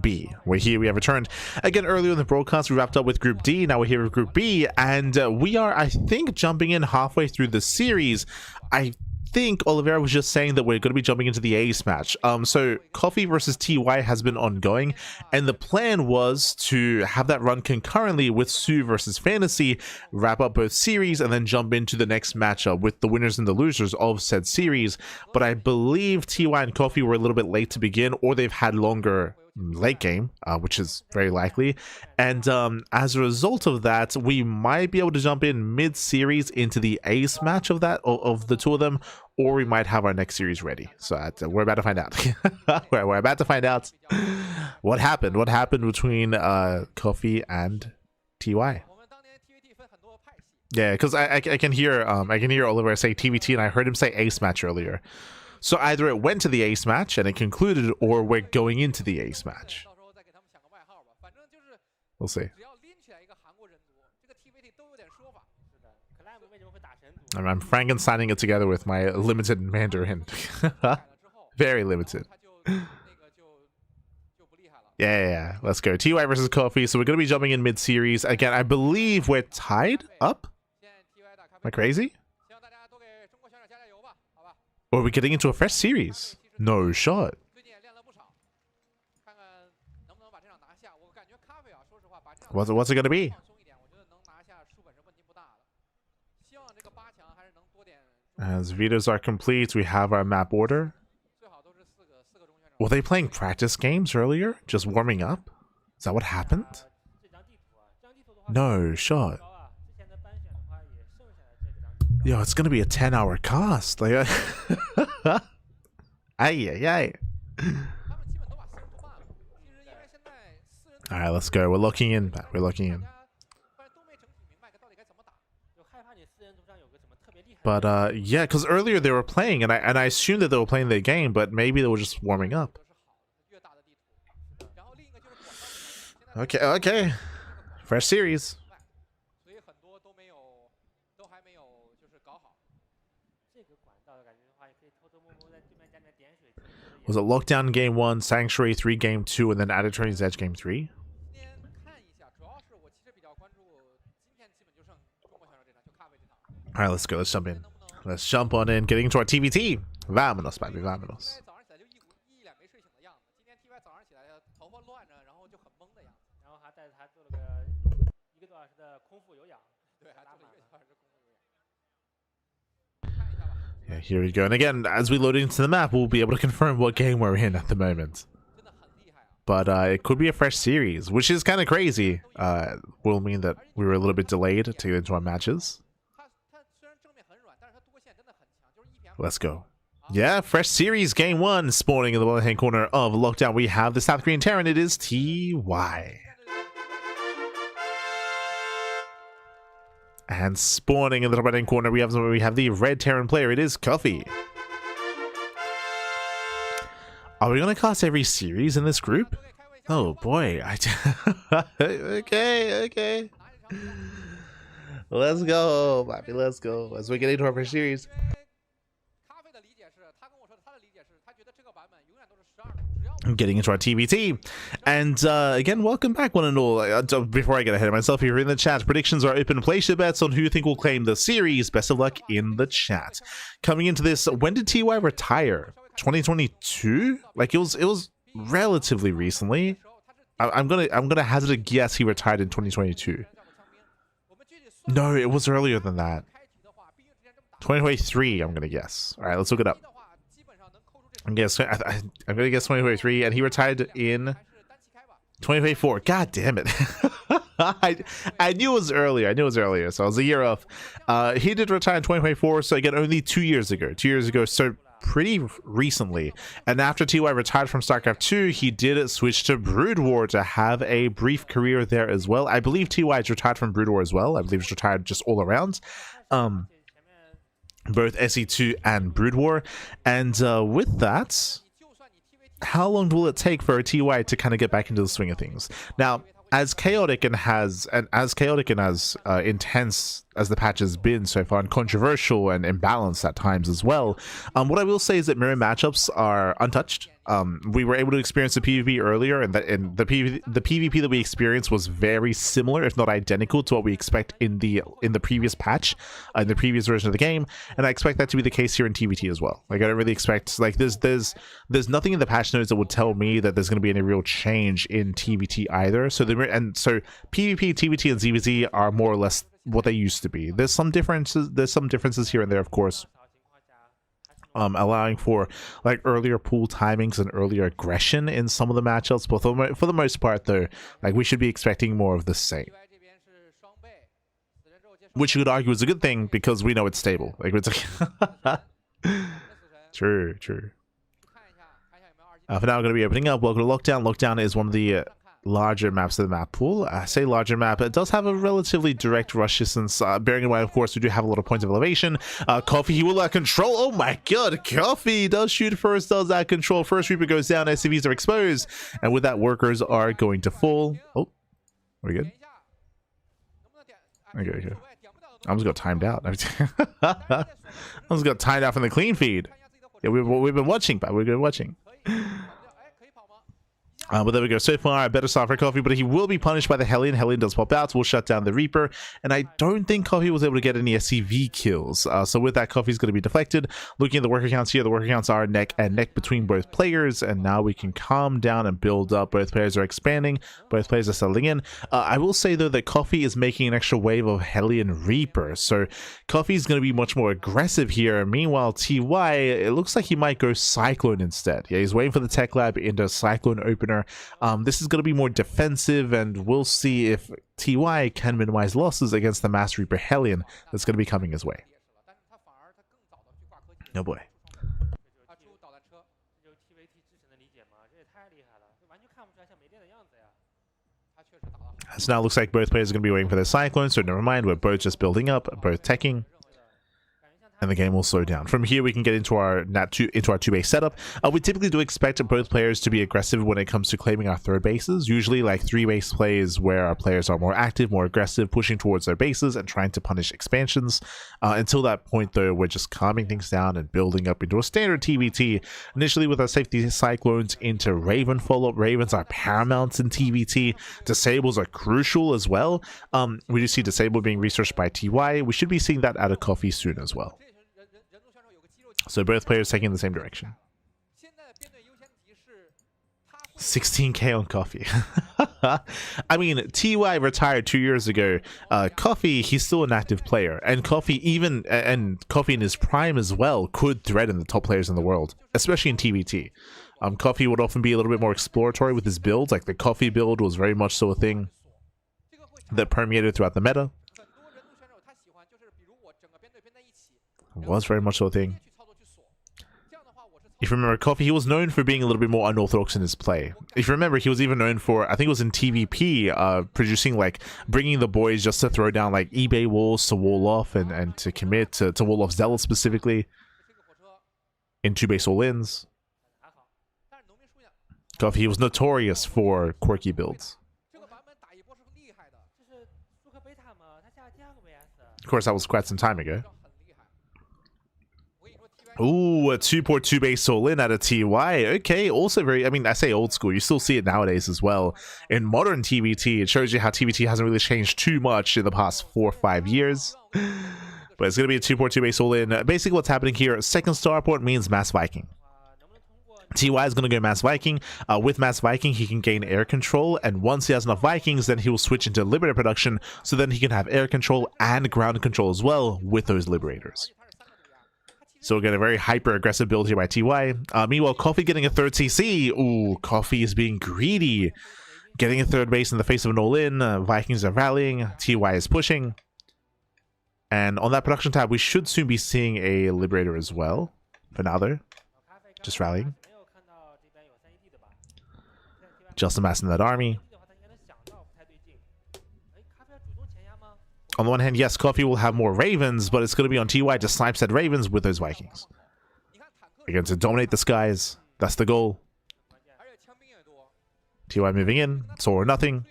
B. We're here. We have returned again earlier in the broadcast. We wrapped up with Group D. Now we're here with Group B, and we are, I think, jumping in halfway through the series. I think Oliveira was just saying that we're going to be jumping into the ace match. So CranKy versus TY has been ongoing, and the plan was to have that run concurrently with soO versus FanTaSy, wrap up both series, and then jump into the next matchup with the winners and the losers of said series. But I believe TY and CranKy were a little bit late to begin, or they've had longer late game, which is very likely, and as a result of that, we might be able to jump in mid-series into the ace match of that, of the two of them, or we might have our next series ready. So we're about to find out. we're about to find out what happened between CranKy and TY. Yeah, because I can hear Oliveira say TVT, and I heard him say ace match earlier. So either it went to the ace match and it concluded, or we're going into the ace match. We'll see. I'm Frankensteining it together with my limited Mandarin. Very limited. Yeah. Let's go. TY versus CranKy. So we're going to be jumping in mid-series. Again, I believe we're tied up. Am I crazy? Or are we getting into a fresh series? No shot. What's it going to be? As vetoes are complete, we have our map order. Were they playing practice games earlier? Just warming up? Is that what happened? No shot. Yo, it's gonna be a 10-hour cast. Like, ay. All right, let's go. We're locking in. But yeah, because earlier they were playing, and I assumed that they were playing their game, but maybe they were just warming up. Okay. Fresh series. Was it Lockdown Game 1, Sanctuary 3 Game 2, and then Attorney's Edge Game 3? Alright, let's go. Let's jump in. Let's jump on in. Getting into our TVT. Vámonos, baby. Vámonos. Yeah, here we go. And again, as we load into the map, we'll be able to confirm what game we're in at the moment. But it could be a fresh series, which is kind of crazy. Will mean that we were a little bit delayed to get into our matches. Let's go. Yeah, fresh series, game 1, spawning in the bottom-hand corner of Lockdown. We have the South Korean Terran. It is TY. And spawning in the top right-hand corner, we have the red Terran player. It is CranKy. Are we going to cast every series in this group? Oh boy. Okay. Let's go, Bobby. Let's go. As we get into our first series. I'm getting into our TVT, and again, welcome back, one and all. Before I get ahead of myself, here in the chat, predictions are open. Place your bets on who you think will claim the series. Best of luck in the chat. Coming into this, when did TY retire? 2022? Like it was relatively recently. I'm gonna hazard a guess he retired in 2022. No, it was earlier than that. 2023, I'm gonna guess. All right, let's look it up. I'm gonna guess 2023, and he retired in 2024. God damn it! I knew it was earlier. So I was a year off. He did retire in 2024. So again, only 2 years ago. 2 years ago. So pretty recently. And after TY retired from StarCraft 2, he did switch to Brood War to have a brief career there as well. I believe TY is retired from Brood War as well. I believe he's retired just all around. Both SE2 and Brood War. And with that, how long will it take for a TY to kind of get back into the swing of things? Now, as chaotic and as intense as the patch has been so far, and controversial and imbalanced at times as well. What I will say is that mirror matchups are untouched. We were able to experience the PvP earlier, and the PvP that we experienced was very similar, if not identical, to what we expect in the previous patch, in the previous version of the game. And I expect that to be the case here in TvT as well. Like, I don't really expect, like, there's nothing in the patch notes that would tell me that there's going to be any real change in TvT either. So so PvP, TvT, and ZvZ are more or less what they used to be. There's some differences here and there, of course, allowing for like earlier pool timings and earlier aggression in some of the matchups, but for the most part though, like, we should be expecting more of the same, which you could argue is a good thing because we know it's stable. Like, it's like true. For now, we're going to be opening up. Welcome to Lockdown. Lockdown is one of the larger maps of the map pool. I say larger map, it does have a relatively direct rush distance, bearing in mind, of course, we do have a lot of points of elevation. Coffee, he will control. Oh my god, Coffee does shoot first, does that control. First Reaper goes down, SCVs are exposed, and with that, workers are going to fall. Oh, are we good? Okay. I almost got timed out. I almost got timed out from the clean feed. Yeah, we've been watching, but we've been watching. But there we go. So far, a better start for Coffee, but he will be punished by the Hellion. Hellion does pop out, so we'll shut down the Reaper. And I don't think Coffee was able to get any SCV kills. So with that, Coffee's going to be deflected. Looking at the worker counts here, the worker counts are neck and neck between both players. And now we can calm down and build up. Both players are expanding. Both players are settling in. I will say, though, that Coffee is making an extra wave of Hellion Reaper. So Coffee's going to be much more aggressive here. Meanwhile, TY, it looks like he might go Cyclone instead. Yeah, he's waiting for the Tech Lab into Cyclone Opener. This is going to be more defensive, and we'll see if TY can minimize losses against the Mass Reaper Hellion that's going to be coming his way. Oh boy. So now it looks like both players are going to be waiting for their Cyclone, so never mind, we're both just building up, both teching. And the game will slow down. From here, we can get into our two base setup. We typically do expect both players to be aggressive when it comes to claiming our third bases. Usually, like 3-base plays where our players are more active, more aggressive, pushing towards their bases and trying to punish expansions. Until that point, though, we're just calming things down and building up into a standard TvT. Initially, with our safety Cyclones into Raven follow-up. Ravens are paramount in TvT. Disables are crucial as well. We do see Disable being researched by TY. We should be seeing that out of Coffee soon as well. So both players taking the same direction. 16k on Coffee. I mean, TY retired 2 years ago. Coffee, he's still an active player, and Coffee Coffee in his prime as well could threaten the top players in the world, especially in TvT. Coffee would often be a little bit more exploratory with his builds. Like the Coffee build was very much so a thing that permeated throughout the meta. Was very much so a thing. If you remember, Coffee, he was known for being a little bit more unorthodox in his play. If you remember, he was even known for, I think it was in TVP, producing, like, bringing the boys just to throw down, like, eBay walls to wall off and to commit, to wall off Zealot specifically. In 2-base all-ins. Coffee, he was notorious for quirky builds. Of course, that was quite some time ago. Ooh, a 2.2-base all-in at a TY. Okay, also very, I mean, I say old school. You still see it nowadays as well. In modern TvT, it shows you how TvT hasn't really changed too much in the past 4 or 5 years. But it's going to be a 2.2-base all-in. Basically, what's happening here, second starport means Mass Viking. TY is going to go Mass Viking. With Mass Viking, he can gain air control, and once he has enough Vikings, then he will switch into Liberator production, so then he can have air control and ground control as well with those Liberators. So we'll get a very hyper-aggressive build here by TY. Meanwhile, Coffee getting a third CC. Ooh, Coffee is being greedy. Getting a third base in the face of an all-in. Vikings are rallying. TY is pushing. And on that production tab, we should soon be seeing a Liberator as well. For now, though. Just rallying. Just amassing that army. On the one hand, yes, Coffee will have more Ravens, but it's going to be on TY to snipe said Ravens with those Vikings. Again, to dominate the skies. That's the goal. TY moving in. It's all or nothing.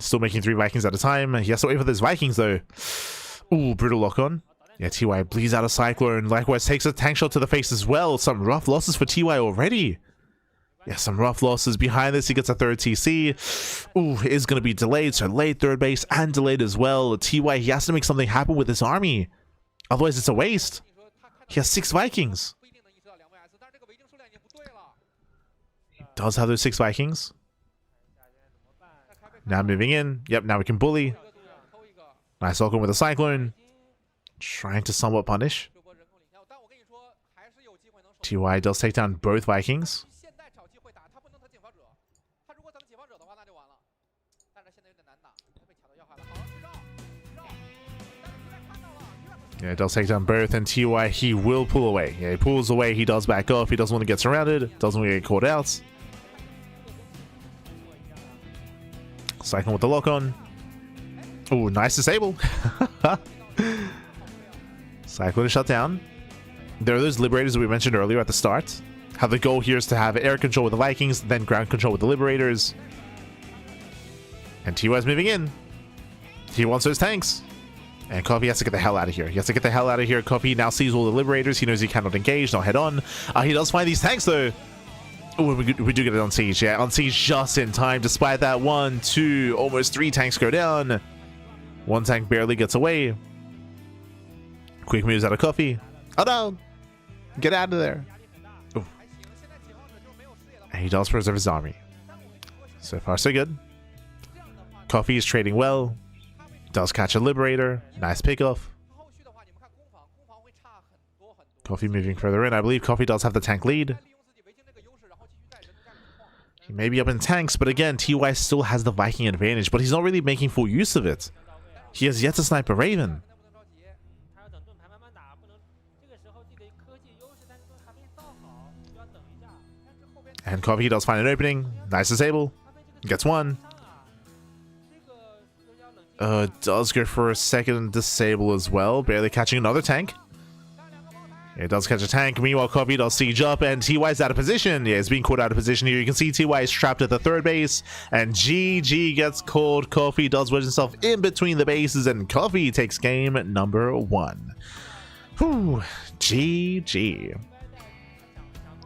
Still making 3 Vikings at a time. He has to wait for those Vikings, though. Ooh, brutal lock on. Yeah, TY bleeds out a Cyclone. Likewise takes a tank shot to the face as well. Some rough losses for TY already. Yeah, some rough losses. Behind this, he gets a third TC. Ooh, it is going to be delayed. So late third base and delayed as well. TY, he has to make something happen with this army. Otherwise, it's a waste. He has 6 Vikings. He does have those 6 Vikings. Now moving in. Yep, now we can bully. Nice Falcon with a Cyclone. Trying to somewhat punish. TY does take down both Vikings. Yeah, it does take down both, and TY, he will pull away. Yeah, he pulls away, he does back off, he doesn't want to get surrounded, doesn't want to get caught out. Cyclone with the lock on. Oh, nice disable. Cyclone is shut down. There are those Liberators that we mentioned earlier at the start. How the goal here is to have air control with the Vikings, then ground control with the Liberators. And TY's moving in. He wants those tanks. And Coffee has to get the hell out of here. He has to get the hell out of here. Coffee now sees all the Liberators. He knows he cannot engage, not head on. He does find these tanks though. Oh, we do get it on Siege. Yeah, on Siege just in time. Despite that, 1, 2, almost 3 tanks go down. 1 tank barely gets away. Quick moves out of Coffee. Oh no! Get out of there. Ooh. And he does preserve his army. So far, so good. Coffee is trading well. Does catch a Liberator. Nice pickoff. Coffee moving further in. I believe Coffee does have the tank lead. He may be up in tanks, but again, TY still has the Viking advantage, but he's not really making full use of it. He has yet to snipe a Raven. And Coffee does find an opening. Nice disable. Gets 1. Does go for a second disable as well. Barely catching another tank. It does catch a tank. Meanwhile, Coffee does siege up, and TY's out of position. Yeah, he's being caught out of position here. You can see TY is trapped at the third base, and GG gets called. Coffee does wedge himself in between the bases, and Coffee takes game number 1. Whew. GG.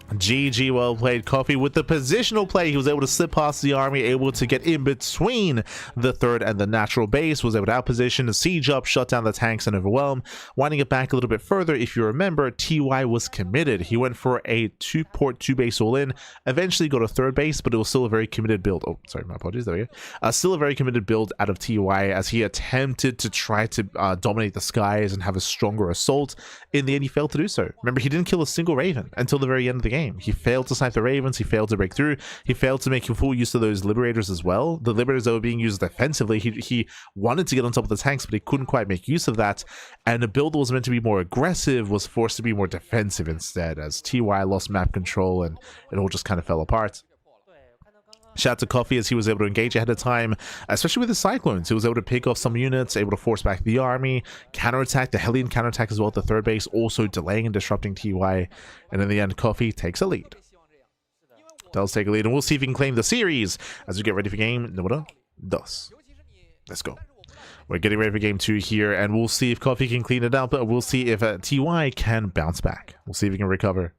GG, well played. Coffee with the positional play. He was able to slip past the army, able to get in between the third and the natural base, was able to outposition, siege up, shut down the tanks, and overwhelm. Winding it back a little bit further, if you remember, TY was committed. He went for a 2-port, 2-base all-in, eventually got a third base, but it was still a very committed build. Oh, sorry, my apologies, there we go. Still a very committed build out of TY as he attempted to try to dominate the skies and have a stronger assault. In the end, he failed to do so. Remember, he didn't kill a single Raven until the very end of the game. He failed to snipe the Ravens, he failed to break through, he failed to make full use of those Liberators as well. The Liberators that were being used defensively, he wanted to get on top of the tanks, but he couldn't quite make use of that. And the build that was meant to be more aggressive was forced to be more defensive instead, as TY lost map control and it all just kind of fell apart. Shout out to Coffee as he was able to engage ahead of time, especially with the Cyclones. He was able to pick off some units, able to force back the army, counterattack, the Hellion counterattack as well at the third base, also delaying and disrupting TY. And in the end, Coffee takes a lead. Does take a lead, and we'll see if he can claim the series as we get ready for game number 2. Let's go. We're getting ready for game 2 here, and we'll see if Coffee can clean it up, but we'll see if TY can bounce back. We'll see if he can recover.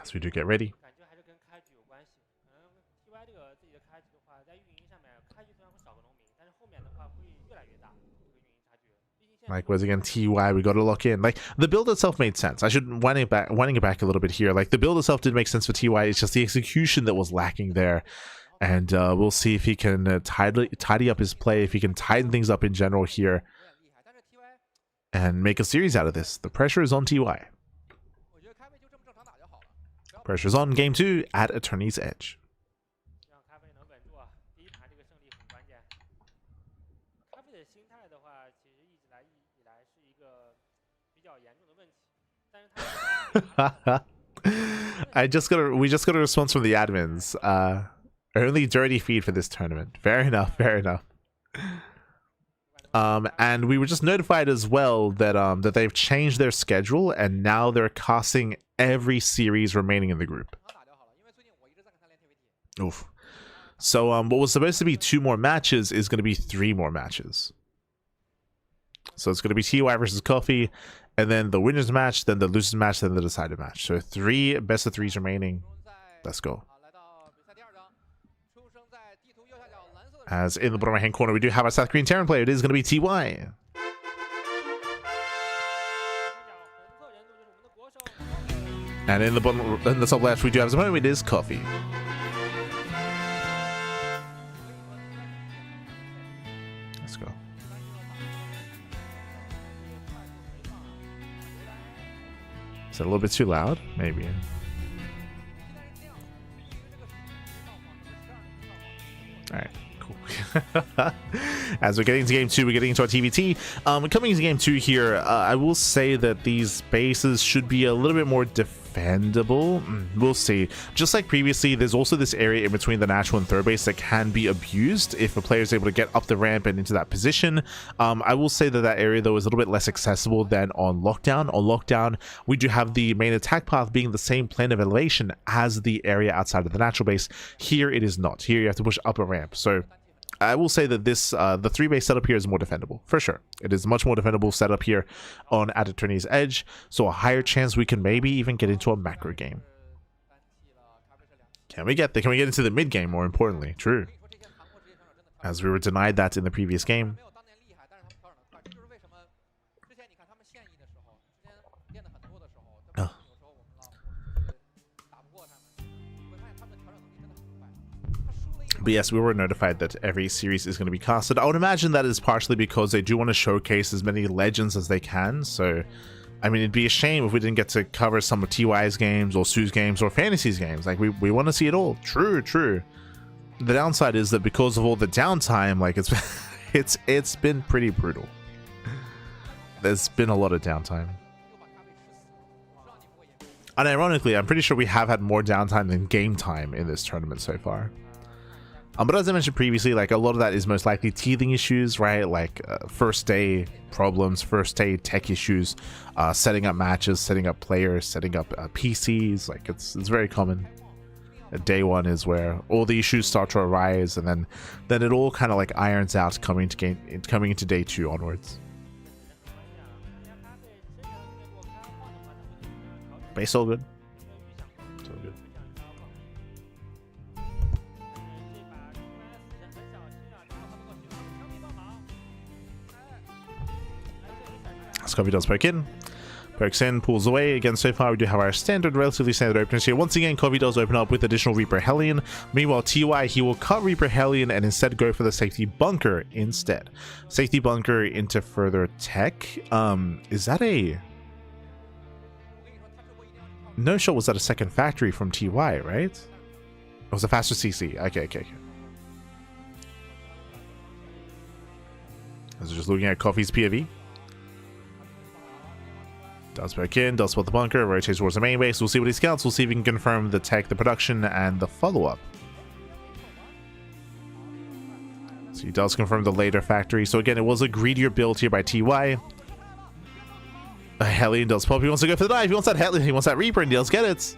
As we do get ready. Likewise again, TY, we got to lock in. Like, the build itself made sense. I should winding it back a little bit here. Like, the build itself did make sense for TY. It's just the execution that was lacking there. And we'll see if he can tidy up his play, if he can tighten things up in general here, and make a series out of this. The pressure is on TY. Pressure's on. Game 2 at Attorney's Edge. We just got a response from the admins. Only dirty feed for this tournament. Fair enough, fair enough. And we were just notified as well that that they've changed their schedule and now they're casting every series remaining in the group. Oof. So what was supposed to be 2 more matches is going to be 3 more matches. So it's going to be TY versus Coffee, and then the winners match, then the losers match, then the decided match. So 3 best of 3s remaining. Let's go. As in the bottom right hand corner, we do have our South Korean Terran player. It is going to be TY. And in the top left, we do have as a moment, it is Coffee. Let's go. Is that a little bit too loud? Maybe. Alright, cool. As we're getting into game 2, we're getting into our TVT. Coming into game 2 here, I will say that these bases should be a little bit more defendable. We'll see. Just like previously, there's also this area in between the natural and third base that can be abused if a player is able to get up the ramp and into that position. I will say that that area, though, is a little bit less accessible than on Lockdown. On Lockdown, we do have the main attack path being the same plane of elevation as the area outside of the natural base. Here, it is not. Here, you have to push up a ramp. So I will say that this the 3-base setup here is more defendable, for sure. It is much more defendable setup here on at Eternity's Edge, so a higher chance we can maybe even get into a macro game. Can we get there? Can we get into the mid game, more importantly? True. As we were denied that in the previous game. But yes, we were notified that every series is going to be casted. I would imagine that is partially because they do want to showcase as many legends as they can. So, I mean, it'd be a shame if we didn't get to cover some of TY's games or soO's games or FanTaSy's games. Like, we want to see it all. True, true. The downside is that because of all the downtime, like, it's been pretty brutal. There's been a lot of downtime. And ironically, I'm pretty sure we have had more downtime than game time in this tournament so far. But as I mentioned previously, like, a lot of that is most likely teething issues, right? Like first day problems, first day tech issues, setting up matches, setting up players, setting up PCs. Like, it's very common. Day 1 is where all the issues start to arise, and then it all kind of like irons out coming into day 2 onwards. Base all good. It's all good. Coffee does poke in. Pokes in, pulls away. Again, so far we do have our relatively standard openers here. Once again, Coffee does open up with additional Reaper Hellion. Meanwhile, TY, he will cut Reaper Hellion and instead go for the safety bunker instead. Safety bunker into further tech. Is that a... No shot was that a second factory from TY, right? It was a faster CC. Okay. I was just looking at Coffee's POV. Does back in, does spot the bunker, rotates towards the main base. We'll see what he scouts. We'll see if he can confirm the tech, the production, and the follow-up. So he does confirm the later factory. So again, it was a greedier build here by TY. Hellion does pop. He wants to go for the dive. He wants that Hellion. He wants that Reaper, and he does get it.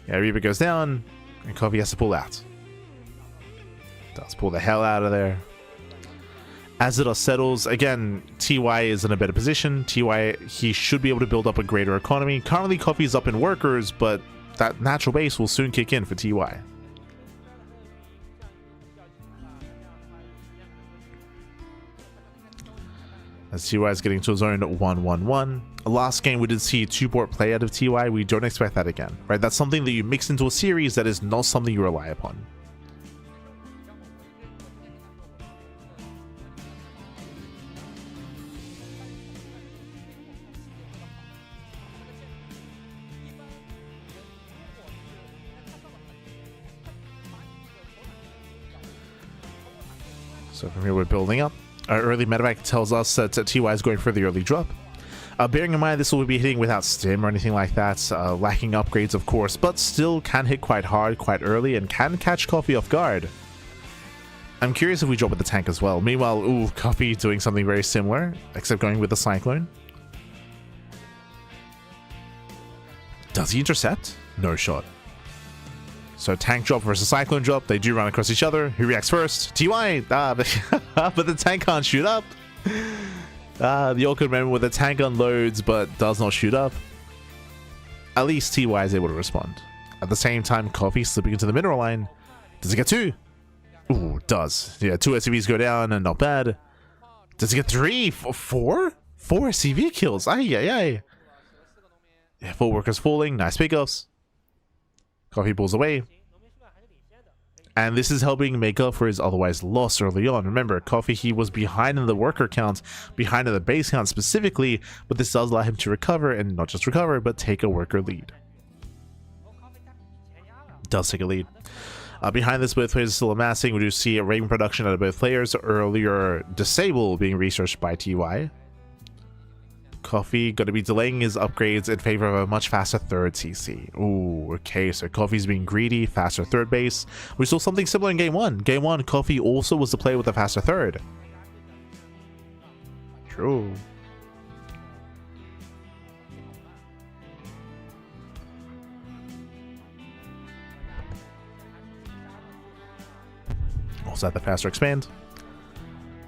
Yeah, Reaper goes down, and Coffee has to pull out. Does pull the hell out of there. As it settles, again, TY is in a better position. TY, he should be able to build up a greater economy. Currently, Coffee's up in workers, but that natural base will soon kick in for TY. As TY is getting to a zone 1-1-1. Last game, we did see a 2-port play out of TY. We don't expect that again, right? That's something that you mix into a series that is not something you rely upon. So from here, we're building up. Our early medevac tells us that TY is going for the early drop. Bearing in mind this will be hitting without stim or anything like that, lacking upgrades of course, but still can hit quite hard, quite early, and can catch Coffee off guard. I'm curious if we drop with the tank as well. Meanwhile, ooh, Coffee doing something very similar, except going with the Cyclone. Does he intercept? No shot. So Tank drop versus Cyclone drop. They do run across each other. Who reacts first? TY. But the tank can't shoot up. The awkward moment where the tank unloads but does not shoot up. At least TY is able to respond. At the same time, Coffee slipping into the mineral line. Does it get 2? Ooh, does. Yeah, 2 SCVs go down and not bad. Does it get 3? 4? 4 SCV kills. Ay, ay, ay. Yeah, 4 workers falling. Nice pickups. Coffee pulls away. And this is helping make up for his otherwise loss early on. Remember, Coffee, he was behind in the worker count, behind in the base count specifically, but this does allow him to recover, and not just recover, but take a worker lead. Does take a lead. Behind this, both players are still amassing. We do see a Raven production out of both players. Earlier, Disable being researched by TY. Coffee going to be delaying his upgrades in favor of a much faster third CC. Ooh, okay, so Coffee's being greedy, faster third base. We saw something similar in Game 1. Game 1, Coffee also was the player with a faster third. True. Also at the faster expand.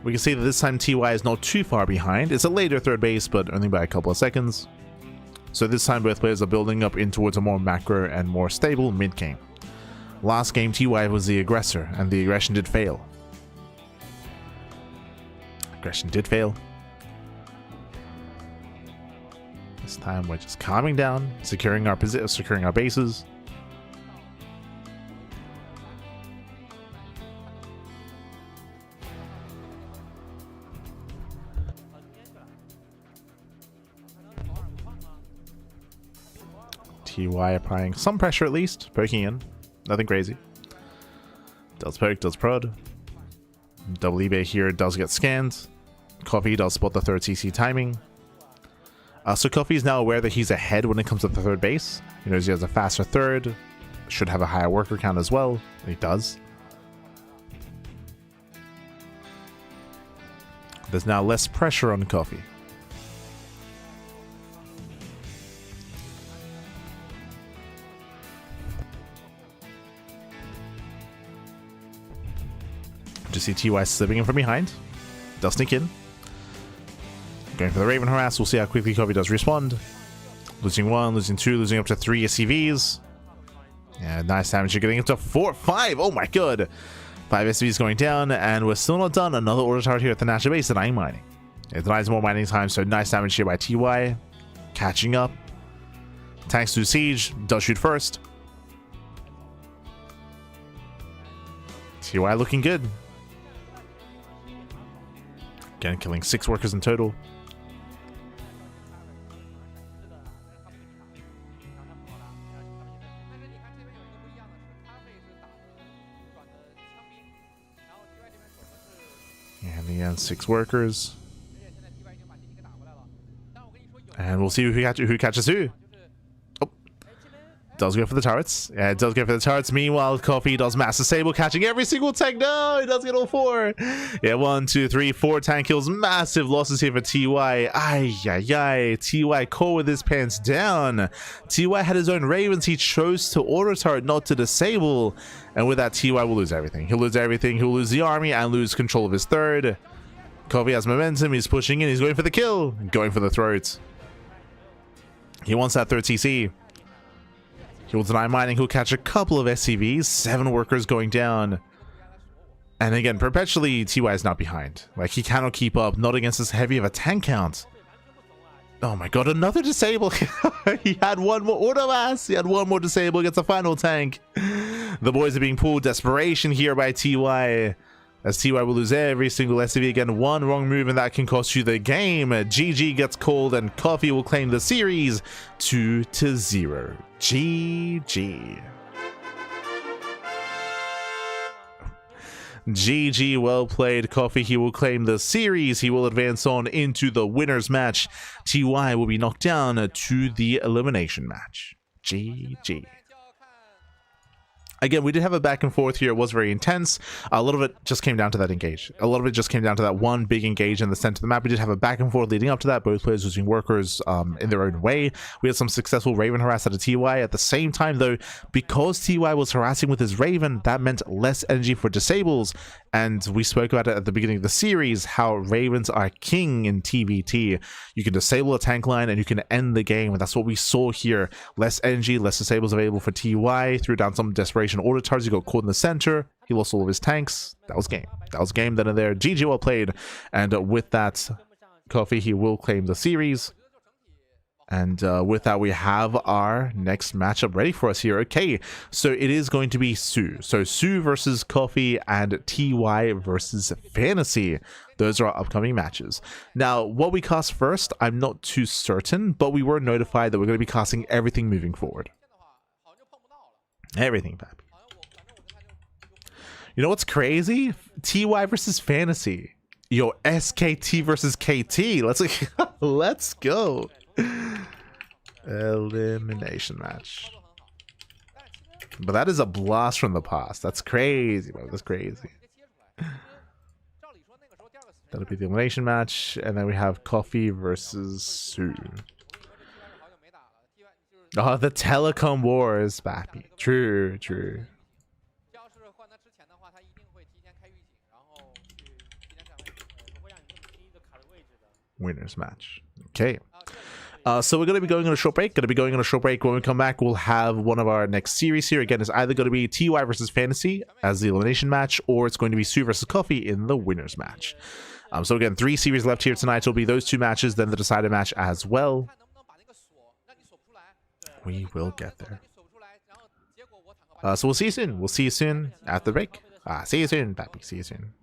We can see that this time TY is not too far behind. It's a later third base, but only by a couple of seconds. So this time both players are building up in towards a more macro and more stable mid-game. Last game TY was the aggressor, and the aggression did fail. This time we're just calming down, securing our bases. TY applying some pressure at least, poking in. Nothing crazy. Does poke, does prod. Double eBay here does get scanned. Coffee does spot the third CC timing. So Coffee is now aware that he's ahead when it comes to the third base. He knows he has a faster third. Should have a higher worker count as well. He does. There's now less pressure on Coffee. Just see TY slipping in from behind. Does sneak in. Going for the Raven harass. We'll see how quickly Coffee does respond. Losing 1, losing 2, losing up to 3 SCVs. Yeah, nice damage. You're getting up to 4, 5. Oh my god. 5 SCVs going down, and we're still not done. Another order tower here at the National base denying mining. It denies more mining time, so nice damage here by TY. Catching up. Tanks do siege. Does shoot first. TY looking good. Again, killing 6 workers in total. And the end, 6 workers. And we'll see who catches who. Does go for the turrets. Yeah, it does go for the turrets. Meanwhile, Coffee does mass disable, catching every single tank. No, he does get all 4. Yeah, 1, 2, 3, 4 tank kills. Massive losses here for TY. Ay, ay, ay. TY caught with his pants down. TY had his own Ravens. He chose to auto turret, not to disable. And with that, TY will lose everything. He'll lose everything. He'll lose the army and lose control of his third. Coffee has momentum. He's pushing in. He's going for the kill. Going for the throat. He wants that third TC. He will deny mining. He'll catch a couple of SCVs. 7 workers going down. And again, perpetually, TY is not behind. Like, he cannot keep up. Not against as heavy of a tank count. Oh my god, another disable. He had 1 more auto mass. He had 1 more disable against the final tank. The boys are being pulled. Desperation here by TY. As TY will lose every single SCV again. 1 wrong move and that can cost you the game. GG gets called and Coffee will claim the series 2-0. GG. GG, well played, Coffee. He will claim the series. He will advance on into the winner's match. TY will be knocked down to the elimination match. GG. Again, we did have a back and forth here. It was very intense. A little bit just came down to that engage. A little bit just came down to that one big engage in the center of the map. We did have a back and forth leading up to that. Both players using workers in their own way. We had some successful Raven harass at a TY. At the same time, though, because TY was harassing with his Raven, that meant less energy for disables. And we spoke about it at the beginning of the series, how Ravens are king in TVT. You can disable a tank line and you can end the game. And that's what we saw here. Less energy, less disables available for TY. Threw down some desperation auditors. He got caught in the center. He lost all of his tanks. That was game. That was game then and there. GG, well played. And with that, Coffee, he will claim the series. And with that, we have our next matchup ready for us here. Okay, so it is going to be soO. So soO versus Coffee and TY versus FanTaSy. Those are our upcoming matches. Now, what we cast first, I'm not too certain, but we were notified that we're going to be casting everything moving forward. Everything, Pappy. You know what's crazy? TY versus FanTaSy. Yo, SKT versus KT. Let's go. Elimination match. But that is a blast from the past. That's crazy, bro. That's crazy. That'll be the elimination match. And then we have Coffee versus soO. Oh, the telecom wars, Pappy. True, true. Winners match. Okay. So we're going to be going on a short break. When we come back, we'll have one of our next series here. Again, it's either going to be TY versus FanTaSy as the elimination match, or it's going to be soO versus Coffee in the winners match. So again, 3 series left here tonight. It'll be those 2 matches, then the decider match as well. We will get there. So we'll see you soon. We'll see you soon at the break. See you soon, Pappy. See you soon.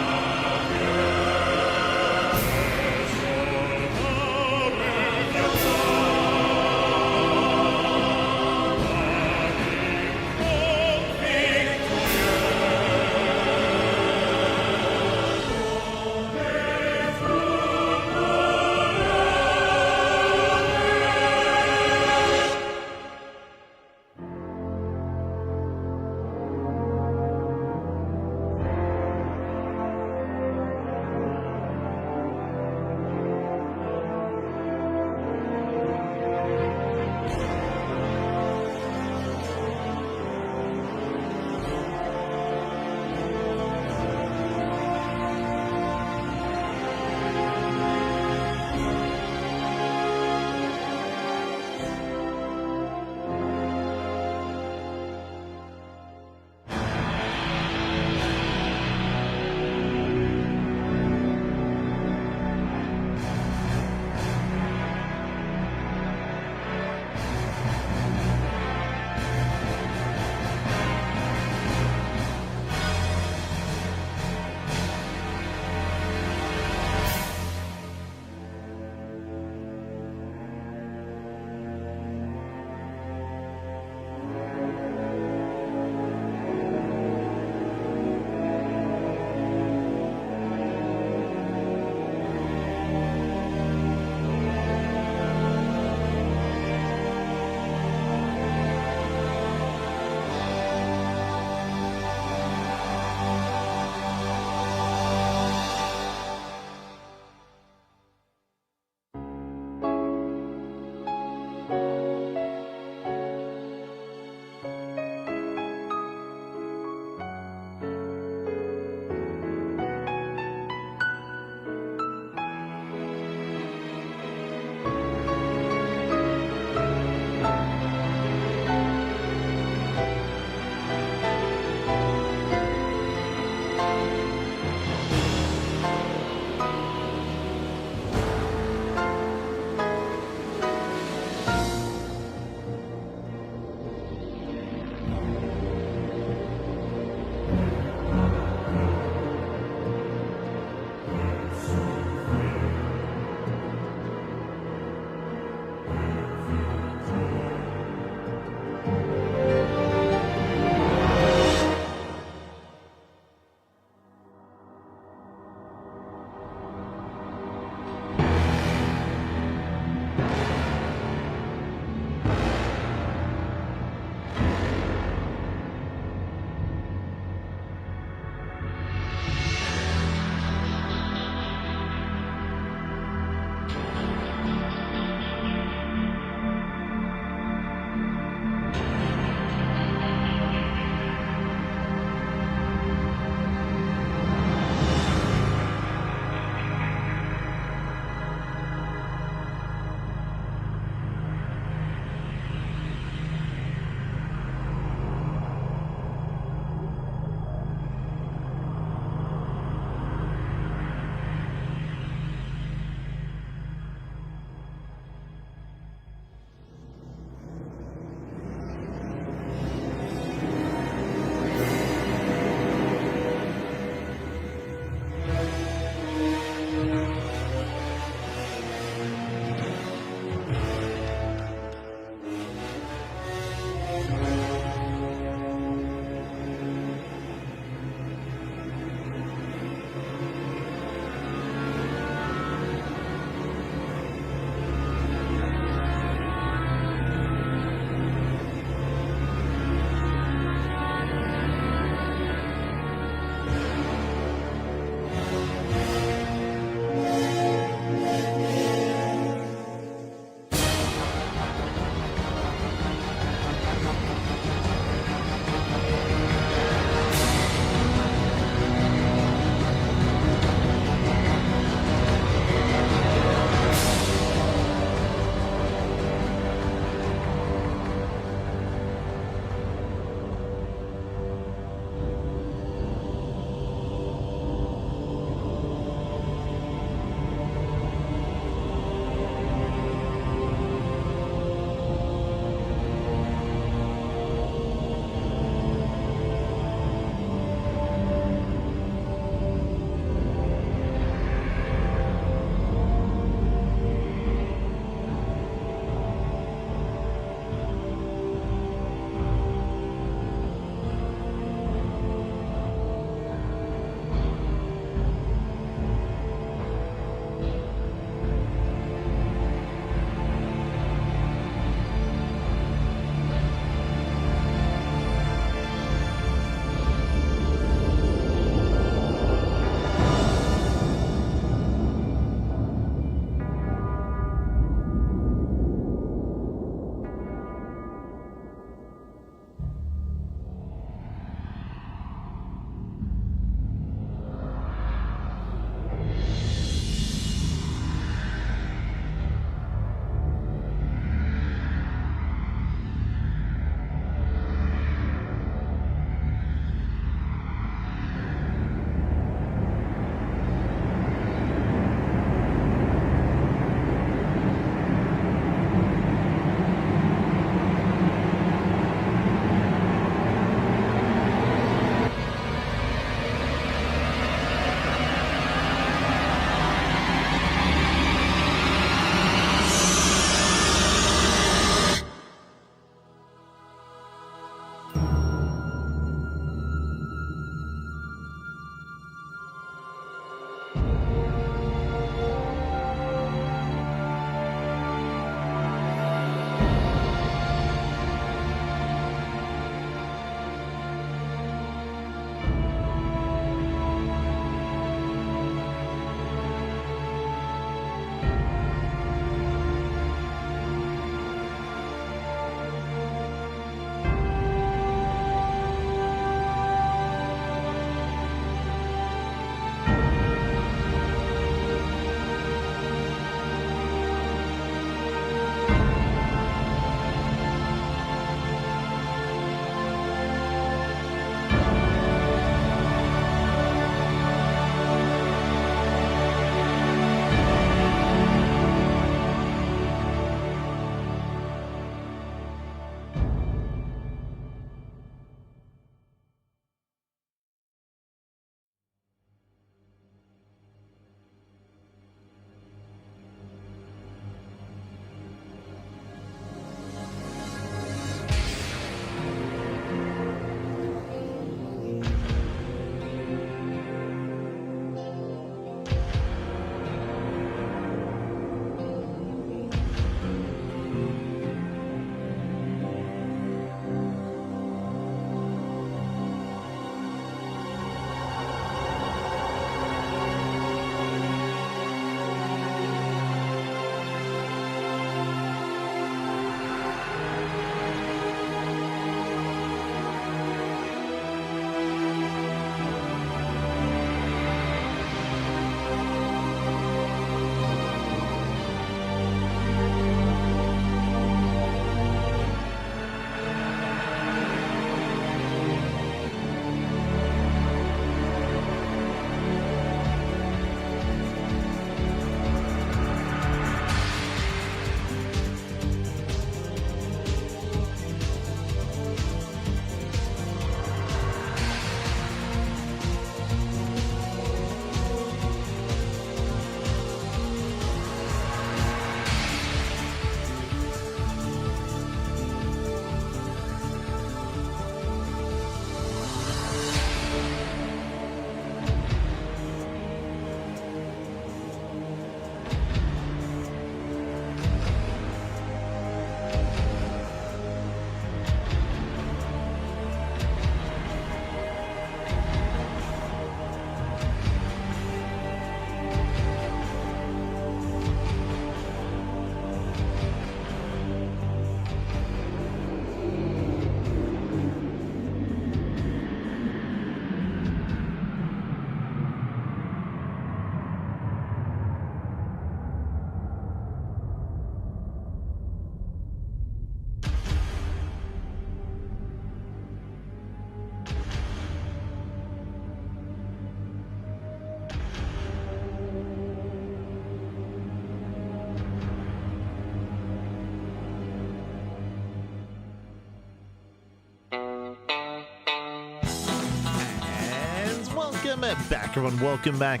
back, everyone. Welcome back.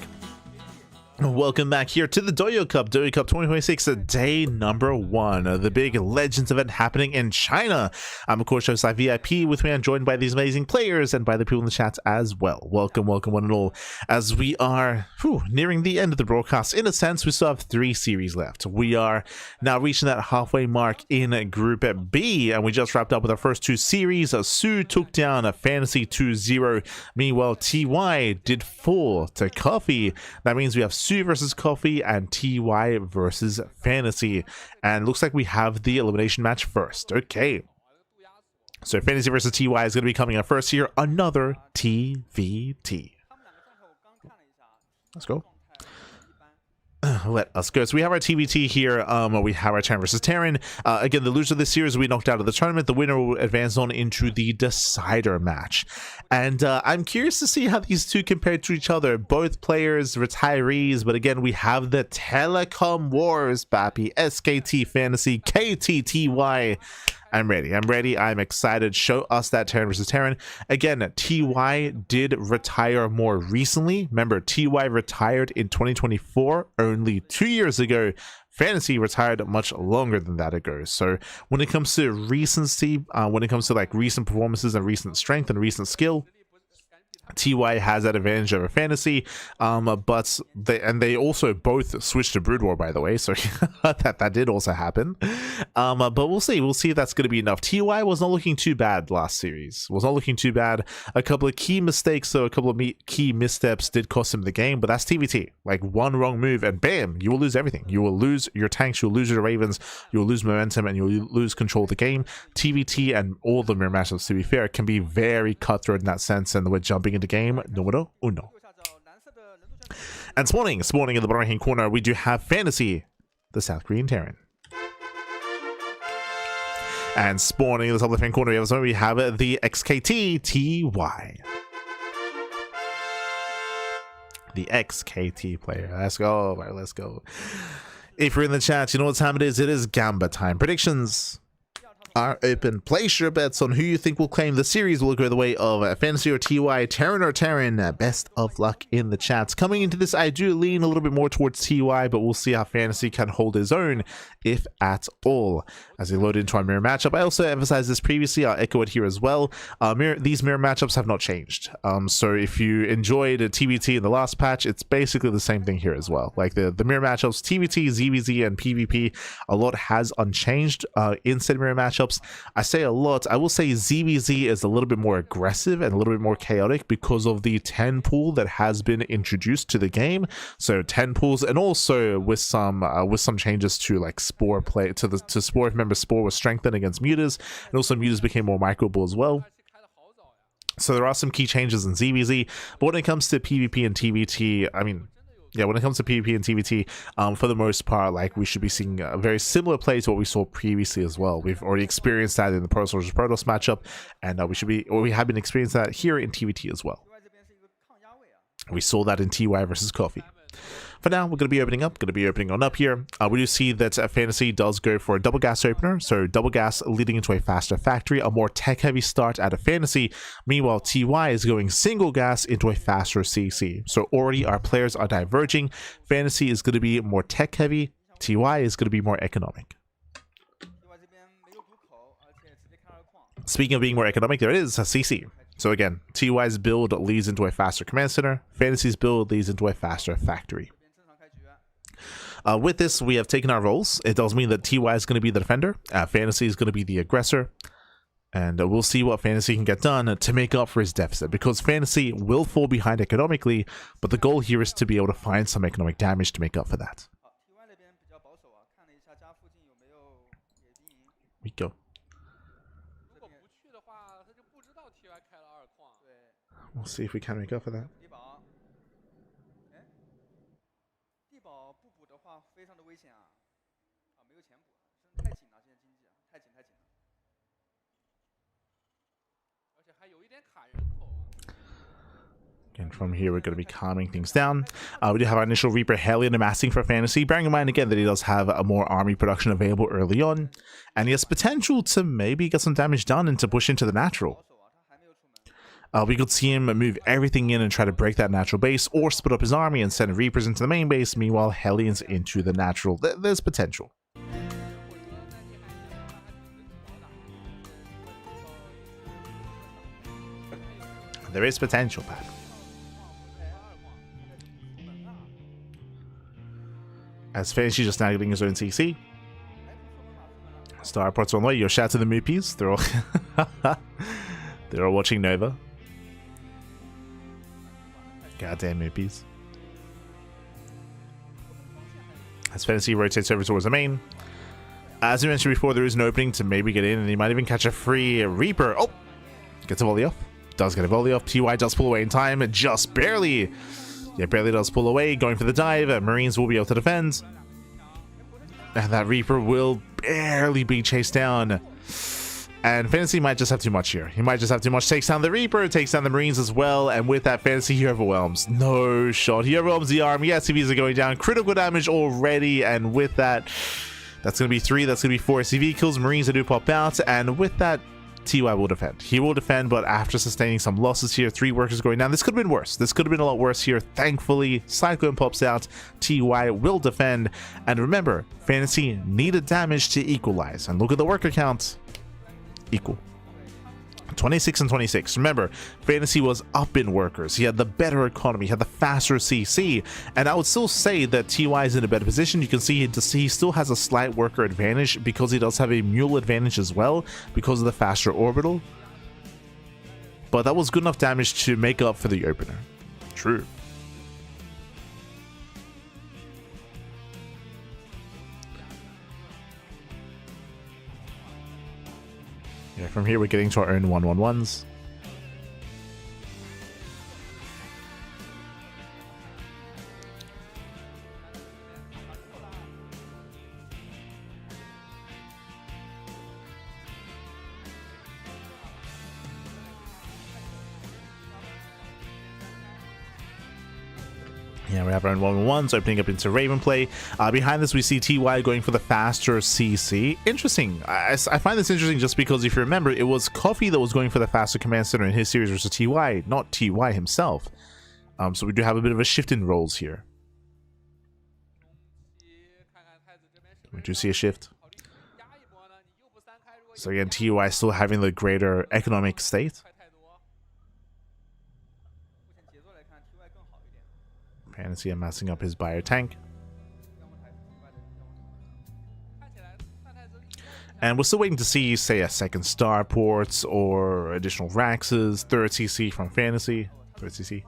Welcome back here to the Douyu Cup 2026, day number 1, the big Legends event happening in China. I'm of course FanTaSy VIP. With me, I'm joined by these amazing players and by the people in the chat as well. Welcome one and all. As we are nearing the end of the broadcast, in a sense, we still have 3 series left. We are now reaching that halfway mark in Group B, and we just wrapped up with our first 2 series. soO took down FanTaSy 2-0. Meanwhile, TY did fall to Coffee. That means we have soO versus Coffee and TY versus FanTaSy, and looks like we have the elimination match first. Okay, so FanTaSy versus TY is going to be coming up first here. Another TVT. Let's go. Let us go. So we have our TVT here. We have our Terran versus Terran. Again, the loser of this series will be knocked out of the tournament. The winner will advance on into the decider match. And I'm curious to see how these two compare to each other. Both players, retirees, but again, we have the Telecom Wars, Bappy. SKT FanTaSy, KTTY. I'm ready. I'm excited. Show us that Terran versus Terran. Again, TY did retire more recently. Remember, TY retired in 2024, only 2 years ago. FanTaSy retired much longer than that ago. So when it comes to recency, when it comes to like recent performances and recent strength and recent skill, TY has that advantage over FanTaSy, but they also both switched to Brood War, by the way, so that did also happen. But we'll see if that's going to be enough. TY was not looking too bad last series. Was not looking too bad. A couple of key mistakes, so a couple of key missteps did cost him the game, but that's TVT. Like one wrong move and bam, you will lose everything. You will lose your tanks, you'll lose your Ravens, you'll lose momentum, and you'll lose control of the game. TVT and all the mirror matchups, to be fair, can be very cutthroat in that sense, and we're jumping into game numero 1. And spawning in the bottom right hand corner, we do have FanTaSy, the South Korean Terran. And spawning in the top left hand corner, we have the XKT TY. The XKT player. Let's go. All right, let's go. If you're in the chat, you know what time it is. It is Gamba time. Predictions are open. Place your bets on who you think will claim the series. Will go the way of FanTaSy or TY, Terran or Terran. Best of luck in the chats. Coming into this, I do lean a little bit more towards TY, but we'll see how FanTaSy can hold his own, if at all, as they load into our mirror matchup. I also emphasized this previously. I'll echo it here as well. These mirror matchups have not changed. So if you enjoyed a TVT in the last patch, it's basically the same thing here as well. Like the mirror matchups, TVT, ZVZ, and PvP, a lot has unchanged in said mirror matchups. I say a lot. I will say ZVZ is a little bit more aggressive and a little bit more chaotic because of the 10 pool that has been introduced to the game. So 10 pools, and also with some changes to like Spore play to Spore. Remember, Spore was strengthened against Mutas, and also Mutas became more microable as well. So there are some key changes in ZVZ, but when it comes to PvP and TVT, I mean, yeah, when it comes to PvP and TVT, for the most part, like we should be seeing a very similar play to what we saw previously as well. We've already experienced that in the Protoss versus Protoss matchup, and we have been experiencing that here in TVT as well. We saw that in TY versus Coffee. For now, we're going to be opening on up here. We do see that FanTaSy does go for a double gas opener, so double gas leading into a faster factory, a more tech-heavy start out of FanTaSy. Meanwhile, TY is going single gas into a faster CC. So already our players are diverging. FanTaSy is going to be more tech-heavy. TY is going to be more economic. Speaking of being more economic, there is a CC. So again, TY's build leads into a faster command center. FanTaSy's build leads into a faster factory. With this, we have taken our roles. It does mean that TY is going to be the defender. FanTaSy is going to be the aggressor. And we'll see what FanTaSy can get done to make up for his deficit. Because FanTaSy will fall behind economically, but the goal here is to be able to find some economic damage to make up for that. We go. We'll see if we can make up for that. Again, from here, we're going to be calming things down. We do have our initial Reaper Hellion amassing for FanTaSy, bearing in mind again that he does have a more army production available early on, and he has potential to maybe get some damage done and to push into the natural. We could see him move everything in and try to break that natural base, or split up his army and send Reapers into the main base, meanwhile Hellions into the natural. There's potential. There is potential, Pat. As FanTaSy just now getting his own CC. Starport's on the way. Your shout to the Moopies. They're all watching Nova. Goddamn Moopies. As FanTaSy rotates over towards the main. As we mentioned before, there is an opening to maybe get in, and he might even catch a free Reaper. Oh! Gets a volley off. Does get a volley off. TY does pull away in time. Just barely. Yeah, barely does pull away. Going for the dive. Marines will be able to defend. And that Reaper will barely be chased down. And FanTaSy might just have too much here. He might just have too much. Takes down the Reaper. Takes down the Marines as well. And with that, FanTaSy, he overwhelms. No shot. He overwhelms the army. SCVs are going down. Critical damage already. And with that, that's going to be 3. That's going to be 4 SCV kills. Marines that do pop out. And with that, TY will defend. He will defend, but after sustaining some losses here, 3 workers going down. This could have been worse. This could have been a lot worse here. Thankfully, Cyclone pops out. TY will defend. And remember, FanTaSy needed damage to equalize. And look at the worker count. Equal. 26 and 26. Remember, FanTaSy was up in workers. He had the better economy, he had the faster CC, and I would still say that TY is in a better position. You can see he still has a slight worker advantage because he does have a mule advantage as well because of the faster orbital. But that was good enough damage to make up for the opener. True. Yeah, from here we're getting to our own 1/1/1s. Yeah, we have our own 1/1s opening up into Raven play. Behind this, we see TY going for the faster CC. Interesting. I find this interesting just because if you remember, it was Coffee that was going for the faster command center in his series versus TY, not TY himself. So we do have a bit of a shift in roles here. We do see a shift. So again, TY still having the greater economic state. FanTaSy amassing up his bio tank. And we're still waiting to see, say, a second starports or additional Raxes, 3rd CC from FanTaSy. 3rd CC.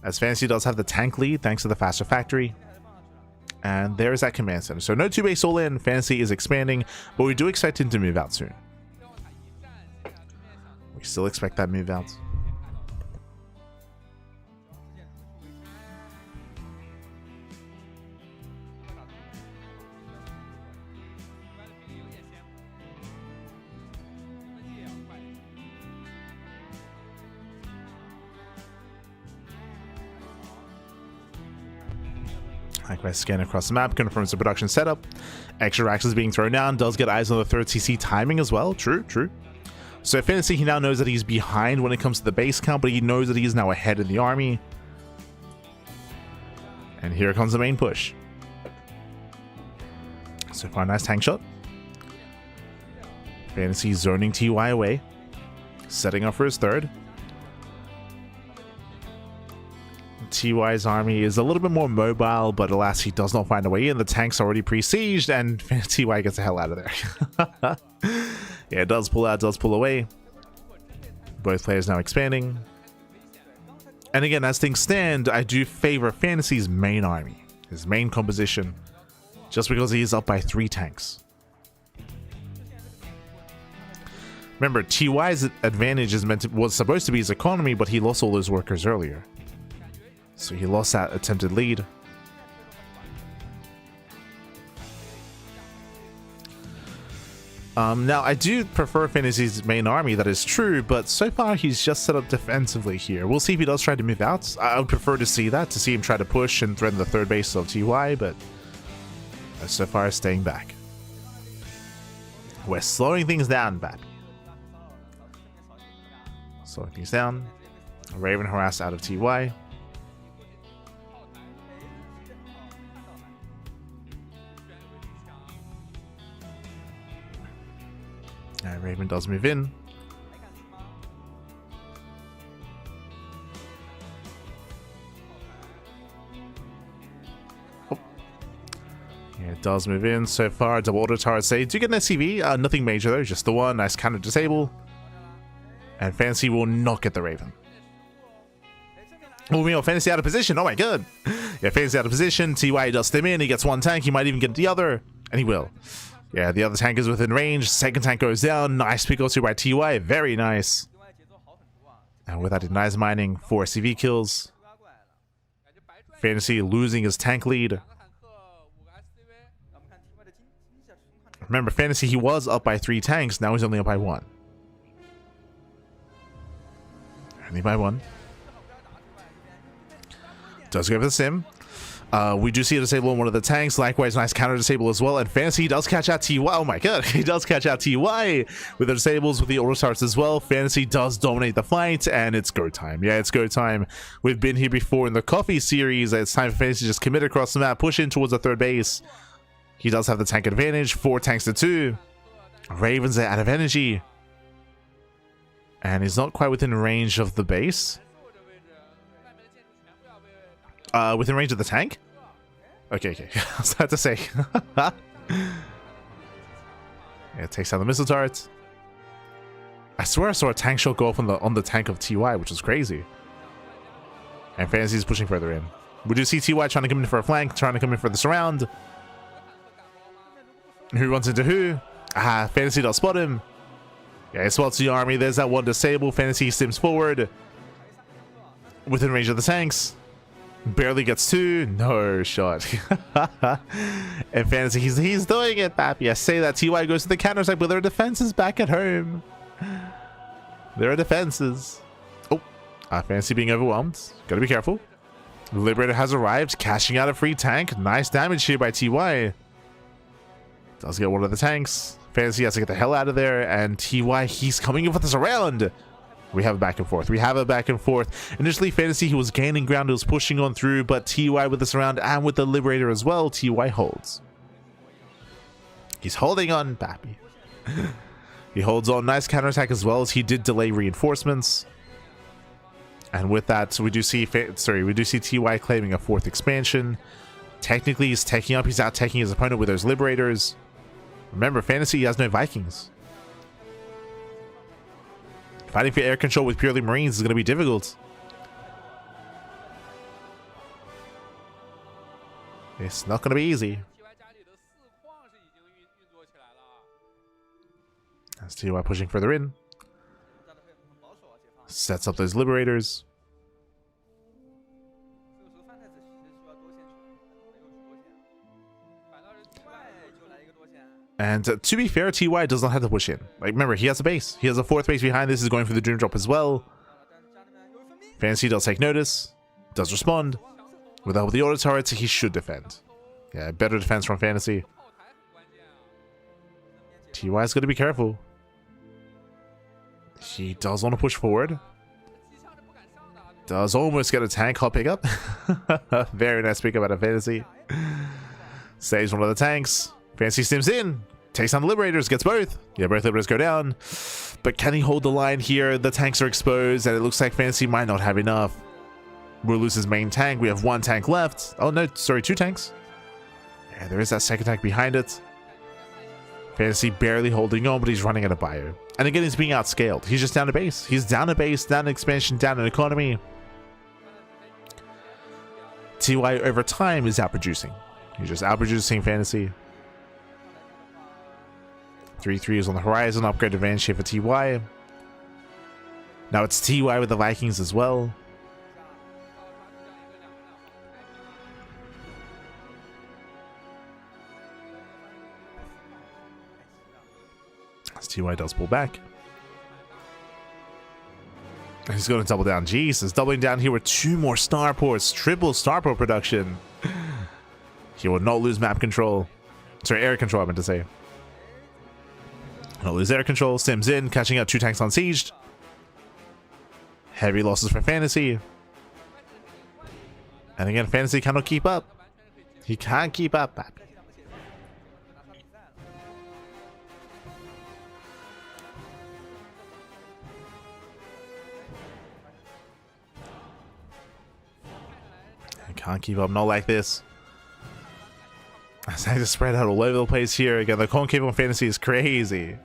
As FanTaSy does have the tank lead thanks to the faster factory. And there's that command center. So no 2-base all in. FanTaSy is expanding, but we do expect him to move out soon. We still expect that move out. Likewise, scan across the map, confirms the production setup. Extra racks is being thrown down, does get eyes on the 3rd CC timing as well. True, true. So FanTaSy, he now knows that he's behind when it comes to the base count, but he knows that he is now ahead in the army. And here comes the main push. So far, nice tank shot. FanTaSy zoning TY away, setting up for his 3rd. TY's army is a little bit more mobile, but alas, he does not find a way in. The tank's already pre-sieged, and TY gets the hell out of there. Yeah, it does pull out, does pull away. Both players now expanding. And again, as things stand, I do favor FanTaSy's main army, his main composition, just because he is up by 3 tanks. Remember, TY's advantage was supposed to be his economy, but he lost all those workers earlier. So he lost that attempted lead. Now, I do prefer FanTaSy's main army, that is true, but so far he's just set up defensively here. We'll see if he does try to move out. I would prefer to see that, to see him try to push and threaten the 3rd base of TY, but so far staying back. We're slowing things down, Bat. Slowing things down. Raven harassed out of TY. And Raven does move in. Oh. Yeah, it does move in so far. Double auto turrets. They do get an SCV. Nothing major though, just the one. Nice counter disable. And FanTaSy will not get the Raven. Oh, FanTaSy out of position. Oh my god. Yeah, FanTaSy out of position. TY does stem in. He gets one tank. He might even get the other. And he will. Yeah, the other tank is within range. Second tank goes down. Nice pick also by TY. Very nice. And with that, denies mining. 4 CV kills. FanTaSy losing his tank lead. Remember, FanTaSy, he was up by 3 tanks. Now he's only up by 1. Only by 1. Does go for the sim. We do see a disable on one of the tanks. Likewise, nice counter disable as well. And FanTaSy does catch out TY. Oh my god, he does catch out TY with the disables, with the auto starts as well. FanTaSy does dominate the fight, and it's go time. Yeah, it's go time. We've been here before in the Coffee series. It's time for FanTaSy to just commit across the map, push in towards the third base. He does have the tank advantage. 4 tanks to 2. Ravens are out of energy. And he's not quite within range of the base. Within range of the tank? Okay. I was about to say. Yeah, it takes out the missile turret. I swear I saw a tank shot go off on the tank of TY, which is crazy. And FanTaSy is pushing further in. We do see TY trying to come in for a flank, trying to come in for the surround. Who runs into who? FanTaSy does spot him. Yeah, he spots the army. There's that one disable. FanTaSy stims forward. Within range of the tanks. Barely gets 2. No shot. And FanTaSy, he's doing it, Pappy. I say that. TY goes to the counter attack, but there are defenses back at home. There are defenses. Oh, FanTaSy being overwhelmed. Gotta be careful. Liberator has arrived, cashing out a free tank. Nice damage here by TY. Does get one of the tanks. FanTaSy has to get the hell out of there, and TY, he's coming in with us around. We have a back and forth. Initially, FanTaSy, he was gaining ground, he was pushing on through, but TY with this around and with the Liberator as well, TY holds. He's holding on, Pappy. He holds on. Nice counterattack as well, as he did delay reinforcements. And with that, we do see TY claiming a 4th expansion. Technically, he's taking up. He's out taking his opponent with those Liberators. Remember, FanTaSy has no Vikings. Fighting for air control with purely Marines is going to be difficult. It's not going to be easy. That's TY pushing further in. Sets up those Liberators. And to be fair, TY does not have to push in. Like, remember, he has a base. He has a 4th base behind this. Is going for the Dream Drop as well. FanTaSy does take notice. Does respond. With the auto turrets, he should defend. Yeah, better defense from FanTaSy. TY is going to be careful. He does want to push forward. Does almost get a tank hot pickup. Very nice pickup out of FanTaSy. Saves one of the tanks. FanTaSy stims in, takes on the Liberators, gets both. Yeah, both Liberators go down. But can he hold the line here? The tanks are exposed, and it looks like FanTaSy might not have enough. We'll lose his main tank. We have 1 tank left. Oh, no, sorry, 2 tanks. Yeah, there is that second tank behind it. FanTaSy barely holding on, but he's running out of bio. And again, he's being outscaled. He's just down a base. He's down a base, down an expansion, down an economy. TY over time is outproducing. He's just outproducing FanTaSy. 3-3 is on the horizon. Upgrade advantage here for TY. Now it's TY with the Vikings as well. As TY does pull back. He's going to double down. Jesus, doubling down here with 2 more starports. Triple starport production. He will not lose map control. Sorry, air control, I meant to say. Not lose air control. Stims in, catching out 2 tanks unsieged. Heavy losses for FanTaSy. And again, FanTaSy cannot keep up. He can't keep up. I can't keep up, not like this. I just spread out all over the place here. Again, the concave on FanTaSy is crazy.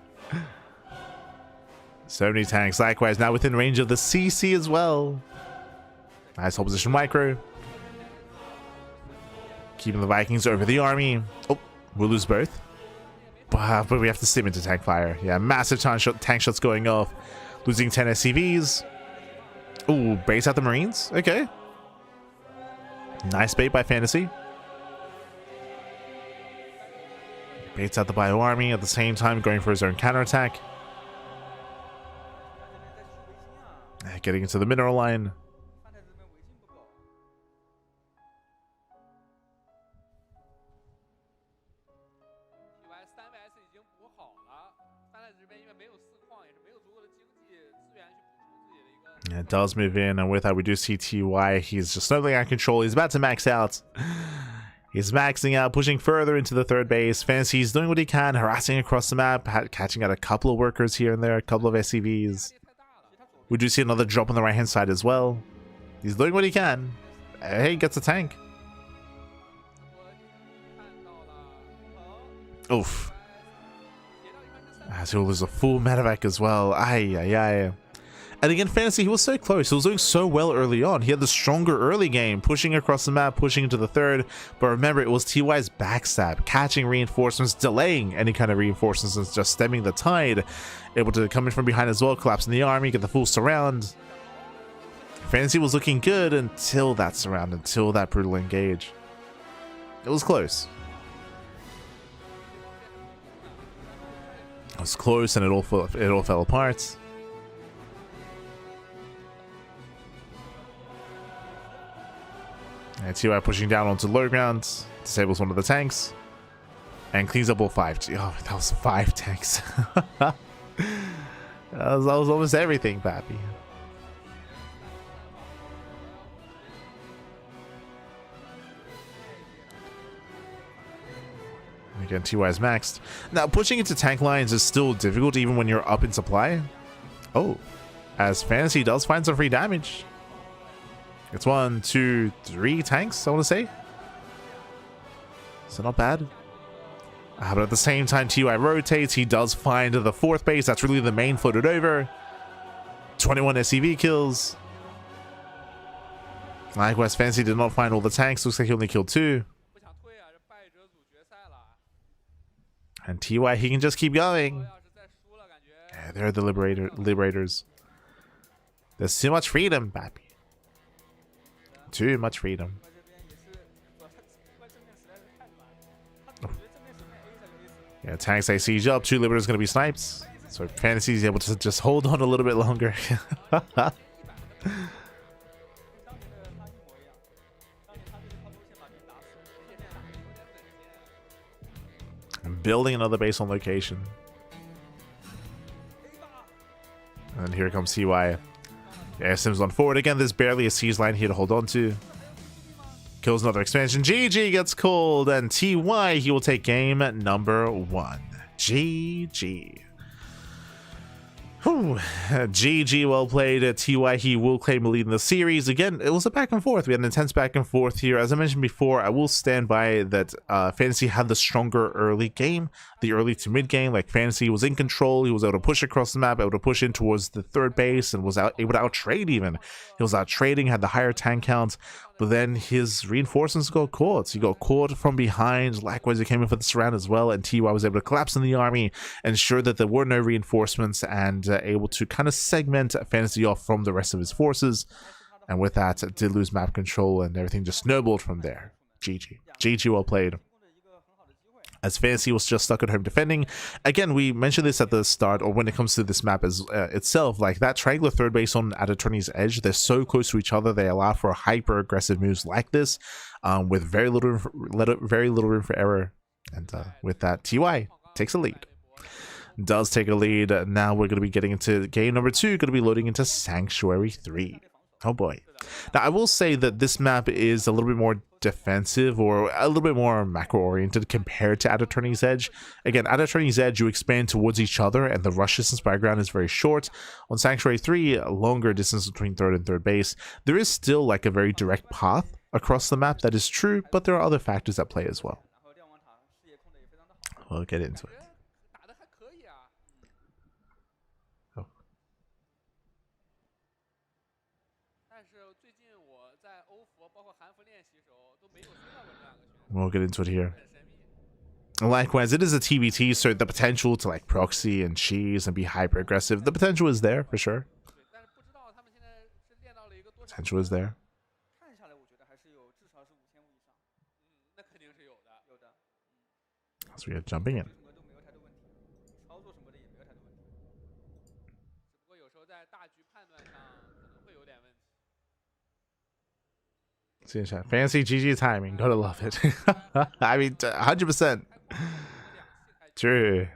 So many tanks. Likewise, now within range of the CC as well. Nice opposition micro. Keeping the Vikings over the army. Oh, we'll lose both. But we have to sim into tank fire. Yeah, massive tank shots going off. Losing 10 SCVs. Ooh, baits out the Marines. Okay. Nice bait by FanTaSy. Baits out the Bio army at the same time going for his own counterattack. Getting into the mineral line. It does move in, and with that we do see TY. He's just snowing out of control. He's about to max out. He's maxing out, pushing further into the third base. FanTaSy's doing what he can, harassing across the map, catching out a couple of workers here and there, a couple of SCVs. We do see another drop on the right-hand side as well. He's doing what he can. Hey, he gets a tank. Oof. As he'll lose a full medevac as well. Ay, ay, ay. And again, FanTaSy, he was so close. He was doing so well early on. He had the stronger early game, pushing across the map, pushing into the third. But remember, it was TY's backstab, catching reinforcements, delaying any kind of reinforcements, and just stemming the tide. Able to come in from behind as well, collapsing the army, get the full surround. FanTaSy was looking good until that surround, until that brutal engage. It was close. It was close, and it all fell apart. And TY pushing down onto low ground, disables one of the tanks, and cleans up all 5. Oh, that was 5 tanks. that was almost everything, Pappy. Again, TY is maxed. Now, pushing into tank lines is still difficult even when you're up in supply. Oh, as FanTaSy does find some free damage. It's 1, 2, 3 tanks, I want to say. So not bad. But at the same time, TY rotates. He does find the 4th base. That's really the main floated over. 21 SCV kills. Likewise, FanTaSy did not find all the tanks. Looks like he only killed 2. And TY, he can just keep going. Yeah, they're the liberators. There's too much freedom, Pappy. Too much freedom. Oh. Yeah, tanks they siege up. 2 liberators going to be snipes. So FanTaSy is able to just hold on a little bit longer. And building another base on location. And here comes TY. Yeah, Sims on forward again. There's barely a siege line here to hold on to. Kills another expansion. GG gets called, and TY, he will take game number 1. GG. Whew. GG, well played. TY, he will claim a lead in the series. Again, it was a back and forth. We had an intense back and forth here. As I mentioned before, I will stand by that FanTaSy had the stronger early game. The early to mid game, like FanTaSy was in control. He was able to push across the map, able to push in towards the third base, and was able to out-trade even. He was out-trading, had the higher tank count, but then his reinforcements got caught. He got caught from behind. Likewise, he came in for the surround as well, and TY was able to collapse in the army, ensure that there were no reinforcements, and able to kind of segment FanTaSy off from the rest of his forces. And with that, did lose map control, and everything just snowballed from there. GG. GG, well played. As FanTaSy was just stuck at home defending. Again, we mentioned this at the start, or when it comes to this map as itself, like that triangular third base on at attorney's edge, they're so close to each other, they allow for hyper aggressive moves like this, with very little room for error. And with that, TY takes a lead. does take a lead. Now we're going to be getting into game number 2, going to be loading into Sanctuary 3. Oh boy. Now I will say that this map is a little bit more defensive or a little bit more macro oriented compared to At Attorney's Edge. Again, At Attorney's Edge you expand towards each other and the rush distance by ground is very short. On Sanctuary 3, a longer distance between third and third base. There is still like a very direct path across the map, that is true, but there are other factors at play as well. We'll get into it. We'll get into it here. Likewise, it is a TBT, so the potential to like proxy and cheese and be hyper aggressive, the potential is there for sure. Potential is there. So we are jumping in. Fancy GG timing, gotta love it. I mean, 100%. True.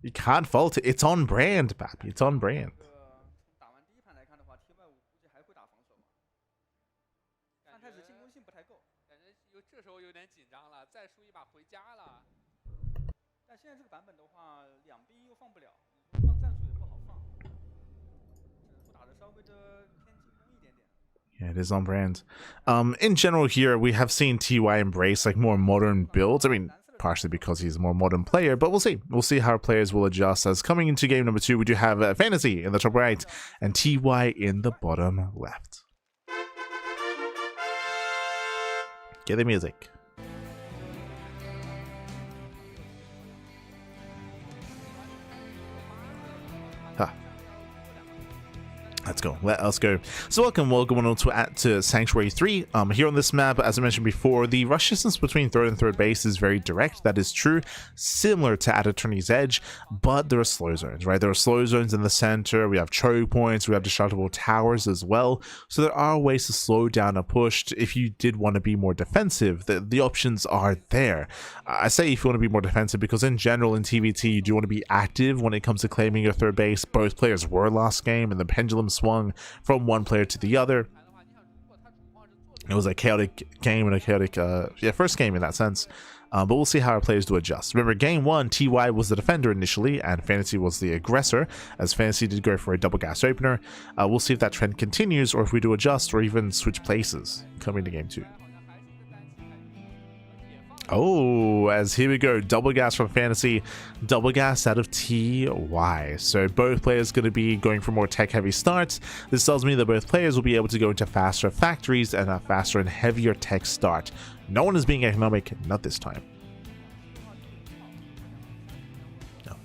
You can't fault it. It's on brand, Pappy. It's on brand. Yeah, it is on brand. In general here, we have seen TY embrace like more modern builds. I mean, partially because he's a more modern player, but we'll see. We'll see how players will adjust. As coming into game number 2, we do have FanTaSy in the top right and TY in the bottom left. Get the music. Let's go. Let us go. So welcome on to Sanctuary 3. Here on this map, as I mentioned before, the rush distance between third and third base is very direct. That is true. Similar to At Attorney's Edge, but there are slow zones, right? There are slow zones in the center. We have choke points. We have destructible towers as well. So there are ways to slow down a push. If you did want to be more defensive, the options are there. I say if you want to be more defensive because in general in TBT, you do want to be active when it comes to claiming your third base. Both players were last game and the pendulum swung from one player to the other. It was a chaotic game and a chaotic first game in that sense, but we'll see how our players do adjust. Remember, game 1 TY was the defender initially and FanTaSy was the aggressor, as FanTaSy did go for a double gas opener. We'll see if that trend continues or if we do adjust or even switch places coming to game 2. Oh, as here we go, double gas from FanTaSy, double gas out of TY. So both players going to be going for more tech-heavy starts. This tells me that both players will be able to go into faster factories and a faster and heavier tech start. No one is being economic, not this time. No.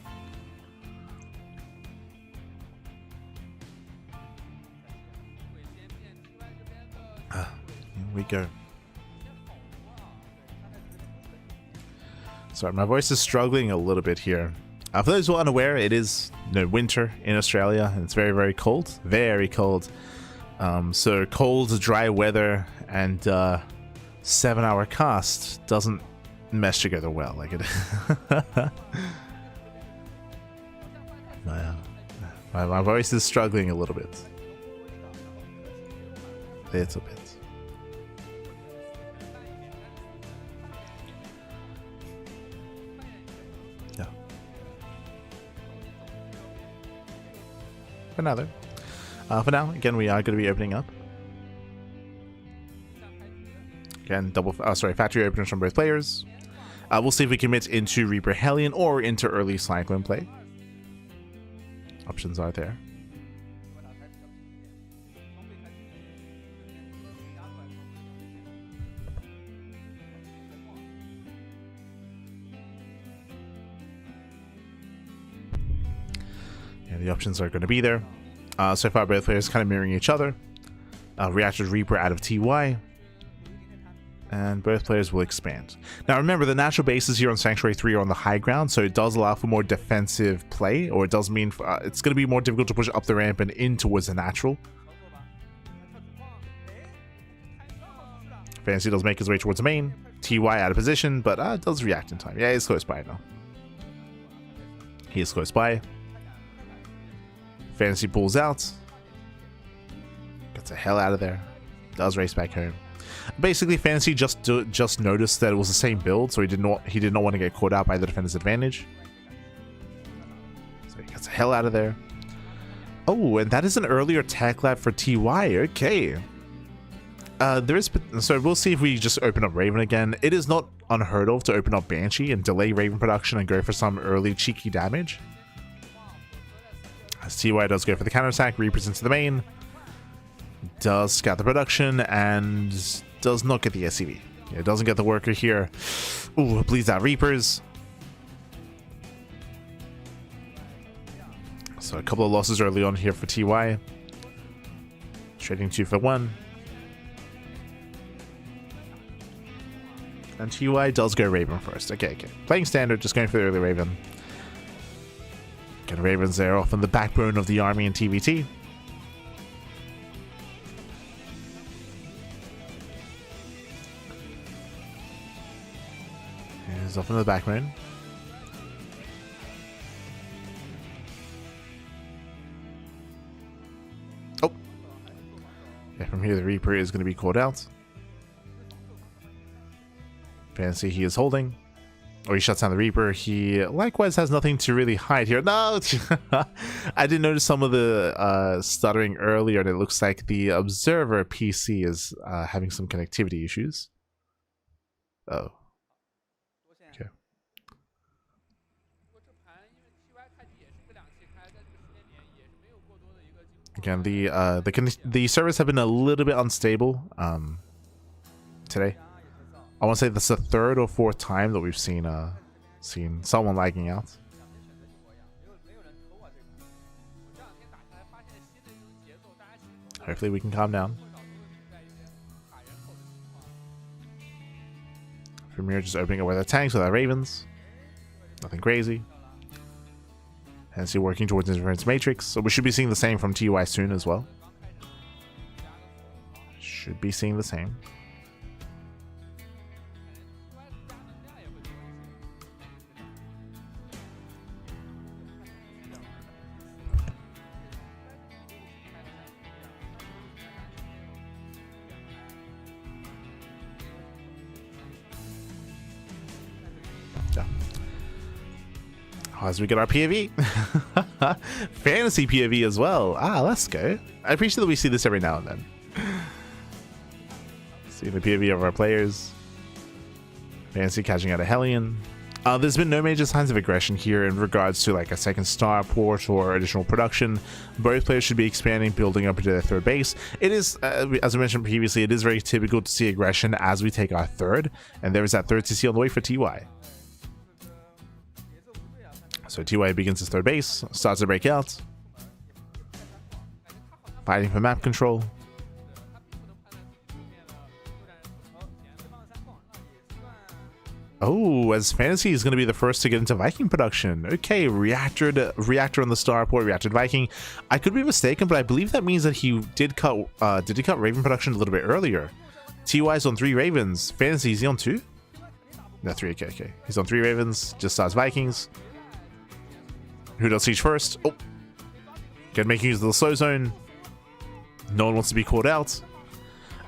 Here we go. Sorry, my voice is struggling a little bit here. For those who are unaware, it is winter in Australia, and it's very, very cold. Very cold. So cold, dry weather, and 7-hour cast doesn't mesh together well. Like it. my voice is struggling a little bit. Little bit. For now, again, we are going to be opening up. Again, factory openers from both players. We'll see if we commit into Reaper Hellion or into early Cyclone play. Options are there. The options are going to be there. So far, both players kind of mirroring each other. Reactor Reaper out of TY. And both players will expand. Now remember, the natural bases here on Sanctuary 3 are on the high ground, so it does allow for more defensive play, or it does mean it's going to be more difficult to push up the ramp and in towards the natural. FanTaSy does make his way towards the main. TY out of position, but does react in time. Yeah, he's close by now. He is close by. FanTaSy pulls out. Gets the hell out of there. Does race back home. Basically, FanTaSy just noticed that it was the same build, so he did not want to get caught out by the defender's advantage. So he gets the hell out of there. Oh, and that is an earlier tech lab for TY. Okay. So we'll see if we just open up Raven again. It is not unheard of to open up Banshee and delay Raven production and go for some early cheeky damage. As TY does go for the counterattack, Reapers into the main. Does scout the production and does not get the SCV. It doesn't get the worker here. Ooh, bleeds out Reapers. So a couple of losses early on here for TY. Trading 2 for 1. And TY does go Raven first. Okay. Playing standard, just going for the early Raven. Get Ravens there off in the backbone of the army in TVT. He's off in the backbone. Oh. Yeah, from here the Reaper is going to be called out. FanTaSy, he is holding. Or he shuts down the Reaper. He likewise has nothing to really hide here. No! I did notice some of the stuttering earlier, and it looks like the Observer PC is having some connectivity issues. Oh. Okay. Again, the servers have been a little bit unstable today. I want to say that's the 3rd or 4th time that we've seen someone lagging out. Hopefully we can calm down. From here, just opening up with our tanks with our Ravens. Nothing crazy. FanTaSy working towards interference matrix, so we should be seeing the same from TUI soon as well. Should be seeing the same. As we get our POV. FanTaSy POV as well. Let's go. I appreciate that we see this every now and then. See the POV of our players. FanTaSy catching out a Hellion. There's been no major signs of aggression here in regards to like a second starport or additional production. Both players should be expanding, building up into their 3rd base. It is, as I mentioned previously, it is very typical to see aggression as we take our 3rd. And there is that 3rd CC on the way for TY. So TY begins his 3rd base, starts to break out. Fighting for map control. Oh, as FanTaSy is going to be the first to get into Viking production. Okay, reactor on the starport, reactor Viking. I could be mistaken, but I believe that means that he did cut Raven production a little bit earlier. TY's on 3 Ravens. FanTaSy, is he on 2? No, 3. Okay. He's on 3 Ravens. Just starts Vikings. Who does siege first? Oh, good, making use of the slow zone. No one wants to be caught out.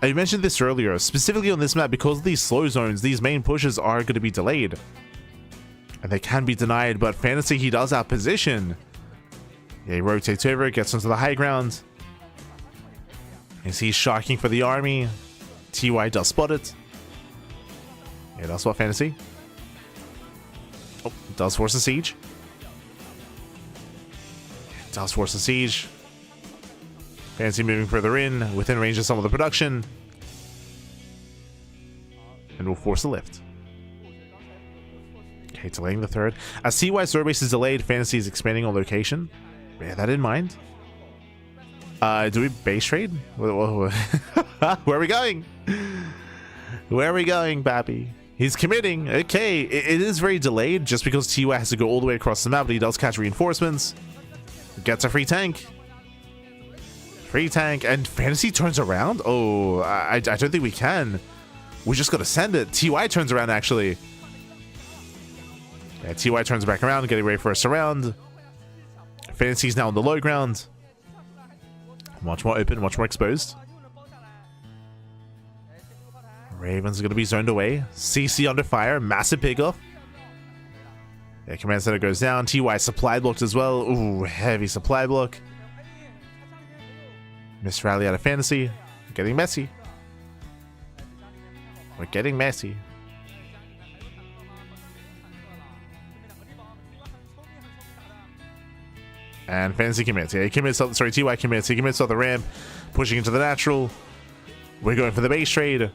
I mentioned this earlier, specifically on this map, because of these slow zones, these main pushes are going to be delayed. And they can be denied, but FanTaSy, he does out position. Yeah, he rotates over, gets onto the high ground. Is he shocking for the army? TY does spot it. Yeah, that's what FanTaSy. Oh, does force a siege. Does force a siege. FanTaSy moving further in, within range of some of the production. And will force a lift. Okay, delaying the 3rd. As TY's third base is delayed, FanTaSy is expanding on location. Bear that in mind. Do we base trade? Where are we going? Where are we going, Bappy? He's committing. Okay, it is very delayed just because TY has to go all the way across the map, but he does catch reinforcements. Gets a free tank. Free tank, and FanTaSy turns around? Oh, I don't think we can. We just gotta send it. TY turns around, actually. Yeah, TY turns back around, getting ready for a surround. FanTaSy's now on the low ground. Much more open, much more exposed. Ravens are going to be zoned away. CC under fire, massive pickoff. Yeah, command center goes down. TY supply blocked as well. Ooh, heavy supply block. Miss rally out of FanTaSy. Getting messy. We're getting messy. And FanTaSy commits. Yeah, he commits. Sorry, TY commits. He commits off the ramp, pushing into the natural. We're going for the base trade,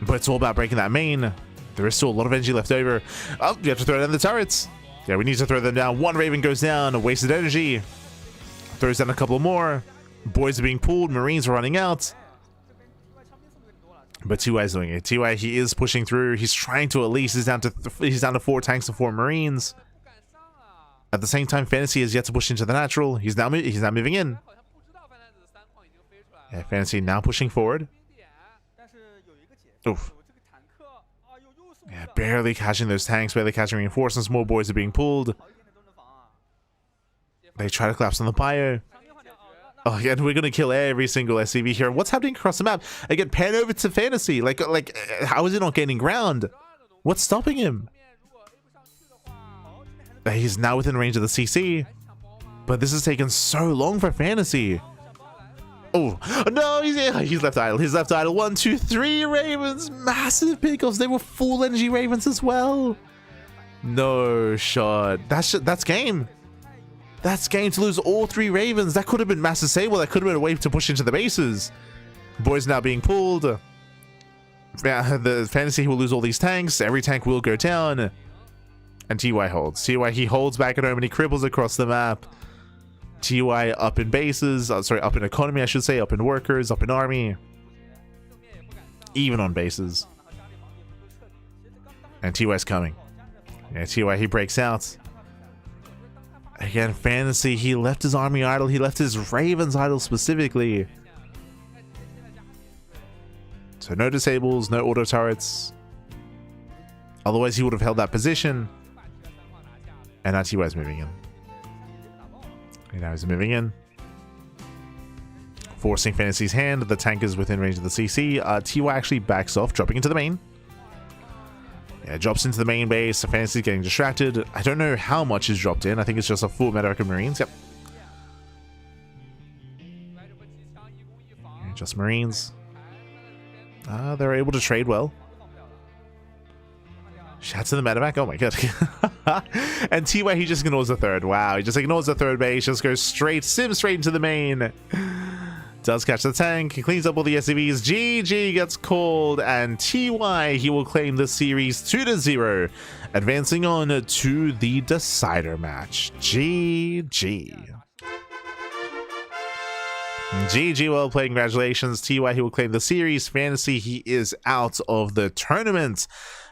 but it's all about breaking that main. There is still a lot of energy left over. Oh, you have to throw down the turrets. Yeah, we need to throw them down. One Raven goes down. Wasted energy. Throws down a couple more. Boys are being pulled. Marines are running out. But TY is doing it. TY, he is pushing through. He's trying to at least. He's down to 4 tanks and 4 Marines. At the same time, FanTaSy is yet to push into the natural. He's now moving in. Yeah, FanTaSy now pushing forward. Oof. Yeah, barely catching those tanks, barely catching reinforcements. More boys are being pulled. They try to collapse on the bio. Oh, yeah, we're gonna kill every single SCV here. What's happening across the map? Again, pan over to FanTaSy. Like, how is he not gaining ground? What's stopping him? He's now within range of the CC, but this has taken so long for FanTaSy. Oh no, he's left idle. He's left idle. 1, 2, 3 Ravens. Massive pickoffs. They were full energy Ravens as well. No shot. That's game. That's game to lose all 3 Ravens. That could have been massive sable. That could have been a way to push into the bases. Boys now being pulled. Yeah, the FanTaSy will lose all these tanks. Every tank will go down. And TY holds. TY, he holds back at home and he cribbles across the map. TY up in bases, sorry, up in economy, I should say, up in workers, up in army. Even on bases. And TY's coming. Yeah, TY, he breaks out. Again, FanTaSy, he left his army idle. He left his Ravens idle specifically. So no disables, no auto turrets. Otherwise, he would have held that position. And now TY's moving in. And now he's moving in. Forcing FanTaSy's hand. The tank is within range of the CC. TY actually backs off, dropping into the main. Yeah, drops into the main base. So FanTaSy's getting distracted. I don't know how much is dropped in. I think it's just a full American Marines. Yep. Yeah, just Marines. They're able to trade well. Shots to the medevac. Oh my god. And TY, he just ignores the third. Wow, he just ignores the third base. Just goes straight into the main. Does catch the tank. He cleans up all the SCVs. GG gets called. And TY, he will claim the series 2-0. Advancing on to the decider match. GG. GG, well played. Congratulations. TY, he will claim the series. FanTaSy, he is out of the tournament.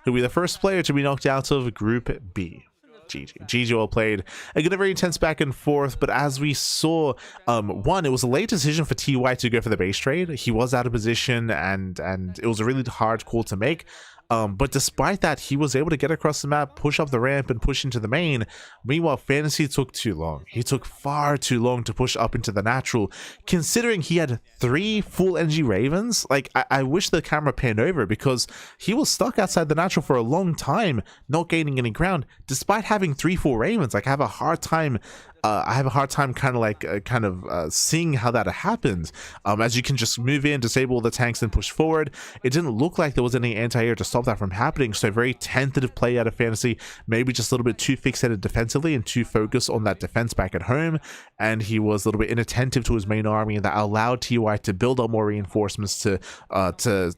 He'll be the first player to be knocked out of Group B. GG, well played. Again, a very intense back and forth, but as we saw, one, it was a late decision for TY to go for the base trade. He was out of position, and it was a really hard call to make. But despite that, he was able to get across the map, push up the ramp, and push into the main. Meanwhile, FanTaSy took too long. He took far too long to push up into the natural, considering he had 3 full energy Ravens. Like, I wish the camera panned over, because he was stuck outside the natural for a long time, not gaining any ground, despite having 3 full Ravens. Like, I have a hard time kind of seeing how that happened. As you can just move in, disable the tanks, and push forward. It didn't look like there was any anti-air to stop that from happening, so very tentative play out of FanTaSy, maybe just a little bit too fixated defensively and too focused on that defense back at home, and he was a little bit inattentive to his main army, and that allowed TY to build up more reinforcements to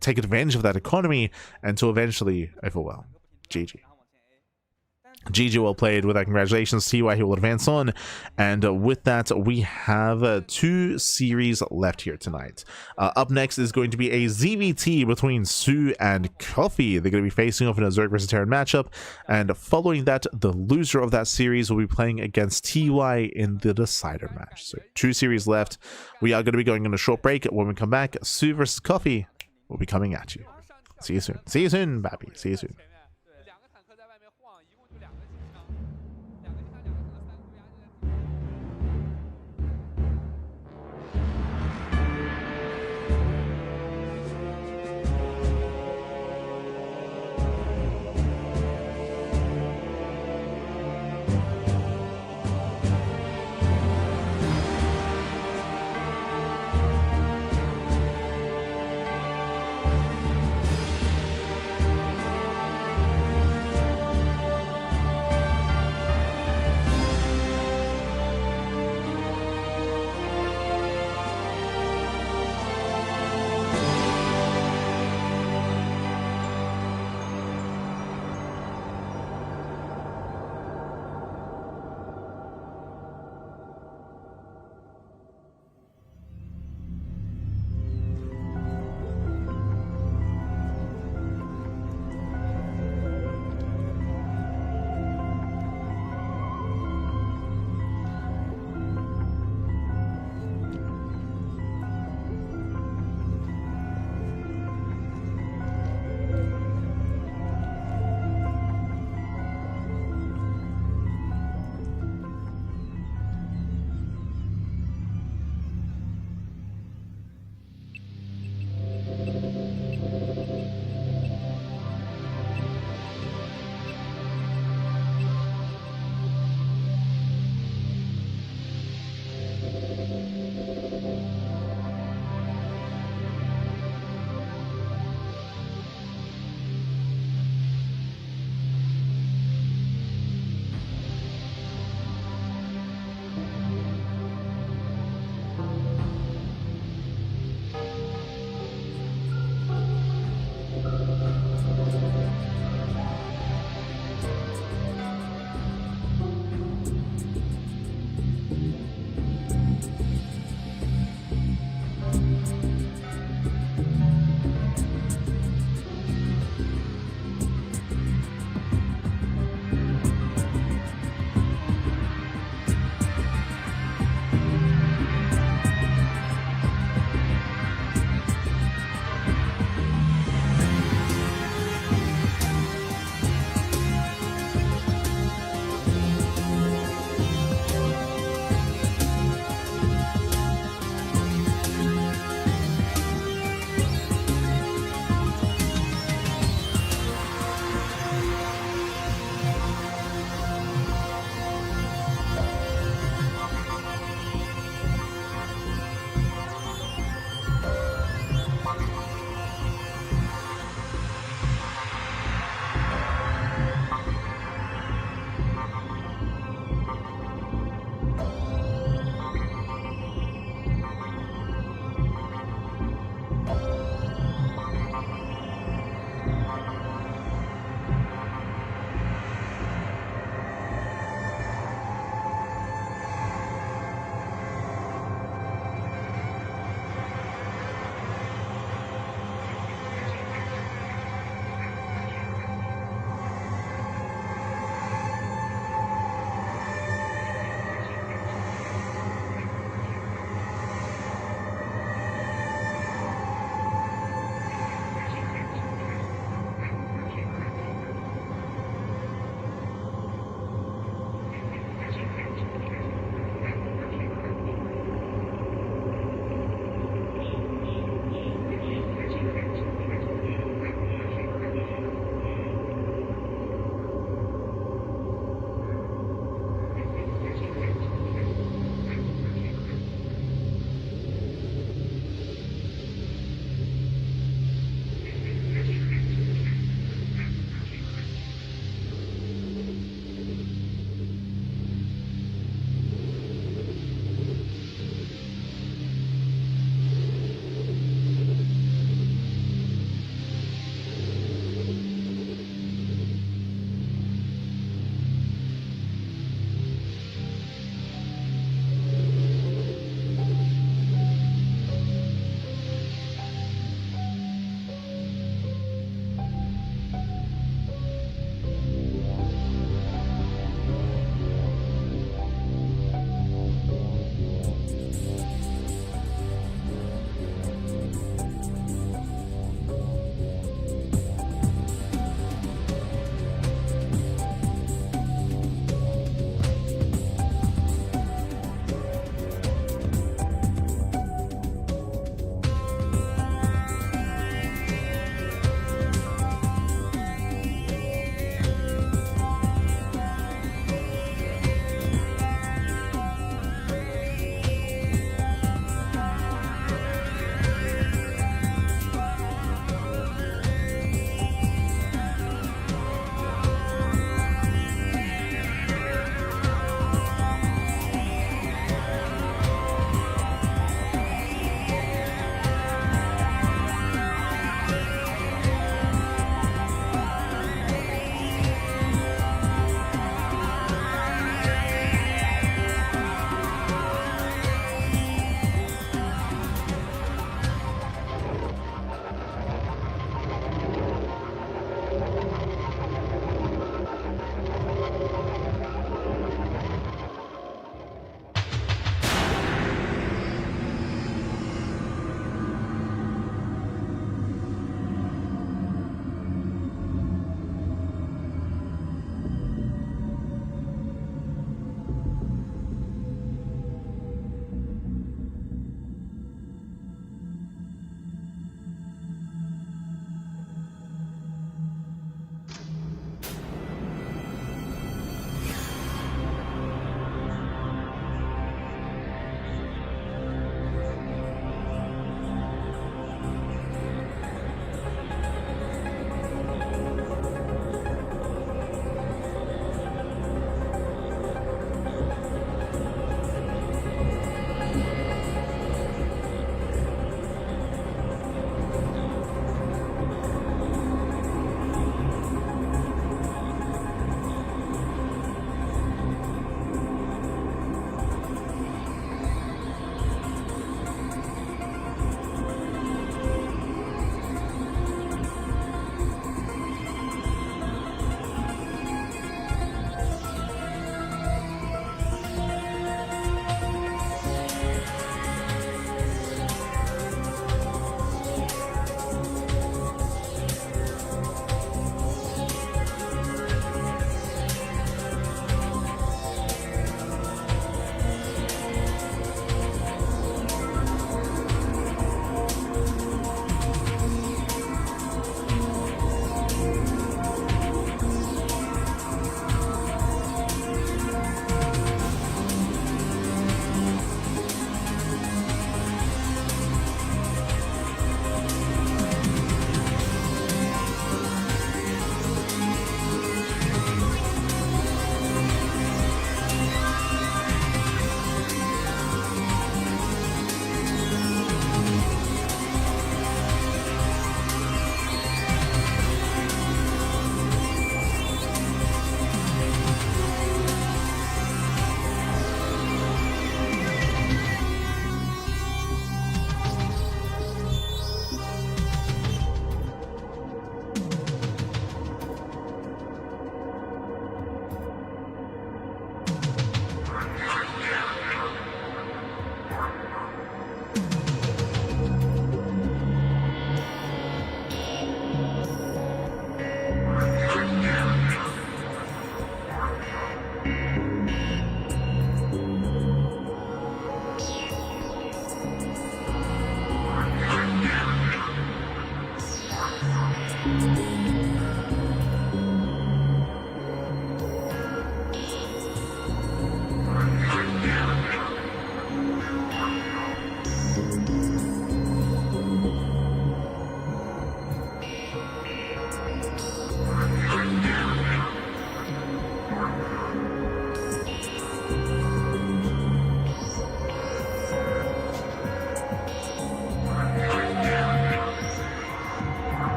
take advantage of that economy and to eventually overwhelm. GG. GG, well played. With that, congratulations. TY, he will advance on. And with that, we have 2 series left here tonight. Up next is going to be a ZVT between soO and Coffee. They're going to be facing off in a Zerg versus Terran matchup. And following that, the loser of that series will be playing against TY in the decider match. So 2 series left. We are going to be going on a short break. When we come back, soO versus Coffee will be coming at you. See you soon. See you soon, Bappy. See you soon.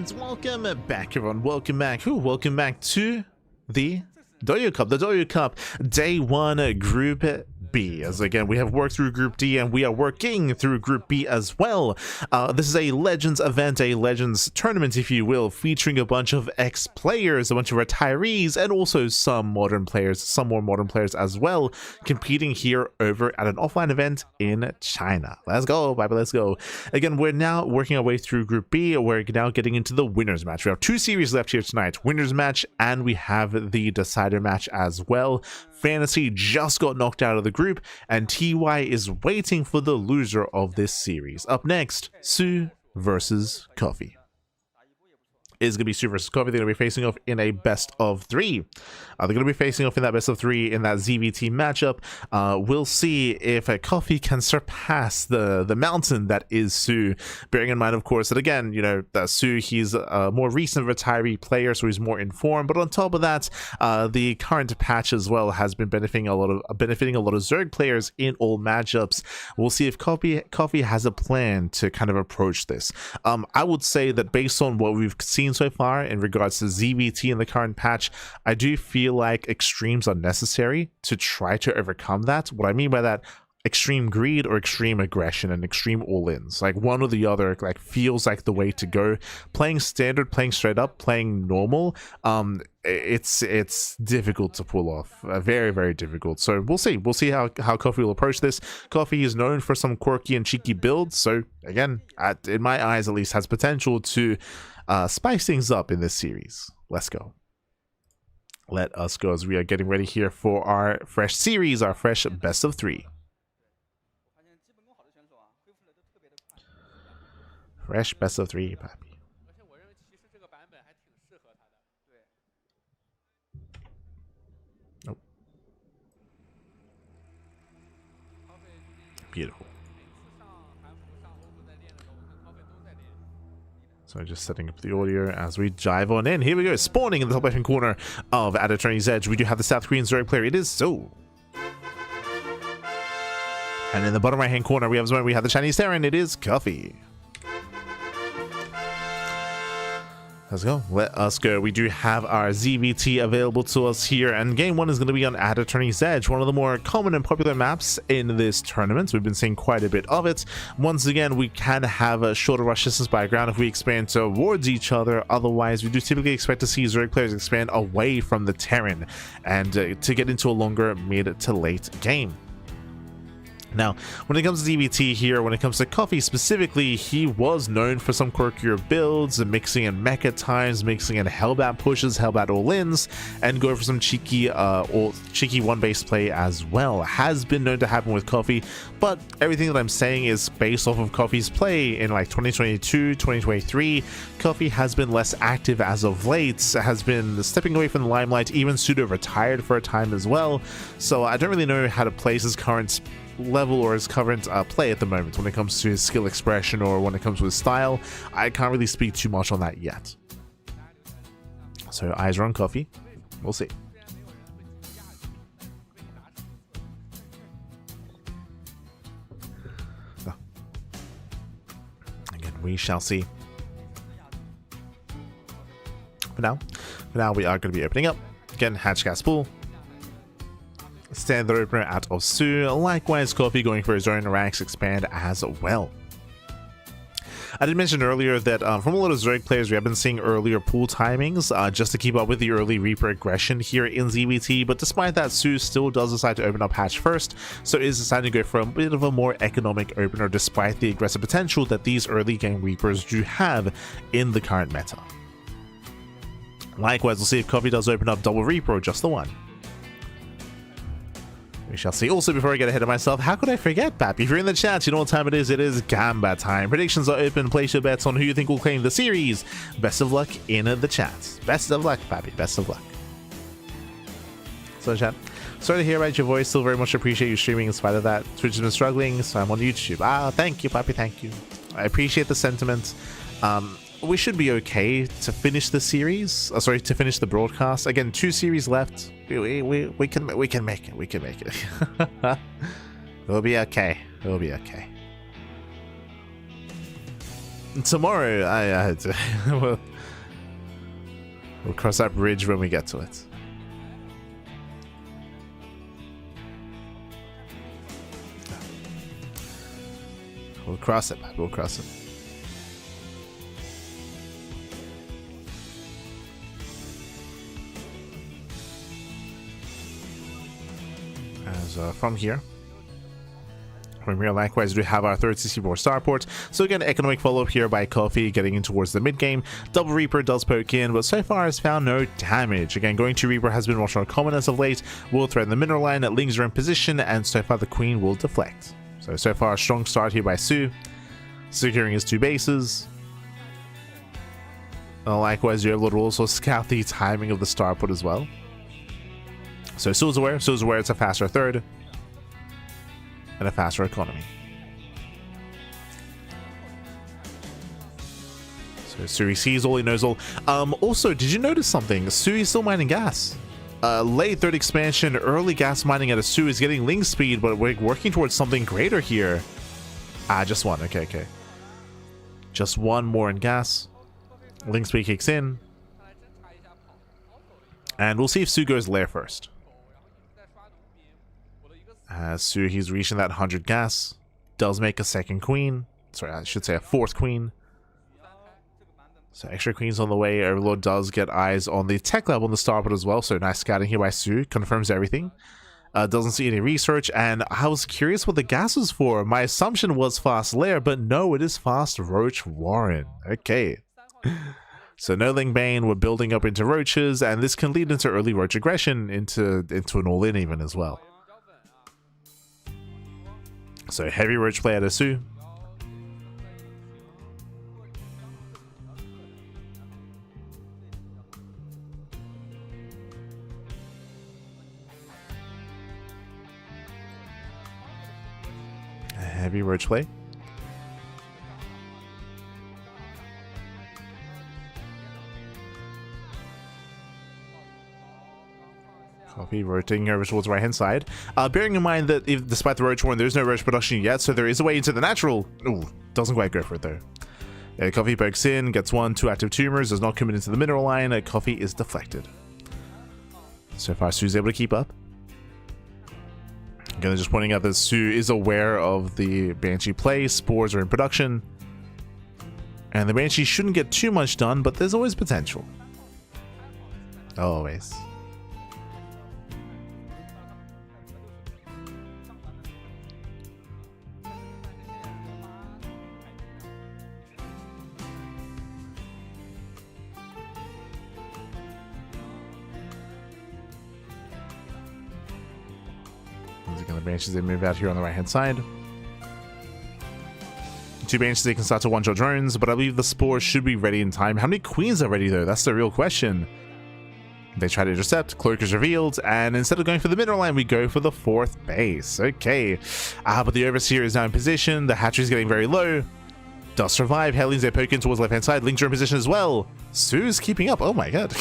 And welcome back, everyone. Welcome back. Welcome back to the Douyu Cup. The Douyu Cup Day 1 Group B. As again, we have worked through Group D and we are working through Group B as well. This is a Legends event, a Legends tournament, if you will, featuring a bunch of ex-players, a bunch of retirees, and also some modern players, some more modern players as well, competing here over at an offline event in China. Let's go, baby, let's go. Again, we're now working our way through Group B. We're now getting into the winners match. We have 2 series left here tonight, winners match, and we have the decider match as well. FanTaSy just got knocked out of the group, and TY is waiting for the loser of this series. Up next, soO versus CranKy. Is going to be soO versus CranKy. They're going to be facing off in a best of 3. They're going to be facing off in that best of 3 in that ZVT matchup. We'll see if CranKy can surpass the mountain that is soO. Bearing in mind, of course, that again, you know, that soO, he's a more recent retiree player, so he's more informed. But on top of that, the current patch as well has been benefiting a lot of Zerg players in all matchups. We'll see if CranKy has a plan to kind of approach this. I would say that based on what we've seen so far in regards to ZVT in the current patch, I do feel like extremes are necessary to try to overcome that. What I mean by that, extreme greed or extreme aggression and extreme all-ins, like one or the other, like feels like the way to go. Playing standard, playing straight up, playing normal, it's difficult to pull off, very, very difficult. So we'll see how CranKy will approach this. CranKy is known for some quirky and cheeky builds, so again, in my eyes at least, has potential to spice things up in this series. Let's go. Let us go as we are getting ready here for our fresh series, our fresh best of 3. Fresh best of 3, papi. Nope. Beautiful. So just setting up the audio as we dive on in. Here we go. Spawning in the top left-hand corner of At Attorney's Edge, we do have the South Korean Zerg player. It is soO. And in the bottom right-hand corner, we have the Chinese Terran. It is CranKy. Let's go. Let us go. We do have our ZVT available to us here, and game 1 is going to be on At Attorney's Edge, one of the more common and popular maps in this tournament. We've been seeing quite a bit of it. Once again, we can have a shorter rush distance by ground if we expand towards each other. Otherwise, we do typically expect to see Zerg players expand away from the Terran and to get into a longer mid to late game. Now, when it comes to ZVT here, when it comes to CranKy specifically, he was known for some quirkier builds, mixing in mecha times, mixing in Hellbat pushes, Hellbat all-ins, and go for some cheeky one-base play as well. Has been known to happen with CranKy, but everything that I'm saying is based off of CranKy's play in like 2022, 2023. CranKy has been less active as of late, has been stepping away from the limelight, even pseudo retired for a time as well. So I don't really know how to place his current level or his current play at the moment when it comes to his skill expression or when it comes to his style. I can't really speak too much on that yet. So eyes are on CranKy. We'll see. Oh. Again, we shall see. For now we are going to be opening up. Again, hatch gas pool. Standard opener out of soO. Likewise, CranKy going for his own ranks expand as well. I did mention earlier that from a lot of Zerg players, we have been seeing earlier pool timings just to keep up with the early Reaper aggression here in ZVT, but despite that, soO still does decide to open up hatch first, so is deciding to go for a bit of a more economic opener despite the aggressive potential that these early game Reapers do have in the current meta. Likewise, we'll see if CranKy does open up double Reaper or just the one. We shall see. Also, before I get ahead of myself, how could I forget, Pappy? If you're in the chat, you know what time it is. It is Gamba time. Predictions are open. Place your bets on who you think will claim the series. Best of luck in the chat. Best of luck, Pappy. Best of luck. So, chat, sorry to hear about your voice. Still very much appreciate you streaming in spite of that. Twitch has been struggling, so I'm on YouTube. Thank you, Pappy. Thank you. I appreciate the sentiment. We should be okay to finish the series. To finish the broadcast. Again, 2 series left. We can make it. We can make it. We'll be okay. We'll be okay. tomorrow, we'll cross that bridge when we get to it. We'll cross it, man. We'll cross it. As from here, likewise, we have our third CC4 starport. So again, economic follow-up here by CranKy, getting in towards the mid-game. Double Reaper does poke in, but so far has found no damage. Again, going to Reaper has been much more common as of late. Will threaten the mineral line, Lings are in position, and so far the Queen will deflect. So far a strong start here by soO, securing his 2 bases. Likewise, you're able to also scout the timing of the starport as well. So soO's aware it's a faster third and a faster economy. So soO sees all, he knows all. Also, did you notice something? soO is still mining gas. Late third expansion, early gas mining at a soO is getting Ling speed, but we're working towards something greater here. Just one. Okay. Just one more in gas. Ling speed kicks in. And we'll see if soO goes lair first. soO, he's reaching that 100 gas. Does make a second queen. Sorry, I should say a fourth queen. So extra queens on the way. Overlord does get eyes on the tech lab on the starport as well. So nice scouting here by soO. Confirms everything. Doesn't see any research. And I was curious what the gas was for. My assumption was fast lair, but no, it is fast roach warren. Okay. So no Ling Bane, we're building up into roaches, and this can lead into early roach aggression, into an all-in even as well. So heavy roach play at soO. Heavy roach play. CranKy rotating over towards the right hand side. Bearing in mind that despite the roach warren, there's no roach production yet, so there is a way into the natural. Ooh, doesn't quite go for it though. CranKy pokes in, gets 2 active tumors, does not commit into the mineral line. CranKy is deflected. So far, soO's able to keep up. Again, just pointing out that soO is aware of the Banshee play. Spores are in production. And the Banshee shouldn't get too much done, but there's always potential. Always. The Banshees, they move out here on the right hand side. 2 Banshees, they can start to one-shot drones, but I believe the spores should be ready in time. How many queens are ready though? That's the real question. They try to intercept, cloak is revealed, and instead of going for the mineral line, we go for the 4th base. Okay. But the Overseer is now in position. The hatchery is getting very low. Does survive. Hellions, they poke in towards left hand side. Lings are in position as well. soO's keeping up. Oh my god.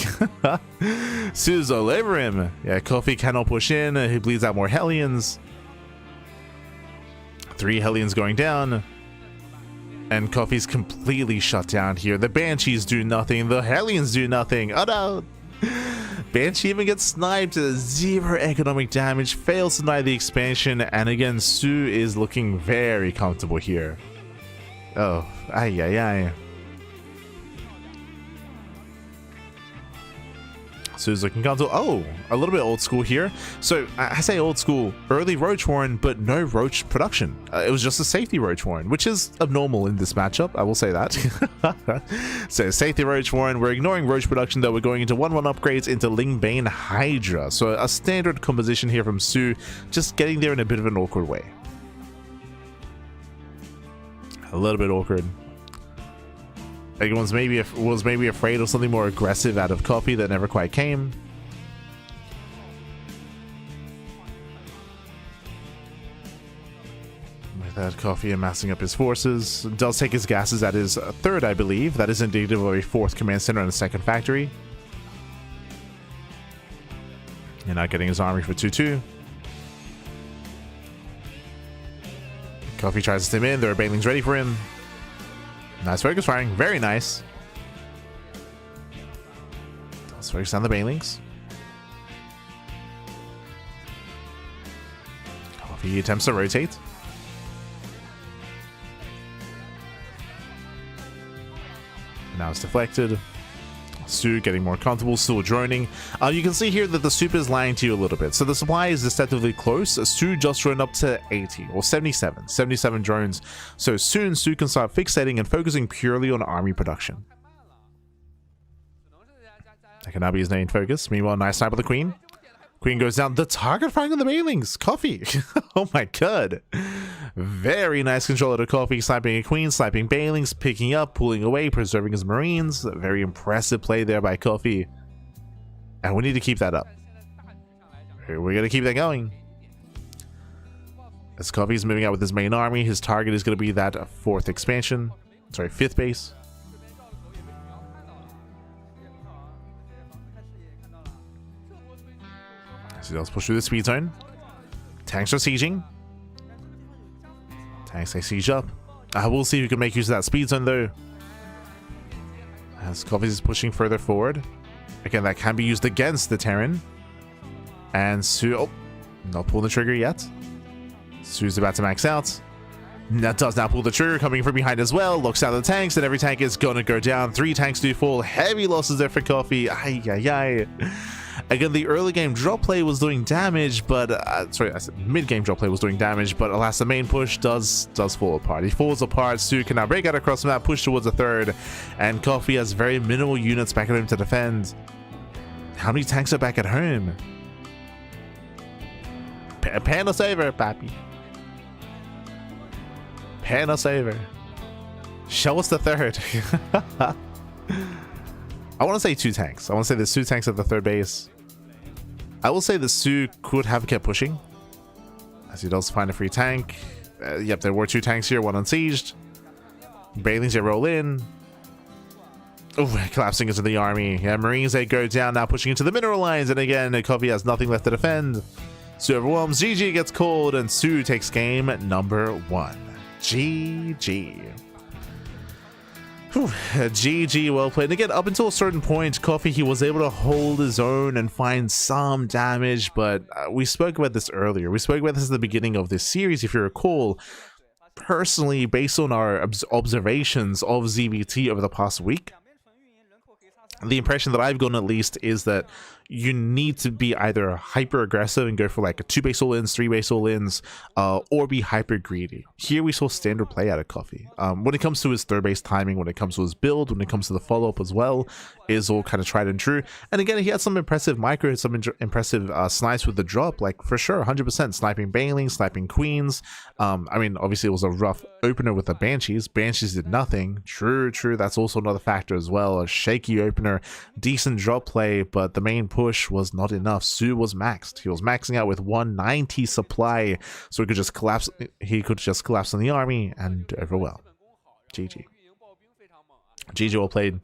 soO's all over him. Yeah, CranKy cannot push in. He bleeds out more Hellions. 3 Hellions going down. And CranKy's completely shut down here. The Banshees do nothing. The Hellions do nothing. Oh no. Banshee even gets sniped. 0 economic damage. Fails to deny the expansion. And again, soO is looking very comfortable here. Oh, ay. soO's looking comfortable. Oh, a little bit old school here. So I say old school, early roach warren, but no roach production. It was just a safety roach warren, which is abnormal in this matchup. I will say that. So safety roach warren. We're ignoring roach production though. We're going into 1/1 upgrades into Ling Bane Hydra. So a standard composition here from soO, just getting there in a bit of an awkward way. A little bit awkward. Everyone's was maybe afraid of something more aggressive out of CranKy that never quite came. With that, CranKy amassing up his forces. Does take his gases at his 3rd, I believe. That is indicative of a 4th command center and a 2nd factory. And not getting his army for 2/2. CranKy tries to stim in. There are banelings ready for him. Nice focus firing. Very nice. Let's focus on the Banelings. Coffee attempts to rotate. Now it's deflected. soO getting more comfortable, still droning. You can see here that the soup is lying to you a little bit. So the supply is deceptively close. soO just droned up to 80 or 77 drones. So soon soO can start fixating and focusing purely on army production. That can now be his main focus. Meanwhile, nice snipe of the Queen. Queen goes down. The target firing on the Banelings. Coffee. Oh my god. Very nice control of the Coffee. Sniping a Queen, sniping Banelings, picking up, pulling away, preserving his Marines. Very impressive play there by Coffee. And we need to keep that up. We're going to keep that going. As Coffee's moving out with his main army, his target is going to be that 4th expansion. Sorry, 5th base. So let's push through the speed zone. Tanks are sieging. Tanks they siege up. We'll see who can make use of that speed zone though. As Coffee is pushing further forward. Again, that can be used against the Terran. And soO, oh, not pulling the trigger yet. soO's about to max out. That does now pull the trigger, coming from behind as well. Looks out the tanks, and every tank is gonna go down. 3 tanks do fall. Heavy losses there for Coffee. Ay, ay, ay. Again, the early game drop play was doing damage, but sorry, I said mid game drop play was doing damage, but alas, the main push does fall apart. He falls apart. soO can now break out across the map, push towards the 3rd, and Coffee has very minimal units back at home to defend. How many tanks are back at home? Pan us over, papi. Pan us over. Show us the 3rd. I want to say 2 tanks. I want to say there's 2 tanks at the 3rd base. I will say the soO could have kept pushing, as he does find a free tank. Yep, there were 2 tanks here, 1 unsieged. Banelings, they roll in. Oh, collapsing into the army. Yeah, Marines, they go down, now pushing into the mineral lines. And again, Coffee has nothing left to defend. soO overwhelms, GG gets cold, and soO takes game number 1. GG. Whew, GG, well played. And again, up until a certain point, Coffee, he was able to hold his own and find some damage, but we spoke about this earlier. We spoke about this at the beginning of this series, if you recall. Personally, based on our observations of ZVT over the past week, the impression that I've gotten at least is that you need to be either hyper aggressive and go for like a 2 base all-ins, 3 base all-ins, or be hyper greedy. Here we saw standard play out of Coffee. When it comes to his 3rd base timing, when it comes to his build, when it comes to the follow-up as well, is all kind of tried and true. And again, he had some impressive micro, some impressive snipes with the drop, like for sure, 100% sniping Banelings, sniping Queens. I mean, obviously it was a rough opener with the Banshees. Banshees did nothing. True, that's also another factor as well. A shaky opener, decent drop play, but the main push was not enough. soO was maxed. He was maxing out with 190 supply, so he could just collapse. He could just collapse on the army and overwhelm. GG. GG, well played.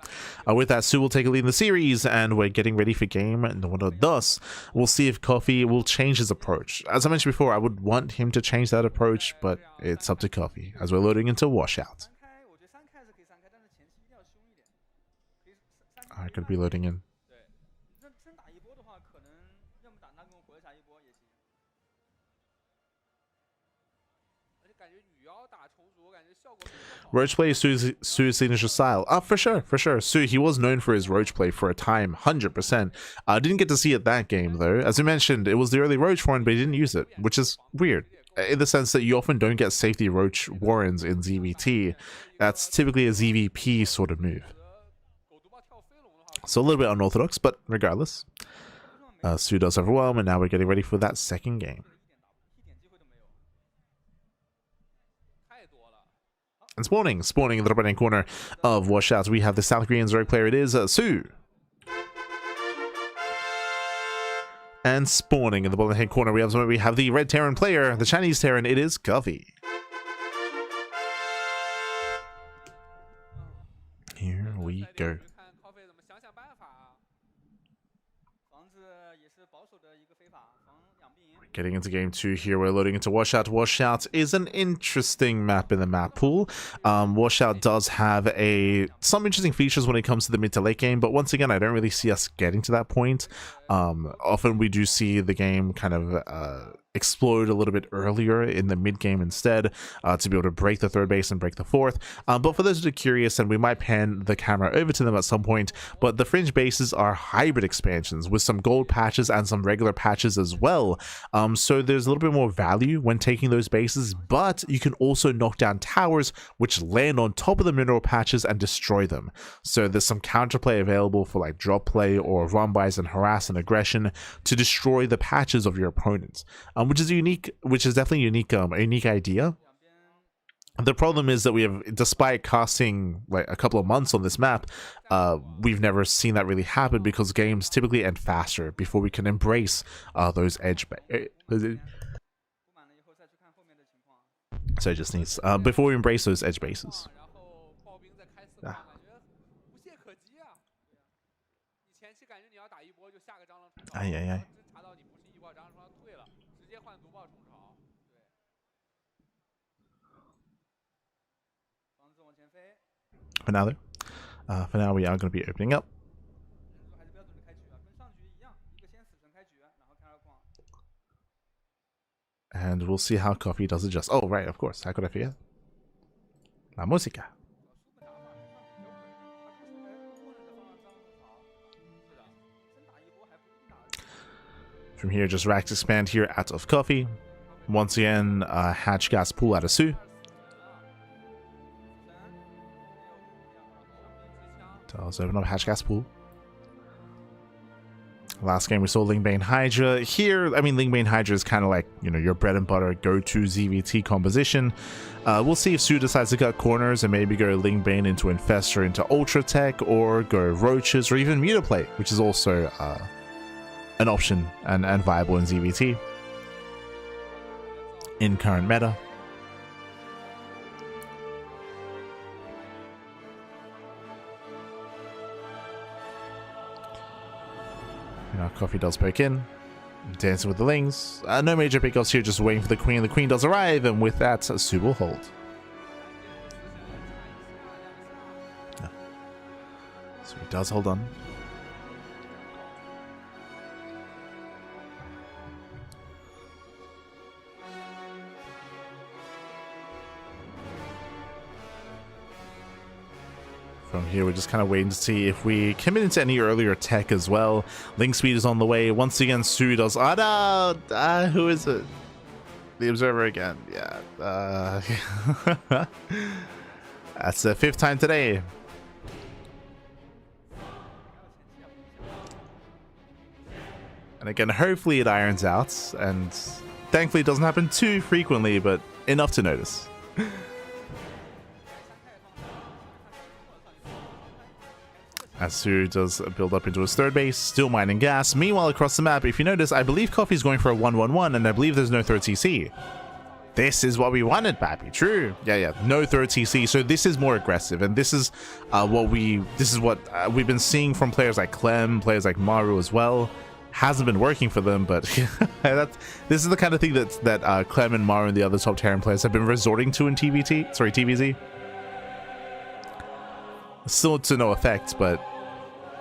With that, soO will take a lead in the series, and we're getting ready for game number 2. We'll see if Coffee will change his approach. As I mentioned before, I would want him to change that approach, but it's up to Coffee as we're loading into Washout. I could be loading in. Roach play is soO's signature style. For sure. soO, he was known for his roach play for a time, 100%. I didn't get to see it that game though. As I mentioned, it was the early roach warren, but he didn't use it, which is weird. In the sense that you often don't get safety roach warrens in ZVT. That's typically a ZVP sort of move. So a little bit unorthodox, but regardless. soO does overwhelm, and now we're getting ready for that 2nd game. And spawning in the top right-hand corner of Washouts, we have the South Korean Zerg player. It is soO. And spawning in the bottom right-hand corner, we have the Red Terran player, the Chinese Terran. It is Coffee. Here we go. Getting into game 2 here, we're loading into Washout. Washout is an interesting map in the map pool. Washout does have some interesting features when it comes to the mid to late game, but once again, I don't really see us getting to that point. Often we do see the game kind of explode a little bit earlier in the mid game instead, to be able to break the third base and break the fourth. But for those who are curious, and we might pan the camera over to them at some point, but the fringe bases are hybrid expansions with some gold patches and some regular patches as well. So there's a little bit more value when taking those bases, but you can also knock down towers which land on top of the mineral patches and destroy them. So there's some counterplay available for like drop play or run bys and harass and aggression to destroy the patches of your opponents. Which is definitely a unique idea. The problem is that we have, despite casting like a couple of months on this map, we've never seen that really happen because games typically end faster before we can embrace those edge. So it just needs before we embrace those edge bases. For now, we are going to be opening up. And we'll see how Coffee does adjust. Oh, right, of course. How could I forget? La música. From here, just racks expand here out of Coffee. Once again, hatch gas pool out of soO. So let's open up hatch gas pool. Last game we saw Lingbane Hydra. Here, I mean, Lingbane Hydra is kind of like, you know, your bread and butter go-to ZVT composition. We'll see if soO decides to cut corners and maybe go Lingbane into Infestor into Ultra Tech, or go Roaches, or even Mutaplay, which is also an option and viable in ZVT in current meta. Now Coffee does poke in, dancing with the Lings. No major pickups here, just waiting for the Queen. The Queen does arrive, and with that, soO will hold. Yeah. So he does hold on. From here, we're just kind of waiting to see if we commit into any earlier tech as well. Link speed is on the way. Once again, soO does... who is it? The Observer again. Yeah. That's the 5th time today. And again, hopefully it irons out. And thankfully it doesn't happen too frequently, but enough to notice. As soO does build up into his third base, still mining gas. Meanwhile, across the map, if you notice, I believe Coffee's going for a 1-1-1, and I believe there's no third TC. This is what we wanted, Pappy. True. Yeah. No third TC. So this is more aggressive, and this is what we've been seeing from players like Clem, players like Maru as well. Hasn't been working for them, but this is the kind of thing that Clem and Maru and the other top Terran players have been resorting to in TVZ. Still to no effect, but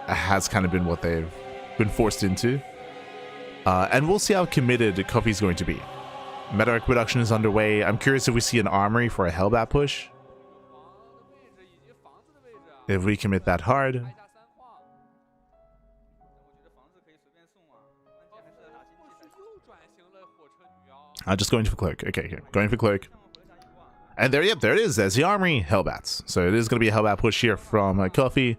it has kind of been what they've been forced into. And we'll see how committed Coffee's going to be. Meta production is underway. I'm curious if we see an armory for a Hellbat push. If we commit that hard. I'm just going for Cloak. Okay, here. Going for Cloak. And there it is. There's the armory. Hellbats. So it is going to be a Hellbat push here from Coffee.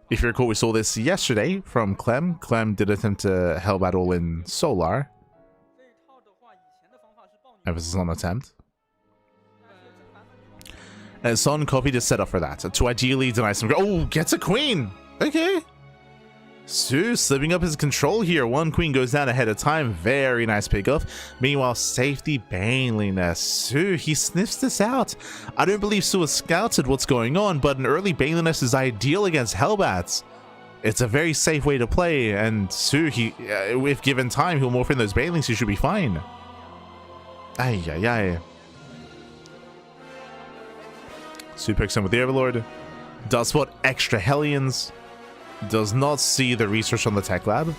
If you recall, we saw this yesterday from Clem. Clem did attempt to Hellbat all in Solar. Emphasis on attempt. And Son Coffee just set up for that. To ideally deny some... Oh, gets a queen! Okay. soO slipping up his control here. One queen goes down ahead of time. Very nice pickup. Meanwhile, safety Baneliness. soO, he sniffs this out. I don't believe soO has scouted what's going on, but an early Baneliness is ideal against Hellbats. It's a very safe way to play, and soO, if given time, he'll morph in those Banelings, he should be fine. Ay, ay, ay. soO picks in with the Overlord. Does spot extra Hellions. Does not see the research on the tech lab.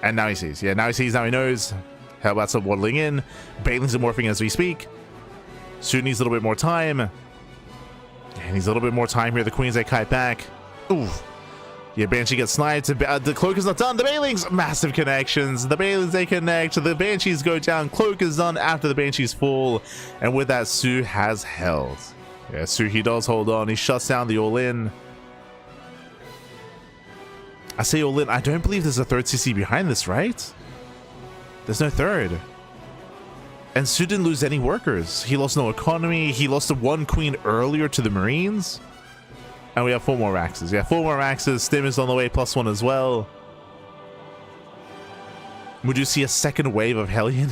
And now he sees. Yeah, now he sees, now he knows. Hellbats are waddling in. Banelings are morphing as we speak. soO needs a little bit more time. And needs a little bit more time here. The Queen's Egg kite back. Ooh. Yeah, Banshee gets sniped. The Cloak is not done. The Banelings, massive connections. The Banelings, they connect. The Banshees go down. Cloak is done after the Banshees fall. And with that, soO has held. Yeah, soO, he does hold on. He shuts down the all-in. I say all-in. I don't believe there's a third CC behind this, right? There's no third. And soO didn't lose any workers. He lost no economy. He lost the one Queen earlier to the Marines. And we have 4 more Raxes. Yeah, 4 more Raxes. Stim is on the way, +1 as well. Would you see a second wave of Hellion?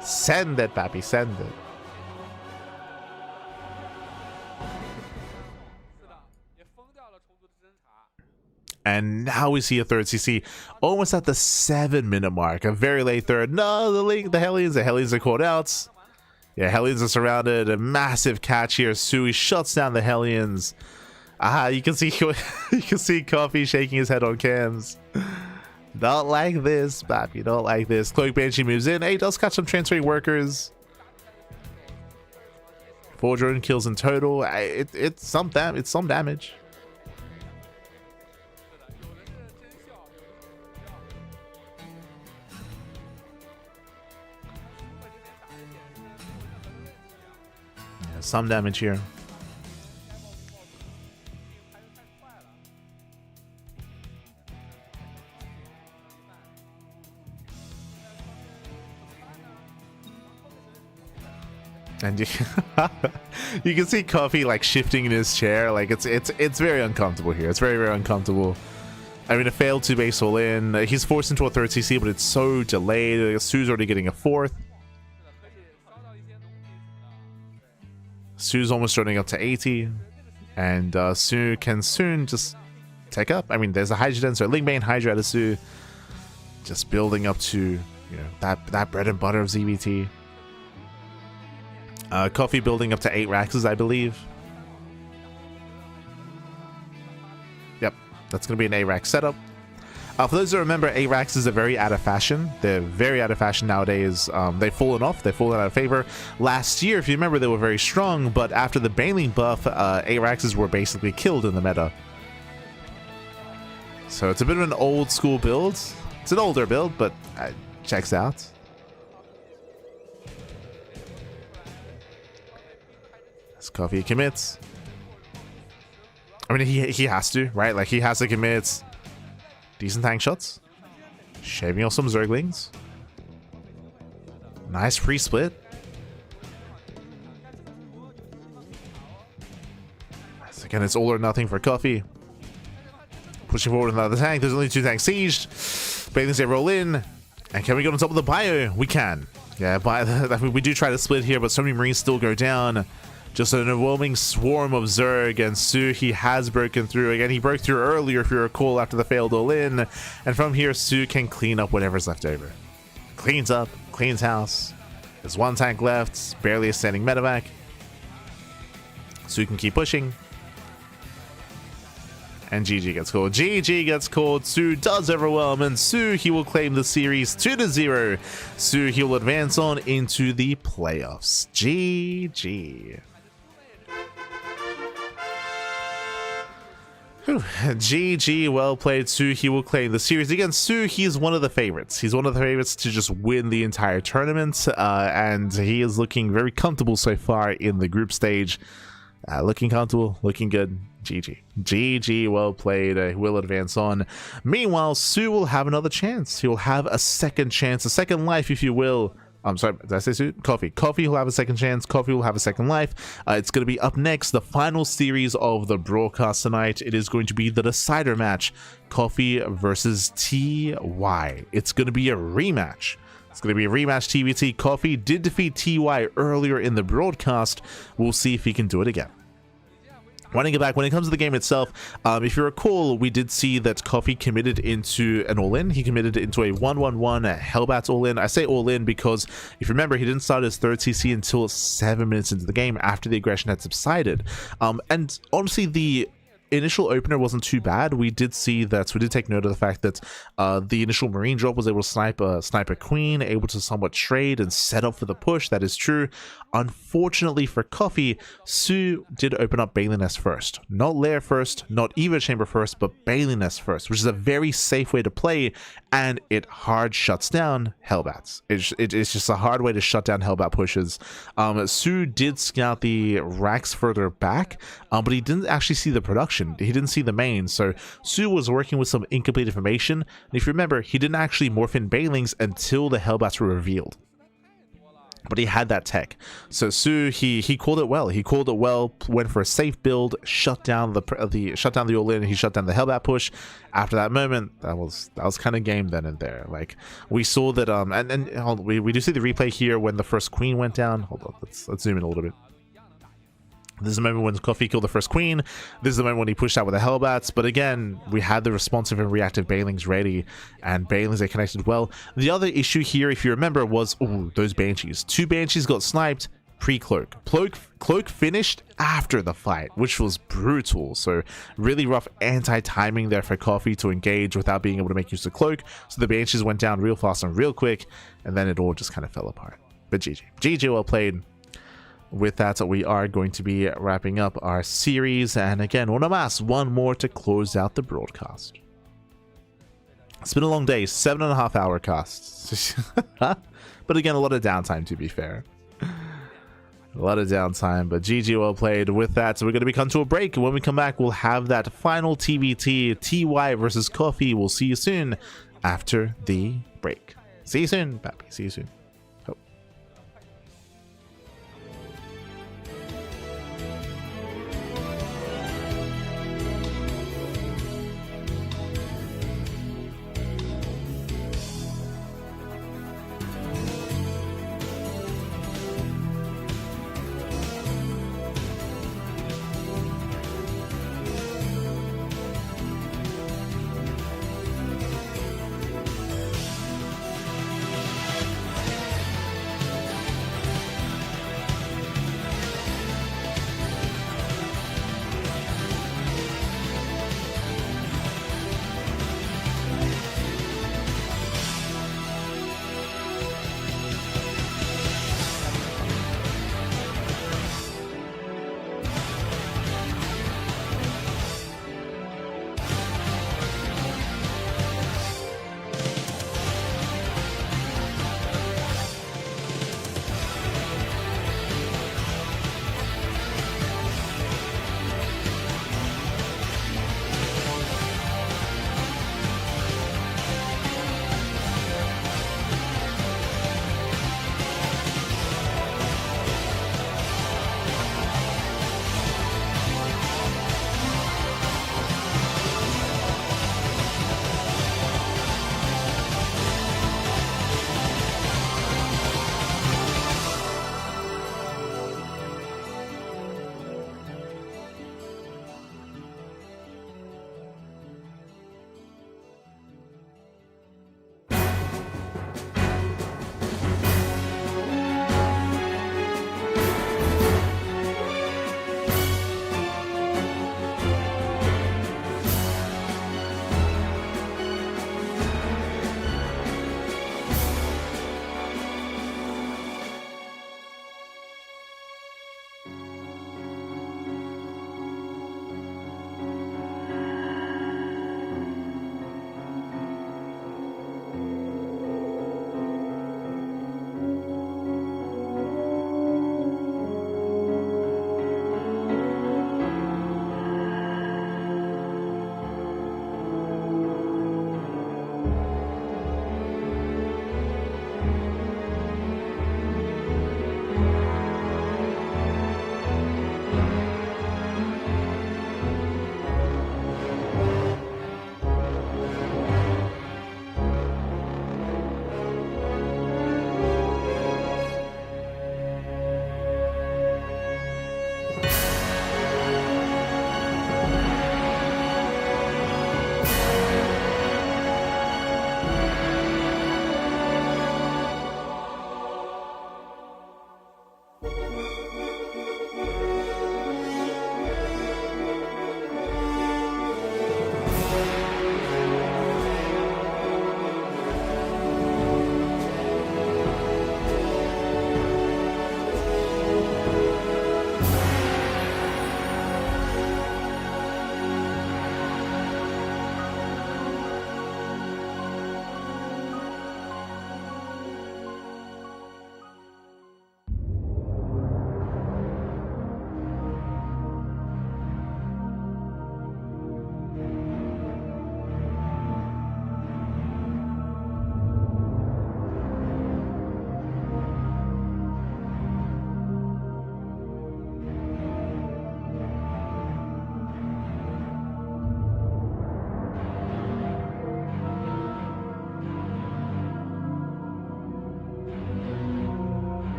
Send it, papi, send it. And now we see a third CC, almost at the 7-minute mark. A very late third. No, the Hellions are caught out. Yeah, Hellions are surrounded. A massive catch here. soO shuts down the Hellions. You can see Coffee shaking his head on cams. Not like this, Bappy. Not like this. Cloak Banshee moves in. He does catch some transferring workers. 4 drone kills in total. It's some damage. Some damage here. And you can see Coffee like shifting in his chair. Like it's very uncomfortable here. It's very, very uncomfortable. I mean, it failed to base all in. He's forced into a third CC, but it's so delayed. soO's already getting a 4th. soO's almost running up to 80, and soO can soon just take up. I mean, there's a Hydra Denser, Lingbane Hydra out of soO, just building up to, you know, that bread and butter of ZBT. Coffee building up to 8 Raxes, I believe. Yep, that's going to be an A-Rax setup. For those who remember, A-Raxes are very out of fashion. They're very out of fashion nowadays. They've fallen off. They've fallen out of favor. Last year, if you remember, they were very strong, but after the Baneling buff, A-Raxes were basically killed in the meta. So it's a bit of an old school build. It's an older build, but checks out. As Coffee commits. I mean, he has to, right? Like, he has to commit. Decent tank shots. Shaving off some Zerglings. Nice free split. Again, it's all or nothing for Coffee. Pushing forward another tank. There's only 2 tanks sieged. Banelings, they roll in. And can we go on top of the bio? We can. Yeah, we do try to split here, but so many Marines still go down. Just an overwhelming swarm of Zerg, and soO, he has broken through. Again, he broke through earlier, if you recall, after the failed all-in. And from here, soO can clean up whatever's left over. Cleans up, cleans house. There's 1 tank left, barely a standing medevac. soO can keep pushing. And GG gets called. GG gets called. soO does overwhelm, and soO, he will claim the series 2-0. soO, he will advance on into the playoffs. GG. GG, well played, soO. He will claim the series. Again, soO, he's one of the favorites. He's one of the favorites to just win the entire tournament, and he is looking very comfortable so far in the group stage. Looking comfortable, looking good. GG. GG, well played. He will advance on. Meanwhile, soO will have another chance. He will have a second chance, a second life, if you will. I'm sorry, did I say soO? Coffee. Coffee will have a second chance. Coffee will have a second life. It's going to be up next, the final series of the broadcast tonight. It is going to be the decider match. Coffee versus TY. It's going to be a rematch. It's going to be a rematch. TBT. Coffee did defeat TY earlier in the broadcast. We'll see if he can do it again. Running it back, when it comes to the game itself, if you recall, we did see that CranKy committed into an all-in. He committed into a 1-1-1 Hellbats all-in. I say all-in because, if you remember, he didn't start his third CC until 7 minutes into the game after the aggression had subsided. And honestly, the initial opener wasn't too bad. We did take note of the fact that the initial marine drop was able to snipe a queen, able to somewhat trade and set up for the push. That is true. Unfortunately for CranKy, soO did open up Bailey Nest first. Not Lair first, not Eva Chamber first, but Bailey Nest first, which is a very safe way to play, and it hard shuts down Hellbats. It's just a hard way to shut down Hellbat pushes. soO did scout the racks further back, but he didn't actually see the production. He didn't see the main, so soO was working with some incomplete information, and if you remember, he didn't actually morph in Bailings until the Hellbats were revealed. But he had that tech, so soO he called it well. He called it well. Went for a safe build, shut down the all-in. He shut down the Hellbat push. After that moment, that was kind of game then and there. Like we saw that and we do see the replay here when the first queen went down. Hold on, let's zoom in a little bit. This is the moment when CranKy killed the first queen. This is the moment when he pushed out with the Hellbats. But again, we had the responsive and reactive Bailings ready, and Bailings, they connected well. The other issue here, if you remember, was those Banshees. 2 Banshees got sniped pre-Cloak. Cloak finished after the fight, which was brutal. So really rough anti-timing there for CranKy to engage without being able to make use of Cloak. So the Banshees went down real fast and real quick, and then it all just kind of fell apart. But GG, well played. With that, we are going to be wrapping up our series, and again, one more to close out the broadcast. It's been a long day, 7.5 hour cast. But again, a lot of downtime, to be fair. A lot of downtime, but GG, well played. With that, so we're going to come to a break. When we come back, we'll have that final TVT, TY versus CranKy. We'll see you soon after the break. See you soon, Pappy. See you soon.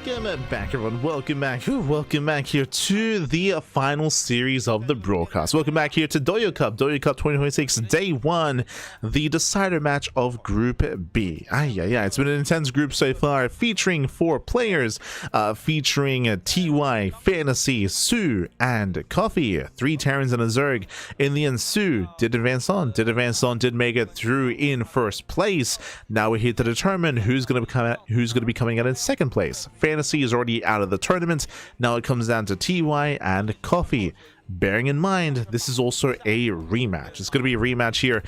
Welcome back, everyone. Welcome back. Welcome back here to the final series of the broadcast. Welcome back here to Douyu Cup 2026, Day 1, the decider match of Group B. It's been an intense group so far, featuring 4 players, featuring TY, FanTaSy, soO, and Coffee. 3 Terrans and a Zerg. In the end, soO did advance on, did make it through in first place. Now we're here to determine who's going to be coming out in second place. FanTaSy is already out of the tournament. Now it comes down to TY and Coffee. Bearing in mind, this is also a rematch. It's going to be a rematch here.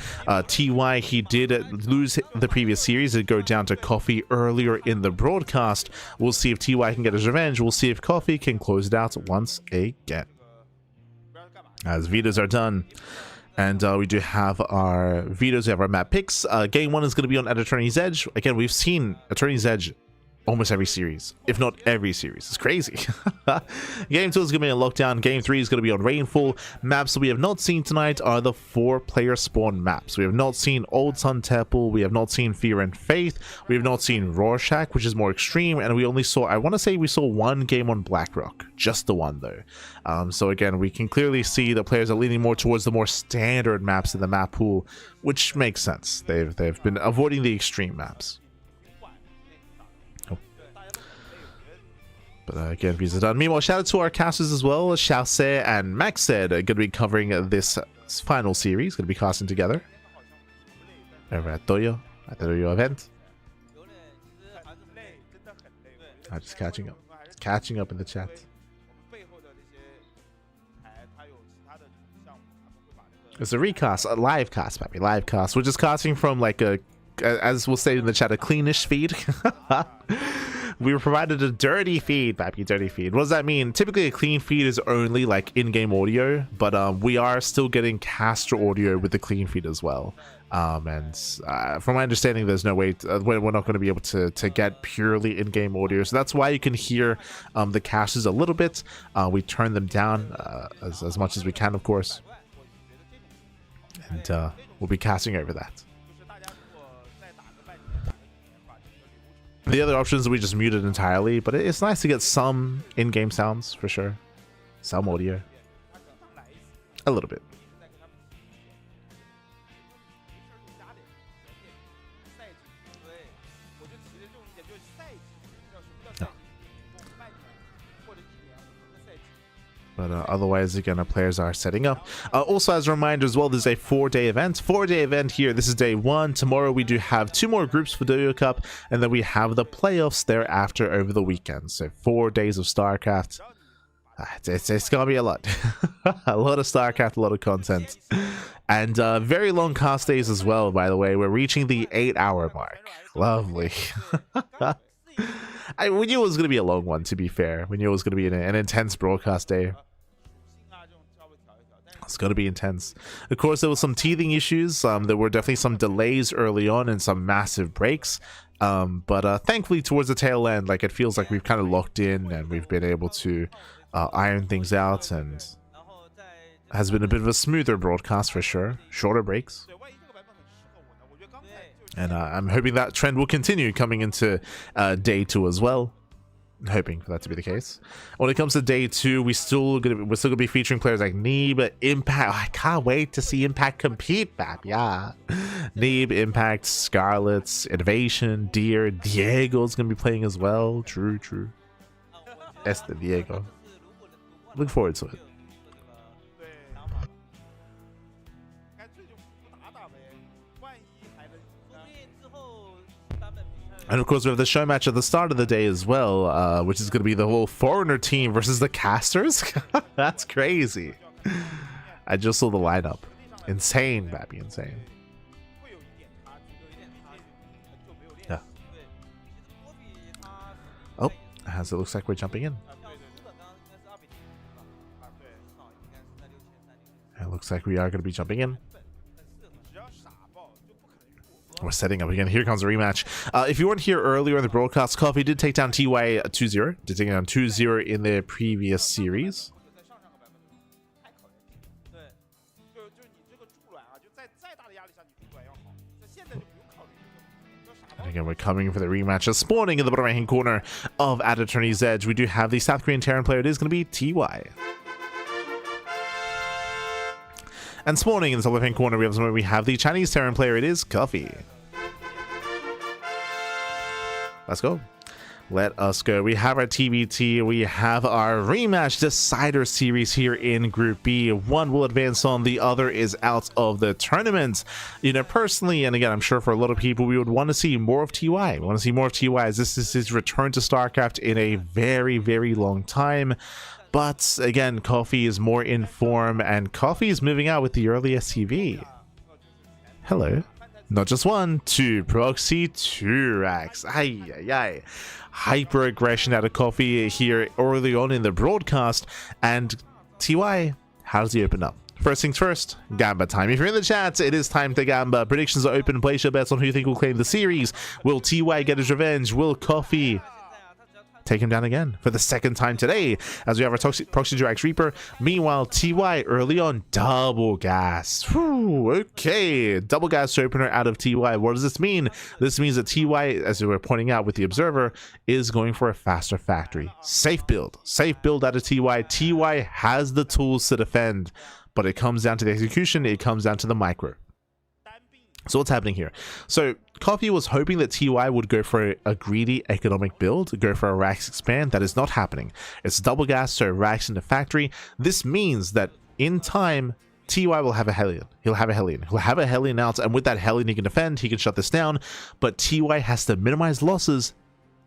TY, he did lose the previous series. It go down to Coffee earlier in the broadcast. We'll see if TY can get his revenge. We'll see if Coffee can close it out once again. As vetoes are done. And we do have our vetoes, we have our map picks. Game 1 is going to be on at Attorney's Edge. Again, we've seen Attorney's Edge almost every series, if not every series. It's crazy. Game 2 is going to be on Lockdown. Game 3 is going to be on Rainfall. Maps that we have not seen tonight are the 4-player spawn maps. We have not seen Old Sun Temple. We have not seen Fear and Faith. We have not seen Rorschach, which is more extreme. And we only saw, I want to say we saw 1 game on Blackrock. Just the one, though. So again, we can clearly see the players are leaning more towards the more standard maps in the map pool, which makes sense. They've been avoiding the extreme maps. But again, views are done. Meanwhile, shout out to our casters as well. Xiaose and Maxed are going to be covering this final series. Going to be casting together over at Douyu, at the Douyu event. I'm just catching up. Catching up in the chat. It's a recast, a live cast, baby. Live cast. We're just casting from like a, as we'll say in the chat, a cleanish feed. We were provided a dirty feed, baby, dirty feed. What does that mean? Typically, a clean feed is only like in-game audio, but we are still getting caster audio with the clean feed as well. And from my understanding, there's no way we're not going to be able to get purely in-game audio. So that's why you can hear the casters a little bit. We turn them down as much as we can, of course. And we'll be casting over that. The other options we just muted entirely, but it's nice to get some in-game sounds for sure. Some audio. A little bit. But otherwise, again, our players are setting up. Also, as a reminder as well, there's a 4-day event. 4-day event here. This is day 1. Tomorrow, we do have 2 more groups for Douyu Cup. And then we have the playoffs thereafter over the weekend. So 4 days of StarCraft. It's going to be a lot. A lot of StarCraft, a lot of content. And very long cast days as well, by the way. We're reaching the 8-hour mark. Lovely. We knew it was going to be a long one, to be fair. We knew it was going to be an intense broadcast day. It's going to be intense. Of course, there was some teething issues. There were definitely some delays early on and some massive breaks. But thankfully, towards the tail end, like it feels like we've kind of locked in and we've been able to iron things out. And it has been a bit of a smoother broadcast for sure. Shorter breaks. And I'm hoping that trend will continue coming into day 2 as well. Hoping for that to be the case. When it comes to day 2, we're still gonna be featuring players like Neeb, Impact. I can't wait to see Impact compete, Bap. Yeah, Neeb, Impact, Scarlets, Innovation, Deer, Diego's gonna be playing as well. True. Este Diego. Look forward to it. And of course, we have the show match at the start of the day as well, which is going to be the whole foreigner team versus the casters. That's crazy. I just saw the lineup. Insane, Babby, insane. Yeah. Oh, as it looks like we're jumping in. It looks like we are going to be jumping in. We're setting up again. Here comes a rematch. If you weren't here earlier in the broadcast, Coffee did take down TY 2-0. Did take down 2-0 in the previous series. And again, we're coming for the rematch. This morning in the bottom right-hand corner of At Attorney's Edge, we do have the South Korean Terran player. It is going to be TY. And spawning in the top left-hand corner, we have the Chinese Terran player. It is Coffee. Let's go. Let us go. We have our TBT. We have our rematch decider series here in Group B. One will advance on, the other is out of the tournament. You know, personally, and again, I'm sure for a lot of people, we would want to see more of TY. We want to see more of TY as this is his return to StarCraft in a very, very long time. But again, Coffee is more in form, and Coffee is moving out with the early SCV. Hello. Not just one, two proxy, two racks. Ay, ay, ay. Hyper aggression out of Coffee here early on in the broadcast. And TY, how does he open up? First things first, Gamba time. If you're in the chat, it is time to Gamba. Predictions are open. Place your bets on who you think will claim the series. Will TY get his revenge? Will Coffee take him down again for the second time today, as we have our Proxy Drax Reaper? Meanwhile, TY early on, double gas. Whew, okay, double gas opener out of TY. What does this mean? This means that TY, as we were pointing out with the Observer, is going for a faster factory. Safe build out of TY. TY has the tools to defend, but it comes down to the execution. It comes down to the micro. So what's happening here? So Coffee was hoping that TY would go for a greedy economic build, go for a Rax expand. That is not happening. It's double gas, so Rax in the factory. This means that in time, TY will have a Hellion. He'll have a Hellion out, and with that Hellion he can defend, he can shut this down, but TY has to minimize losses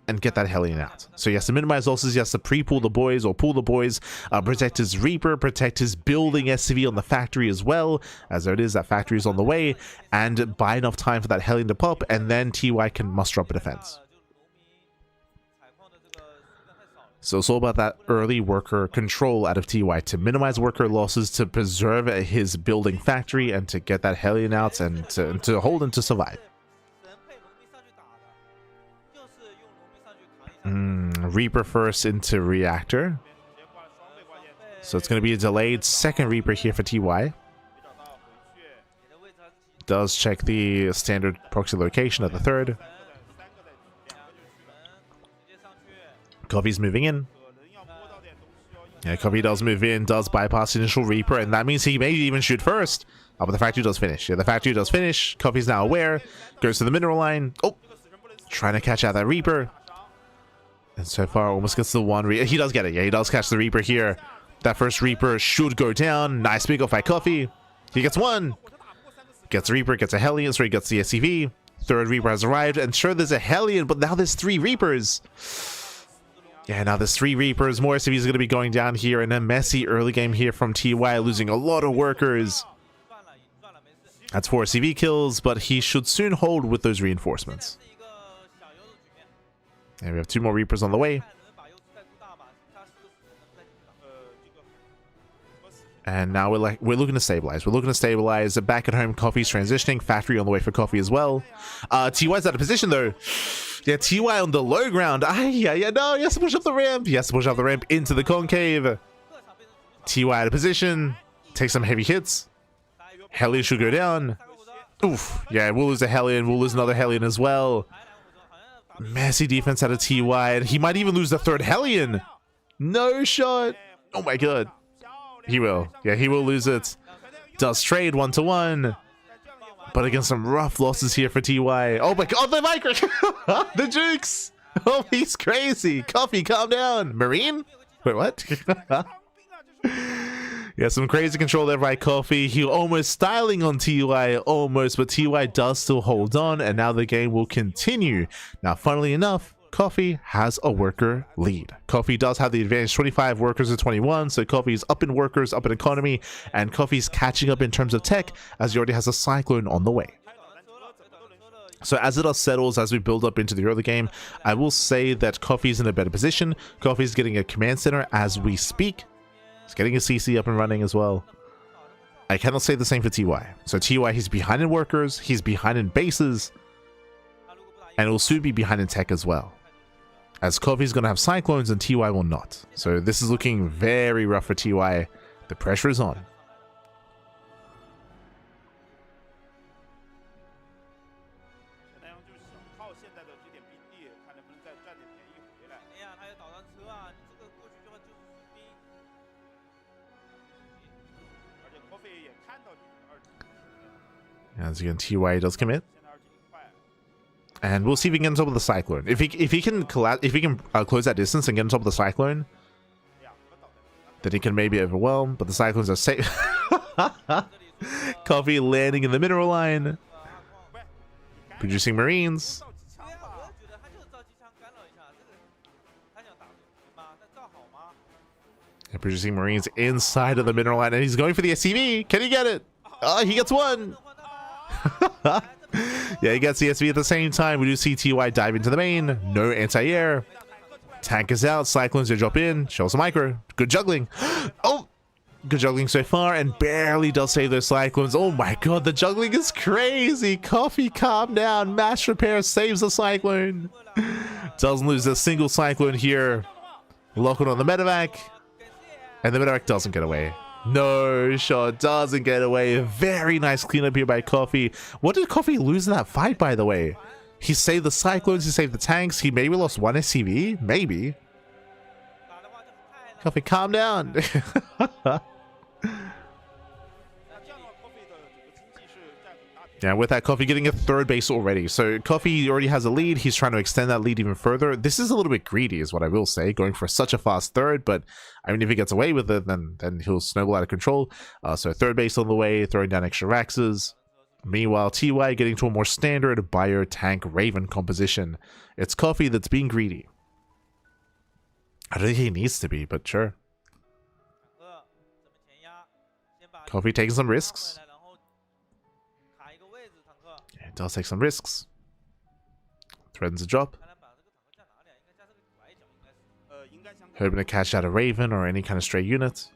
and get that Hellion out. So he has to minimize losses, he has to pre-pull the boys or pull the boys, protect his Reaper, protect his building SCV on the factory as well, as there it is, that factory is on the way, and buy enough time for that Hellion to pop, and then TY can muster up a defense. So it's all about that early worker control out of TY to minimize worker losses, to preserve his building factory, and to get that Hellion out, and to hold and to survive. Reaper first into Reactor. So it's going to be a delayed second Reaper here for TY. Does check the standard proxy location at the third. Coffee's moving in. Yeah, Coffee does move in, does bypass the initial Reaper, and that means he may even shoot first. Oh, but the factory does finish. Yeah, the factory does finish. Coffee's now aware. Goes to the mineral line. Oh, trying to catch out that Reaper. And so far, almost gets the one. He does get it. Yeah, he does catch the Reaper here. That first Reaper should go down. Nice big off by Coffee. He gets one. Gets a Reaper, gets a Hellion, so he gets the SCV. Third Reaper has arrived, and sure, there's a Hellion, but now there's three Reapers. Yeah, now there's three Reapers. More SCVs are going to be going down here, and a messy early game here from TY, losing a lot of workers. That's 4 SCV kills, but he should soon hold with those reinforcements. And we have 2 more Reapers on the way. And now we're looking to stabilize. We're looking to stabilize. Back at home, Coffee's transitioning. Factory on the way for Coffee as well. TY's out of position though. Yeah, TY on the low ground. Yeah, no, he has to push up the ramp. He has to push up the ramp into the concave. TY out of position. Take some heavy hits. Hellion should go down. Oof. Yeah, we'll lose a Hellion. We'll lose another Hellion as well. Messy defense out of TY, and he might even lose the third Hellion. No shot. Oh my god. He will. Yeah, he will lose it. Does trade 1-1. But against some rough losses here for TY. Oh my god, the micro! The jukes! Oh, he's crazy. Coffee, calm down. Marine? Wait, what? Yeah, some crazy control there by Coffee. He almost styling on TY, almost, but TY does still hold on, and now the game will continue. Now, funnily enough, Coffee has a worker lead. Coffee does have the advantage, 25 workers to 21, so Coffee's up in workers, up in economy, and Coffee's catching up in terms of tech, as he already has a Cyclone on the way. So as it all settles, as we build up into the early game, I will say that Coffee's in a better position. Coffee's getting a command center as we speak. He's getting a CC up and running as well. I cannot say the same for TY. So TY, he's behind in workers, he's behind in bases, and will soon be behind in tech as well. As Coffee's going to have Cyclones and TY will not. So this is looking very rough for TY. The pressure is on. As again, TY does commit. And we'll see if he can get on top of the Cyclone. If he can close that distance and get on top of the Cyclone, then he can maybe overwhelm. But the Cyclones are safe. Coffee landing in the mineral line, producing Marines. And producing Marines inside of the mineral line, and he's going for the SCV. Can he get it? Oh, he gets one. Yeah, he gets the SV at the same time. We do see TY dive into the main. No anti-air. Tank is out. Cyclones to drop in. Shows a micro. Good juggling. Oh, good juggling so far, and barely does save those Cyclones. Oh my god, the juggling is crazy. Coffee, calm down. Mass repair saves the Cyclone. Doesn't lose a single Cyclone here. Lock it on the medevac, and the medevac doesn't get away. No shot, doesn't get away. Very nice cleanup here by Coffee. What did Coffee lose in that fight, by the way? He saved the Cyclones, he saved the tanks. He maybe lost one SCV? Maybe. Coffee, calm down. Yeah, with that, Coffee getting a third base already. So Coffee already has a lead. He's trying to extend that lead even further. This is a little bit greedy is what I will say, going for such a fast third. But I mean, if he gets away with it, then he'll snowball out of control. So third base on the way, throwing down extra Raxes. Meanwhile, TY getting to a more standard Bio Tank Raven composition. It's Coffee that's being greedy. I don't think he needs to be, but sure. Coffee taking some risks. It does take some risks. Threatens a drop. Hoping to catch out a Raven or any kind of stray unit.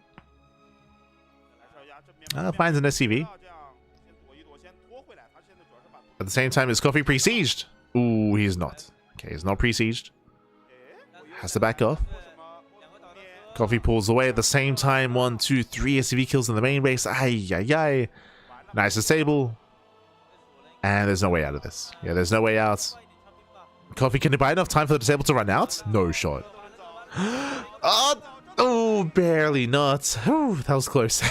Finds an SCV. At the same time, is Coffee pre-sieged? Ooh, he's not. Okay, he's not pre-sieged. Has to back off. Coffee pulls away at the same time. 1, 2, 3 SCV kills in the main base. Ay, ay, ay. Nice disable. And there's no way out of this. Yeah, there's no way out. Coffee, can he buy enough time for the disable to run out? No shot. Oh, barely not. Whew, that was close.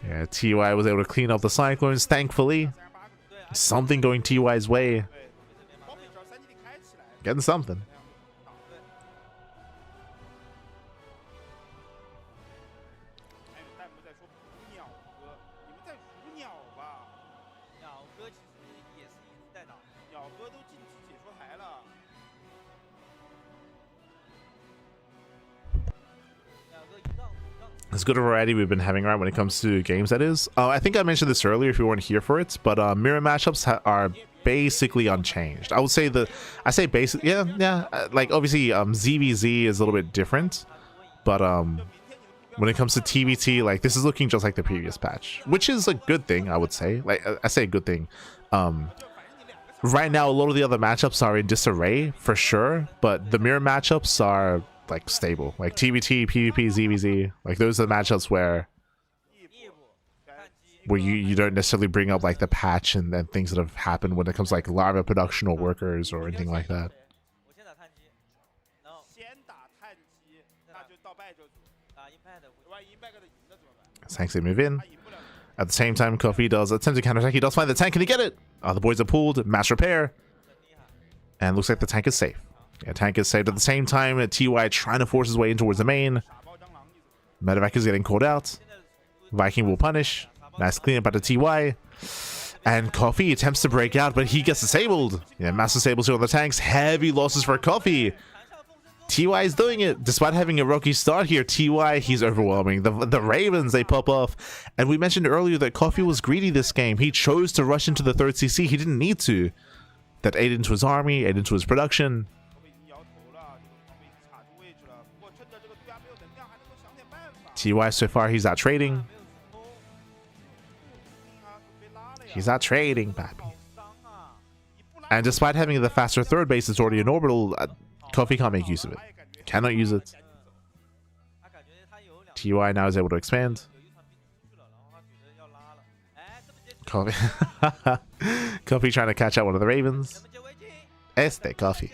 Yeah, TY was able to clean up the Cyclones, thankfully. Something going TY's way. Getting something. As good a variety we've been having around when it comes to games, that is. I think I mentioned this earlier if you weren't here for it, but mirror matchups are basically unchanged. I would say basic, yeah. Like obviously ZVZ is a little bit different, but when it comes to TVT, like this is looking just like the previous patch, which is a good thing, I would say. Like I say a good thing. Right now, a lot of the other matchups are in disarray for sure, but the mirror matchups are like stable, like TVT, PvP, ZVZ. Like those are the matchups where you don't necessarily bring up like the patch and things that have happened when it comes to like larva production or workers or anything like that. Tanks they move in. At the same time, Coffee does attempt to counterattack. He does find the tank. Can he get it? The boys are pulled. Mass repair. And looks like the tank is safe. Yeah, tank is saved at the same time. TY trying to force his way in towards the main. Medevac is getting called out. Viking will punish. Nice cleanup out of TY. And Coffee attempts to break out, but he gets disabled. Yeah, mass disables here on the tanks. Heavy losses for Coffee. TY is doing it. Despite having a rocky start here, TY, he's overwhelming. The Ravens, they pop off. And we mentioned earlier that Coffee was greedy this game. He chose to rush into the third CC. He didn't need to. That ate into his army, ate into his production. TY so far, he's out trading. He's out trading, papi. And despite having the faster third base that's already in orbital, Coffee can't make use of it. Cannot use it. TY now is able to expand. Coffee. Coffee trying to catch out one of the Ravens. Este Coffee.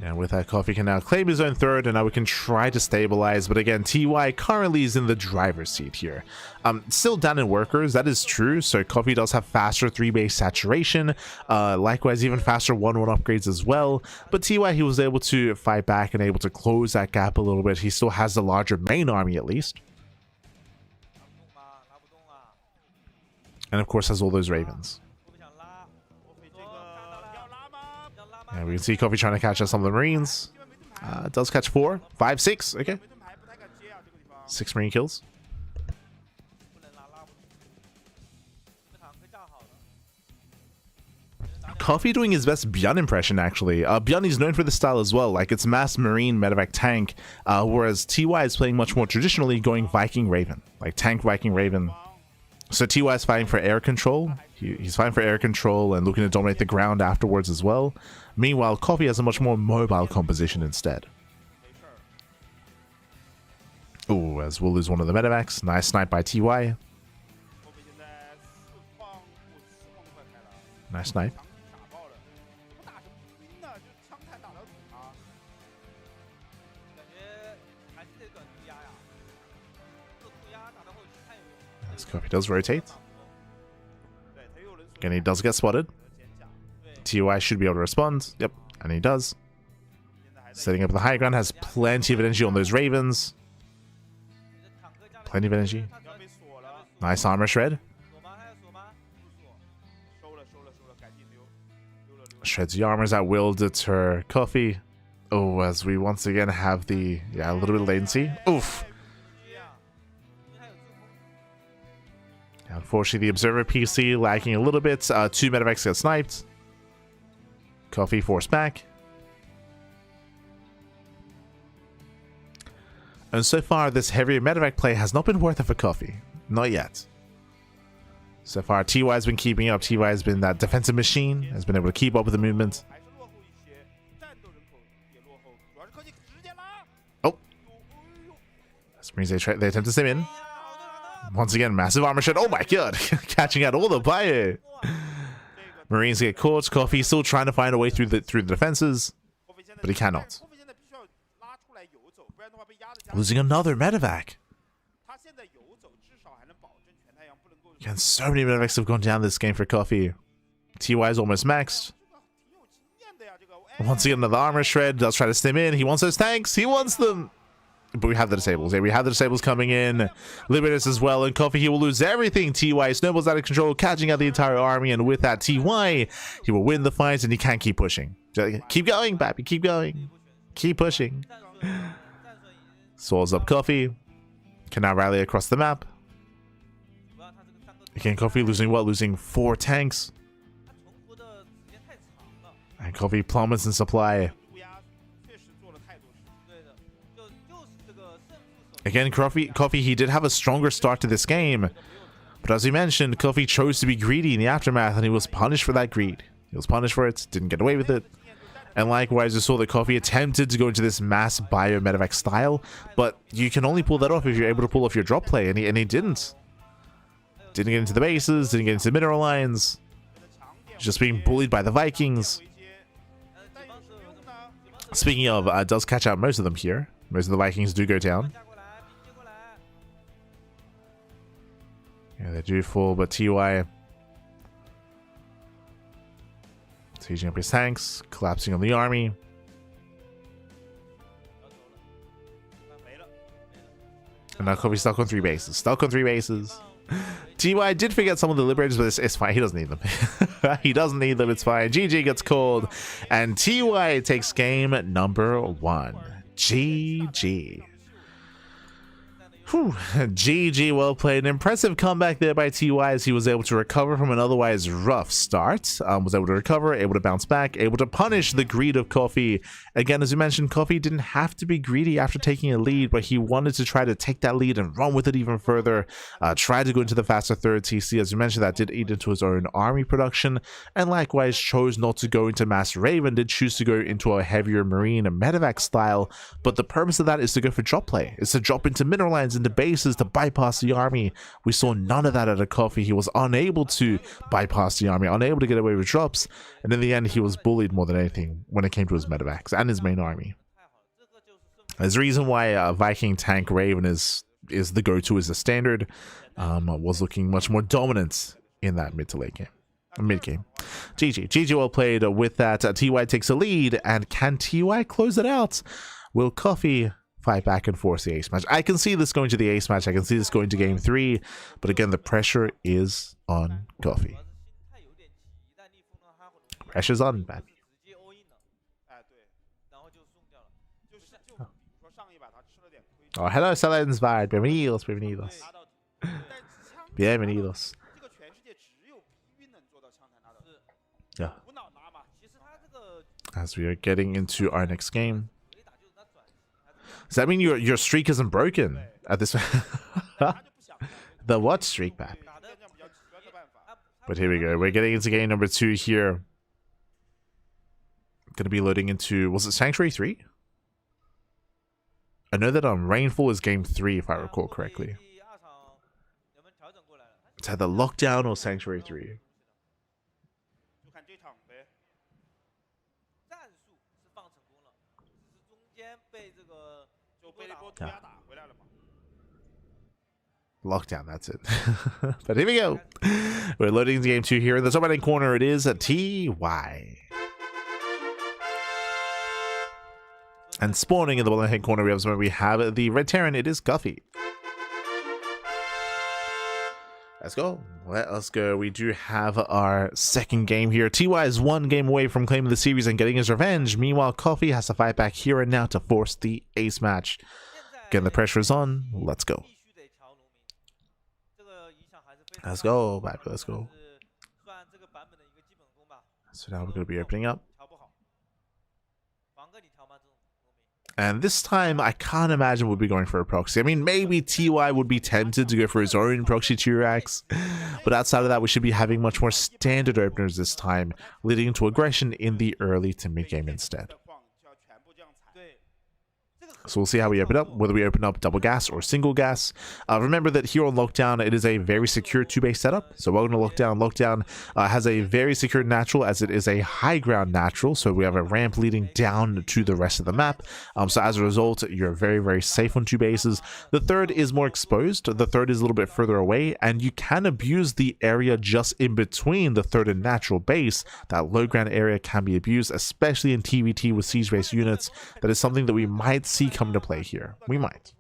And with that, Coffee can now claim his own third, and now we can try to stabilize. But again, TY currently is in the driver's seat here. Still down in workers, that is true. So Coffee does have faster 3-base saturation. Likewise, even faster 1-1 upgrades as well. But TY, he was able to fight back and able to close that gap a little bit. He still has the larger main army at least. And of course has all those Ravens. And we can see Coffee trying to catch out some of the Marines. Does catch 4, 5, 6. Okay. 6 Marine kills. Coffee doing his best Björn impression, actually. Björn is known for the style as well. Like, it's mass Marine medevac tank. Whereas TY is playing much more traditionally, going Viking Raven. Like, tank Viking Raven. So TY is fighting for air control. He's fighting for air control and looking to dominate the ground afterwards as well. Meanwhile, Coffee has a much more mobile composition instead. Oh, as we'll lose one of the medevacs. Nice snipe by TY. Nice snipe. As Coffee does rotate. Again, he does get spotted. TY should be able to respond. Yep, and he does. Setting up the high ground, has plenty of energy on those Ravens. Plenty of energy. Nice armor shred. Shreds the armors at will, deter Coffee. Oh, as we once again have the, a little bit of latency. Oof. Unfortunately, the Observer PC lagging a little bit. 2 medevacs get sniped. Coffee forced back. And so far, this heavier medevac play has not been worth it for Coffee. Not yet. So far, TY has been keeping up. TY has been that defensive machine, has been able to keep up with the movement. Oh. Springs, they attempt to sim in. Once again, massive armor shed. Oh my god! Catching out all the bio. Marines get caught. Coffee still trying to find a way through the defenses, but he cannot. Losing another medevac. Again, so many medevacs have gone down this game for Coffee. TY is almost maxed. Once again, another armor shred. Does try to stim in. He wants those tanks. He wants them. But we have the disables. Yeah, we have the disables coming in. Libertus as well. And Coffee, he will lose everything. TY snowballs out of control, catching out the entire army. And with that, TY, he will win the fight, and he can't keep pushing. Keep going, Bappy. Keep going. Keep pushing. Swords up Coffee. Can now rally across the map. Again, Coffee losing what? Losing 4 tanks. And Coffee plummets in supply. Again, Coffee, he did have a stronger start to this game. But as we mentioned, Coffee chose to be greedy in the aftermath, and he was punished for that greed. He was punished for it, didn't get away with it. And likewise, you saw that Coffee attempted to go into this mass bio medevac style, but you can only pull that off if you're able to pull off your drop play, and he didn't. Didn't get into the bases, didn't get into the mineral lines. Just being bullied by the Vikings. Speaking of, does catch out most of them here. Most of the Vikings do go down. Yeah, they do fall, but TY sieging up his tanks, collapsing on the army. And now Coffee's stuck on 3 bases. Stuck on 3 bases. TY did forget some of the Liberators, but it's fine. He doesn't need them. He doesn't need them. It's fine. GG gets called. And TY takes game number 1. GG. Whew. GG, well played. An impressive comeback there by TY as he was able to recover from an otherwise rough start. Was able to recover, able to bounce back, able to punish the greed of Coffee. Again, as you mentioned, Coffee didn't have to be greedy after taking a lead, but he wanted to try to take that lead and run with it even further. Tried to go into the faster third TC. As you mentioned, that did eat into his own army production, and likewise chose not to go into Mass Raven, did choose to go into a heavier Marine and Medevac style, but the purpose of that is to go for drop play. It's to drop into mineral lines, into bases, to bypass the army. We saw none of that out of Coffee. He was unable to bypass the army, unable to get away with drops, and in the end he was bullied more than anything when it came to his Medevacs and his main army. There's a reason why Viking tank Raven is the go-to as a standard. Was looking much more dominant in that mid to late game. Mid-game. GG well played with that. TY takes a lead, and can TY close it out? Will Coffee fight back and force the ace match? I can see this going to the ace match. I can see this going to game 3, but again, the pressure is on Coffee. Pressure's on, man. Oh, hello, Salensvard. Bienvenidos, bienvenidos. Bienvenidos. Yeah. As we are getting into our next game. Does that mean your streak isn't broken at this? The what streak, Pat? But here we go. We're getting into game number 2 here. Gonna be loading into, was it Sanctuary 3? I know that Rainfall is game 3 if I recall correctly. It's either Lockdown or Sanctuary 3. Yeah. Lockdown, that's it. But here we go. We're loading into game 2 here. In the top right corner, it is a TY. And spawning in the bottom right corner, we have the Red Terran. It is Guffy. Let's go. Let us go. We do have our second game here. TY is 1 game away from claiming the series and getting his revenge. Meanwhile, Coffee has to fight back here and now to force the ace match. Again, the pressure is on. Let's go. Let's go, baby. Let's go. So now we're going to be opening up. And this time, I can't imagine we'll be going for a proxy. I mean, maybe TY would be tempted to go for his own proxy 2-racks. But outside of that, we should be having much more standard openers this time, leading to aggression in the early to mid-game instead. So we'll see how we open up, whether we open up double gas or single gas. Remember that here on Lockdown, it is a very secure 2-base setup. So welcome to Lockdown. Lockdown has a very secure natural, as it is a high ground natural. So we have a ramp leading down to the rest of the map. So as a result, you're very, very safe on 2 bases. The third is more exposed. The third is a little bit further away, and you can abuse the area just in between the third and natural base. That low ground area can be abused, especially in TVT with siege-based units. That is something that we might see come to play here. We might.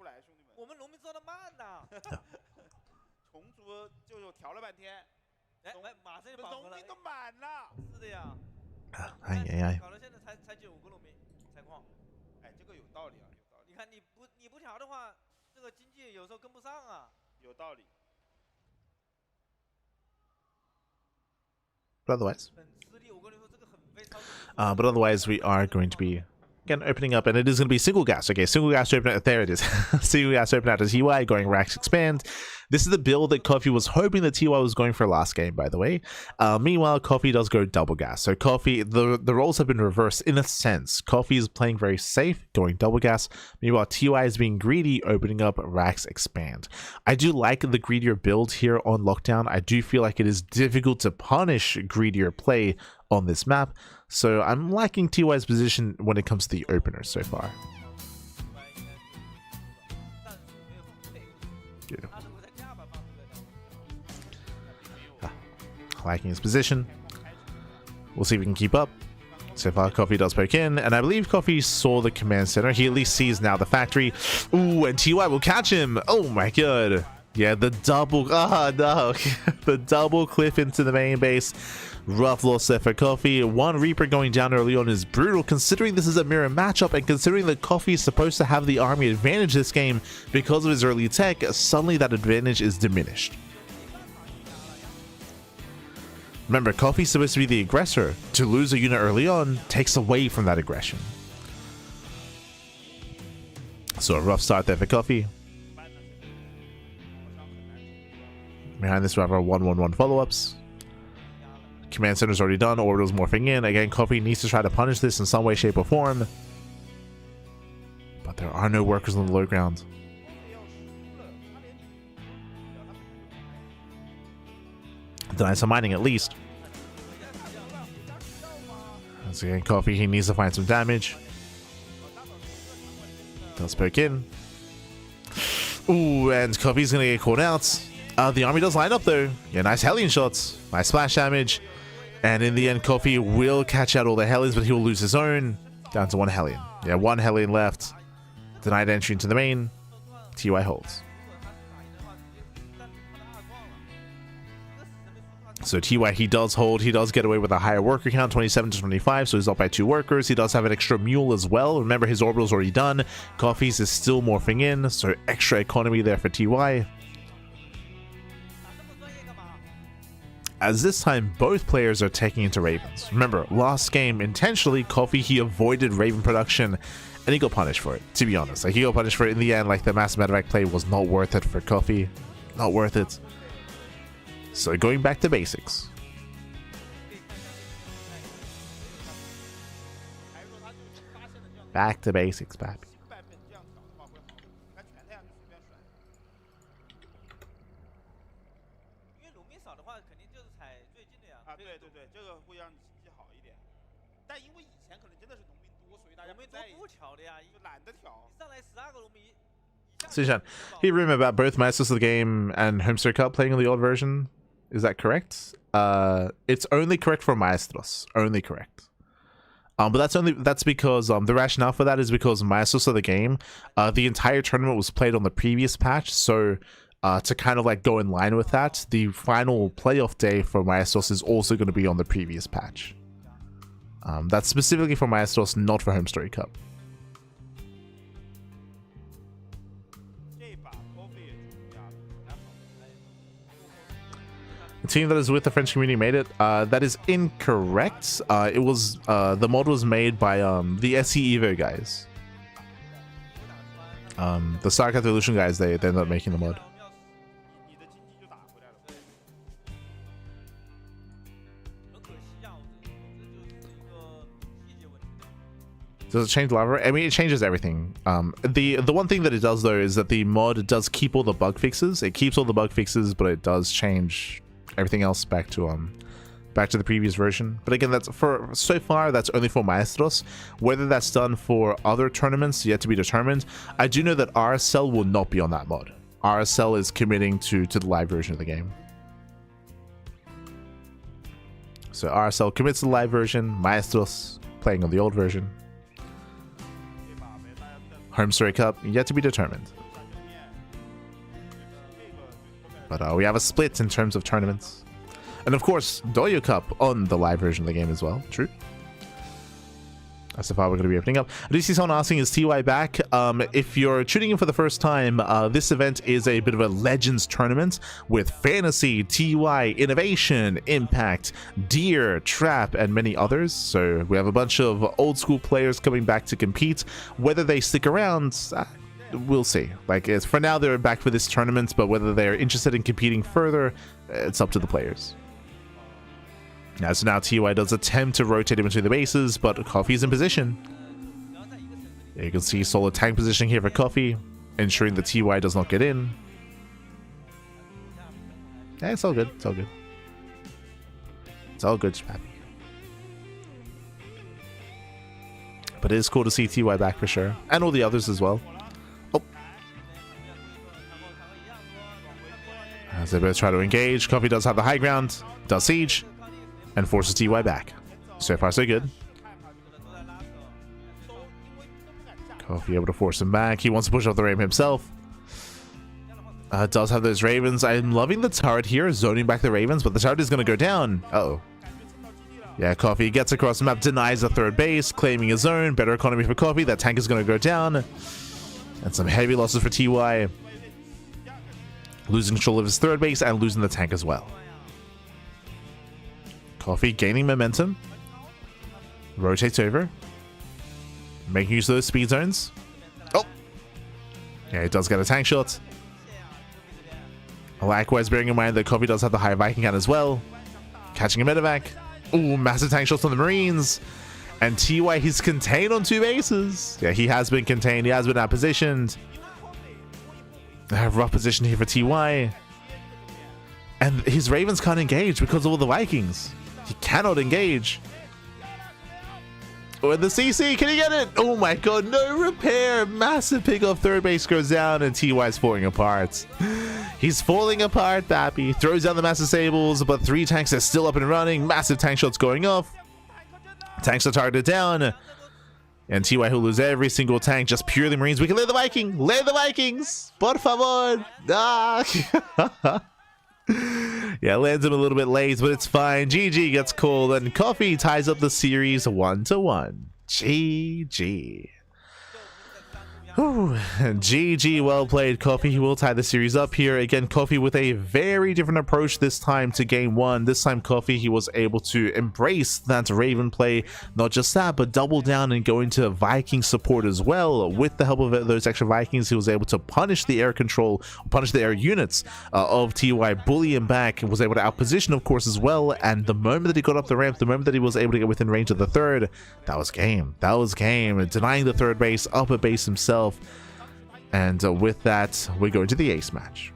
Ay. But otherwise, we are going to be again opening up, and it is going to be single gas. Okay, single gas open. There it is. Single gas open out to TY, going racks expand. This is the build that Coffee was hoping that TY was going for last game, by the way. Meanwhile, Coffee does go double gas. So Coffee, the roles have been reversed in a sense. Coffee is playing very safe, going double gas. Meanwhile, TY is being greedy, opening up racks expand. I do like the greedier build here on Lockdown. I do feel like it is difficult to punish greedier play on this map. So I'm liking TY's position when it comes to the openers so far. Yeah. Liking his position. We'll see if we can keep up. So far, Coffee does poke in, and I believe Coffee saw the command center. He at least sees now the factory. Ooh, and TY will catch him. Oh my god. Yeah, the double. Oh, no. The double cliff into the main base. Rough loss there for Coffee. One Reaper going down early on is brutal, considering this is a mirror matchup and considering that Coffee is supposed to have the army advantage this game because of his early tech. Suddenly that advantage is diminished. Remember, Coffee's supposed to be the aggressor. To lose a unit early on takes away from that aggression. So a rough start there for Coffee. Behind this, we have our 1-1-1 follow-ups. Command center's already done. Orbital's morphing in. Again, Coffee needs to try to punish this in some way, shape, or form. But there are no workers on the low ground. Deny some mining at least. Once again, Coffee, he needs to find some damage. Does poke in. Ooh, and Coffee's gonna get caught out. The army does line up though. Yeah, nice Hellion shots. Nice splash damage. And in the end, Coffee will catch out all the Hellions, but he will lose his own. Down to one Hellion. Yeah, one Hellion left. Denied entry into the main. TY holds. So TY, he does hold. He does get away with a higher worker count, 27 to 25, so he's up by 2 workers. He does have an extra mule as well. Remember, his orbital's already done. Coffee's is still morphing in, so extra economy there for TY. As this time, both players are taking into Ravens. Remember, last game, intentionally, Coffee, he avoided Raven production, and he got punished for it, to be honest. Like, he got punished for it in the end. Like, the massive medevac play was not worth it for Coffee. Not worth it. So, going back to basics. Back to basics, papi. Sijan, he rumor about both Masters of the Game and Homestead Cup playing on the old version. Is that correct? It's only correct for Maestros. Only correct. But that's because the rationale for that is because Maestros of the Game, the entire tournament was played on the previous patch. So to kind of like go in line with that, the final playoff day for Maestros is also going to be on the previous patch. That's specifically for Maestros, not for Homestead Cup. The team that is with the French community made it. That is incorrect. It was the mod was made by the SE Evo guys. The StarCraft Evolution guys, they ended up making the mod. Does it change lava? I mean, it changes everything. The one thing that it does though is that the mod does keep all the bug fixes. It keeps all the bug fixes, but it does change everything else back to the previous version. But again, that's for so far that's only for Maestros. Whether that's done for other tournaments yet to be determined. I do know that RSL will not be on that mod. RSL is committing to the live version of the game. So RSL commits to the live version, Maestros playing on the old version. Homestead Cup yet to be determined. But we have a split in terms of tournaments. And of course, Douyu Cup on the live version of the game as well. True. That's the file we're going to be opening up. I do see someone asking, is TY back? If you're tuning in for the first time, this event is a bit of a Legends tournament with FanTaSy, TY, Innovation, Impact, Deer, Trap, and many others. So we have a bunch of old school players coming back to compete. Whether they stick around, we'll see. Like, for now, they're back for this tournament, but whether they're interested in competing further, it's up to the players. So now TY does attempt to rotate him into the bases, but Coffee's in position. You can see solid tank positioning here for Coffee, ensuring that TY does not get in. Yeah, it's all good. It's all good. It's all good, Pappy. But it is cool to see TY back for sure, and all the others as well. Oh. As they both try to engage, Coffee does have the high ground, does siege, and forces TY back. So far, so good. Coffee able to force him back. He wants to push off the ramp himself. Does have those Ravens. I'm loving the turret here, zoning back the Ravens, but the turret is going to go down. Uh-oh. Yeah, Coffee gets across the map, denies the third base, claiming his own. Better economy for Coffee. That tank is going to go down. And some heavy losses for TY. Losing control of his third base and losing the tank as well. Coffee gaining momentum. Rotates over. Making use of those speed zones. Oh! Yeah, he does get a tank shot. Likewise, bearing in mind that Coffee does have the high Viking count as well. Catching a medevac. Ooh, massive tank shots on the Marines. And TY, he's contained on 2 bases. Yeah, he has been contained. He has been outpositioned. Rough position here for TY. And his Ravens can't engage because of all the Vikings. He cannot engage. Oh, and the CC, can he get it? Oh my god, no repair. Massive pick off third base goes down and TY's falling apart. He's falling apart, Bappy. Throws down the massive sables, but 3 tanks are still up and running. Massive tank shots going off. Tanks are targeted down. And TY who lose every single tank, just purely Marines. We can lay the Viking. Lay the Vikings. Por favor. Ah. Yeah, lands him a little bit late, but it's fine. GG gets called, and Coffee ties up the series 1-1. GG. Whew. GG, well played, Coffee. He will tie the series up here. Again, Coffee with a very different approach this time to game 1. This time, Coffee, he was able to embrace that Raven play. Not just that, but double down and go into Viking support as well. With the help of those extra Vikings, he was able to punish the air control, punish the air units of TY, bully him back, and was able to outposition, of course, as well. And the moment that he got up the ramp, the moment that he was able to get within range of the third, that was game. That was game. And denying the third base, up at base himself. And with that, we're going to the ace match.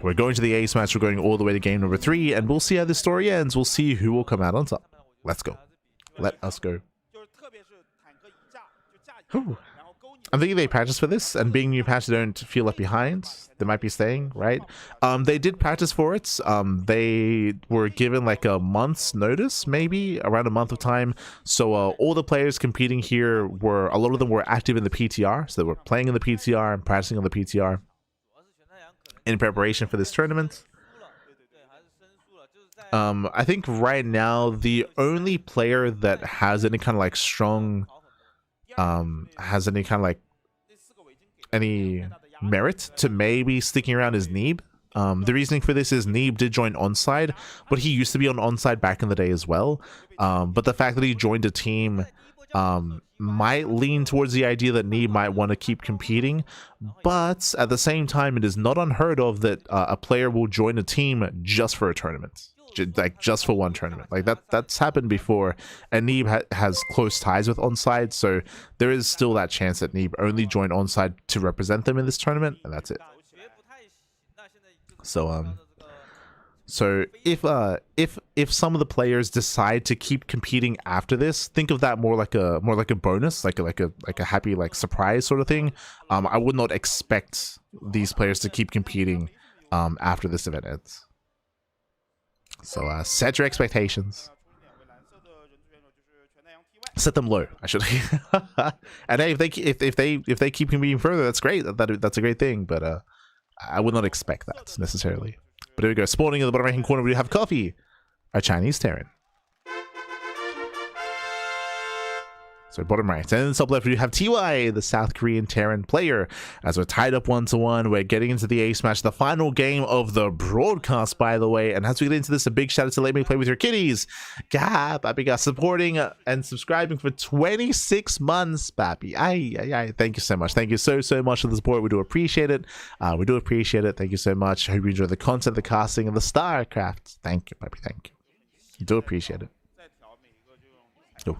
We're going to the ace match. We're going all the way to game number 3, and we'll see how this story ends. We'll see who will come out on top. Let's go. Let us go. Whew. I'm thinking they practice for this, and being new patch, they don't feel left behind. They might be staying, right? They did practice for it. They were given like a month's notice, maybe around a month of time. So all the players competing here a lot of them were active in the PTR, so they were playing in the PTR and practicing on the PTR in preparation for this tournament. I think right now the only player that has any kind of like strong has any kind of like any merit to maybe sticking around is Neeb. The reasoning for this is Neeb did join Onside, but he used to be on Onside back in the day as well. But the fact that he joined a team might lean towards the idea that Neeb might want to keep competing, but at the same time, it is not unheard of that a player will join a team just for a tournament. Like just for one tournament, like that's happened before, and Neeb has close ties with Onside, so there is still that chance that Neeb only joined Onside to represent them in this tournament, and that's it. So so if some of the players decide to keep competing after this, think of that more like a bonus, like a happy like surprise sort of thing. I would not expect these players to keep competing after this event ends. So set your expectations. Set them low, I should. And hey, if they keep competing further, that's great. That's a great thing. But I would not expect that necessarily. But here we go. Spawning in the bottom right hand corner, we have Coffee, a Chinese Terran. So bottom right. And in the top left, we have TY, the South Korean Terran player. As we're tied up 1-1, we're getting into the ace match, the final game of the broadcast, by the way. And as we get into this, a big shout out to Let Me Play With Your Kitties. Gab, Bappy, supporting and subscribing for 26 months, Bappy. Ay. Thank you so much. Thank you so much for the support. We do appreciate it. We do appreciate it. Thank you so much. I hope you enjoy the content, the casting, and the StarCraft. Thank you, Bappy. Thank you. I do appreciate it. Oh.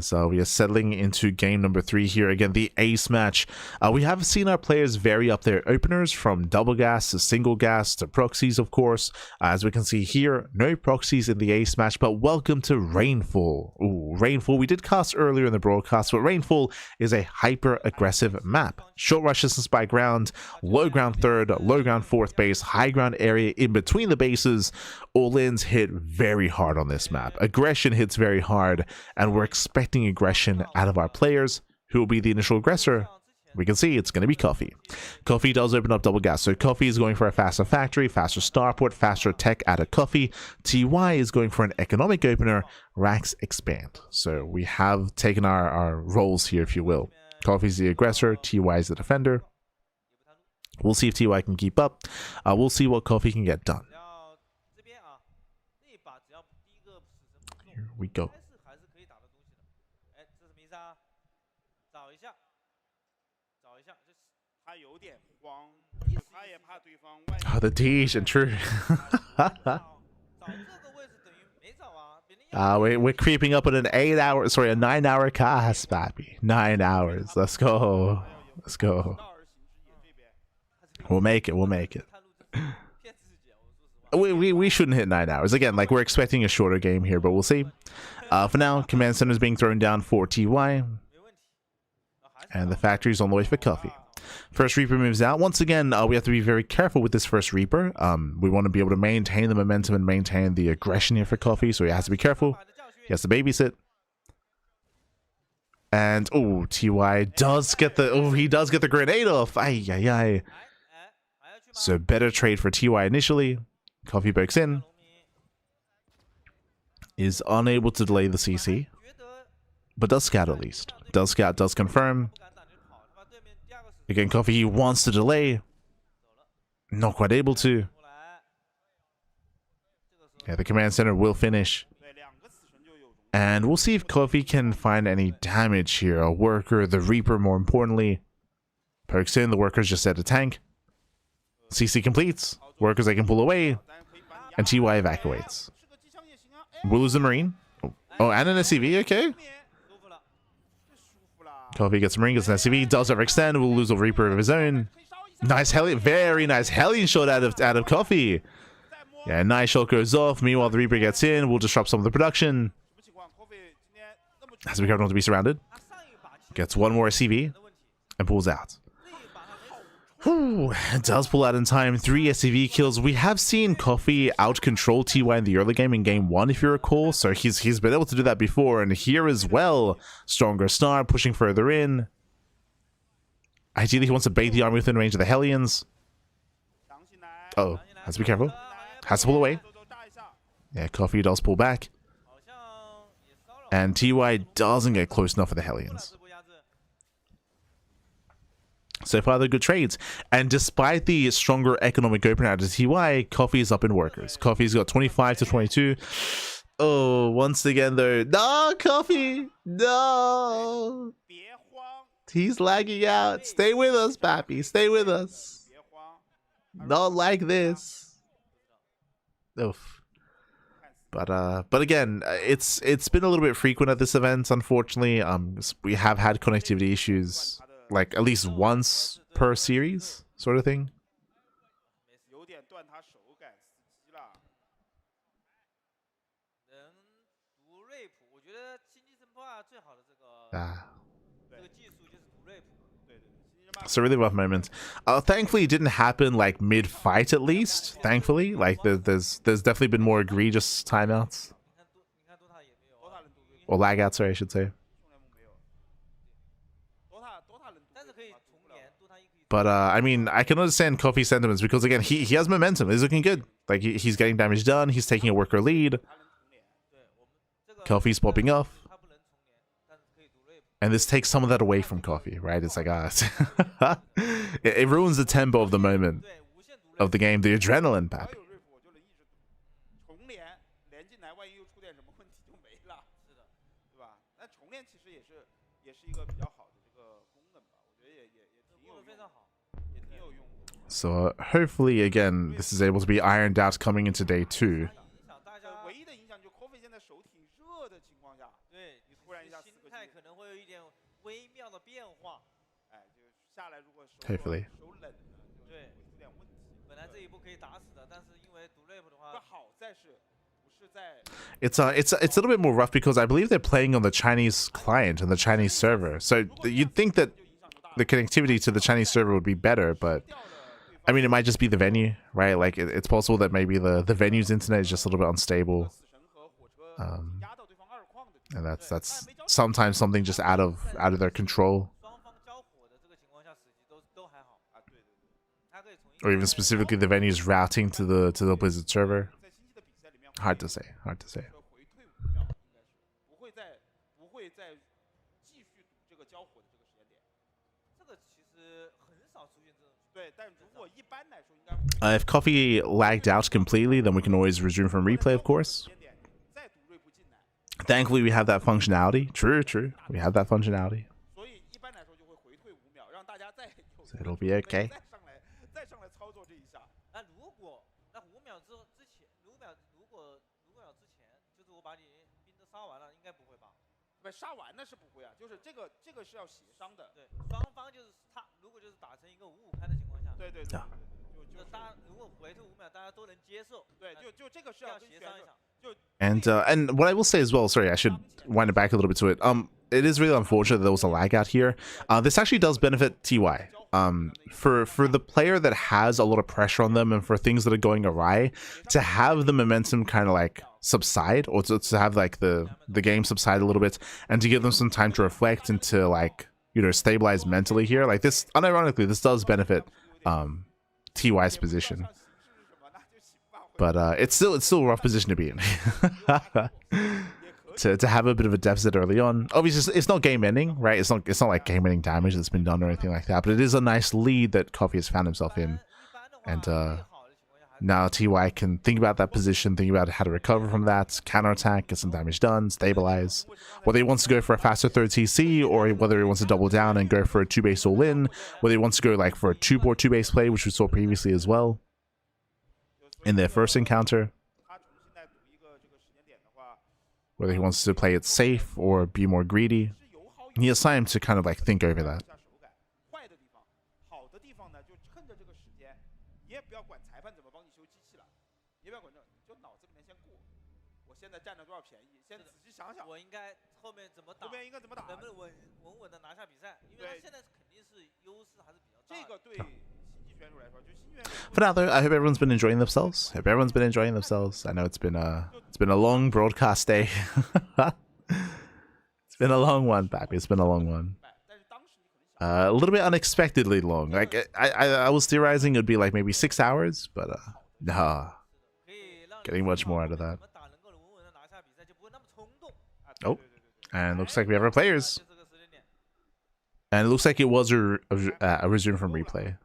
So we are settling into game number 3 here. Again, the ace match. We have seen our players vary up their openers from double gas to single gas to proxies, of course. As we can see here, no proxies in the ace match, but welcome to Rainfall. Ooh, Rainfall. We did cast earlier in the broadcast, but Rainfall is a hyper-aggressive map. Short rush distance by ground, low ground third, low ground fourth base, high ground area in between the bases. All-ins hit very hard on this map. Aggression hits very hard, and we're expecting aggression out of our players. Who will be the initial aggressor? we can see it's going to be Coffee. Coffee does open up double gas. So Coffee is going for a faster factory, faster starport, faster tech out of Coffee. TY is going for an economic opener, racks expand. So we have taken our roles here, if you will. Coffee's the aggressor, TY is the defender. We'll see if TY can keep up. We'll see what Coffee can get done. Here we go. Oh, the Dej, true. We're creeping up on an 9-hour cast, Pappy. 9 hours. Let's go. Let's go. We'll make it. We'll make it. We shouldn't hit 9 hours. Again, like, we're expecting a shorter game here, but we'll see. For now, Command Center is being thrown down for TY. And the factory's on the way for Coffee. First Reaper moves out. Once again, we have to be very careful with this first Reaper. We want to be able to maintain the momentum and maintain the aggression here for Coffee, so he has to be careful. He has to babysit. And, oh, TY does get the... he does get the grenade off. Ay, ay, ay. So, better trade for TY initially. Coffee breaks in. Is unable to delay the CC. But does scout at least. Does scout, does confirm. Again, Coffee wants to delay. Not quite able to. Yeah, the command center will finish. And we'll see if Coffee can find any damage here. A worker, the Reaper more importantly. Perks in, the worker's just at a tank. CC completes. Workers they can pull away. And TY evacuates. We'll lose the Marine. Oh, and an SCV, okay. Coffee gets Marine, gets an SCV, does overextend, we'll lose a Reaper of his own. Nice Hellion, very nice Hellion shot out of Coffee. Yeah, nice shot goes off. Meanwhile, the Reaper gets in, we'll disrupt some of the production. Has to be careful not to be surrounded. Gets one more SCV and pulls out. Whew, it does pull out in time. 3 SCV kills. We have seen Coffee out-control TY in the early game in game 1, if you recall. So he's been able to do that before. And here as well, stronger start, pushing further in. Ideally, he wants to bait the army within range of the Hellions. Oh, has to be careful. Has to pull away. Yeah, Coffee does pull back. And TY doesn't get close enough for the Hellions. So far, they're good trades. And despite the stronger economic opener out of TY, Coffee is up in workers. Coffee's got 25 to 22. Oh, once again, though. No, Coffee! No! He's lagging out. Stay with us, Pappy. Stay with us. Not like this. Oof. But again, it's been a little bit frequent at this event, unfortunately. We have had connectivity issues. Like, at least once per series, sort of thing. It's a really rough moment. Thankfully, it didn't happen, like, mid-fight, at least. Thankfully. Like, there's definitely been more egregious timeouts. Or lagouts, sorry, I should say. But, I mean, I can understand Coffee's sentiments because, again, he has momentum. He's looking good. Like, he's getting damage done. He's taking a worker lead. Coffee's popping off. And this takes some of that away from Coffee, right? It's like, it ruins the tempo of the moment of the game. The adrenaline, Pappy. So hopefully, again, this is able to be ironed out coming into day 2. Hopefully. It's a little bit more rough because I believe they're playing on the Chinese client and the Chinese server. So you'd think that the connectivity to the Chinese server would be better, but I mean, it might just be the venue, right? Like, it's possible that maybe the venue's internet is just a little bit unstable. And that's sometimes something just out of their control. or even specifically the venue's routing to the Blizzard server. Hard to say. Hard to say. If Coffee lagged out completely, then we can always resume from replay, of course. Thankfully, we have that functionality. True, true. We have that functionality. So it'll be okay. And what I will say as well, sorry, I should wind it back a little bit to it. It is really unfortunate that there was a lag out here. This actually does benefit TY. For the player that has a lot of pressure on them and for things that are going awry, to have the momentum kind of like subside, or to have like the game subside a little bit, and to give them some time to reflect and to, like, you know, stabilize mentally here, like this, unironically, this does benefit TY's position. But it's still a rough position to be in. to have a bit of a deficit early on. Obviously, it's not game ending, right? It's not like game ending damage that's been done or anything like that. But it is a nice lead that Coffee has found himself in, and now TY can think about that position, think about how to recover from that, counterattack, get some damage done, stabilize. Whether he wants to go for a faster third TC, or whether he wants to double down and go for a 2-base all-in, whether he wants to go like for a 2-board 2-base play, which we saw previously as well in their first encounter. Whether he wants to play it safe or be more greedy. He has time to kind of like think over that. For now, though, I hope everyone's been enjoying themselves. I know it's been a long broadcast day. It's been a long one, Pappy. It's been a long one. A little bit unexpectedly long. Like I was theorizing it'd be like maybe 6 hours, but nah, getting much more out of that. Oh, and looks like we have our players. And it looks like it was a resume from replay.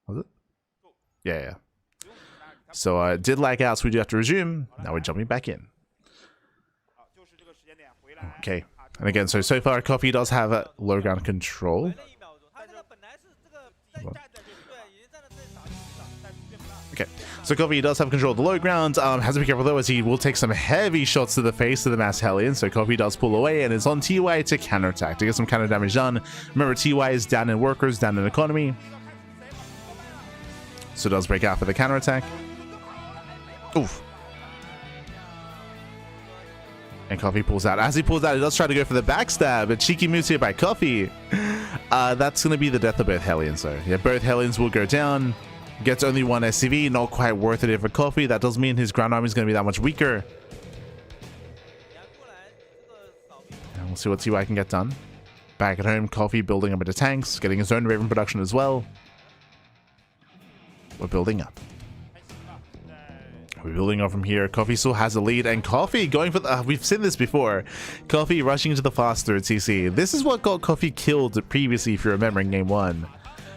Was it? Yeah. So it did lag out, so we do have to resume. Now we're jumping back in. Okay. And again, so far Coffee does have a low ground control. Okay, so Coffee does have control of the low ground. Has to be careful though, as he will take some heavy shots to the face of the Mass Hellion. So Coffee does pull away, and it's on TY to counterattack, to get some counter damage done. Remember, TY is down in workers, down in economy. So does break out for the counterattack. Oof. And Coffee pulls out. As he pulls out, he does try to go for the backstab. A cheeky move here by Coffee. That's going to be the death of both Hellions, though. Yeah, both Hellions will go down. Gets only one SCV. Not quite worth it for Coffee. That does mean his ground army is going to be that much weaker. And we'll see what TY can get done. Back at home, Coffee building a bit of tanks. Getting his own Raven production as well. We're building up. We're building up from here. Coffee still has a lead, and Coffee going for the... we've seen this before. Coffee rushing into the faster TC. This is what got Coffee killed previously, if you remember, in Game 1.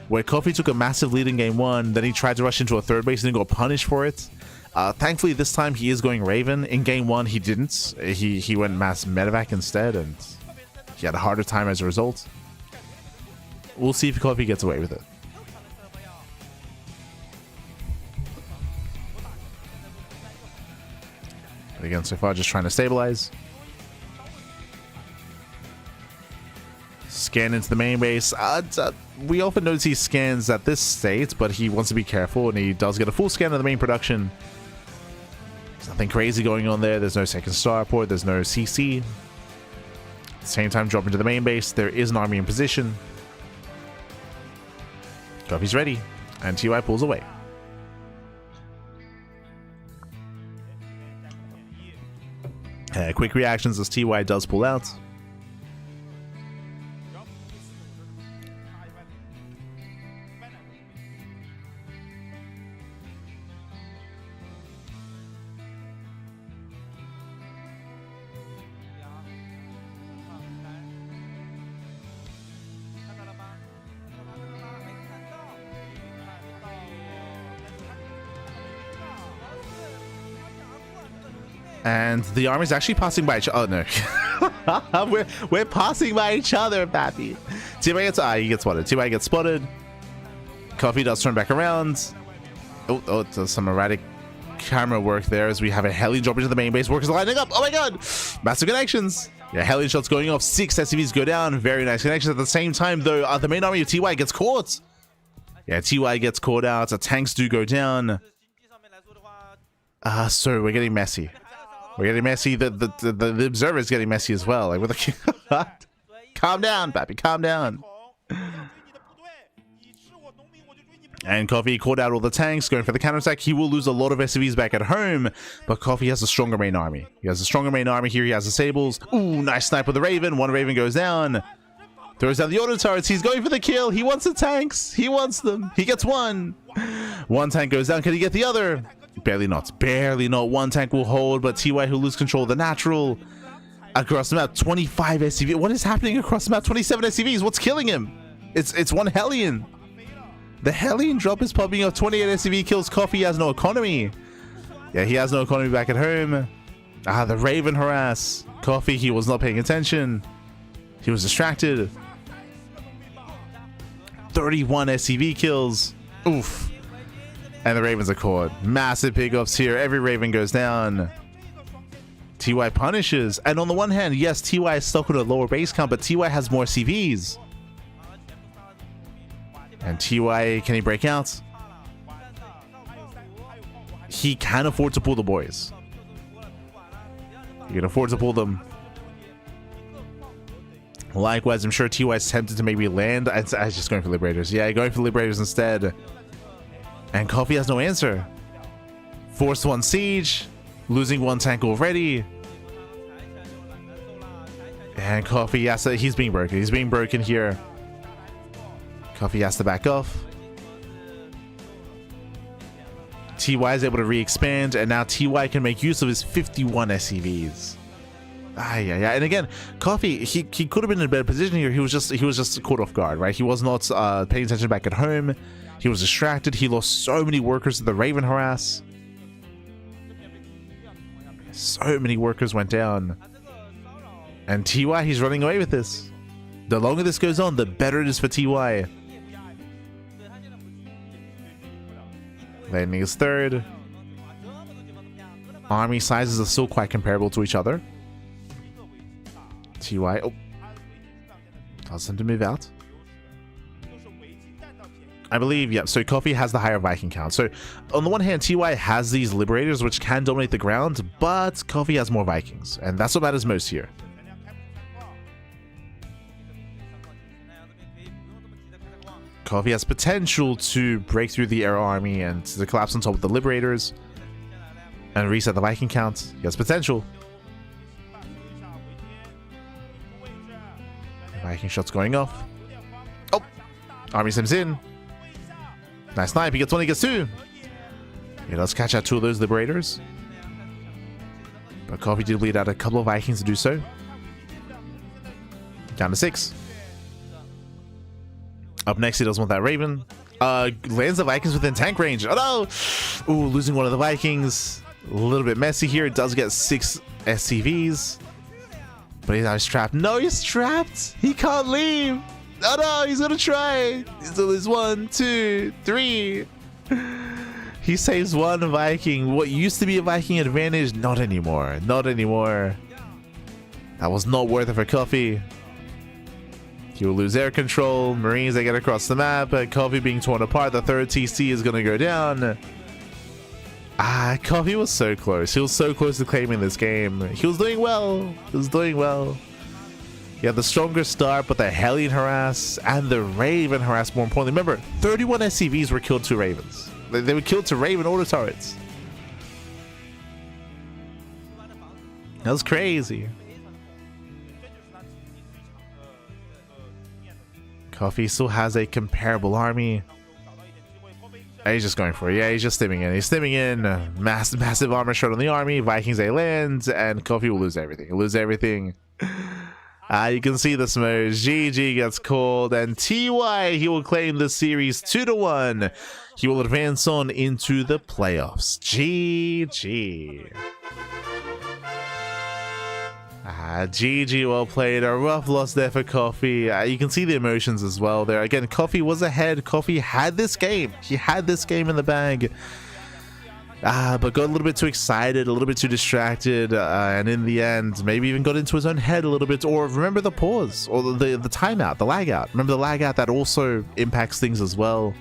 Where Coffee took a massive lead in Game 1, then he tried to rush into a third base and then got punished for it. Thankfully, this time he is going Raven. In Game 1, he didn't. He went Mass Medevac instead, and he had a harder time as a result. We'll see if Coffee gets away with it. Again, so far just trying to stabilize. Scan into the main base. We often notice he scans at this state, but he wants to be careful, and he does get a full scan of the main production. There's nothing crazy going on there. There's no second starport. There's no CC. At the same time, drop into the main base. There is an army in position. Coffee's ready, and TY pulls away. Quick reactions as TY does pull out. And the army's actually passing by each other. Oh, no. we're passing by each other, Pappy. TY gets he gets spotted. TY gets spotted. Coffee does turn back around. Oh, there's some erratic camera work there as we have a Hellion drop into the main base. Workers lining up. Oh my god! Massive connections. Yeah, Hellion shots going off. 6 SCVs go down. Very nice connections. At the same time, though, the main army of TY gets caught. Yeah, TY gets caught out. The tanks do go down. So we're getting messy. We're getting messy. The observer is getting messy as well. Like, with the calm down, Pappy. Calm down. And Coffee caught out all the tanks, going for the counterattack. He will lose a lot of SCVs back at home, but Coffee has a stronger main army. He has a stronger main army here. He has the Sables. Ooh, nice snipe with the Raven. One Raven goes down. Throws down the auto turrets. He's going for the kill. He wants the tanks. He wants them. He gets one. One tank goes down. Can he get the other? Barely not. Barely not. One tank will hold, but TY who lose control of the natural. Across the map, 25 SCVs. What is happening across the map? 27 SCVs. What's killing him? It's one Hellion. The Hellion drop is popping up. 28 SCV kills. Coffee has no economy. Yeah, he has no economy back at home. The Raven harass. Coffee, he was not paying attention. He was distracted. 31 SCV kills. Oof. And the Ravens are caught. Massive pickups here. Every Raven goes down. TY punishes. And on the one hand, yes, TY is stuck with a lower base count, but TY has more CVs. And TY, can he break out? He can afford to pull the boys. He can afford to pull them. Likewise, I'm sure TY is tempted to maybe land. I was just going for Liberators. Yeah, going for Liberators instead. And Coffee has no answer. Forced one siege. Losing one tank already. And Coffee, yes, he's being broken. He's being broken here. Coffee has to back off. TY is able to re-expand, and now TY can make use of his 51 SCVs. Yeah. And again, Coffee, he could have been in a better position here. He was just caught off guard, right? He was not paying attention back at home. He was distracted. He lost so many workers to the Raven harass. So many workers went down. And TY, he's running away with this. The longer this goes on, the better it is for TY. Landing is third. Army sizes are still quite comparable to each other. TY, tells him to move out. I believe, yeah, so Coffee has the higher Viking count. So on the one hand, TY has these Liberators which can dominate the ground, but Coffee has more Vikings, and that's what matters most here. Coffee has potential to break through the Arrow army and to collapse on top of the Liberators and reset the Viking count. He has potential. Viking shots going off. Oh! Army sims in. Nice snipe. He gets one, he gets two. He does catch out 2 of those Liberators. But Coffee did bleed out a couple of Vikings to do so. Down to 6. Up next, he does want that Raven. Lands the Vikings within tank range. Oh no! Ooh, losing one of the Vikings. A little bit messy here. It does get 6 SCVs. But he's trapped. No, he's trapped. He can't leave. Oh no, he's gonna try. So there's 1, 2, 3. He saves one Viking. What used to be a Viking advantage, not anymore. Not anymore. That was not worth it for Coffee. He will lose air control. Marines, they get across the map. Coffee being torn apart. The 3rd TC is gonna go down. Coffee was so close. He was so close to claiming this game. He was doing well. He was doing well. He had the stronger start, but the Hellion harass and the Raven harass more importantly. Remember, 31 SCVs were killed to Ravens. They were killed to Raven auto turrets. That was crazy. Coffee still has a comparable army. He's just going for it. Yeah, he's just stimming in. He's stimming in. Massive armor shot on the army. Vikings, they land, and Coffee will lose everything. He'll lose everything. You can see the smudge. GG gets called, and TY, he will claim the series 2-1. He will advance on into the playoffs. GG. GG, well played. A rough loss there for Coffee. You can see the emotions as well there. Again, Coffee was ahead. Coffee had this game. He had this game in the bag. But got a little bit too excited, a little bit too distracted, and in the end, maybe even got into his own head a little bit. Or remember the pause, or the timeout, the lag out. Remember the lag out, that also impacts things as well.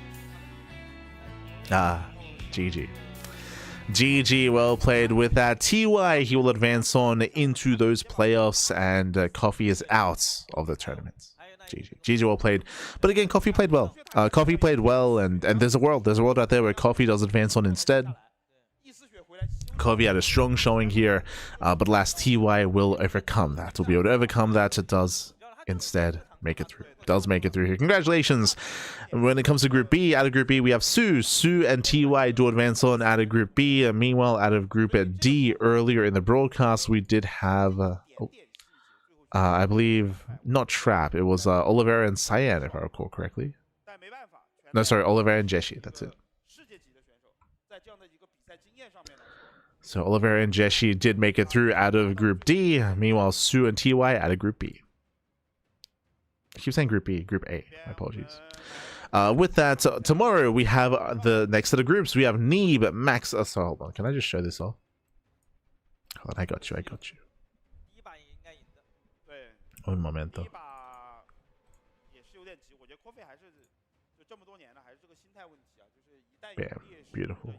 GG. GG, well played with that. TY, he will advance on into those playoffs, and Coffee is out of the tournament. GG, well played. But again, Coffee played well. Coffee played well, and there's a world out there where Coffee does advance on instead. Coffee had a strong showing here, but last TY will overcome that. Will be able to overcome that. It does instead make it through. Does make it through here. Congratulations. When it comes to Group B, out of Group B, we have soO and TY do advance on out of Group B. Meanwhile, out of Group D, earlier in the broadcast, we did have, I believe, not Trap. It was Oliveira and Cyan, if I recall correctly. No, sorry, Oliveira and Jeshi. That's it. So Oliveira and Jeshi did make it through out of Group D. Meanwhile, soO and TY out of Group B. I keep saying Group B, Group A. My apologies. With that, tomorrow we have the next set of groups. We have Neeb, Max. So hold on, can I just show this off? Hold on, I got you. Un momento. Yeah, beautiful.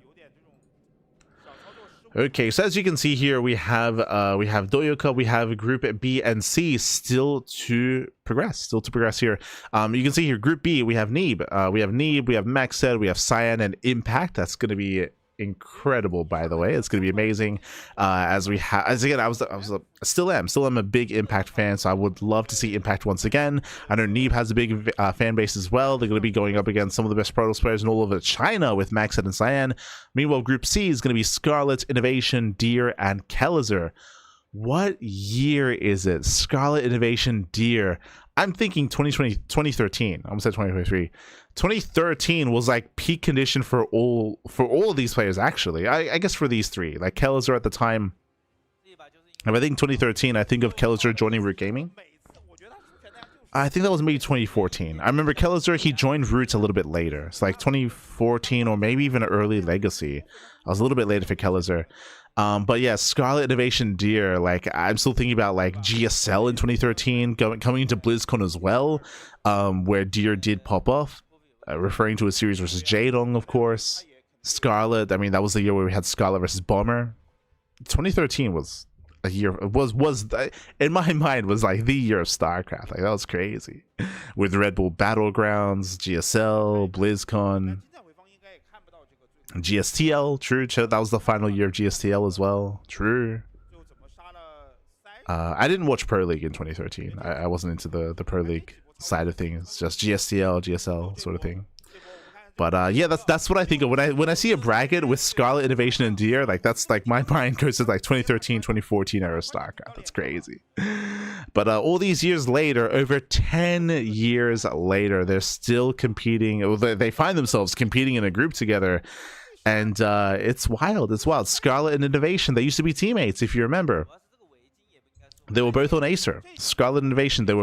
Okay, so as you can see here, we have Douyu Cup, we have Group B and C still to progress here. You can see here, Group B, we have Neeb, we have Maxed, we have Cyan and Impact. That's going to be incredible, by the way. It's going to be amazing. As again, I still am a big Impact fan, so I would love to see Impact once again. I know Neeb has a big fan base as well. They're going to be going up against some of the best Protoss players in all over China with Maxed and Cyan. Meanwhile, Group C is going to be Scarlet, Innovation, Deer, and Kellizer. What year is it? Scarlet, Innovation, Deer. I'm thinking 2013. I almost said 2023. 2013 was like peak condition for all of these players, actually. I guess for these three, like Kellizer at the time. If I think 2013, I think of Kellizer joining Root Gaming. I think that was maybe 2014. I remember Kellizer, he joined Roots a little bit later. It's like 2014 or maybe even early Legacy. I was a little bit later for Kellizer. But yeah, Scarlet, Innovation, Deer, like I'm still thinking about like GSL in 2013 coming into BlizzCon as well, where Deer did pop off, referring to a series versus Jaedong, of course. Scarlet, I mean, that was the year where we had Scarlet versus Bomber. 2013 was a year, was in my mind was like the year of StarCraft. Like that was crazy, with Red Bull Battlegrounds, GSL, BlizzCon. GSTL, true. That was the final year of GSTL as well. True. I didn't watch Pro League in 2013. I wasn't into the Pro League side of things. Just GSTL, GSL sort of thing. But yeah, that's what I think of when I see a bracket with Scarlet, Innovation, and Deer. Like that's like my mind goes to like 2013, 2014 era StarCraft. That's crazy. But all these years later, over 10 years later, they're still competing. They find themselves competing in a group together. And it's wild. It's wild. Scarlet and Innovation, they used to be teammates, if you remember. They were both on Acer. Scarlet and Innovation, they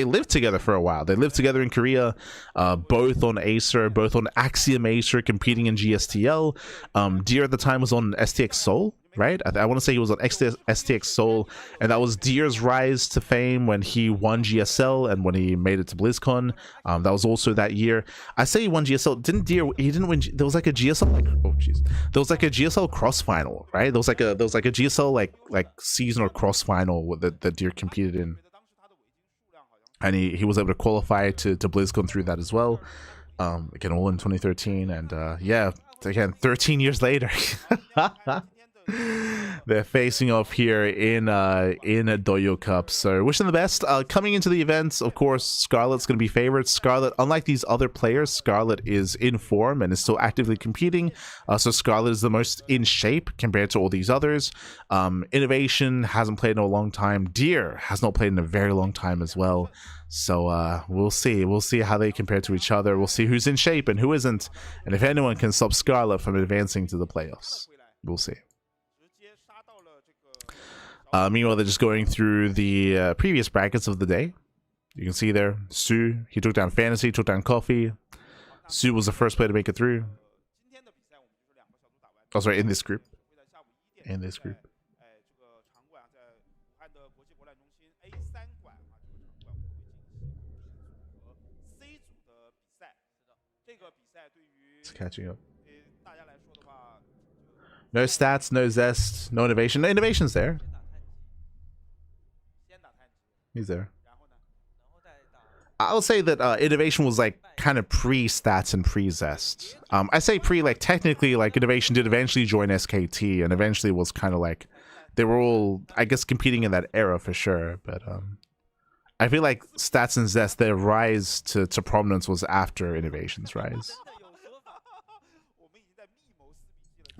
lived together for a while. They lived together in Korea, both on Acer, both on Axiom Acer, competing in GSTL. Deer at the time was on STX Seoul, right? I want to say he was on STX Seoul, and that was Deer's rise to fame when he won GSL and when he made it to BlizzCon. That was also that year. I say he won GSL. He didn't win. There was like a GSL there was like a GSL cross final, right? There was like a GSL like season or cross final that Deer competed in, and he was able to qualify to BlizzCon through that as well. Again, all in 2013, and yeah, again 13 years later. They're facing off here in a Douyu Cup, so wish them the best. Coming into the event, of course, Scarlet's going to be favored. Scarlet, unlike these other players, Scarlet is in form and is still actively competing, so Scarlet is the most in shape compared to all these others. Innovation hasn't played in a long time. Deer has not played in a very long time as well. So we'll see how they compare to each other. We'll see who's in shape and who isn't, and if anyone can stop Scarlet from advancing to the playoffs. We'll see. Meanwhile, they're just going through the previous brackets of the day. You can see there, soO, he took down FanTaSy, took down Coffee. soO was the first player to make it through. Oh, sorry, in this group. In this group. It's catching up. No stats, no zest, no innovation. No innovation's there. He's there. I'll say that innovation was like kind of pre-stats and pre-zest. I say pre, like technically, like innovation did eventually join SKT and eventually was kind of like they were all, I guess, competing in that era for sure. But I feel like stats and zest, their rise to prominence was after innovation's rise.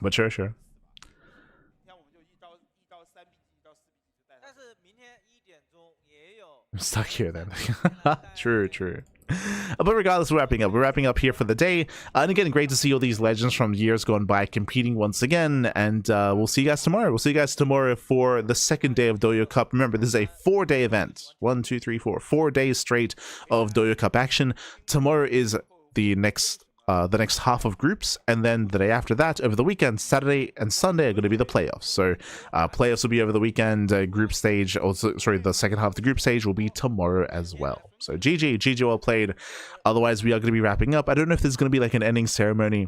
But sure. I'm stuck here then. True. But regardless, we're wrapping up here for the day. And again, great to see all these legends from years gone by competing once again. And we'll see you guys tomorrow. We'll see you guys tomorrow for the second day of Douyu Cup. Remember, this is a 4-day event. 1, 2, 3, 4. 4 days straight of Douyu Cup action. Tomorrow is the next half of groups, and then the day after that, over the weekend, Saturday and Sunday are going to be the playoffs. So playoffs will be over the weekend. Group stage, also sorry, the second half of the group stage will be tomorrow as well. So GG well played. Otherwise, we are going to be wrapping up. I don't know if there's going to be like an ending ceremony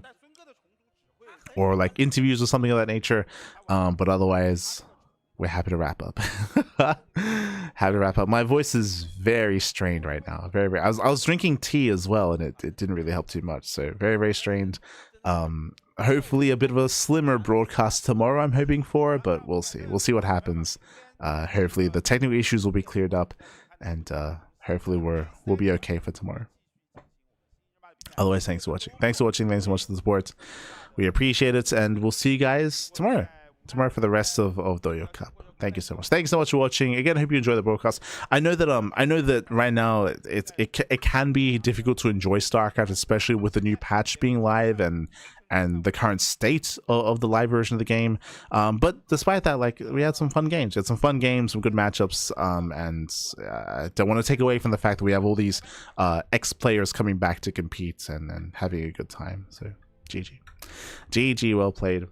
or like interviews or something of that nature, but otherwise we're happy to wrap up. Happy to wrap up. My voice is very strained right now. Very. I was drinking tea as well, and it didn't really help too much. So very strained. Hopefully a bit of a slimmer broadcast tomorrow, I'm hoping for, but we'll see. We'll see what happens. Hopefully the technical issues will be cleared up, and hopefully we'll be okay for tomorrow. Otherwise, thanks for watching. Thanks so much for the support. We appreciate it, and we'll see you guys tomorrow for the rest of Douyu Cup. Thank you so much. Thank you so much for watching. Again, I hope you enjoy the broadcast. I know that right now it can be difficult to enjoy StarCraft, especially with the new patch being live and the current state of the live version of the game. But despite that, like, we had some fun games. We had some fun games, some good matchups, and I don't want to take away from the fact that we have all these ex-players coming back to compete and having a good time. So GG, well played.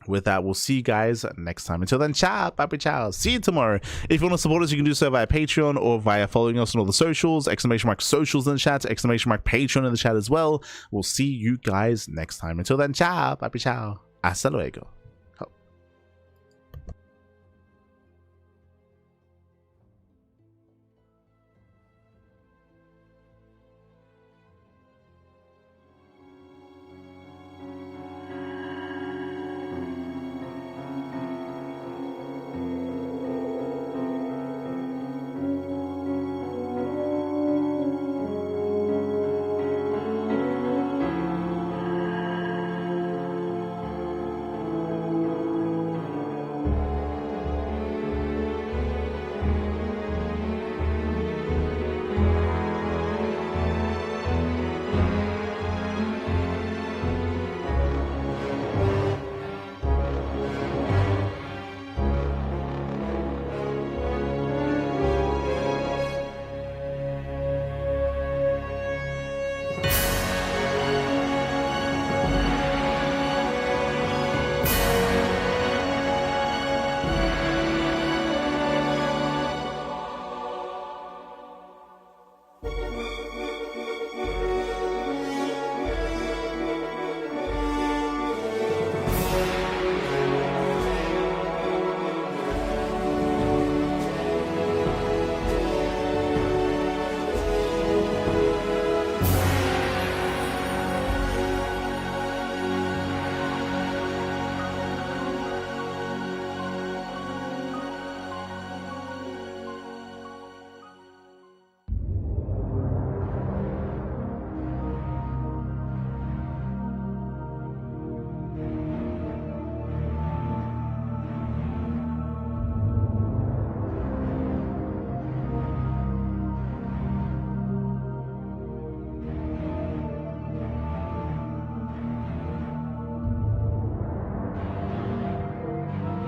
With that, we'll see you guys next time. Until then, ciao, papi ciao. See you tomorrow. If you want to support us, you can do so via Patreon or via following us on all the socials. ! Socials in the chat, ! Patreon in the chat as well. We'll see you guys next time. Until then, ciao, papi ciao. Hasta luego.